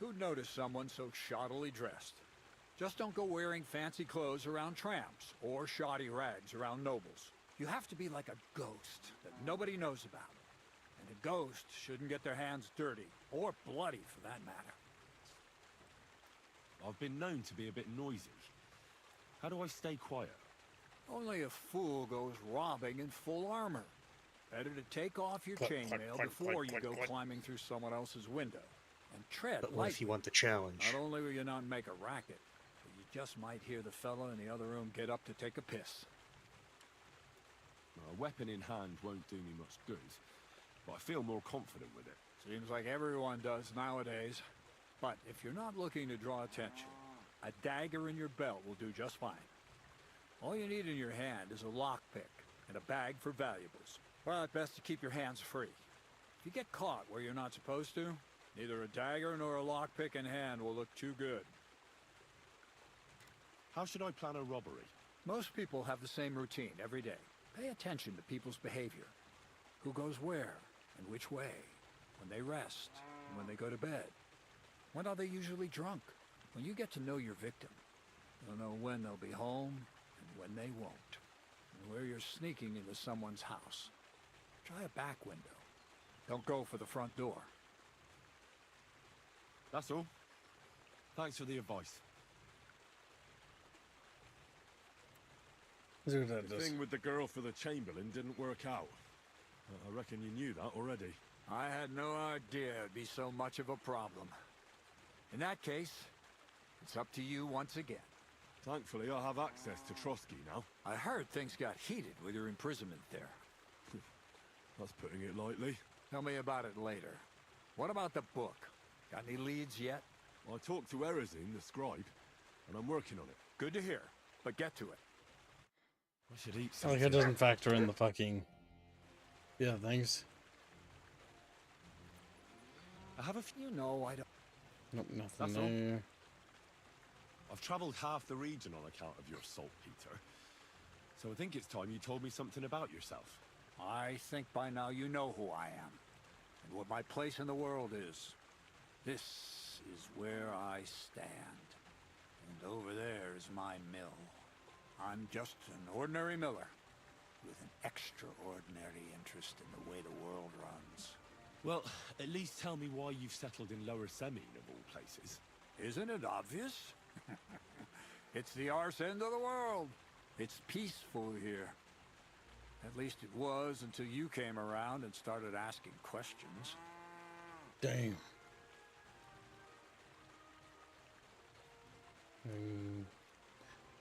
Who'd notice someone so shoddily dressed? Just don't go wearing fancy clothes around tramps or shoddy rags around nobles. You have to be like a ghost that nobody knows about. And a ghost shouldn't get their hands dirty, or bloody for that matter. I've been known to be a bit noisy. How do I stay quiet? Only a fool goes robbing in full armor. Better to take off your chainmail before you go climbing through someone else's window. And tread But what if you lightly. want the challenge? Not only will you not make a racket, but you just might hear the fella in the other room get up to take a piss. A weapon in hand won't do me much good, but I feel more confident with it. Seems like everyone does nowadays. But if you're not looking to draw attention, a dagger in your belt will do just fine. All you need in your hand is a lockpick and a bag for valuables. But best to keep your hands free. If you get caught where you're not supposed to, neither a dagger nor a lockpick in hand will look too good. How should I plan a robbery? Most people have the same routine every day. Pay attention to people's behavior. Who goes where and which way? When they rest and when they go to bed. When are they usually drunk? When you get to know your victim, you'll know when they'll be home and when they won't. And where you're sneaking into someone's house. Try a back window. Don't go for the front door. That's all. Thanks for the advice. Let's see what that The does. thing with the girl for the Chamberlain didn't work out. I reckon you knew that already. I had no idea it'd be so much of a problem. In that case, it's up to you once again. Thankfully, I have access to Trotsky now. I heard things got heated with your imprisonment there. That's putting it lightly. Tell me about it later. What about the book? Got any leads yet? I talked to Erazin, the scribe, and I'm working on it. Good to hear, but get to it. I should eat Like something. it doesn't factor in the fucking... Yeah, thanks. I have a You know, I don't... Nope, That's nothing all. there. I've travelled half the region on account of your saltpeter. So I think it's time you told me something about yourself. I think by now you know who I am and what my place in the world is. This is where I stand. And over there is my mill. I'm just an ordinary miller with an extraordinary interest in the way the world runs. Well, at least tell me why you've settled in Lower Semi, of all places. Isn't it obvious? It's the arse end of the world. It's peaceful here. At least it was until you came around and started asking questions. Damn.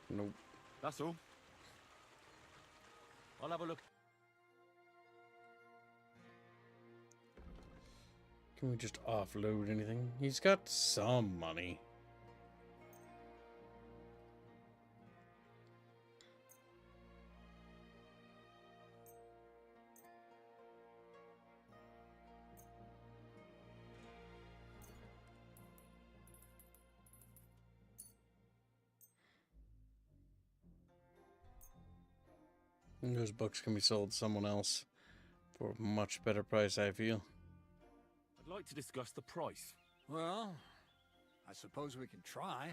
Nope. That's all. I'll have a look. Can we just offload anything? He's got some money. And those books can be sold to someone else for a much better price, I feel. I'd like to discuss the price. Well, I suppose we can try.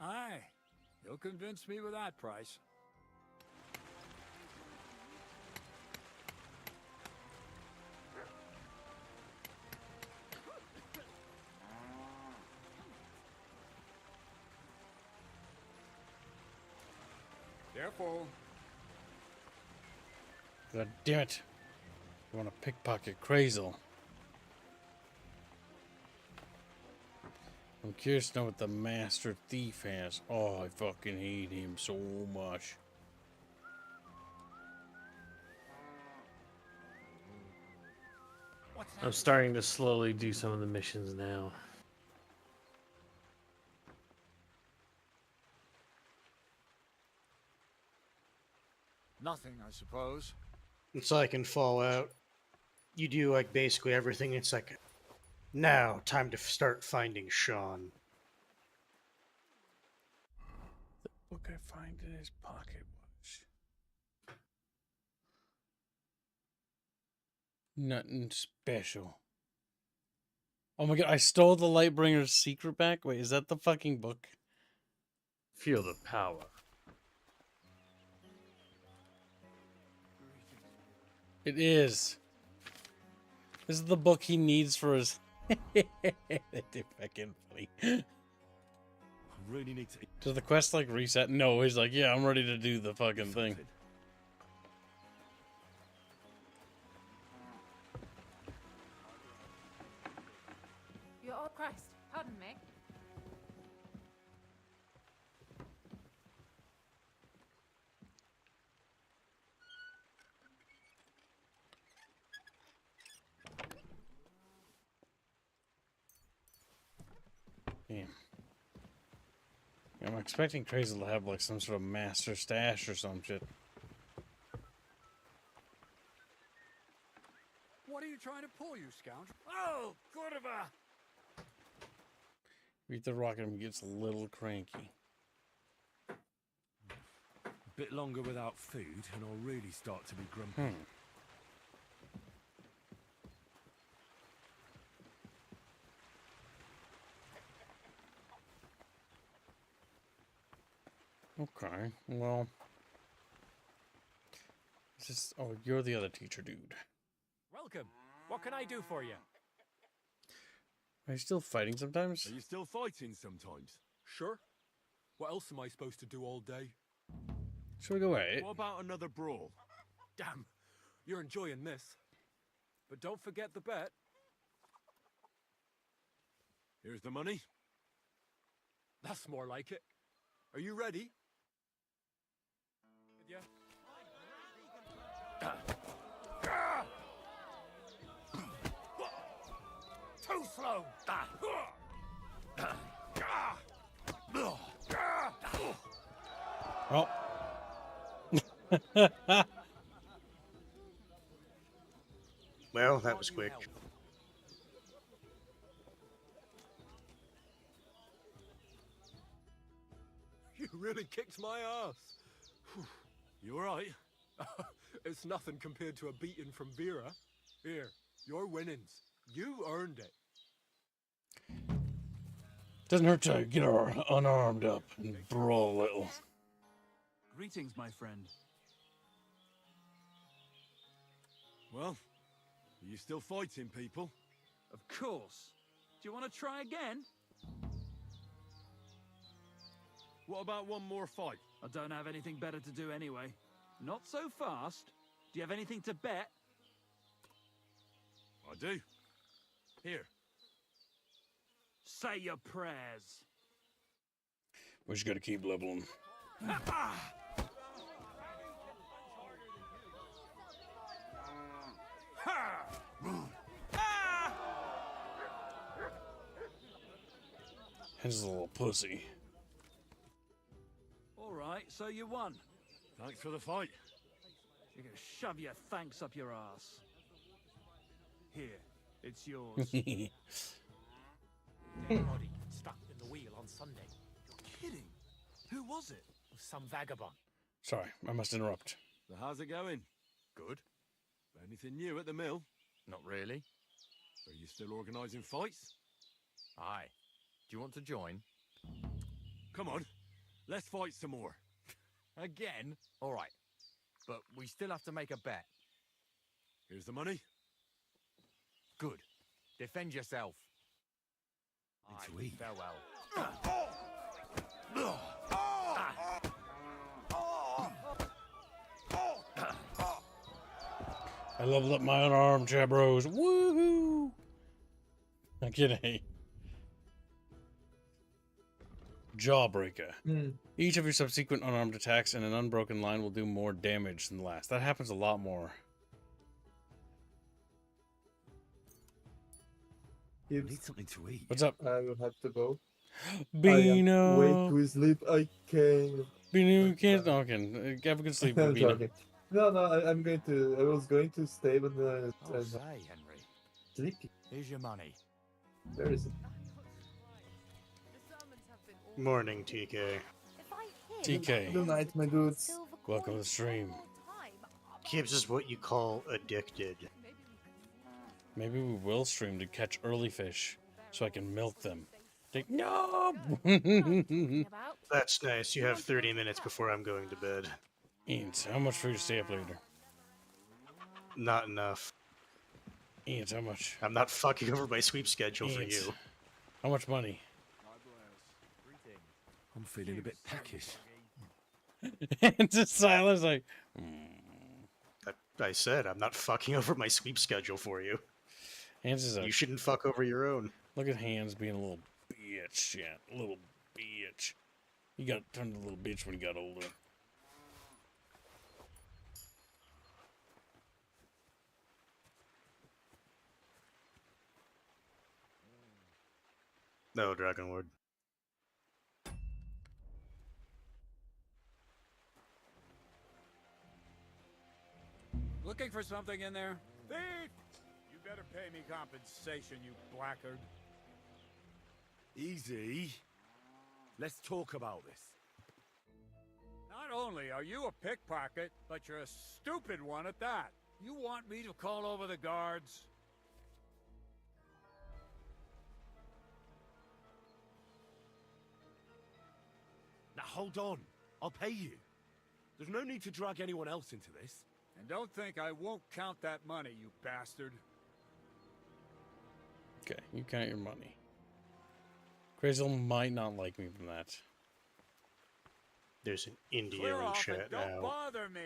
Aye, you'll convince me with that price. Careful. God damn it. You want to pickpocket Crazel. I'm curious to know what the Master Thief has. Oh, I fucking hate him so much. I'm starting to slowly do some of the missions now. Nothing, I suppose. It's like in Fallout. You do like basically everything. It's like, now time to start finding Sean. The book I find in his pocket was nothing special. Oh my god, I stole the Lightbringer's secret back? Wait, is that the fucking book? Feel the power. It is. This is the book he needs for his... They're fucking funny. I really need to... Does the quest, like, reset? No, he's like, yeah, I'm ready to do the fucking thing. Oh, Christ. Pardon me. Damn. I'm expecting Crazy to have like some sort of master stash or some shit. What are you trying to pull, you scoundrel? Oh, good of a... Beat the rocket and he gets a little cranky. A bit longer without food and I'll really start to be grumpy. Okay, well... It's just... Oh, you're the other teacher, dude. Welcome. What can I do for you? Are you still fighting sometimes? Are you still fighting sometimes? Sure. What else am I supposed to do all day? Should we go at it? What about another brawl? Damn, you're enjoying this. But don't forget the bet. Here's the money. That's more like it. Are you ready? Yeah. Too slow! Oh. Well, that was quick. You really kicked my ass. You alright? It's nothing compared to a beating from Vera. Here, your winnings. You earned it. Doesn't hurt to get our unarmed up and brawl a little. Greetings, my friend. Well, are you still fighting people? Of course. Do you want to try again? What about one more fight? I don't have anything better to do anyway. Not so fast. Do you have anything to bet? I do. Here. Say your prayers. We just gotta keep leveling. He's a little pussy. All right, so you won. Thanks for the fight. You're gonna shove your thanks up your ass. Here, it's yours. Dead body stuck in the wheel on Sunday. You're kidding? Who was it? Some vagabond. Sorry, I must interrupt. So how's it going? Good. Anything new at the mill? Not really. Are you still organising fights? Aye. Do you want to join? Come on, let's fight some more. Again? All right. But we still have to make a bet. Here's the money. Good. Defend yourself. It's Aye, we. Farewell. I leveled up my unarmed chabros. Woohoo! I'm kidding. Jawbreaker. Each of your subsequent unarmed attacks in an unbroken line will do more damage than the last. That happens a lot more. I need something to eat. What's up? I will have to go. Beano. Wait to sleep. I can't. Beano, you can't. No, okay. Have a good sleep, I'm Beano. joking. No, I'm going to. I was going to stay, but Oh, say, Henry. sleepy. Here's your money. Where is it? Morning, TK. TK. Good night, my dudes. Welcome to the stream. Kibbs is what you call addicted. Maybe we will stream to catch early fish so I can milk them. No! That's nice. You have 30 minutes before I'm going to bed. Ian, how much for you to stay up later? Not enough. Ian, how much? I'm not fucking over my sweep schedule for Ian, you. How much money? I'm feeling a bit peckish. And just Silas like, I said I'm not fucking over my sweep schedule for you. Hans is You shouldn't fuck over your own. Look at Hans being a little bitch. Yeah, a little bitch. You got turned into a little bitch when you got older. No, Dragon Lord. Looking for something in there? Thief! You better pay me compensation, you blackguard. Easy. Let's talk about this. Not only are you a pickpocket, but you're a stupid one at that. You want me to call over the guards? Now hold on. I'll pay you. There's no need to drag anyone else into this. And don't think I won't count that money, you bastard. Okay, you count your money. Crazel might not like me from that. There's an Indio Clear in off chat and don't now. bother me.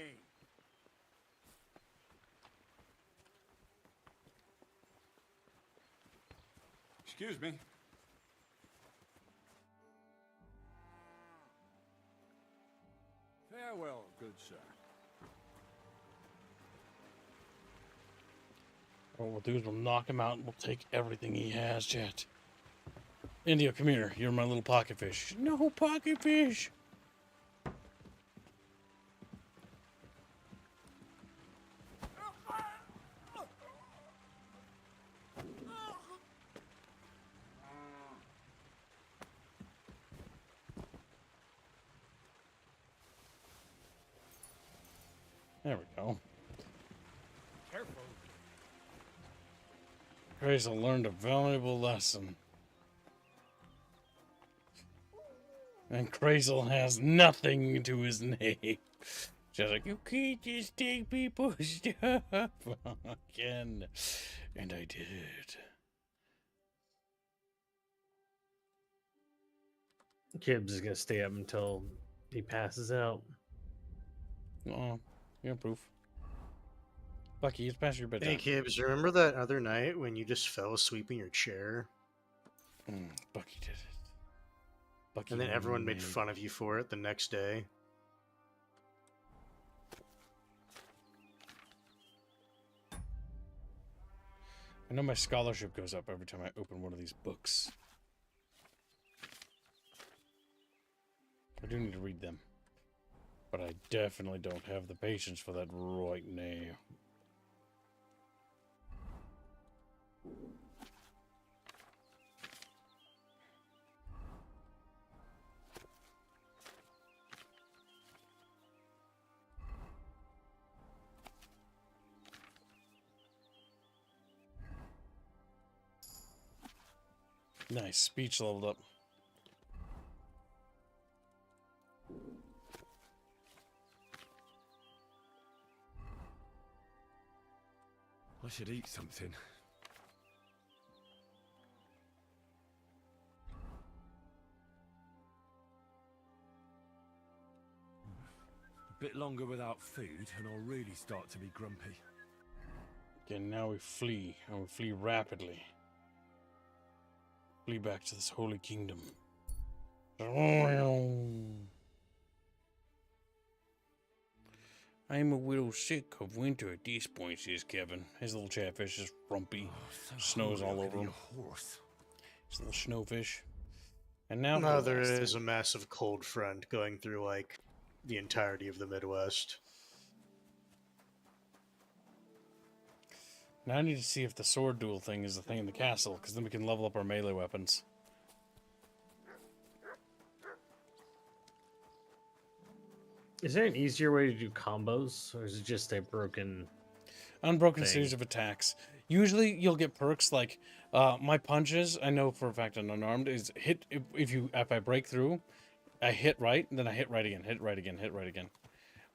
Excuse me. Farewell, good sir. What we'll do is we'll knock him out and we'll take everything he has, chat. Indio, come here. You're my little pocket fish. No pocket fish. There we go. Careful. Crazel learned a valuable lesson. And Crazel has nothing to his name. Just like, you can't just take people's stuff again. And I did. Kibbs is gonna stay up until he passes out. Oh, you're proof. Bucky, it's past your bedtime. Hey, Kibbs, remember that other night when you just fell asleep in your chair? Bucky did it. Bucky And then everyone made man. fun of you for it the next day? I know my scholarship goes up every time I open one of these books. I do need to read them. But I definitely don't have the patience for that right now. Nice, speech leveled up. I should eat something. A bit longer without food, and I'll really start to be grumpy. Okay, now we flee, and we flee rapidly. Flee back to this holy kingdom. I'm a little sick of winter at this point, says Kevin. His little chatfish is frumpy. Snows all over him. His little snowfish. And now No, there is a massive cold front going through, like, the entirety of the Midwest. Now I need to see if the sword duel thing is a thing in the castle, because then we can level up our melee weapons. Is there an easier way to do combos, or is it just a broken, unbroken thing? series of attacks? Usually you'll get perks like my punches. I know for a fact on unarmed is hit if I break through, I hit right, then I hit right again, hit right again, hit right again.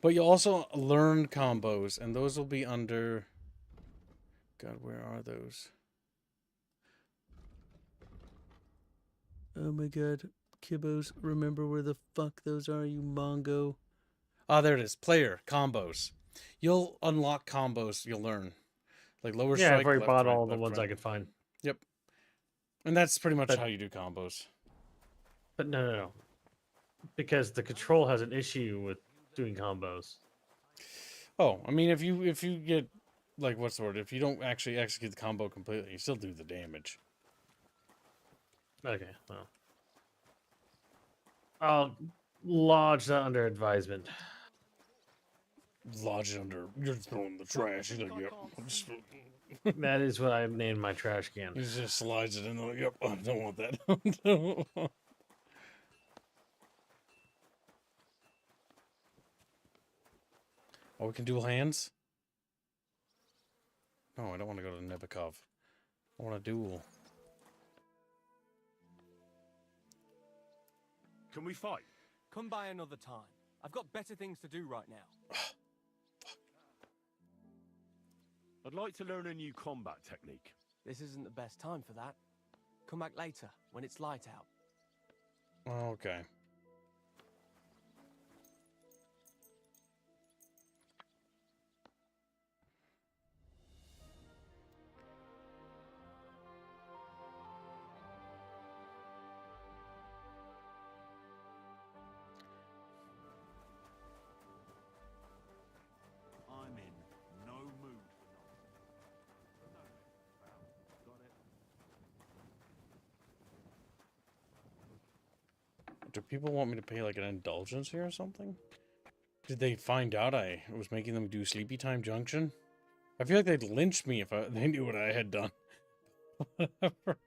But you also learn combos, and those will be under. God, where are those? Oh my God, Kibbos, remember where the fuck those are, you mongo? Ah, there it is. Player combos. You'll unlock combos. You'll learn, like lower Yeah, strike. I've already left, bought right, all the left, ones right. I could find. Yep. And that's pretty much But- how you do combos. But no. Because the control has an issue with doing combos. Oh, I mean, if you get like what's the word? If you don't actually execute the combo completely, you still do the damage. Okay, well. I'll lodge that under advisement. Lodge it under. You're throwing the trash. He's like, yep. That is what I named my trash can. He just slides it in there. Yep, I don't want that. Oh, we can dual hands? No, I don't want to go to Nebukov. I want to duel. Can we fight? Come by another time. I've got better things to do right now. I'd like to learn a new combat technique. This isn't the best time for that. Come back later, when it's light out. Okay. I'm in no mood for Do people want me to pay like an indulgence here or something? Did they find out I was making them do Sleepy Time Junction? I feel like they'd lynch me if they knew what I had done. Whatever.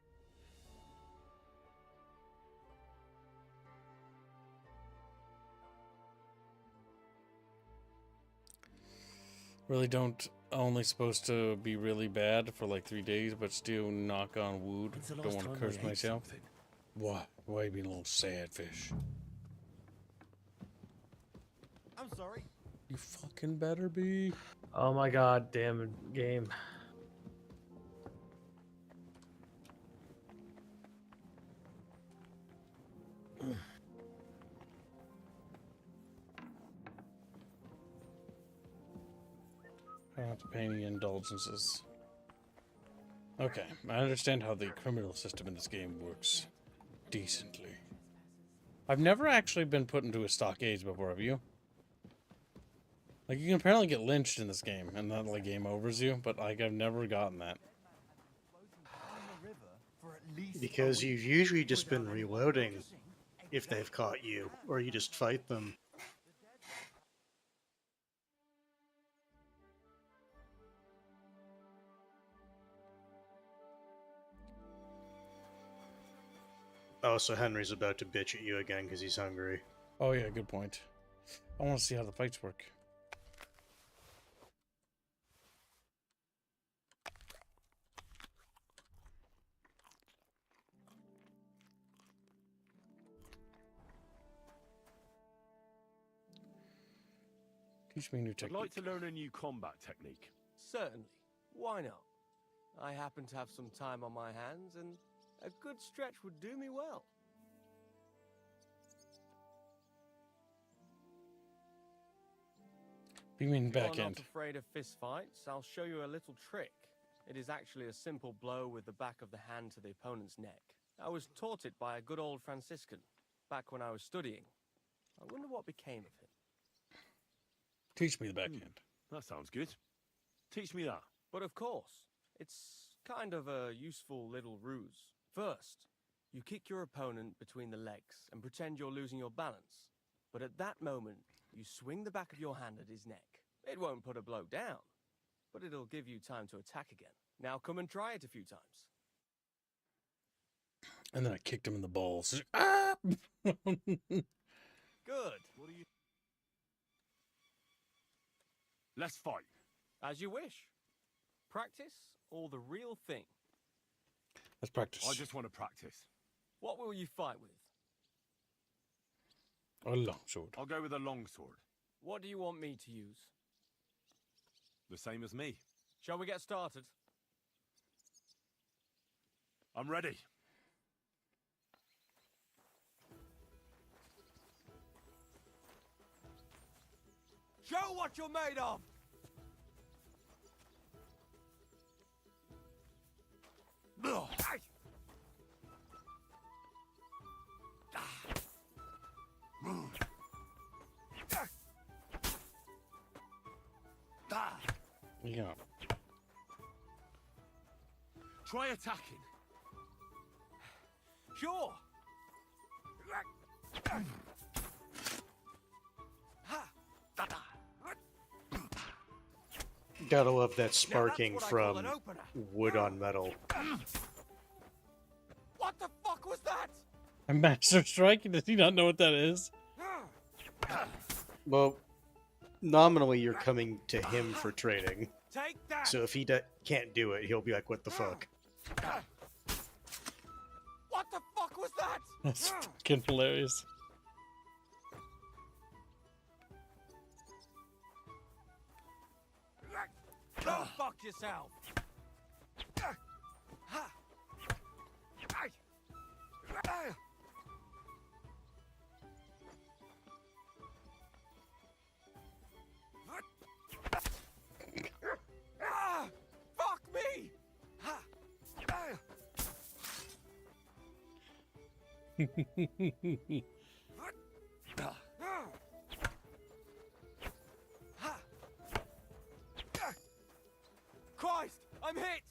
Really don't only supposed to be really bad for like 3 days, but still knock on wood. Don't want to curse myself. Why? Why you being a little sad fish? I'm sorry. You fucking better be. Oh my god, damn game. I don't have to pay any indulgences. Okay, I understand how the criminal system in this game works decently. I've never actually been put into a stockade before, have you? Like, you can apparently get lynched in this game, and that, like, game overs you, but, like, I've never gotten that. Because you've usually just been reloading if they've caught you, or you just fight them. Oh, so Henry's about to bitch at you again because he's hungry. Oh yeah, good point. I want to see how the fights work. Teach me a new I'd technique. like to learn a new combat technique. Certainly. Why not? I happen to have some time on my hands, and a good stretch would do me well. You mean If you're backhand? not afraid of fist fights, I'll show you a little trick. It is actually a simple blow with the back of the hand to the opponent's neck. I was taught it by a good old Franciscan, back when I was studying. I wonder what became of him. Teach me the backhand. That sounds good. Teach me that. But of course, it's kind of a useful little ruse. First, you kick your opponent between the legs and pretend you're losing your balance. But at that moment, you swing the back of your hand at his neck. It won't put a blow down, but it'll give you time to attack again. Now come and try it a few times. And then I kicked him in the balls. Ah! Good. What do you... Let's fight. As you wish. Practice or the real thing? Let's practice. I just want to practice. What will you fight with? A long sword. I'll go with a long sword. What do you want me to use? The same as me. Shall we get started? I'm ready. Show what you're made of! Yeah. Try attacking. Sure. Gotta love that sparking from wood on metal. What the fuck was that? A Master Strike? Does he not know what that is? Well, nominally you're coming to him for trading. Take that. So if he can't do it, he'll be like, what the fuck? What the fuck was that? That's fucking hilarious. Go fuck yourself. Fuck me. Christ, I'm hit.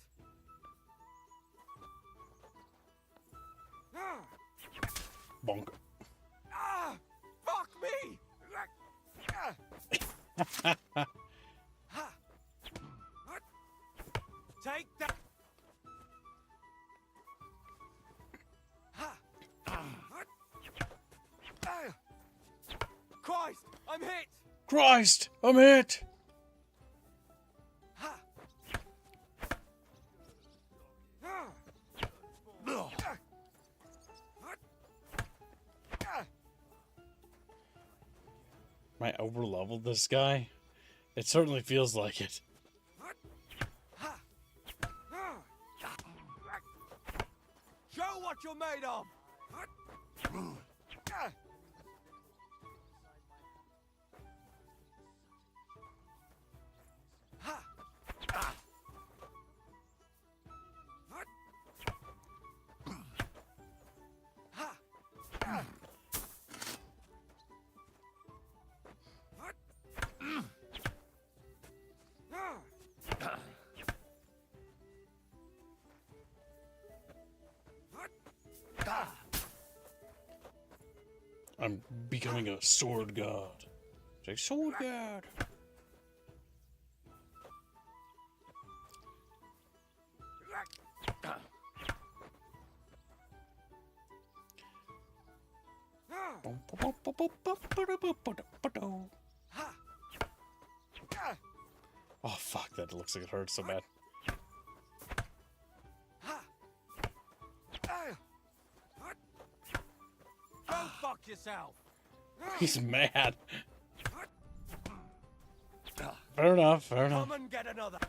Bonk. Fuck me. Take that. Christ, I'm hit. Christ, I'm hit. Am I over leveled this guy? It certainly feels like it. Show what you're made of! I'm becoming a sword god. Say sword god. Oh fuck, that looks like it hurts so bad. Go fuck yourself! He's mad. Fair enough, fair enough. Come and get another.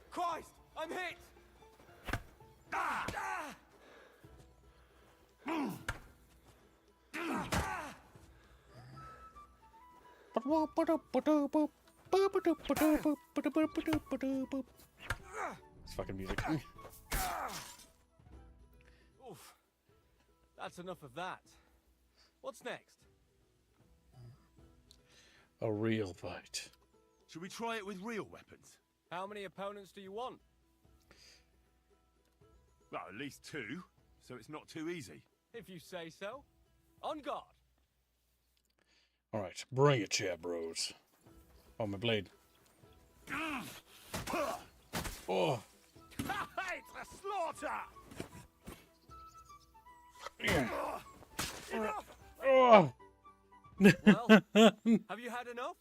Christ, I'm hit! It's fucking music. Oof. That's enough of that. What's next? A real fight. Should we try it with real weapons? How many opponents do you want? Well, at least 2, so it's not too easy. If you say so. On guard. Alright, bring it, chat bros. Oh, my blade. Oh. It's a slaughter! Yeah. Enough! Oh. Well, have you had enough?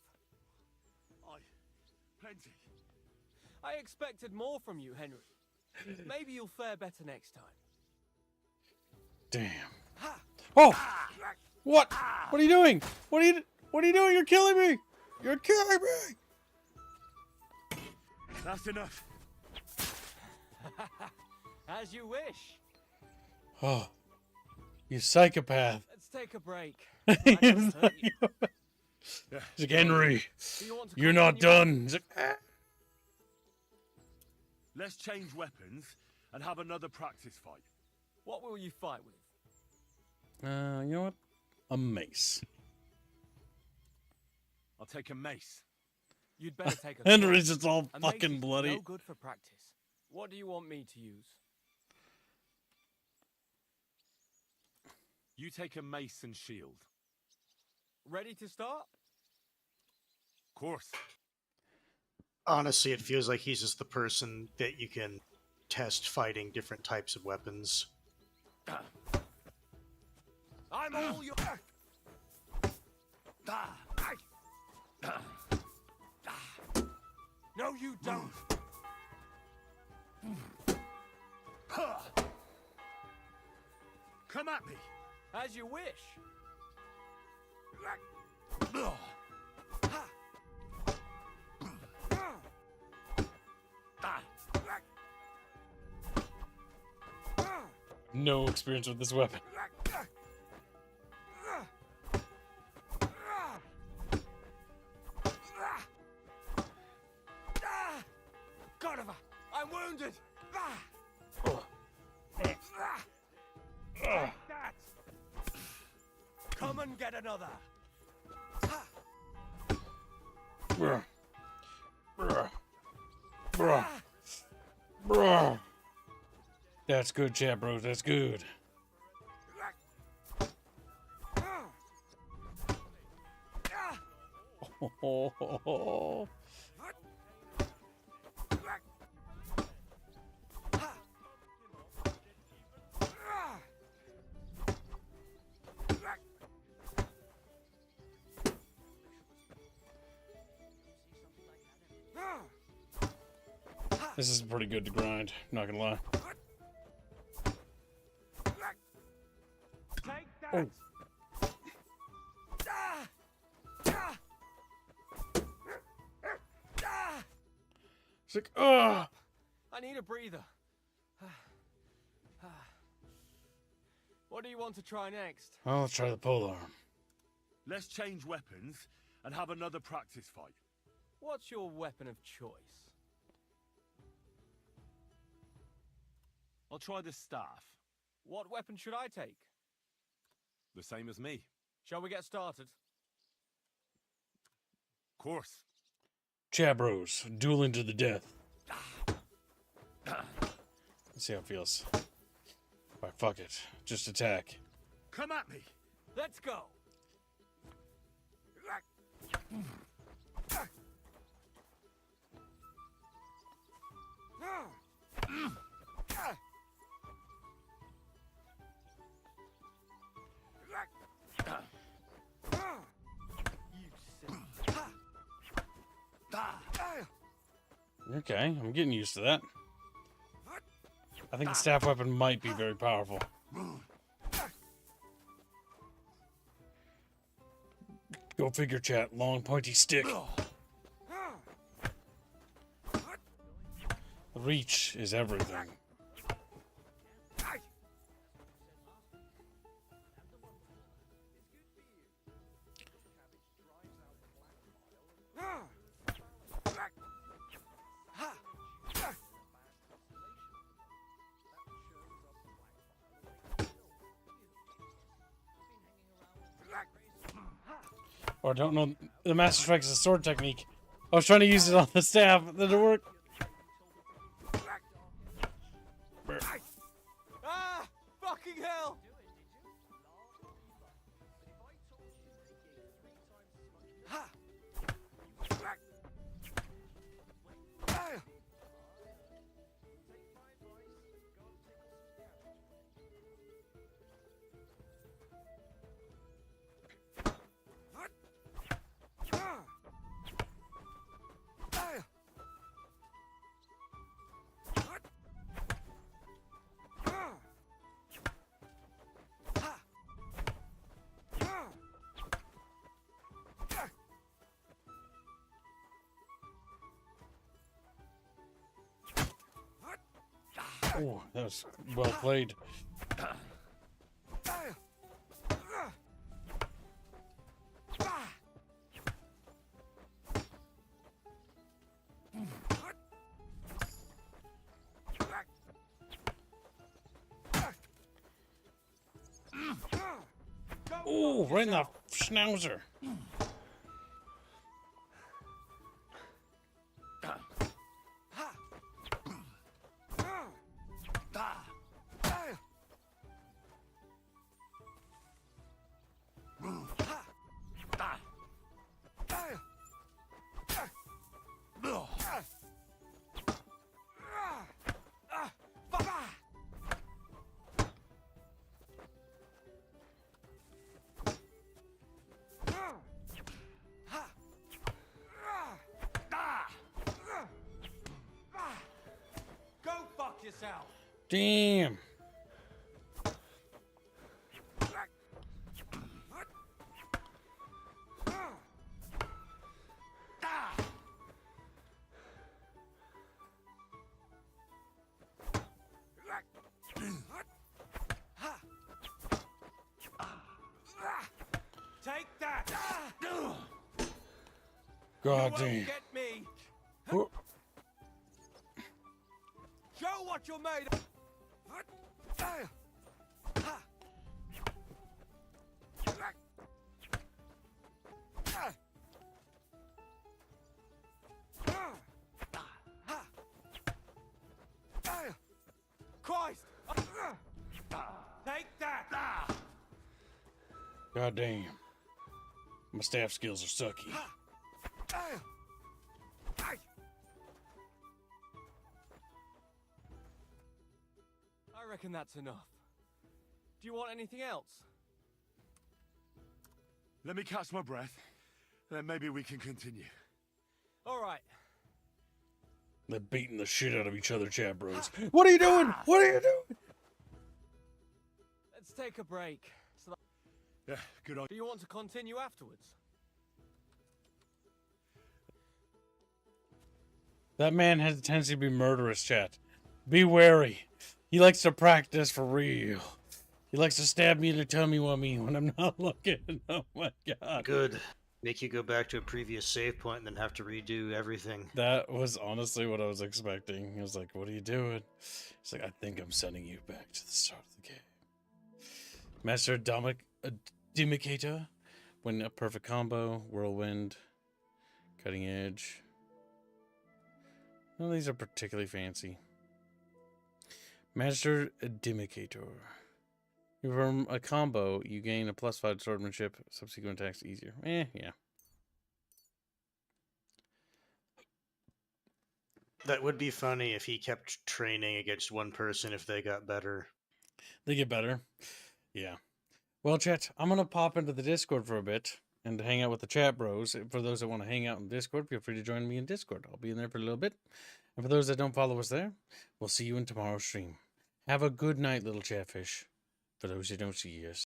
Plenty. I expected more from you, Henry. Maybe you'll fare better next time. Damn. Oh! What? What are you doing? What are you doing? You're killing me! You're killing me! That's enough. As you wish. Oh. You psychopath. Let's take a break. He's like, Henry, you're not done. He's like, ah. Let's change weapons and have another practice fight. What will you fight with? You know what? A mace. I'll take a mace. You'd better take a Henry's just all A mace fucking is bloody. No good for practice. What do you want me to use? You take a mace and shield. Ready to start? Of course. Honestly, it feels like he's just the person that you can test fighting different types of weapons. I'm all your... No, you don't. Come at me. As you wish. No experience with this weapon. Godova, I'm wounded. Take that! Come and get another. Bruh. Bruh. Bruh. Bruh. That's good, chat bros. That's good. Oh. This is pretty good to grind, not gonna lie. Take Oh. It's like, ugh. I need a breather. What do you want to try next? I'll try the polearm. Let's change weapons and have another practice fight. What's your weapon of choice? I'll try the staff. What weapon should I take? The same as me. Shall we get started? Of course. Chabros, dueling to the death. Let's see how it feels. Alright, fuck it. Just attack. Come at me. Let's go. Okay, I'm getting used to that. I think the staff weapon might be very powerful. Go figure, chat. Long, pointy stick. Reach is everything. Or I don't know. The Master Strike is a sword technique. I was trying to use it on the staff. That didn't work. Ah! Fucking hell! Oh, that was well played. Oh, right in the schnauzer. Go fuck yourself! Damn. Take that! God You damn. won't get me! Oh, Show what you're made of! Christ! Take that! God damn. My staff skills are sucky. I reckon that's enough. Do you want anything else? Let me catch my breath, then maybe we can continue. All right. They're beating the shit out of each other, chat bros. What are you doing? What are you doing? Let's take a break. So Yeah, good idea. Do you want to continue afterwards? That man has a tendency to be murderous, chat. Be wary. He likes to practice for real. He likes to stab me in the tummy when I'm not looking. Oh my god. Good. Make you go back to a previous save point and then have to redo everything. That was honestly what I was expecting. He was like, what are you doing? He's like, I think I'm sending you back to the start of the game. Master Demicator. When a perfect combo. Whirlwind. Cutting edge. None of these are particularly fancy. Master Demicator. From a combo, you gain a +5 swordsmanship, subsequent attacks easier. Yeah. That would be funny if he kept training against one person if they got better. They get better. Yeah. Well, chat, I'm going to pop into the Discord for a bit and hang out with the chat bros. For those that want to hang out in Discord, feel free to join me in Discord. I'll be in there for a little bit. And for those that don't follow us there, we'll see you in tomorrow's stream. Have a good night, little chatfish. For those who don't see us.